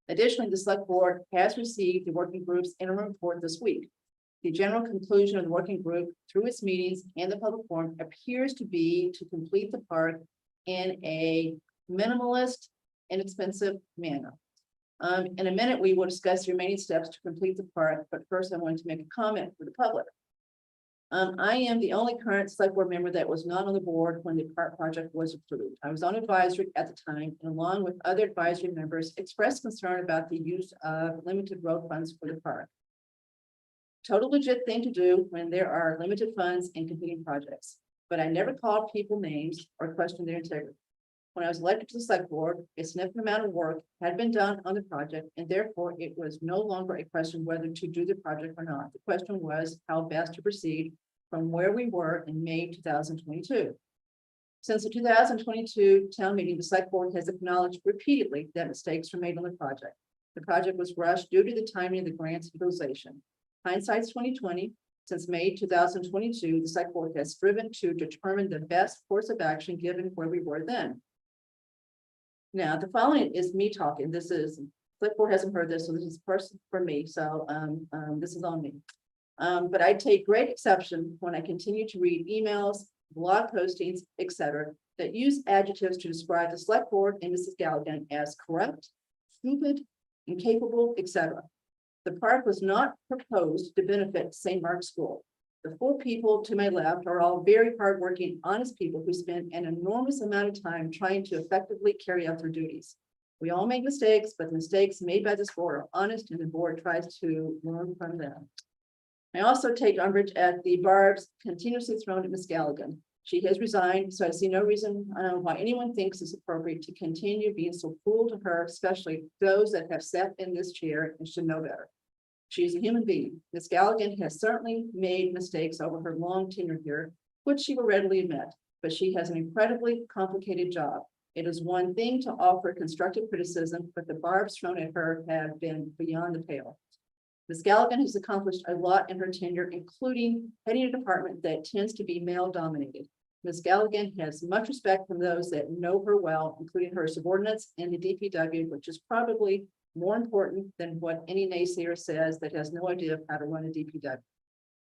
Additionally, the select board has received the working group's interim report this week. The general conclusion of the working group through its meetings and the public forum appears to be to complete the park in a minimalist, inexpensive manner. In a minute, we will discuss the remaining steps to complete the park, but first I want to make a comment for the public. I am the only current select board member that was not on the board when the park project was approved. I was on advisory at the time, and along with other advisory members, expressed concern about the use of limited road funds for the park. Total legit thing to do when there are limited funds and competing projects, but I never called people names or questioned their integrity. When I was elected to the select board, a significant amount of work had been done on the project, and therefore it was no longer a question whether to do the project or not. The question was how best to proceed from where we were in May 2022. Since the 2022 town meeting, the select board has acknowledged repeatedly that mistakes were made on the project. The project was rushed due to the timing of the grant's utilization. Hindsight's 2020. Since May 2022, the select board has striven to determine the best course of action given where we were then. Now, the following is me talking. This is, select board hasn't heard this, so this is personal for me, so this is on me. But I take great exception when I continue to read emails, blog postings, etc., that use adjectives to describe the select board and Mrs. Galligan as corrupt, stupid, incapable, etc. The park was not proposed to benefit St. Mark's School. The 4 people to my left are all very hardworking, honest people who spend an enormous amount of time trying to effectively carry out their duties. We all make mistakes, but the mistakes made by this board are honest and the board tries to learn from them. I also take umbrage at the barbs continuously thrown at Ms. Galligan. She has resigned, so I see no reason why anyone thinks it's appropriate to continue being so cruel to her, especially those that have sat in this chair and should know better. She is a human being. Ms. Galligan has certainly made mistakes over her long tenure here, which she will readily admit, but she has an incredibly complicated job. It is one thing to offer constructive criticism, but the barbs thrown at her have been beyond the pale. Ms. Galligan has accomplished a lot in her tenure, including heading a department that tends to be male dominated. Ms. Galligan has much respect from those that know her well, including her subordinates and the DPW, which is probably more important than what any naysayer says that has no idea of how to run a DPW.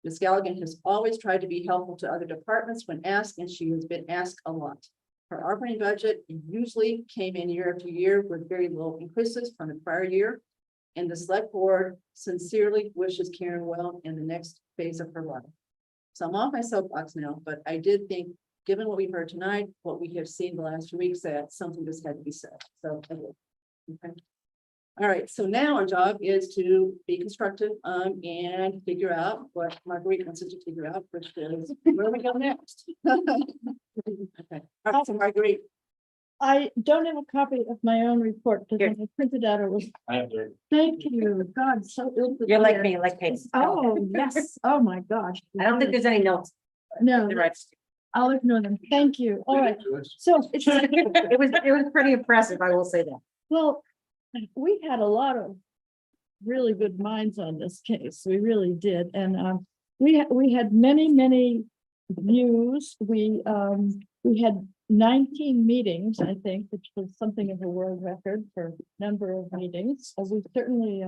Ms. Galligan has always tried to be helpful to other departments when asked, and she has been asked a lot. Her operating budget usually came in year after year with very low increases from the prior year. And the select board sincerely wishes Karen well in the next phase of her life. So I'm off my soapbox now, but I did think, given what we've heard tonight, what we have seen the last 2 weeks, that something just had to be said. So I will. Okay. All right, so now our job is to be constructive and figure out what Marguerite wants us to figure out, which is where we go next. Okay, all right, so Marguerite. I don't have a copy of my own report because when I printed out, it was, I have to. thank you, God, so ill. You're like me, like Paige. Oh, yes, oh my gosh. I don't think there's any notes. No, The right- I'll ignore them, thank you, all right, so it's, It was pretty impressive, I will say that. well, we had a lot of really good minds on this case, we really did, and we had many views, we had 19 meetings, I think, which was something of a world record for number of meetings. So we certainly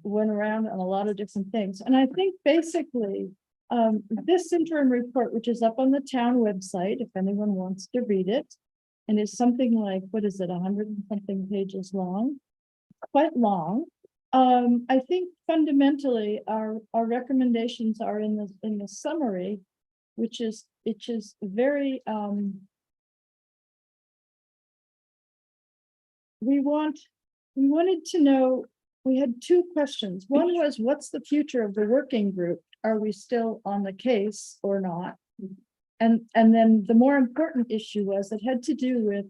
went around on a lot of different things. And I think basically this interim report, which is up on the town website, if anyone wants to read it, and is something like, what is it, 100 and something pages long, quite long. I think fundamentally our recommendations are in the summary, which is very we wanted to know, we had 2 questions. One was, what's the future of the working group? Are we still on the case or not? And then the more important issue was, it had to do with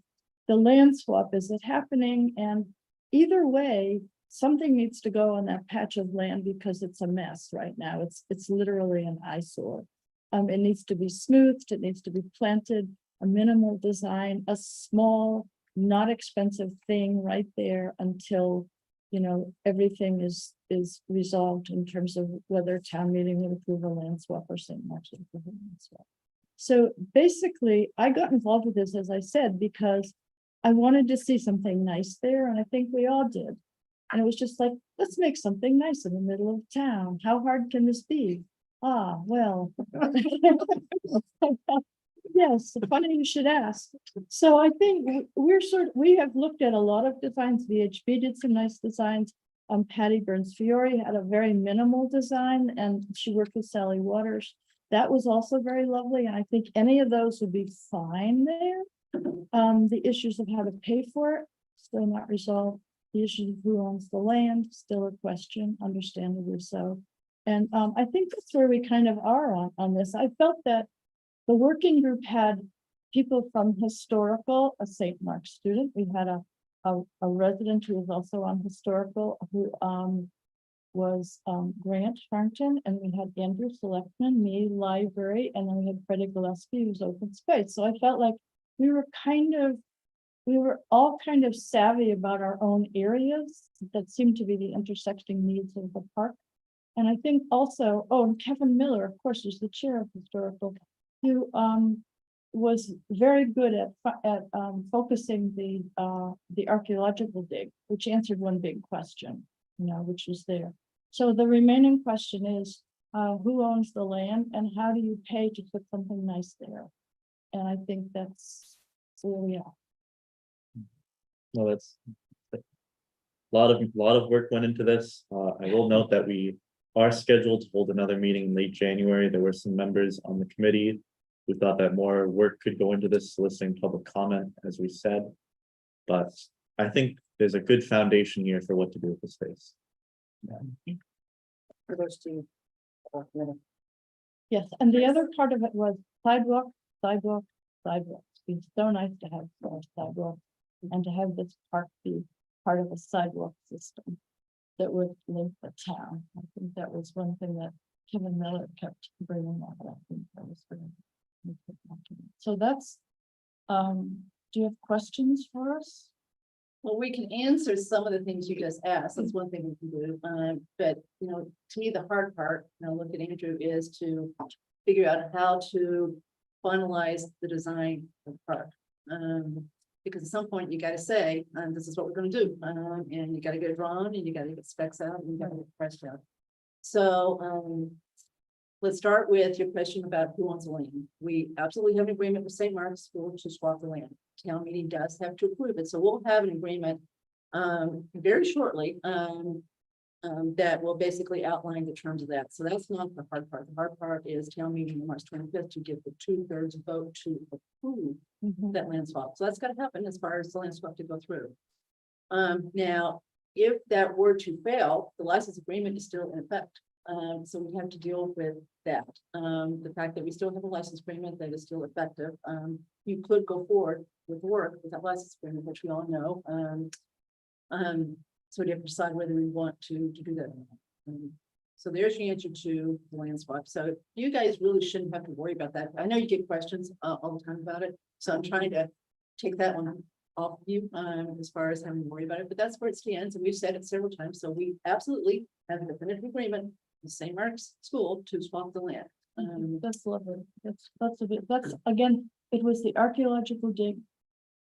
the land swap. Is it happening? And either way, something needs to go on that patch of land because it's a mess right now. It's literally an eyesore. It needs to be smoothed, it needs to be planted, a minimal design, a small, not expensive thing right there until, everything is resolved in terms of whether town meeting would approve a land swap or St. Mark's would approve a land swap. So basically, I got involved with this, as I said, because I wanted to see something nice there, and I think we all did. And it was just like, let's make something nice in the middle of town. How hard can this be? Ah, well. Yes, funny you should ask. So I think we have looked at a lot of designs. VHB did some nice designs. Patty Burns Fiore had a very minimal design, and she worked with Sally Waters. That was also very lovely, and I think any of those would be fine there. The issues of how to pay for it, still not resolved. The issue of who owns the land, still a question, understandably so. And I think that's where we kind of are on this. I felt that the working group had people from historical, a St. Mark's student. We had a resident who was also on historical, who was Grant Farrington, and we had Andrew Selectmen, me, library, and then we had Freddie Gillespie, who's open space. So I felt like we were all kind of savvy about our own areas that seemed to be the intersecting needs of the park. And I think also, and Kevin Miller, of course, is the chair of historical, who was very good at focusing the archaeological dig, which answered one big question, which was there. So the remaining question is, who owns the land and how do you pay to put something nice there? And I think that's where we are. Well, that's a lot of work went into this. I will note that we are scheduled to hold another meeting in late January. There were some members on the committee who thought that more work could go into this, soliciting public comment, as we said. But I think there's a good foundation here for what to do with the space. For those two. Yes, and the other part of it was sidewalk. It's been so nice to have more sidewalks and to have this park be part of a sidewalk system that would link the town. I think that was one thing that Kevin Miller kept bringing up. I think that was very important. So that's, do you have questions for us? Well, we can answer some of the things you just asked. That's one thing we can do. But, to me, the hard part, look at Andrew, is to figure out how to finalize the design of the park. Because at some point you got to say, this is what we're going to do. And you got to get it drawn and you got to get specs out and you got to get pressed out. So let's start with your question about who owns the land. We absolutely have an agreement with St. Mark's School to swap the land. Town meeting does have to approve it. So we'll have an agreement very shortly that will basically outline the terms of that. So that's not the hard part. The hard part is town meeting on March 25th to give the 2/3 vote to approve that land swap. So that's got to happen as far as the land swap to go through. Now, if that were to fail, the license agreement is still in effect. So we have to deal with that. The fact that we still have a license agreement that is still effective. You could go forward with work with that license agreement, which we all know. So we have to decide whether we want to do that. So there's your answer to the land swap. So you guys really shouldn't have to worry about that. I know you get questions all the time about it. So I'm trying to take that one off of you as far as having to worry about it, but that's where it stands. And we've said it several times. So we absolutely have a definitive agreement with St. Mark's School to swap the land. That's lovely. That's again, it was the archaeological dig.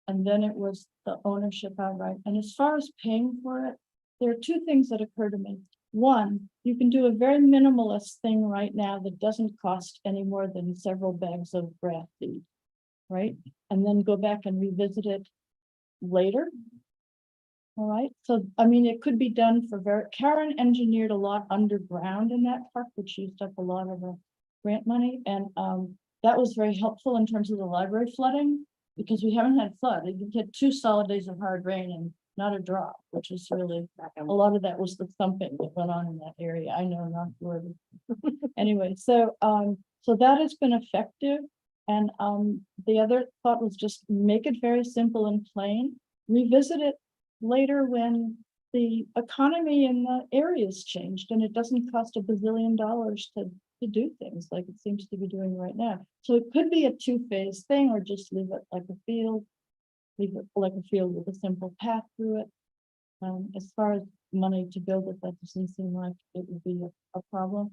And then it was the ownership outright. And as far as paying for it, there are two things that occur to me. One, you can do a very minimalist thing right now that doesn't cost any more than several bags of grass seed, right? And then go back and revisit it later. All right, so I mean, it could be done for Karen engineered a lot underground in that park, which used up a lot of the grant money. And that was very helpful in terms of the library flooding, because we haven't had flood. You get 2 solid days of hard rain and not a drop, which is really, a lot of that was the thumping that went on in that area. I know, not worthy. Anyway, so that has been effective. And the other thought was just make it very simple and plain, revisit it later when the economy in the area's changed and it doesn't cost $1 bazillion to do things like it seems to be doing right now. So it could be a 2-phase thing, or just leave it like a field, with a simple path through it. As far as money to build it, that doesn't seem like it would be a problem.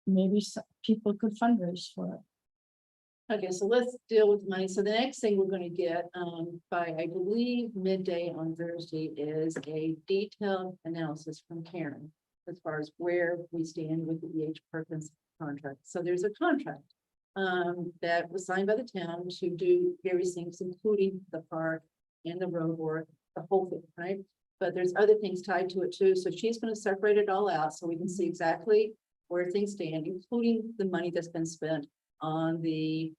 Maybe some people could fundraise for it. Okay, so let's deal with money. So the next thing we're going to get by, I believe, midday on Thursday is a detailed analysis from Karen as far as where we stand with the E.H. Perkins contract. So there's a contract that was signed by the town to do various things, including the park and the road work, the whole thing, right? But there's other things tied to it too. So she's going to separate it all out so we can see exactly where things stand, including the money that's been spent on the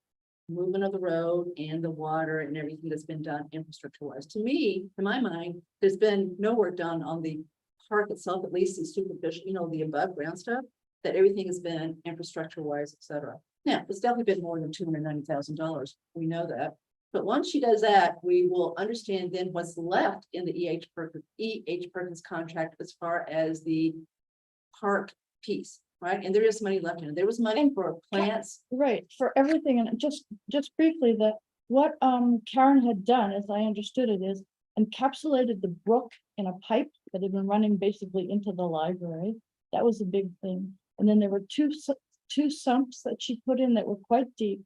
movement of the road and the water and everything that's been done infrastructure wise. To me, to my mind, there's been no work done on the park itself, at least the superficial, the above ground stuff, that everything has been infrastructure wise, etc. Now, it's definitely been more than $290,000. We know that. But once she does that, we will understand then what's left in the E.H. Perkins contract as far as the park piece, right? And there is money left in it. There was money for plants. Right, for everything, and just briefly, that what Karen had done, as I understood it, is encapsulated the brook in a pipe that had been running basically into the library. That was a big thing. And then there were two sumps that she put in that were quite deep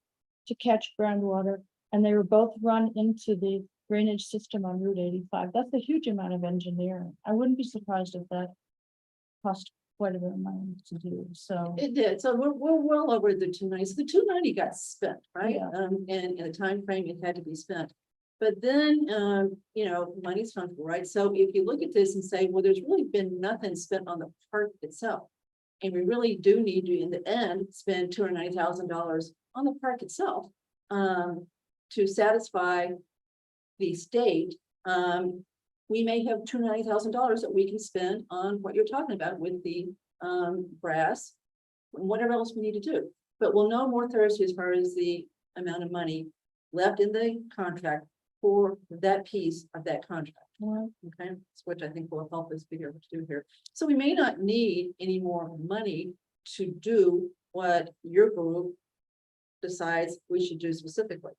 to catch groundwater, and they were both run into the drainage system on Route 85. That's a huge amount of engineering. I wouldn't be surprised if that cost quite a bit of money to do, so. It did. So we're well over the 290. So the 290 got spent, right? Yeah. And in the time frame it had to be spent. But then, money's fungible, right? So if you look at this and say, well, there's really been nothing spent on the park itself. And we really do need to, in the end, spend $290,000 on the park itself to satisfy the state. We may have $290,000 that we can spend on what you're talking about with the grass, and whatever else we need to do. But we'll know more Thursday as far as the amount of money left in the contract for that piece of that contract. Okay, that's what I think will help us figure out what to do here. So we may not need any more money to do what your group decides we should do specifically.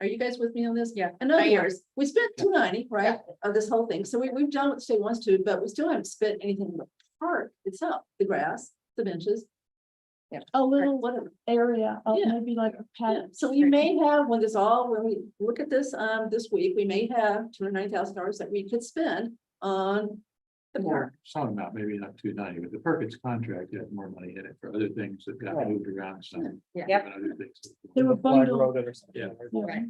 Are you guys with me on this? Yeah. In other words, we spent $290, right, of this whole thing. So we've done what the state wants to, but we still haven't spent anything in the park itself, the grass, the benches. Yeah, A little whatever. area, Yeah. maybe like a Yeah, pad. so you may have, when we look at this, this week, we may have $290,000 that we could spend on the park. More, some amount, maybe not 290, but the Perkins contract had more money in it for other things that got moved around some. Yep. and other things. They were Flag bundled. road or something. Yeah. Yeah.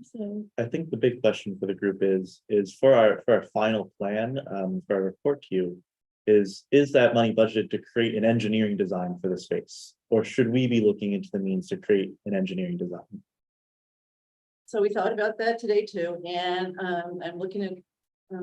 So, I think the big question for the group is for our final plan, for our report to you. Is that money budgeted to create an engineering design for the space? Or should we be looking into the means to create an engineering design? So we thought about that today too, and I'm looking at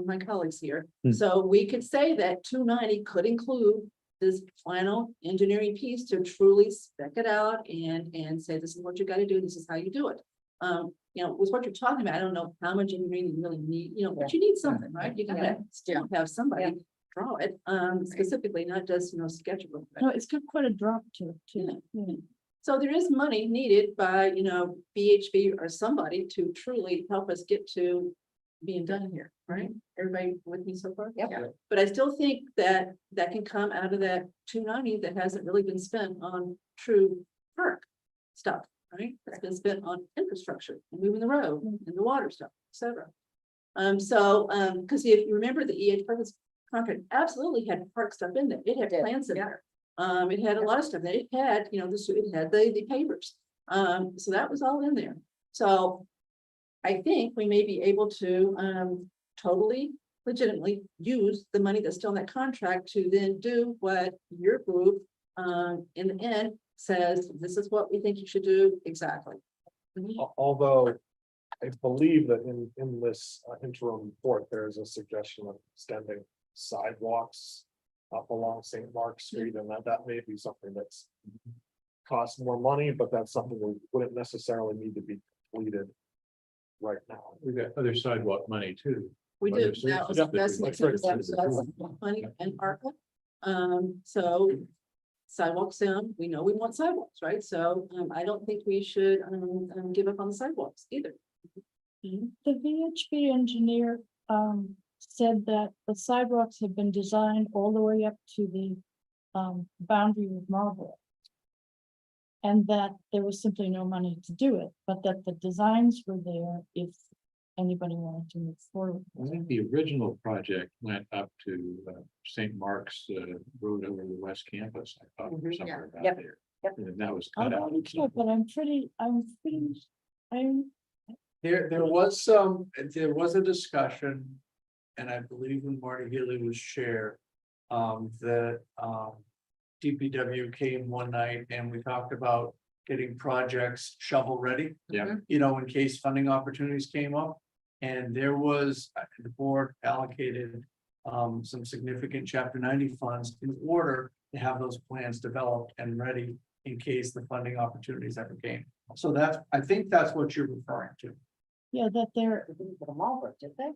my colleagues here. Hmm. So we could say that 290 could include this final engineering piece to truly spec it out and say, this is what you got to do, this is how you do it. With what you're talking about, I don't know how much engineering you really need, but you need something, right? You gotta still have somebody draw it, specifically, not just, sketch it. no, it's got quite a drop to it too. Yeah. So there is money needed by, BHB or somebody to truly help us get to being done here, right? Everybody with me so far? Yep. Yeah. But I still think that can come out of that 290 that hasn't really been spent on true park stuff, right? That's been spent on infrastructure, and moving the road and the water stuff, etc. Because if you remember the E.H. Perkins contract absolutely had park stuff in there. It had plants in there. It had a lot of stuff that it had, it had the pavers. So that was all in there. So I think we may be able to totally legitimately use the money that's still in that contract to then do what your group in the end says, this is what we think you should do exactly. Although I believe that in this interim report, there is a suggestion of extending sidewalks up along St. Mark's Street, and that may be something that's costs more money, but that's something that wouldn't necessarily need to be completed right now. We've got other sidewalk money too. We Other do. That was services that we- investment money and ARPA. So sidewalks, we know we want sidewalks, right? So I don't think we should give up on the sidewalks either. The VHB engineer said that the sidewalks have been designed all the way up to the boundary with Marlboro. And that there was simply no money to do it, but that the designs were there if anybody wanted to move forward. I think the original project went up to St. Mark's Road over the West Campus, I thought, or somewhere about Yep. there. Yep. And that was I cut out. don't know, but I'm There was a discussion, and I believe when Marty Healy was chair, that DPW came one night and we talked about getting projects shovel ready. Yeah. In case funding opportunities came up. And there was, the board allocated some significant chapter 90 funds in order to have those plans developed and ready in case the funding opportunities ever came. So that's, I think that's what you're referring to. Yeah, that they're, They didn't put them over, did they?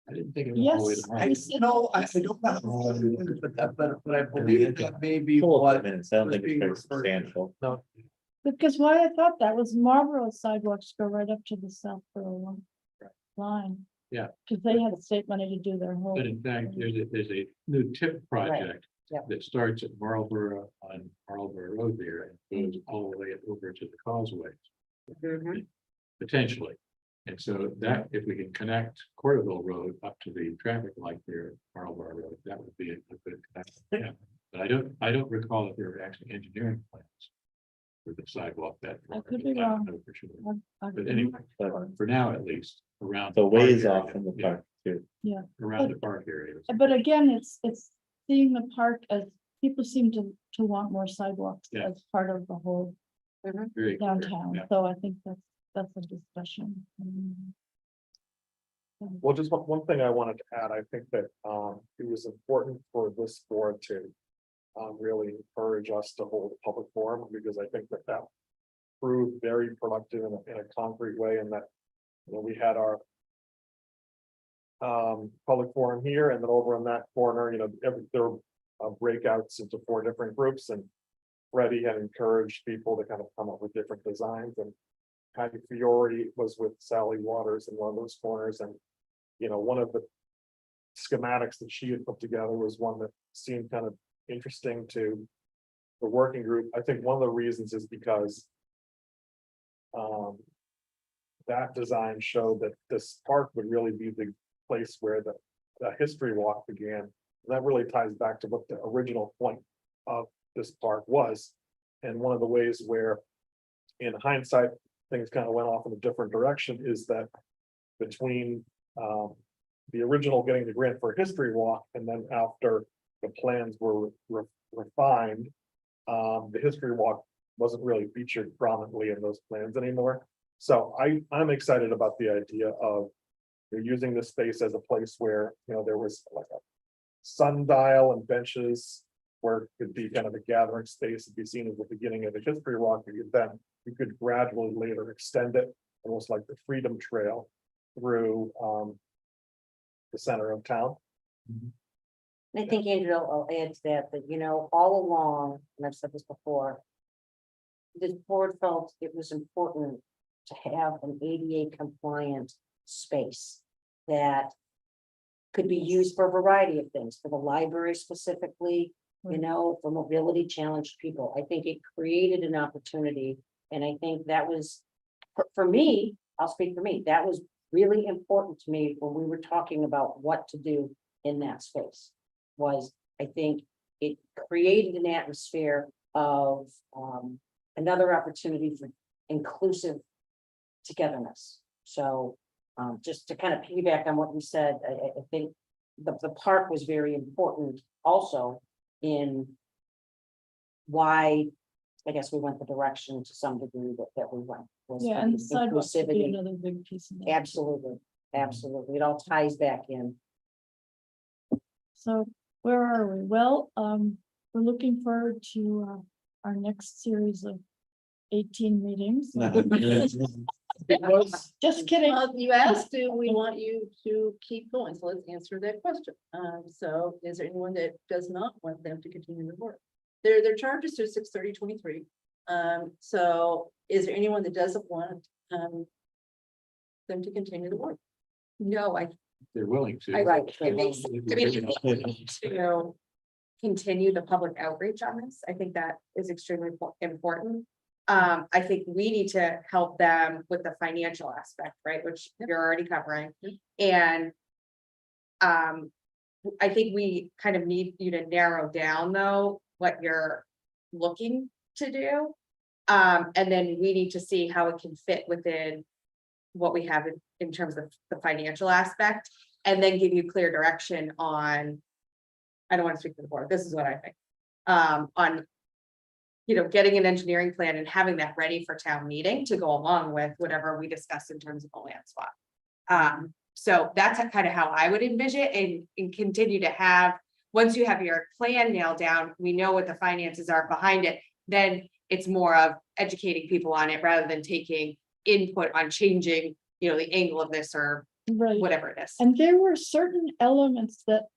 I didn't think it was all the way yes. to we right. said- No, I don't know, but I believe that may be Full what. minutes, I don't was think it's being very referred to. substantial. No, Because why I thought that was Marlboro sidewalks go right up to the Southborough line. Yeah. Because they had state money to do their whole. But in fact, there's a new tip project yeah. that starts at Marlborough on Marlborough Road there and goes all the way over to the causeway, Mhm. potentially. And so that, if we can connect Corderville Road up to the traffic light there, at Marlborough Road, that would be a good connection. Yeah. But I don't recall that there were actually engineering plans for the sidewalk that. I far, could but be don't wrong. know for sure. I But could- anyway, for now at least, around. The park ways area, off from the yeah, park too. Yeah, around the park area. but again, it's seeing the park as, people seem to want more sidewalks Yeah. as part of the whole Mhm. Very clear, downtown, yeah. so I think that's a discussion. Well, just one thing I wanted to add, I think that it was important for this board to really encourage us to hold a public forum, because I think that proved very productive in a concrete way, and that, you know, we had our public forum here, and then over in that corner, you know, there were breakouts into 4 different groups, and Freddie had encouraged people to kind of come up with different designs, and Patty Fiore was with Sally Waters in one of those corners, and you know, one of the schematics that she had put together was one that seemed kind of interesting to the working group. I think one of the reasons is because that design showed that this park would really be the place where the history walk began. And that really ties back to what the original point of this park was. And one of the ways where, in hindsight, things kind of went off in a different direction is that between the original getting the grant for a history walk, and then after the plans were refined, the history walk wasn't really featured prominently in those plans anymore. So I'm excited about the idea of you're using this space as a place where, you know, there was like a sundial and benches where it could be kind of a gathering space, to be seen as the beginning of the history walk. Then you could gradually later extend it, almost like the Freedom Trail through the center of town. And I think, Andrew, I'll add to that, you know, all along, and I've said this before, this board felt it was important to have an ADA compliant space that could be used for a variety of things, for the library specifically, you know, for mobility challenged people. I think it created an opportunity, and I think that was, for me, I'll speak for me, that was really important to me when we were talking about what to do in that space. Was, I think it created an atmosphere of another opportunity for inclusive togetherness. So just to kind of piggyback on what you said, I think the park was very important also in why, I guess, we went the direction to some degree that we went. Was Yeah, and the sidewalks would be inclusivity. another big piece of that. Absolutely, absolutely. It all ties back in. So where are we? Well, we're looking forward to our next series of 18 meetings. Just kidding. Well, you asked, do we want you to keep going? So let's answer that question. So is there anyone that does not want them to continue the work? Their charges to 6/30/23. So is there anyone that doesn't want them to continue the work? No, They're willing to. it makes, to continue the public outreach on this. I think that is extremely important. I think we need to help them with the financial aspect, right, which you're already covering. And I think we kind of need you to narrow down, though, what you're looking to do. And then we need to see how it can fit within what we have in terms of the financial aspect, and then give you clear direction on, I don't want to speak for the board, this is what I think, on, you know, getting an engineering plan and having that ready for town meeting to go along with whatever we discussed in terms of a land swap. So that's kind of how I would envision it, and continue to have, once you have your plan nailed down, we know what the finances are behind it, then it's more of educating people on it rather than taking input on changing, the angle of this or Right. whatever it is. And there were certain elements that,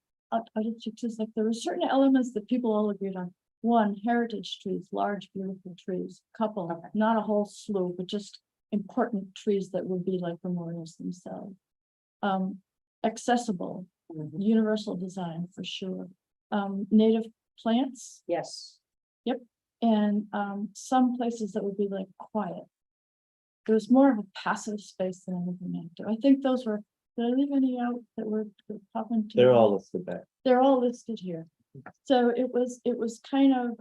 just like there were certain elements that people all agreed on. One, heritage trees, large, beautiful trees, couple, not a whole slew, but just important trees that would be like memorials themselves. Accessible, universal design for sure. Native plants, Yes. and some places that would be like quiet. It was more of a passive space than anything active. I think those were, did I leave any out that were popping to? They're all listed there. They're all listed here. So it was kind of,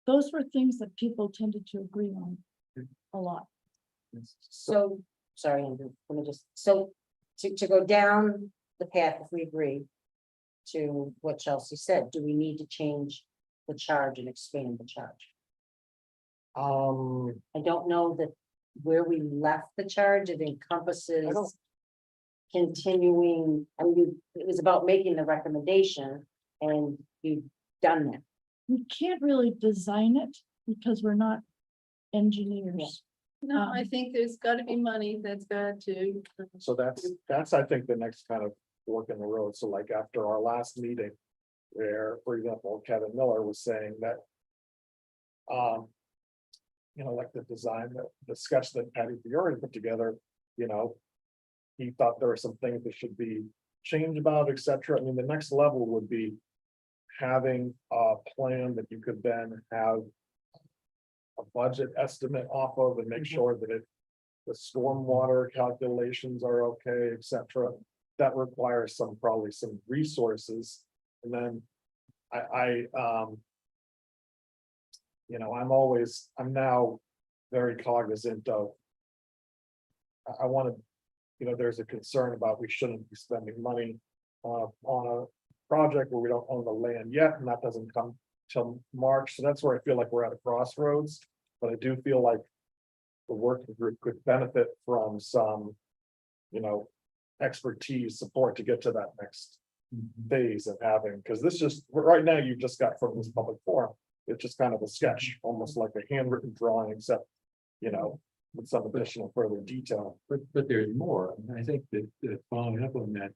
those were things that people tended to agree on a lot. So, sorry, Andrew, let me just, so to go down the path, if we agree to what Chelsea said, do we need to change the charge and expand the charge? I don't know that where we left the charge, it encompasses continuing, I mean, it was about making the recommendation and you've done that. We can't really design it because we're not engineers. No, I think there's gotta be money that's got to. So that's, I think, the next kind of fork in the road. So like after our last meeting, where, for example, Kevin Miller was saying that. Like the design, the sketch that Patty Fiore put together, he thought there were some things that should be changed about, et cetera. I mean, the next level would be having a plan that you could then have a budget estimate off of and make sure that the stormwater calculations are okay, et cetera. That requires probably some resources. And then I'm now very cognizant of. I want to, there's a concern about we shouldn't be spending money on a project where we don't own the land yet, and that doesn't come till March. So that's where I feel like we're at a crossroads. But I do feel like the working group could benefit from some, expertise, support to get to that next phase of having, because this just, right now, you just got from this public forum, it's just kind of a sketch, almost like a handwritten drawing, except, with some additional further detail. But there's more. And I think that following up on that,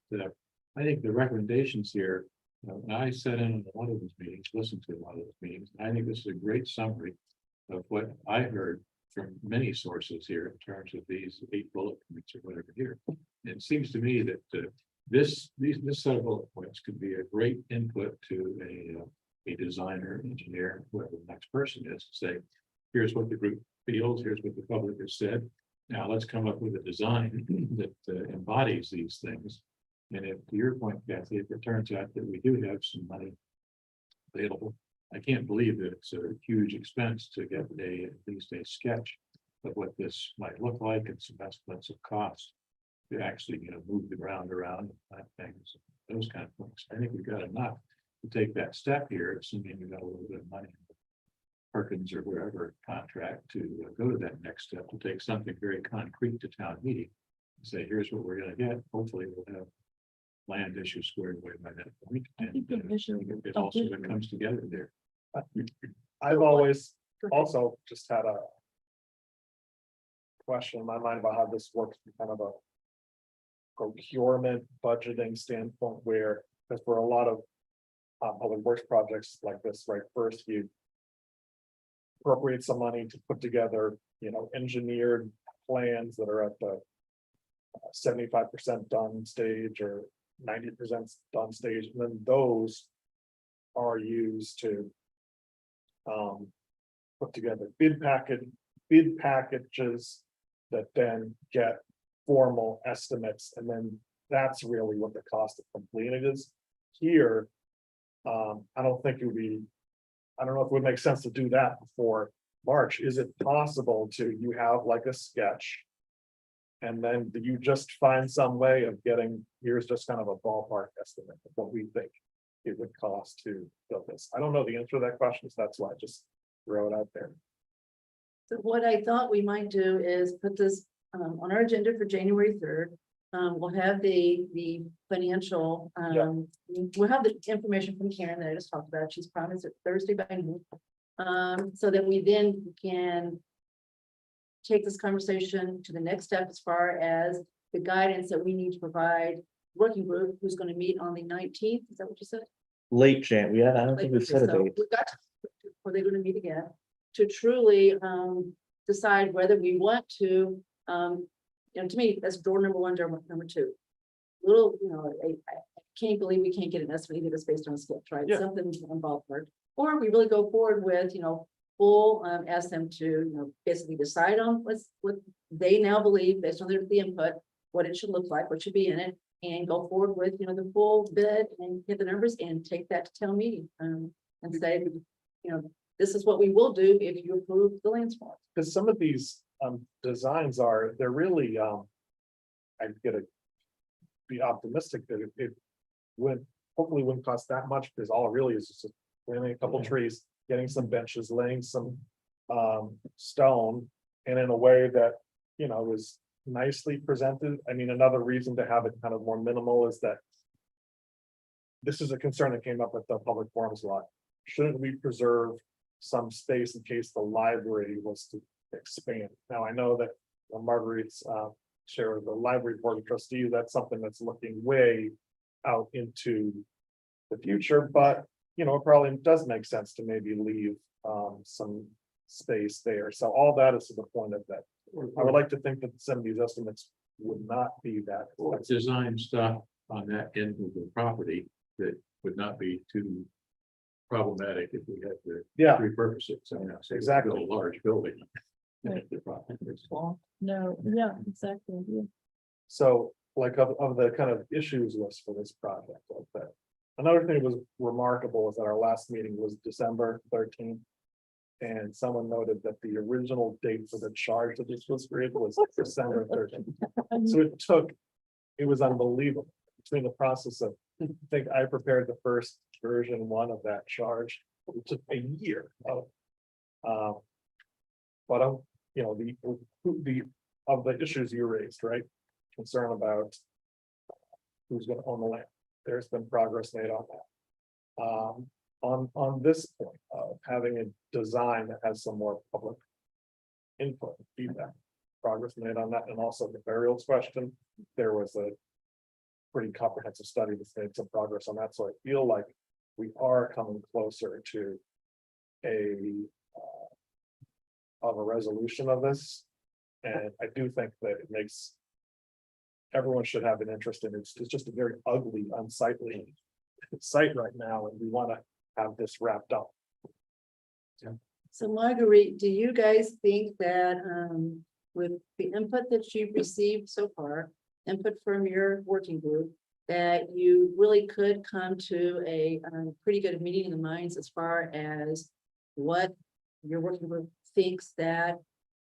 I think the recommendations here, and I sat in on a lot of these meetings, listened to a lot of these meetings. And I think this is a great summary of what I heard from many sources here in terms of these 8 bullet points or whatever here. It seems to me that this set of bullet points could be a great input to a designer, engineer, whoever the next person is, to say, here's what the group feels, here's what the public has said. Now let's come up with a design that embodies these things. And if, to your point, Kathy, if it turns out that we do have some money available, I can't believe that it's a huge expense to get at least a sketch of what this might look like and some estimates of cost to actually, move the ground around and plant things, those kind of things. I think we've got enough to take that step here, assuming we got a little bit of money, Perkins or wherever contract to go to that next step, to take something very concrete to town meeting and say, here's what we're going to get. Hopefully we'll have land issues squared away by that point. And it also comes together there. I've always also just had a question in my mind about how this works from kind of a procurement budgeting standpoint, where, because for a lot of public works projects like this, right, first you appropriate some money to put together, engineered plans that are at the 75% done stage or 90% done stage, and then those are used to put together bid packages that then get formal estimates, and then that's really what the cost of completing it is. Here, I don't think it would be, I don't know if it would make sense to do that before March. Is it possible you have like a sketch? And then you just find some way of getting, here's just kind of a ballpark estimate of what we think it would cost to build this. I don't know the answer to that question, so that's why I just throw it out there. So what I thought we might do is put this on our agenda for January 3rd. We'll have the financial, we'll have the information from Karen that I just talked about. She's promised it Thursday by noon. So that we then can take this conversation to the next step as far as the guidance that we need to provide working group who's going to meet on the 19th. Is that what you said? Late Jan, I don't think we set a So date. we've got are they going to meet again to truly decide whether we want to, to me, that's door number one, door number two. Little, I can't believe we can't get an estimate that's based on sketch, right? Yeah. Something on ballpark. Or we really go forward with, full, ask them to, basically decide on what they now believe based on the input, what it should look like, what should be in it, and go forward with, the full bid and get the numbers and take that to town meeting. And say, this is what we will do if you approve the land swap. Because some of these designs they're really I gotta be optimistic that it would hopefully wouldn't cost that much, because all it really is just planting a couple trees, getting some benches, laying some stone, and in a way that is nicely presented. I mean, another reason to have it kind of more minimal is that this is a concern that came up with the public forums a lot. Shouldn't we preserve some space in case the library was to expand? Now, I know that Marguerite's chair of the library board of trustees, that's something that's looking way out into the future, but it probably does make sense to maybe leave some space there. So all that is to the point of that. I would like to think that some of these estimates would not be that. Or design stuff on that end of the property that would not be too problematic if we had to Yeah. repurpose it. So Exactly. build a large building. Right. No, yeah, exactly. Yeah. So like of the kind of issues list for this project like that. Another thing that was remarkable is that our last meeting was December 13th. And someone noted that the original date for the charge that this was created was December 13th. So it was unbelievable between the process of, I think I prepared the first version 1 of that charge. It took a year of, but of the issues you raised, right? Concern about who's going to own the land. There's been progress made on that. On this point of having a design that has some more public input, feedback, progress made on that, and also the burials question, there was a pretty comprehensive study that's made some progress on that. So I feel like we are coming closer to of a resolution of this. And I do think that it makes everyone should have an interest in it. It's just a very ugly, unsightly site right now, and we want to have this wrapped up. So Marguerite, do you guys think that with the input that you've received so far, input from your working group, that you really could come to a pretty good meeting of the minds as far as what your working group thinks that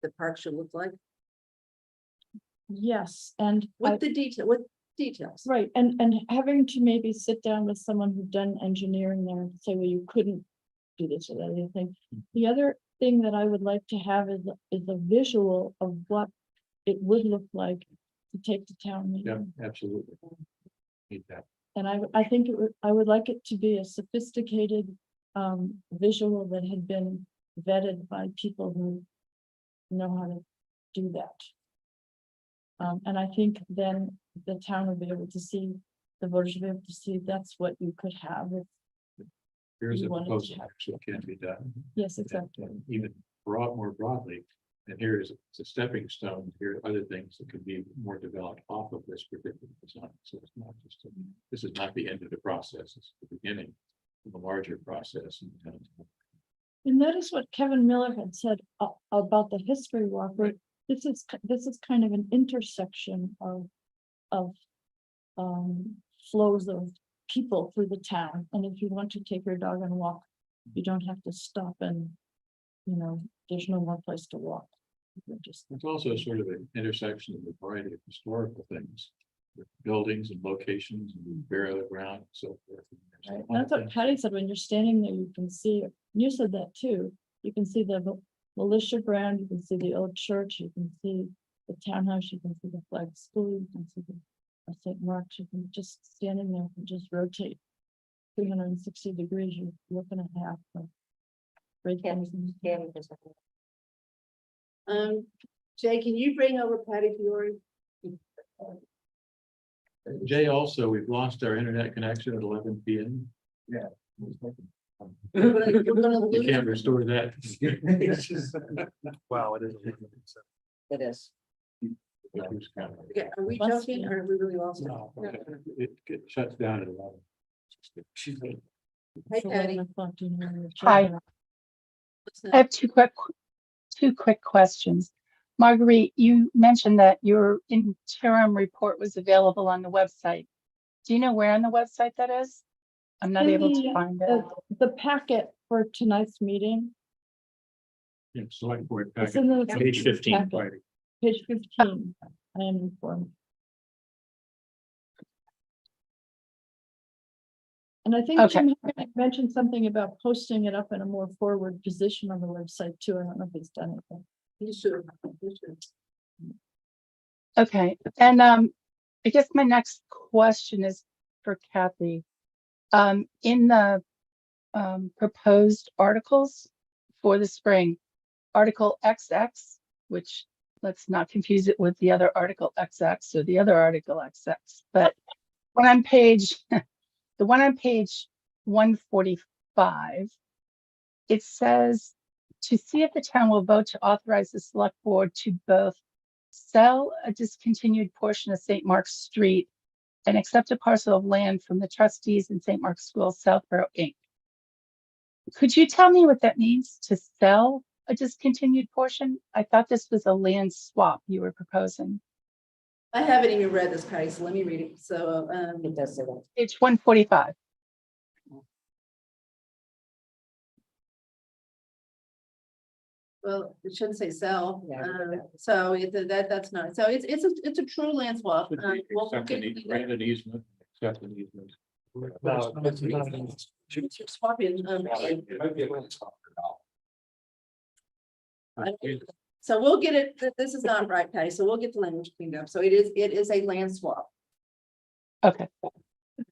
the park should look like? Yes, and What details? right, and having to maybe sit down with someone who's done engineering there and say, well, you couldn't do this or that, anything. The other thing that I would like to have is a visual of what it would look like to take to town Yeah, meeting. absolutely. Need that. And I think I would like it to be a sophisticated visual that had been vetted by people who know how to do that. And I think then the town will be able to see, the voters will be able to see that's what you could have. Here's You a wanted to proposal have- actually can be done. Yes, exactly. And even more broadly, and here is a stepping stone, here are other things that could be more developed off of this particular design. So it's not just, this is not the end of the process, it's the beginning of a larger process. And that is what Kevin Miller had said about the history walk, where this is kind of an intersection of flows of people through the town. And if you want to take your dog and walk, you don't have to stop and, there's no more place to walk. It's also sort of an intersection of a variety of historical things, with buildings and locations and burial ground and so forth. Right. That's what Patty said, when you're standing there, you can see, you said that too, you can see the militia ground, you can see the old church, you can see the townhouse, you can see the flag school, you can see the St. Mark's, you can just standing there and just rotate 360 degrees, you're looking at half Great. Jay, can you bring over Patty Fiore? Jay, also, we've lost our internet connection at 11 p.m. Yeah. We're gonna We lose. can't restore that. Wow, it is. It is. Okay, are we joking or are we really lost it? No, it shuts down at 11. Hey, Patty. Hi, I have two quick questions. Marguerite, you mentioned that your interim report was available on the website. Do you know where on the website that is? I'm not able to find it. The packet for tonight's meeting. Yeah, select board It's packet, in the page 15. packet. Page 15, I am informed. And I think Jim mentioned something about posting it up in a more forward position on the website too. I don't know if he's done it. You should. You should. Okay, and I guess my next question is for Kathy. In the proposed articles for the spring, Article XX, which let's not confuse it with the other Article XX or the other Article XX, but when on page, the one on page 145, it says to see if the town will vote to authorize the select board to both sell a discontinued portion of St. Mark's Street and accept a parcel of land from the trustees in St. Mark's School, Southborough, Inc. Could you tell me what that means to sell a discontinued portion? I thought this was a land swap you were proposing. I haven't even read this, Patty, so let me read it. So, It does say that. Page 145. well, it shouldn't say sell. Yeah, So that's not, so it's a true land swap. Should We'll be accept get- an grant an easement, accept an easement. No, it's not. You're swapping, so we'll get it, this is not right, Patty, so we'll get the language cleaned up. So it is a land swap. Okay.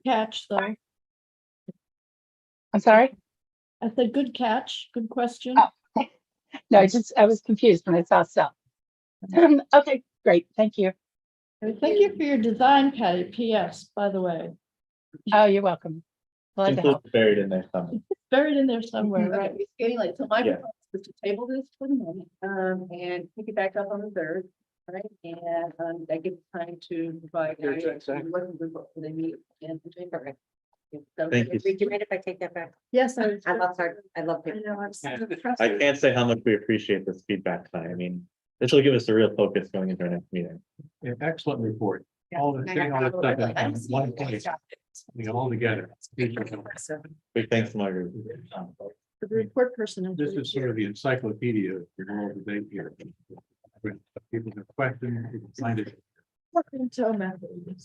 Catch though. I'm sorry? I said good catch, good question. Oh. No, I was confused when I saw sell. Okay, great, thank you. Thank you for your design, Patty, PS, by the way. Oh, you're welcome. Glad to help. It's buried in there somewhere. Buried in there somewhere, right? It's getting late, so my Yeah. proposal is to table this for the moment, and pick it back up on the third, right? And I give time to provide. Working group for the meet and. Thank you. Do you mind if I take that back? Yes, I love her. I love I it. know, I'm so I frustrated. can't say how much we appreciate this feedback tonight. I mean, this will give us a real focus going into our next meeting. Yeah, excellent report. All the, getting all the stuff in one place, putting it all together. Big thanks to Margaret. The report person. This is sort of the encyclopedia for all the data here. When people have questions, you can find it.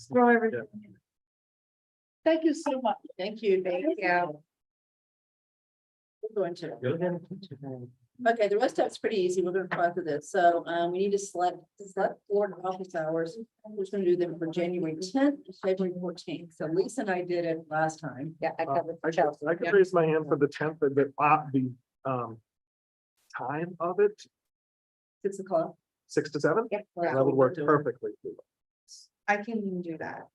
Throw everything. Thank you so much. Thank you. Thank you. We're going to. Okay, the rest of it's pretty easy. We're gonna try through this. So, we need to select board office hours. We're gonna do them for January 10th, February 14th. So Lisa and I did it last time. Yeah, I covered for I Chelsea. could raise my hand for the 10th, but time of it, 6 o'clock. 6 to 7? Yep. That would work perfectly. I can do that.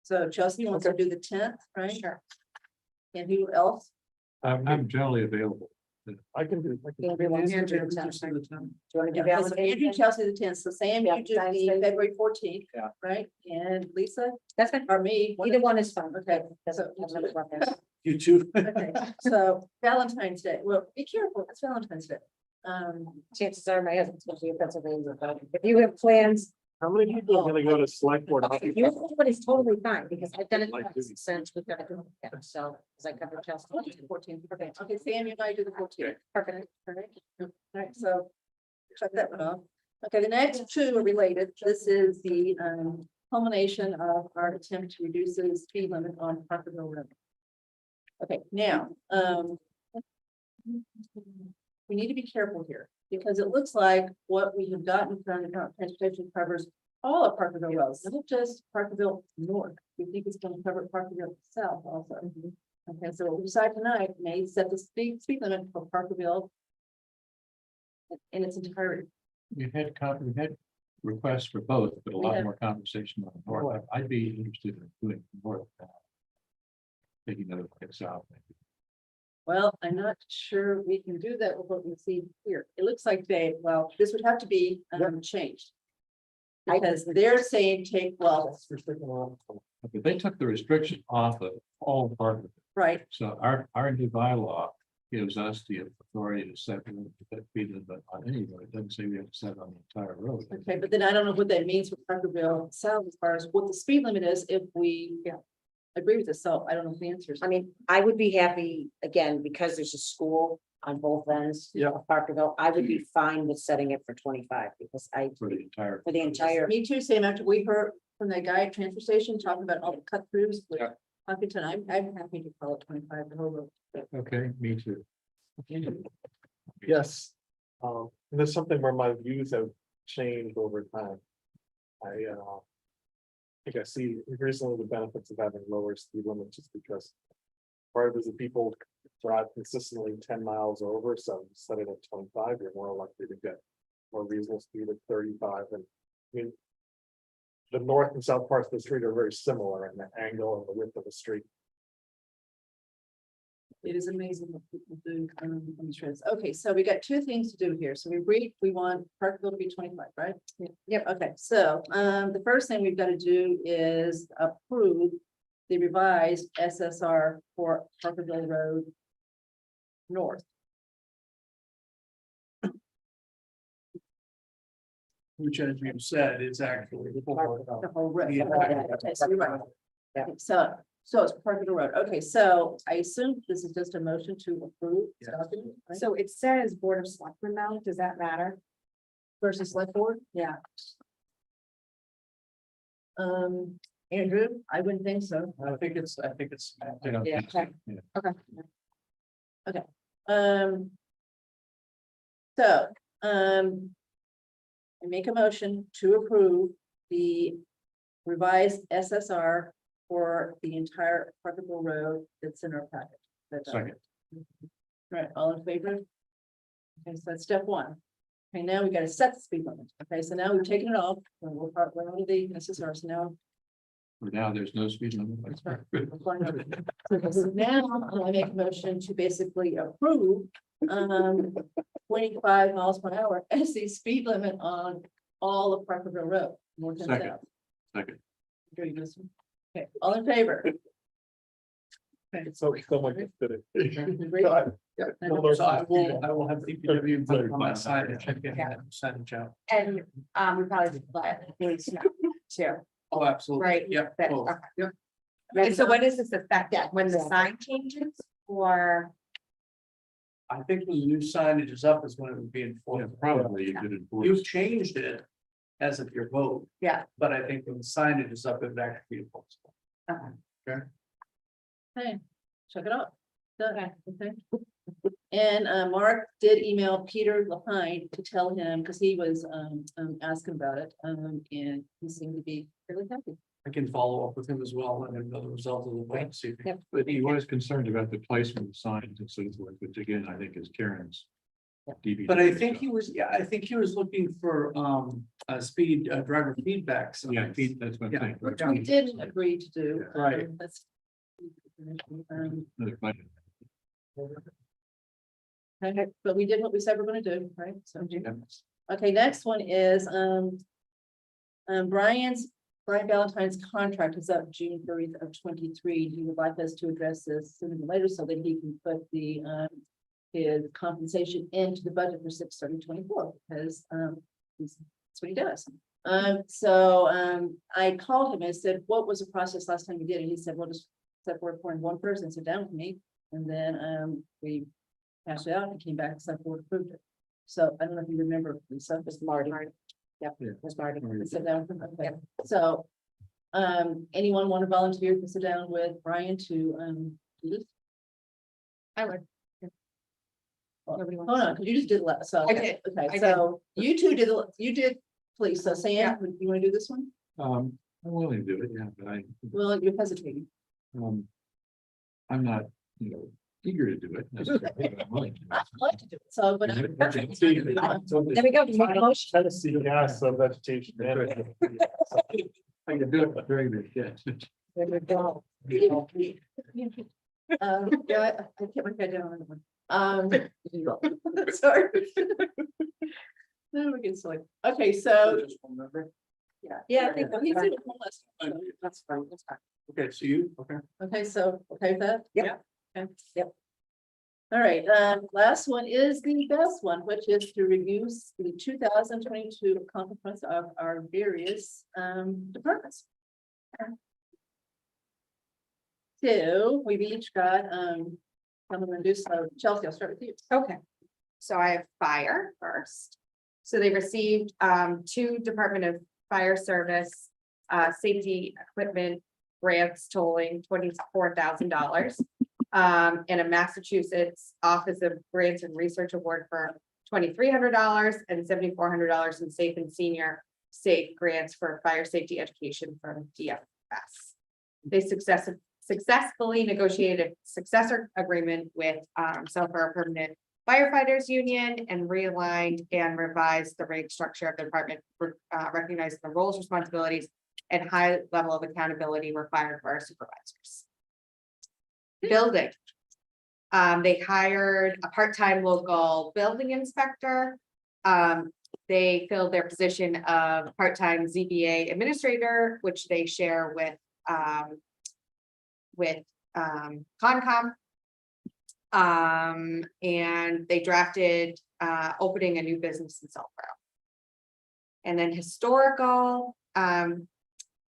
So Chelsea wants to do the 10th, right? Sure. And who else? I'm generally available. I can do. Andrew wants to do the 10th. Do you want to do Yeah, so Andrew, Valentine's? Chelsea, the 10th. So Sam, Yeah, you do Valentine's the Day. February 14th. Yeah. Right? And Lisa That's fine. or me. Either one is fine. Okay. Doesn't- So- doesn't work out. You too. Okay, so Valentine's Day. Well, be careful. It's Valentine's Day. Chances are my husband's going to be in Pennsylvania, but if you have plans, How many people are gonna go to select board? if you have, but it's totally fine because I've done it Like twice this. since we've got to do it. So, as I covered Chelsea. 14th. Okay, okay, Sam, you and I do the 14th. Perfect. All right, so shut that one off. Okay, the next two are related. This is the culmination of our attempt to reduce the speed limit on Parkerville Road. Okay, now, we need to be careful here because it looks like what we have gotten from the current transportation covers all of Parkerville roads, not just Parkerville North. We think it's going to cover Parkerville South also. Okay, so what we decide tonight may set the speed limit for Parkerville in its entirety. We had requests for both, but a We lot have- more conversation on the north. I'd be interested in doing north. Taking another place south. Well, I'm not sure we can do that with what we see here. It looks like this would have to be changed. Because they're saying But they took the restriction off of all part of it. right, So our new bylaw gives us the authority to set the speed limit on any road. It doesn't say we have to set it on the entire road. okay, but then I don't know what that means for Parkerville South as far as what the speed limit is if we agree with this, so I don't know if the answer is. I mean, I would be happy, again, because there's a school on both ends. Yeah. of Parkerville, I would be fine with setting it for 25, because For the entire. for the entire, Me too, Sam, after we heard from that guy at transfer station talking about all the cut throughs with Yeah. Hopkinton, I'm happy to call it 25 the whole road. Okay, me too. Yes, and there's something where my views have changed over time. I think I see increasingly the benefits of having lower speed limits, just because part of it is that people drive consistently 10 miles over, so you set it at 25, you're more likely to get more reasonable speed at 35, and I mean, the north and south parts of the street are very similar in the angle and the width of the street. It is amazing what people do on the trails. Okay, so we got two things to do here. So we agreed, we want Parkville to be 25, right? Yep, okay, so the first thing we've got to do is approve the revised SSR for Parkerville Road North. Which, as you said, is actually. The whole road. Yeah. Okay, so you're right. Okay, so it's Parkerville Road. Okay, so I assume this is just a motion to approve. this Yes. document, right? So it says Board of Selectmen now, does that matter? Versus select board? Yeah. Andrew, I wouldn't think so. I think it's. Yeah, okay. Okay. Okay, so, I make a motion to approve the revised SSR for the entire Parkerville Road that's in our packet. Second. Right, all in favor? Okay, so that's step one. Okay, now we gotta set the speed limit. Okay, so now we've taken it off, and we're on the SSR, so now. For now, there's no speed limit. That's right. So now I make a motion to basically approve 25 miles per hour as the speed limit on all of Parkerville Road. North and Second. south. Second. Doing this one. Okay, all in favor? Okay, So someone did it. Agree? So I will have DPW put it on my side and check it and send it out. And we probably need to know too, Oh, absolutely. right? Yeah. That- both. okay. Yeah. And so when does this affect it? When the sign changes or? I think when the new signage is up is when it would be Yeah, enforced. probably you could enforce. You've changed it as of your vote, Yeah. but I think when the signage is up, it would actually be enforced. Okay, check it out. Okay. And Mark did email Peter Lapine to tell him, because he was asking about it, and he seemed to be really happy. I can follow up with him as well and know the result of the vote. See if he- But he was concerned about the placement of signs and so forth, which again, I think is Karen's. DB. But I think he was, I think he was looking for a speed driver feedback. signs. Yeah, that's what I'm saying. Which we didn't agree to do. Right. That's. Another question. Okay, but we did what we said we're gonna do, right? So, Yeah. okay, next one is, Brian Valentine's contract is up June 30th of 23. He would like us to address this sooner than later so that he can put the, his compensation into the budget for 6/30/24 because, that's what he does. I called him and said, what was the process last time you did? And he said, well, just except for appointing one person, sit down with me. And then, we passed it out and came back, except board approved it. So I don't know if you remember, Lisa, it was Marty. Yep, it was Marty. We sat down with him. Okay, so, anyone want to volunteer to sit down with Brian to, do this? I would. Hold on, because you just did last, so. I did. Okay, I so you two did, you did, please, so Sam, you want to do this one? I'm willing to do it, yeah, but Well, you're hesitating. I'm not, eager to do it. necessarily, but I'm willing to do it. I'd like to do it, so, but. There There we go. You make a motion. Tennessee gas of vegetation. I can do it, but during the, yeah. There we go. Yeah, I can't my head down. Sorry. No, we can select, okay, so, yeah, I think, he said one last one, so That's fine, that's fine. Okay, so you, okay. okay, so, okay with that? Yep. Okay. Yep. All right, last one is the best one, which is to review the 2022 accomplishments of our various departments. So we've each got I'm gonna do so. Chelsea, I'll start with you. Okay, so I have fire first. So they received two Department of Fire Service safety equipment grants totaling $24,000. And a Massachusetts Office of Grants and Research Award for $2,300 and $7,400 in safe and senior safe grants for fire safety education from DFS. They successfully negotiated a successor agreement with Southborough Permanent Firefighters Union and realigned and revised the rate structure of the department, recognizing the roles, responsibilities, and high level of accountability required for our supervisors. Building. They hired a part-time local building inspector. They filled their position of part-time ZBA administrator, which they share with Concom. And they drafted opening a new business in Southborough. And then historical,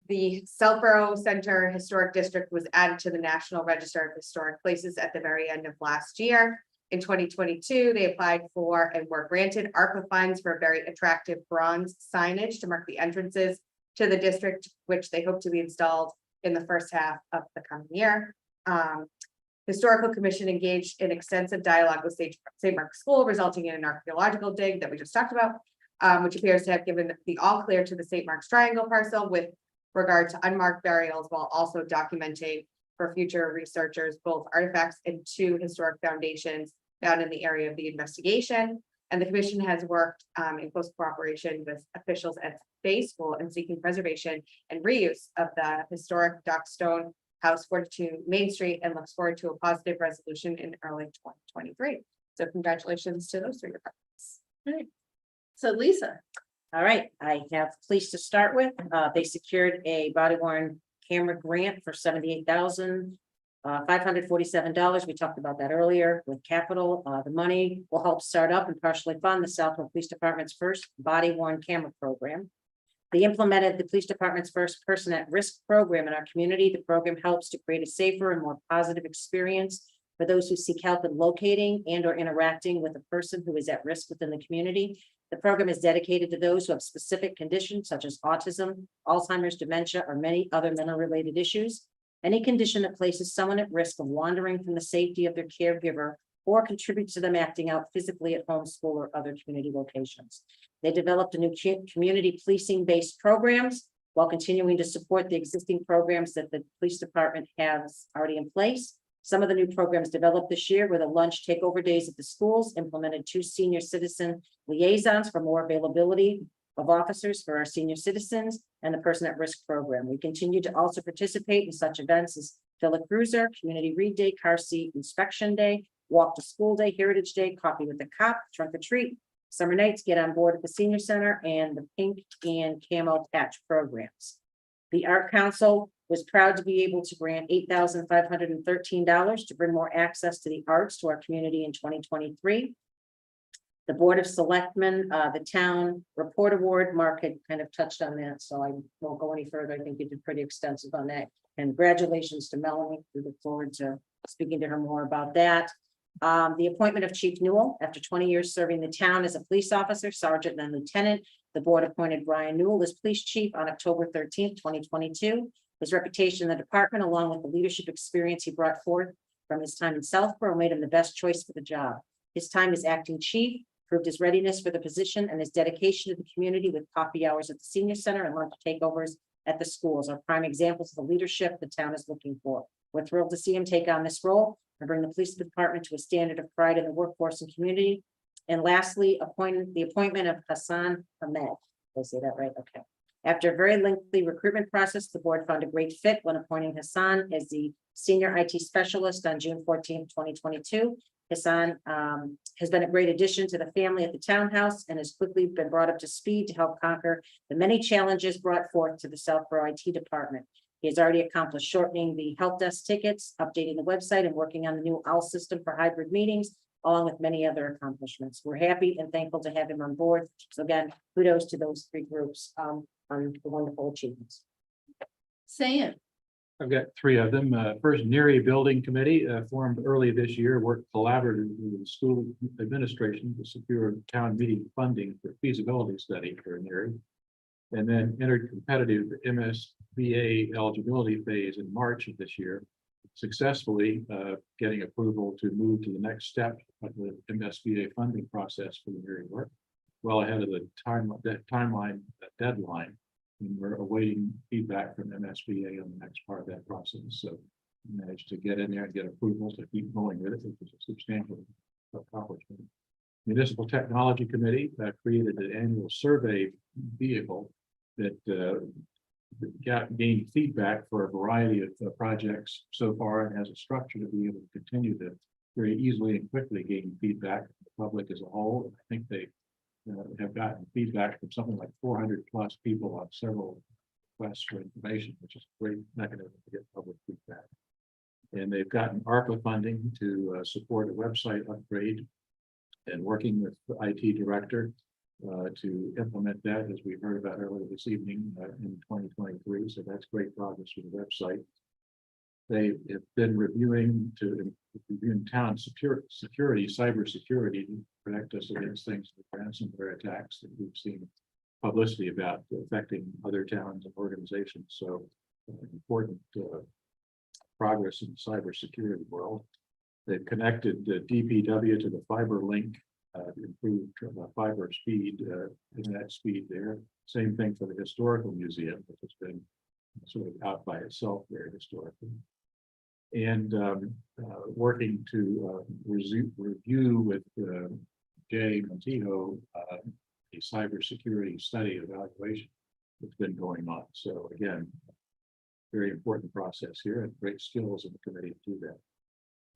the Southborough Center Historic District was added to the National Register of Historic Places at the very end of last year. In 2022, they applied for and were granted ARPA funds for a very attractive bronze signage to mark the entrances to the district, which they hope to be installed in the first half of the coming year. Historical Commission engaged in extensive dialogue with St. Mark's School, resulting in an archaeological dig that we just talked about, which appears to have given the all clear to the St. Mark's Triangle parcel with regard to unmarked burials, while also documenting for future researchers both artifacts and two historic foundations found in the area of the investigation. And the commission has worked in close cooperation with officials at Bay School in seeking preservation and reuse of the historic Dockstone House 42 Main Street, and looks forward to a positive resolution in early 2023. So congratulations to those three departments. All right. So Lisa. All right, I have police to start with. They secured a body worn camera grant for $78,547. We talked about that earlier with capital. The money will help start up and partially fund the Southborough Police Department's first body worn camera program. They implemented the police department's first person at risk program in our community. The program helps to create a safer and more positive experience for those who seek help in locating and or interacting with a person who is at risk within the community. The program is dedicated to those who have specific conditions such as autism, Alzheimer's, dementia, or many other mental related issues. Any condition that places someone at risk of wandering from the safety of their caregiver or contributes to them acting out physically at home, school, or other community locations. They developed a new community policing-based programs while continuing to support the existing programs that the police department has already in place. Some of the new programs developed this year were the lunch takeover days at the schools, implemented 2 senior citizen liaisons for more availability of officers for our senior citizens, and the person at risk program. We continue to also participate in such events as Fill a Cruiser, Community Read Day, Car Seat Inspection Day, Walk to School Day, Heritage Day, Coffee with the Cop, Trunk or Treat, Summer Nights, Get on Board at the Senior Center, and the Pink and Camo Patch programs. The Art Council was proud to be able to grant $8,513 to bring more access to the arts to our community in 2023. The Board of Selectmen, the Town Report Award, Mark had kind of touched on that, so I won't go any further. I think you did pretty extensive on that. And congratulations to Melanie. We look forward to speaking to her more about that. The appointment of Chief Newell, after 20 years serving the town as a police officer, sergeant, and lieutenant, the board appointed Brian Newell as police chief on October 13th, 2022. His reputation in the department, along with the leadership experience he brought forth from his time in Southborough, made him the best choice for the job. His time as acting chief proved his readiness for the position and his dedication to the community with coffee hours at the senior center and lunch takeovers at the schools are prime examples of the leadership the town is looking for. We're thrilled to see him take on this role and bring the police department to a standard of pride in the workforce and community. And lastly, the appointment of Hassan Ahmed. Did I say that right? Okay. After a very lengthy recruitment process, the board found a great fit when appointing Hassan as the senior IT specialist on June 14, 2022. Hassan has been a great addition to the family at the townhouse and has quickly been brought up to speed to help conquer the many challenges brought forth to the Southborough IT department. He has already accomplished shortening the help desk tickets, updating the website, and working on the new OWL system for hybrid meetings, along with many other accomplishments. We're happy and thankful to have him on board. So again, kudos to those three groups on the wonderful achievements. Sam. I've got three of them. First, NERI Building Committee, formed early this year, worked collaboratively with the school administration to secure town meeting funding for feasibility study for NERI. And then entered competitive MSBA eligibility phase in March of this year, successfully getting approval to move to the next step of the MSBA funding process for the NERI work, well ahead of the deadline. And we're awaiting feedback from MSBA on the next part of that process. So we managed to get in there and get approval to keep going with it, which is a substantial accomplishment. Municipal Technology Committee created an annual survey vehicle that gained feedback for a variety of projects so far and has a structure to be able to continue to very easily and quickly gain feedback from the public as a whole. And I think they have gotten feedback from something like 400 plus people on several requests for information, which is a great mechanism to get public feedback. And they've gotten ARPA funding to support a website upgrade and working with the IT director to implement that, as we heard about earlier this evening in 2023. So that's great progress for the website. They have been reviewing town security, cybersecurity to protect us against things like ransomware attacks that we've seen publicity about affecting other towns and organizations. So important progress in the cybersecurity world. They've connected the DPW to the fiber link, improved fiber speed, internet speed there. Same thing for the historical museum, which has been sort of out by itself very historically. And working to review with Jay Montijo a cybersecurity study evaluation that's been going on. So again, very important process here and great skills in the committee to do that.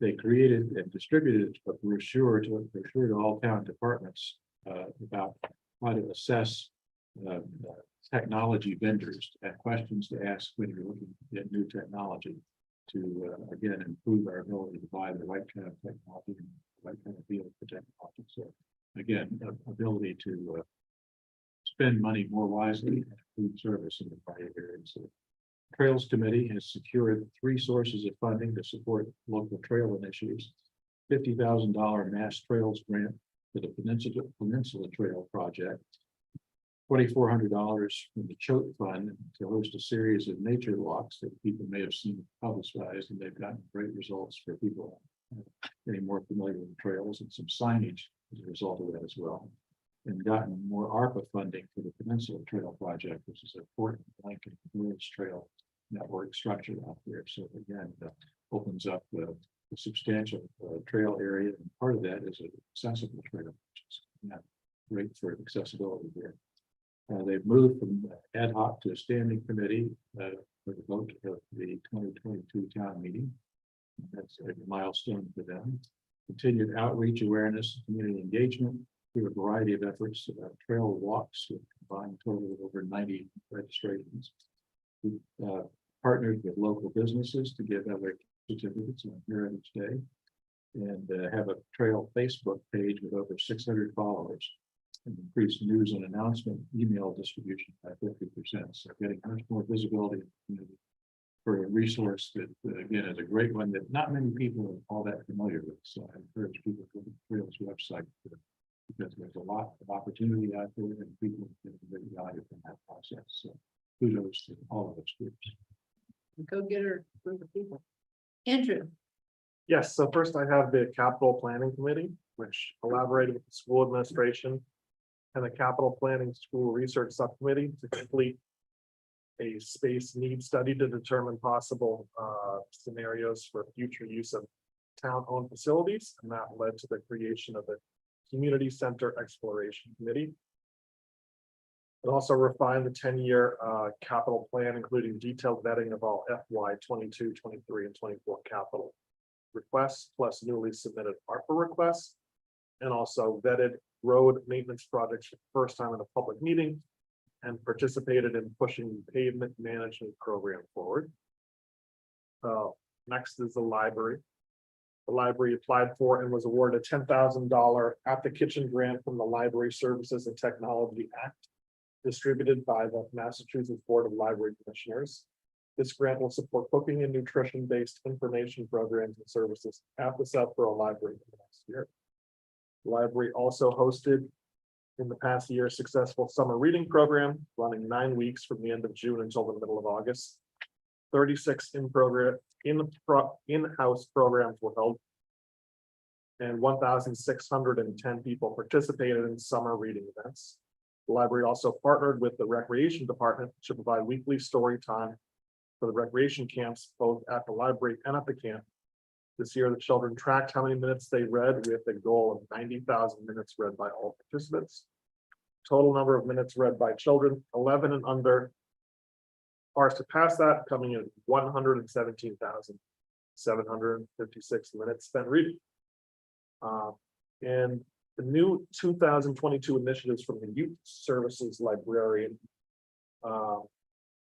They created and distributed a brochure to all town departments about how to assess technology vendors and questions to ask when you're looking at new technology to again improve our ability to buy the right kind of technology and the right kind of deal for technology. So again, ability to spend money more wisely and improve service in the right areas. So Trails Committee has secured 3 sources of funding to support local trail initiatives. $50,000 Mass Trails grant for the Peninsula Trail project. $2,400 from the Choate Fund to host a series of nature walks that people may have seen publicized, and they've gotten great results for people getting more familiar with the trails and some signage as a result of that as well. And gotten more ARPA funding for the Peninsula Trail project, which is an important link in the Village Trail network structure out there. So again, that opens up a substantial trail area, and part of that is an accessible trail, which is great for accessibility there. They've moved from ad hoc to a standing committee for the vote of the 2022 town meeting. That's a milestone for them. Continued outreach, awareness, and community engagement through a variety of efforts about trail walks with a combined total of over 90 registrations. We partnered with local businesses to give out their certificates on Heritage Day, and have a trail Facebook page with over 600 followers, and increased news and announcement email distribution by 50%. So getting much more visibility in the community for a resource that again is a great one that not many people are all that familiar with. So I encourage people to go to the Trails website because there's a lot of opportunity out there and people get great value from that process. So kudos to all of those groups. Go get her group of people. Andrew. Yes, so first I have the Capital Planning Committee, which collaborated with the school administration and the Capital Planning School Research Subcommittee to complete a space need study to determine possible scenarios for future use of town-owned facilities, and that led to the creation of the Community Center Exploration Committee. It also refined the 10-year capital plan, including detailed vetting of all FY 22, 23, and 24 capital requests, plus newly submitted ARPA requests, and also vetted road maintenance projects for the first time in a public meeting, and participated in pushing the pavement management program forward. Next is the library. The library applied for and was awarded a $10,000 at the kitchen grant from the Library Services and Technology Act, distributed by the Massachusetts Board of Library Commissioners. This grant will support cooking and nutrition-based information programs and services at the Southborough Library for the next year. The library also hosted in the past year a successful summer reading program running 9 weeks from the end of June until the middle of August. 36 in-house programs were held, and 1,610 people participated in summer reading events. The library also partnered with the Recreation Department to provide weekly story time for the recreation camps, both at the library and at the camp. This year, the children tracked how many minutes they read, with a goal of 90,000 minutes read by all participants. Total number of minutes read by children 11 and under are surpassed that, coming in 117,756 minutes spent reading. And the new 2022 initiatives from the Youth Services Librarian,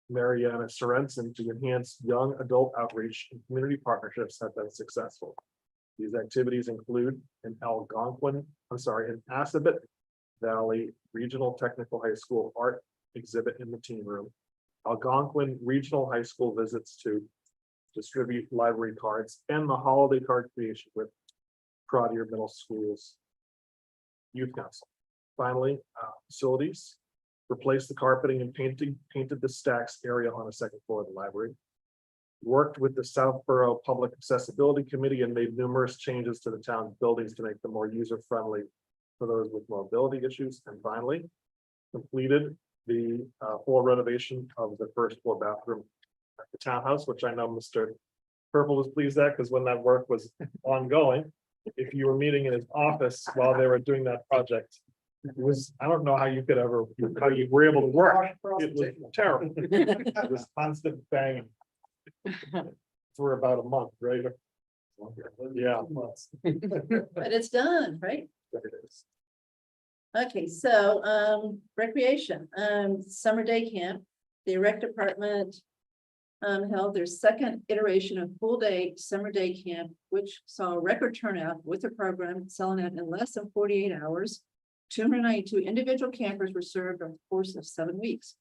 Mariana Sorensen, to enhance young adult outreach and community partnerships have been successful. These activities include an Assabet Valley Regional Technical High School art exhibit in the teen room, Algonquin Regional High School visits to distribute library cards, and the holiday card creation with Prodier Middle School's Youth Council. Finally, facilities. Replaced the carpeting and painted the stacks area on the second floor of the library. Worked with the Southborough Public Accessibility Committee and made numerous changes to the town's buildings to make them more user-friendly for those with mobility issues. And finally, completed the full renovation of the first floor bathroom at the townhouse, which I know Mr. Purple was pleased at, because when that work was ongoing, if you were meeting in his office while they were doing that project, it was, I don't know how you were able to work. It was terrible. It was constant banging for about a month, right? Yeah. But it's done, right? Okay, so recreation, summer day camp, the rec department held their second iteration of full day summer day camp, which saw a record turnout with the program selling out in less than 48 hours. 292 individual campers were served over the course of 7 weeks.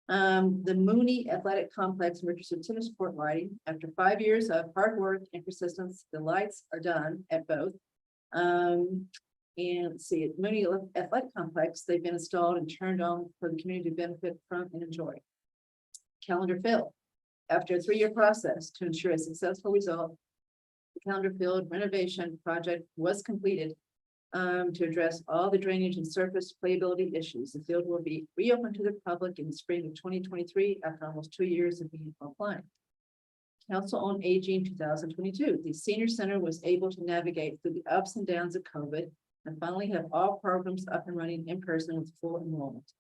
The Mooney Athletic Complex in Richardson tennis court lighting, after 5 years of hard work and persistence, the lights are done at both. And let's see, at Mooney Athletic Complex, they've been installed and turned on for the community to benefit from and enjoy. Calendar filled. After a 3-year process to ensure a successful result, the calendar filled renovation project was completed to address all the drainage and surface playability issues. The field will be reopened to the public in the spring of 2023 after almost 2 years of being offline. Council on Aging 2022. The senior center was able to navigate through the ups and downs of COVID and finally have all programs up and running in person with full enrollment.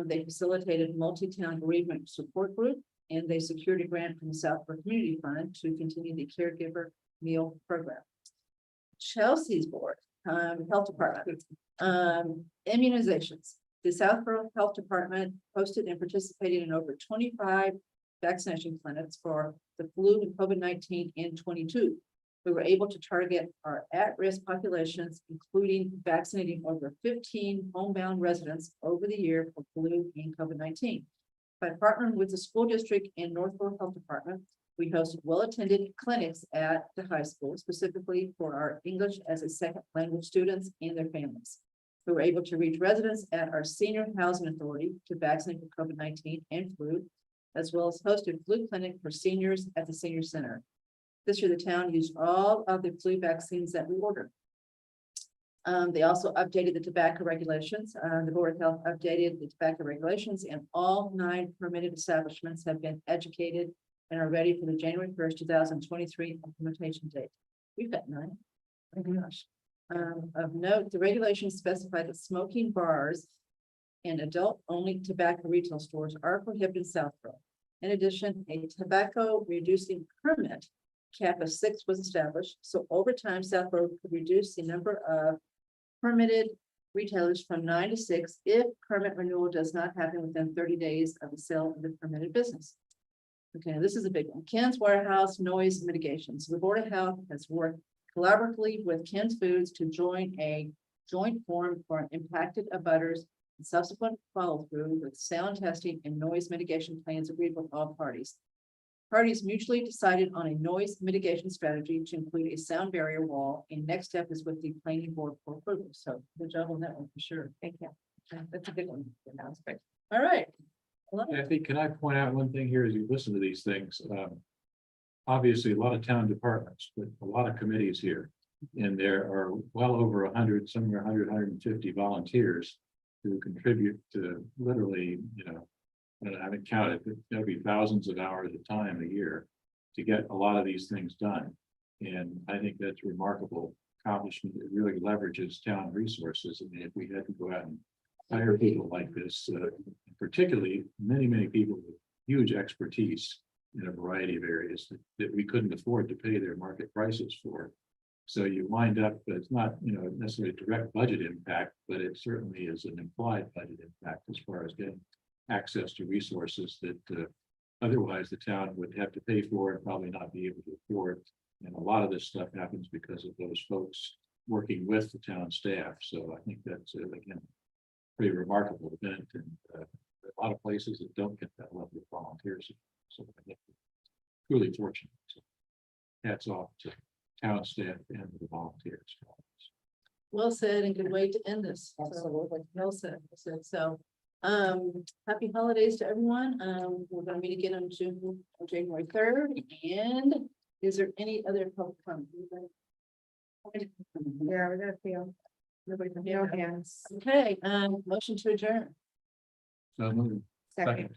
They facilitated multi-town bereavement support group, and they secured a grant from the Southborough Community Fund to continue the caregiver meal program. Chelsea's board, health department, immunizations. The Southborough Health Department hosted and participated in over 25 vaccination clinics for the flu and COVID-19 in 22. We were able to target our at-risk populations, including vaccinating over 15 homebound residents over the year for flu and COVID-19. By partnering with the school district and Northborough Health Department, we hosted well-attended clinics at the high school, specifically for our English as a second language students and their families. We were able to reach residents at our senior housing authority to vaccinate for COVID-19 and flu, as well as hosted flu clinic for seniors at the senior center. This year, the town used all of the flu vaccines that we ordered. They also updated the tobacco regulations. The Board of Health updated the tobacco regulations, and all 9 permitted establishments have been educated and are ready for the January 1st, 2023 implementation date. We've got 9. Oh my gosh. Of note, the regulations specify that smoking bars and adult-only tobacco retail stores are prohibited in Southborough. In addition, a tobacco reducing permit cap of 6 was established, so over time, Southborough could reduce the number of permitted retailers from 9 to 6 if permit renewal does not happen within 30 days of the sale of the permitted business. Okay, this is a big one. Ken's Warehouse Noise Mitigation. So the Board of Health has worked collaboratively with Ken's Foods to join a joint forum for impacted abutters and subsequent follow through with sound testing and noise mitigation plans agreed with all parties. Parties mutually decided on a noise mitigation strategy to include a sound barrier wall. And next step is with the planning board for approval. So good job on that one for sure. Thank you. That's a good one. All right. Kathy, can I point out one thing here as you listen to these things? Obviously, a lot of town departments, but a lot of committees here. And there are well over 100, somewhere 150 volunteers who contribute to literally, I haven't counted, but there'll be thousands of hours of time a year to get a lot of these things done. And I think that's a remarkable accomplishment. It really leverages town resources. I mean, if we had to go out and hire people like this, particularly many people with huge expertise in a variety of areas that we couldn't afford to pay their market prices for. So you wind up, it's not, necessarily a direct budget impact, but it certainly is an implied budget impact as far as getting access to resources that otherwise the town would have to pay for and probably not be able to afford. And a lot of this stuff happens because of those folks working with the town staff. So I think that's, again, pretty remarkable event, and a lot of places that don't get that level of volunteers. So I think we're truly fortunate. So hats off to town staff and the volunteers. Well said, and good way to end this. Absolutely. Well said. So, happy holidays to everyone. We're gonna meet again on January 3rd. And is there any other public comment? Yeah, we're gonna feel. Nobody from No here? hands. Okay, motion to adjourn. So moved. Second.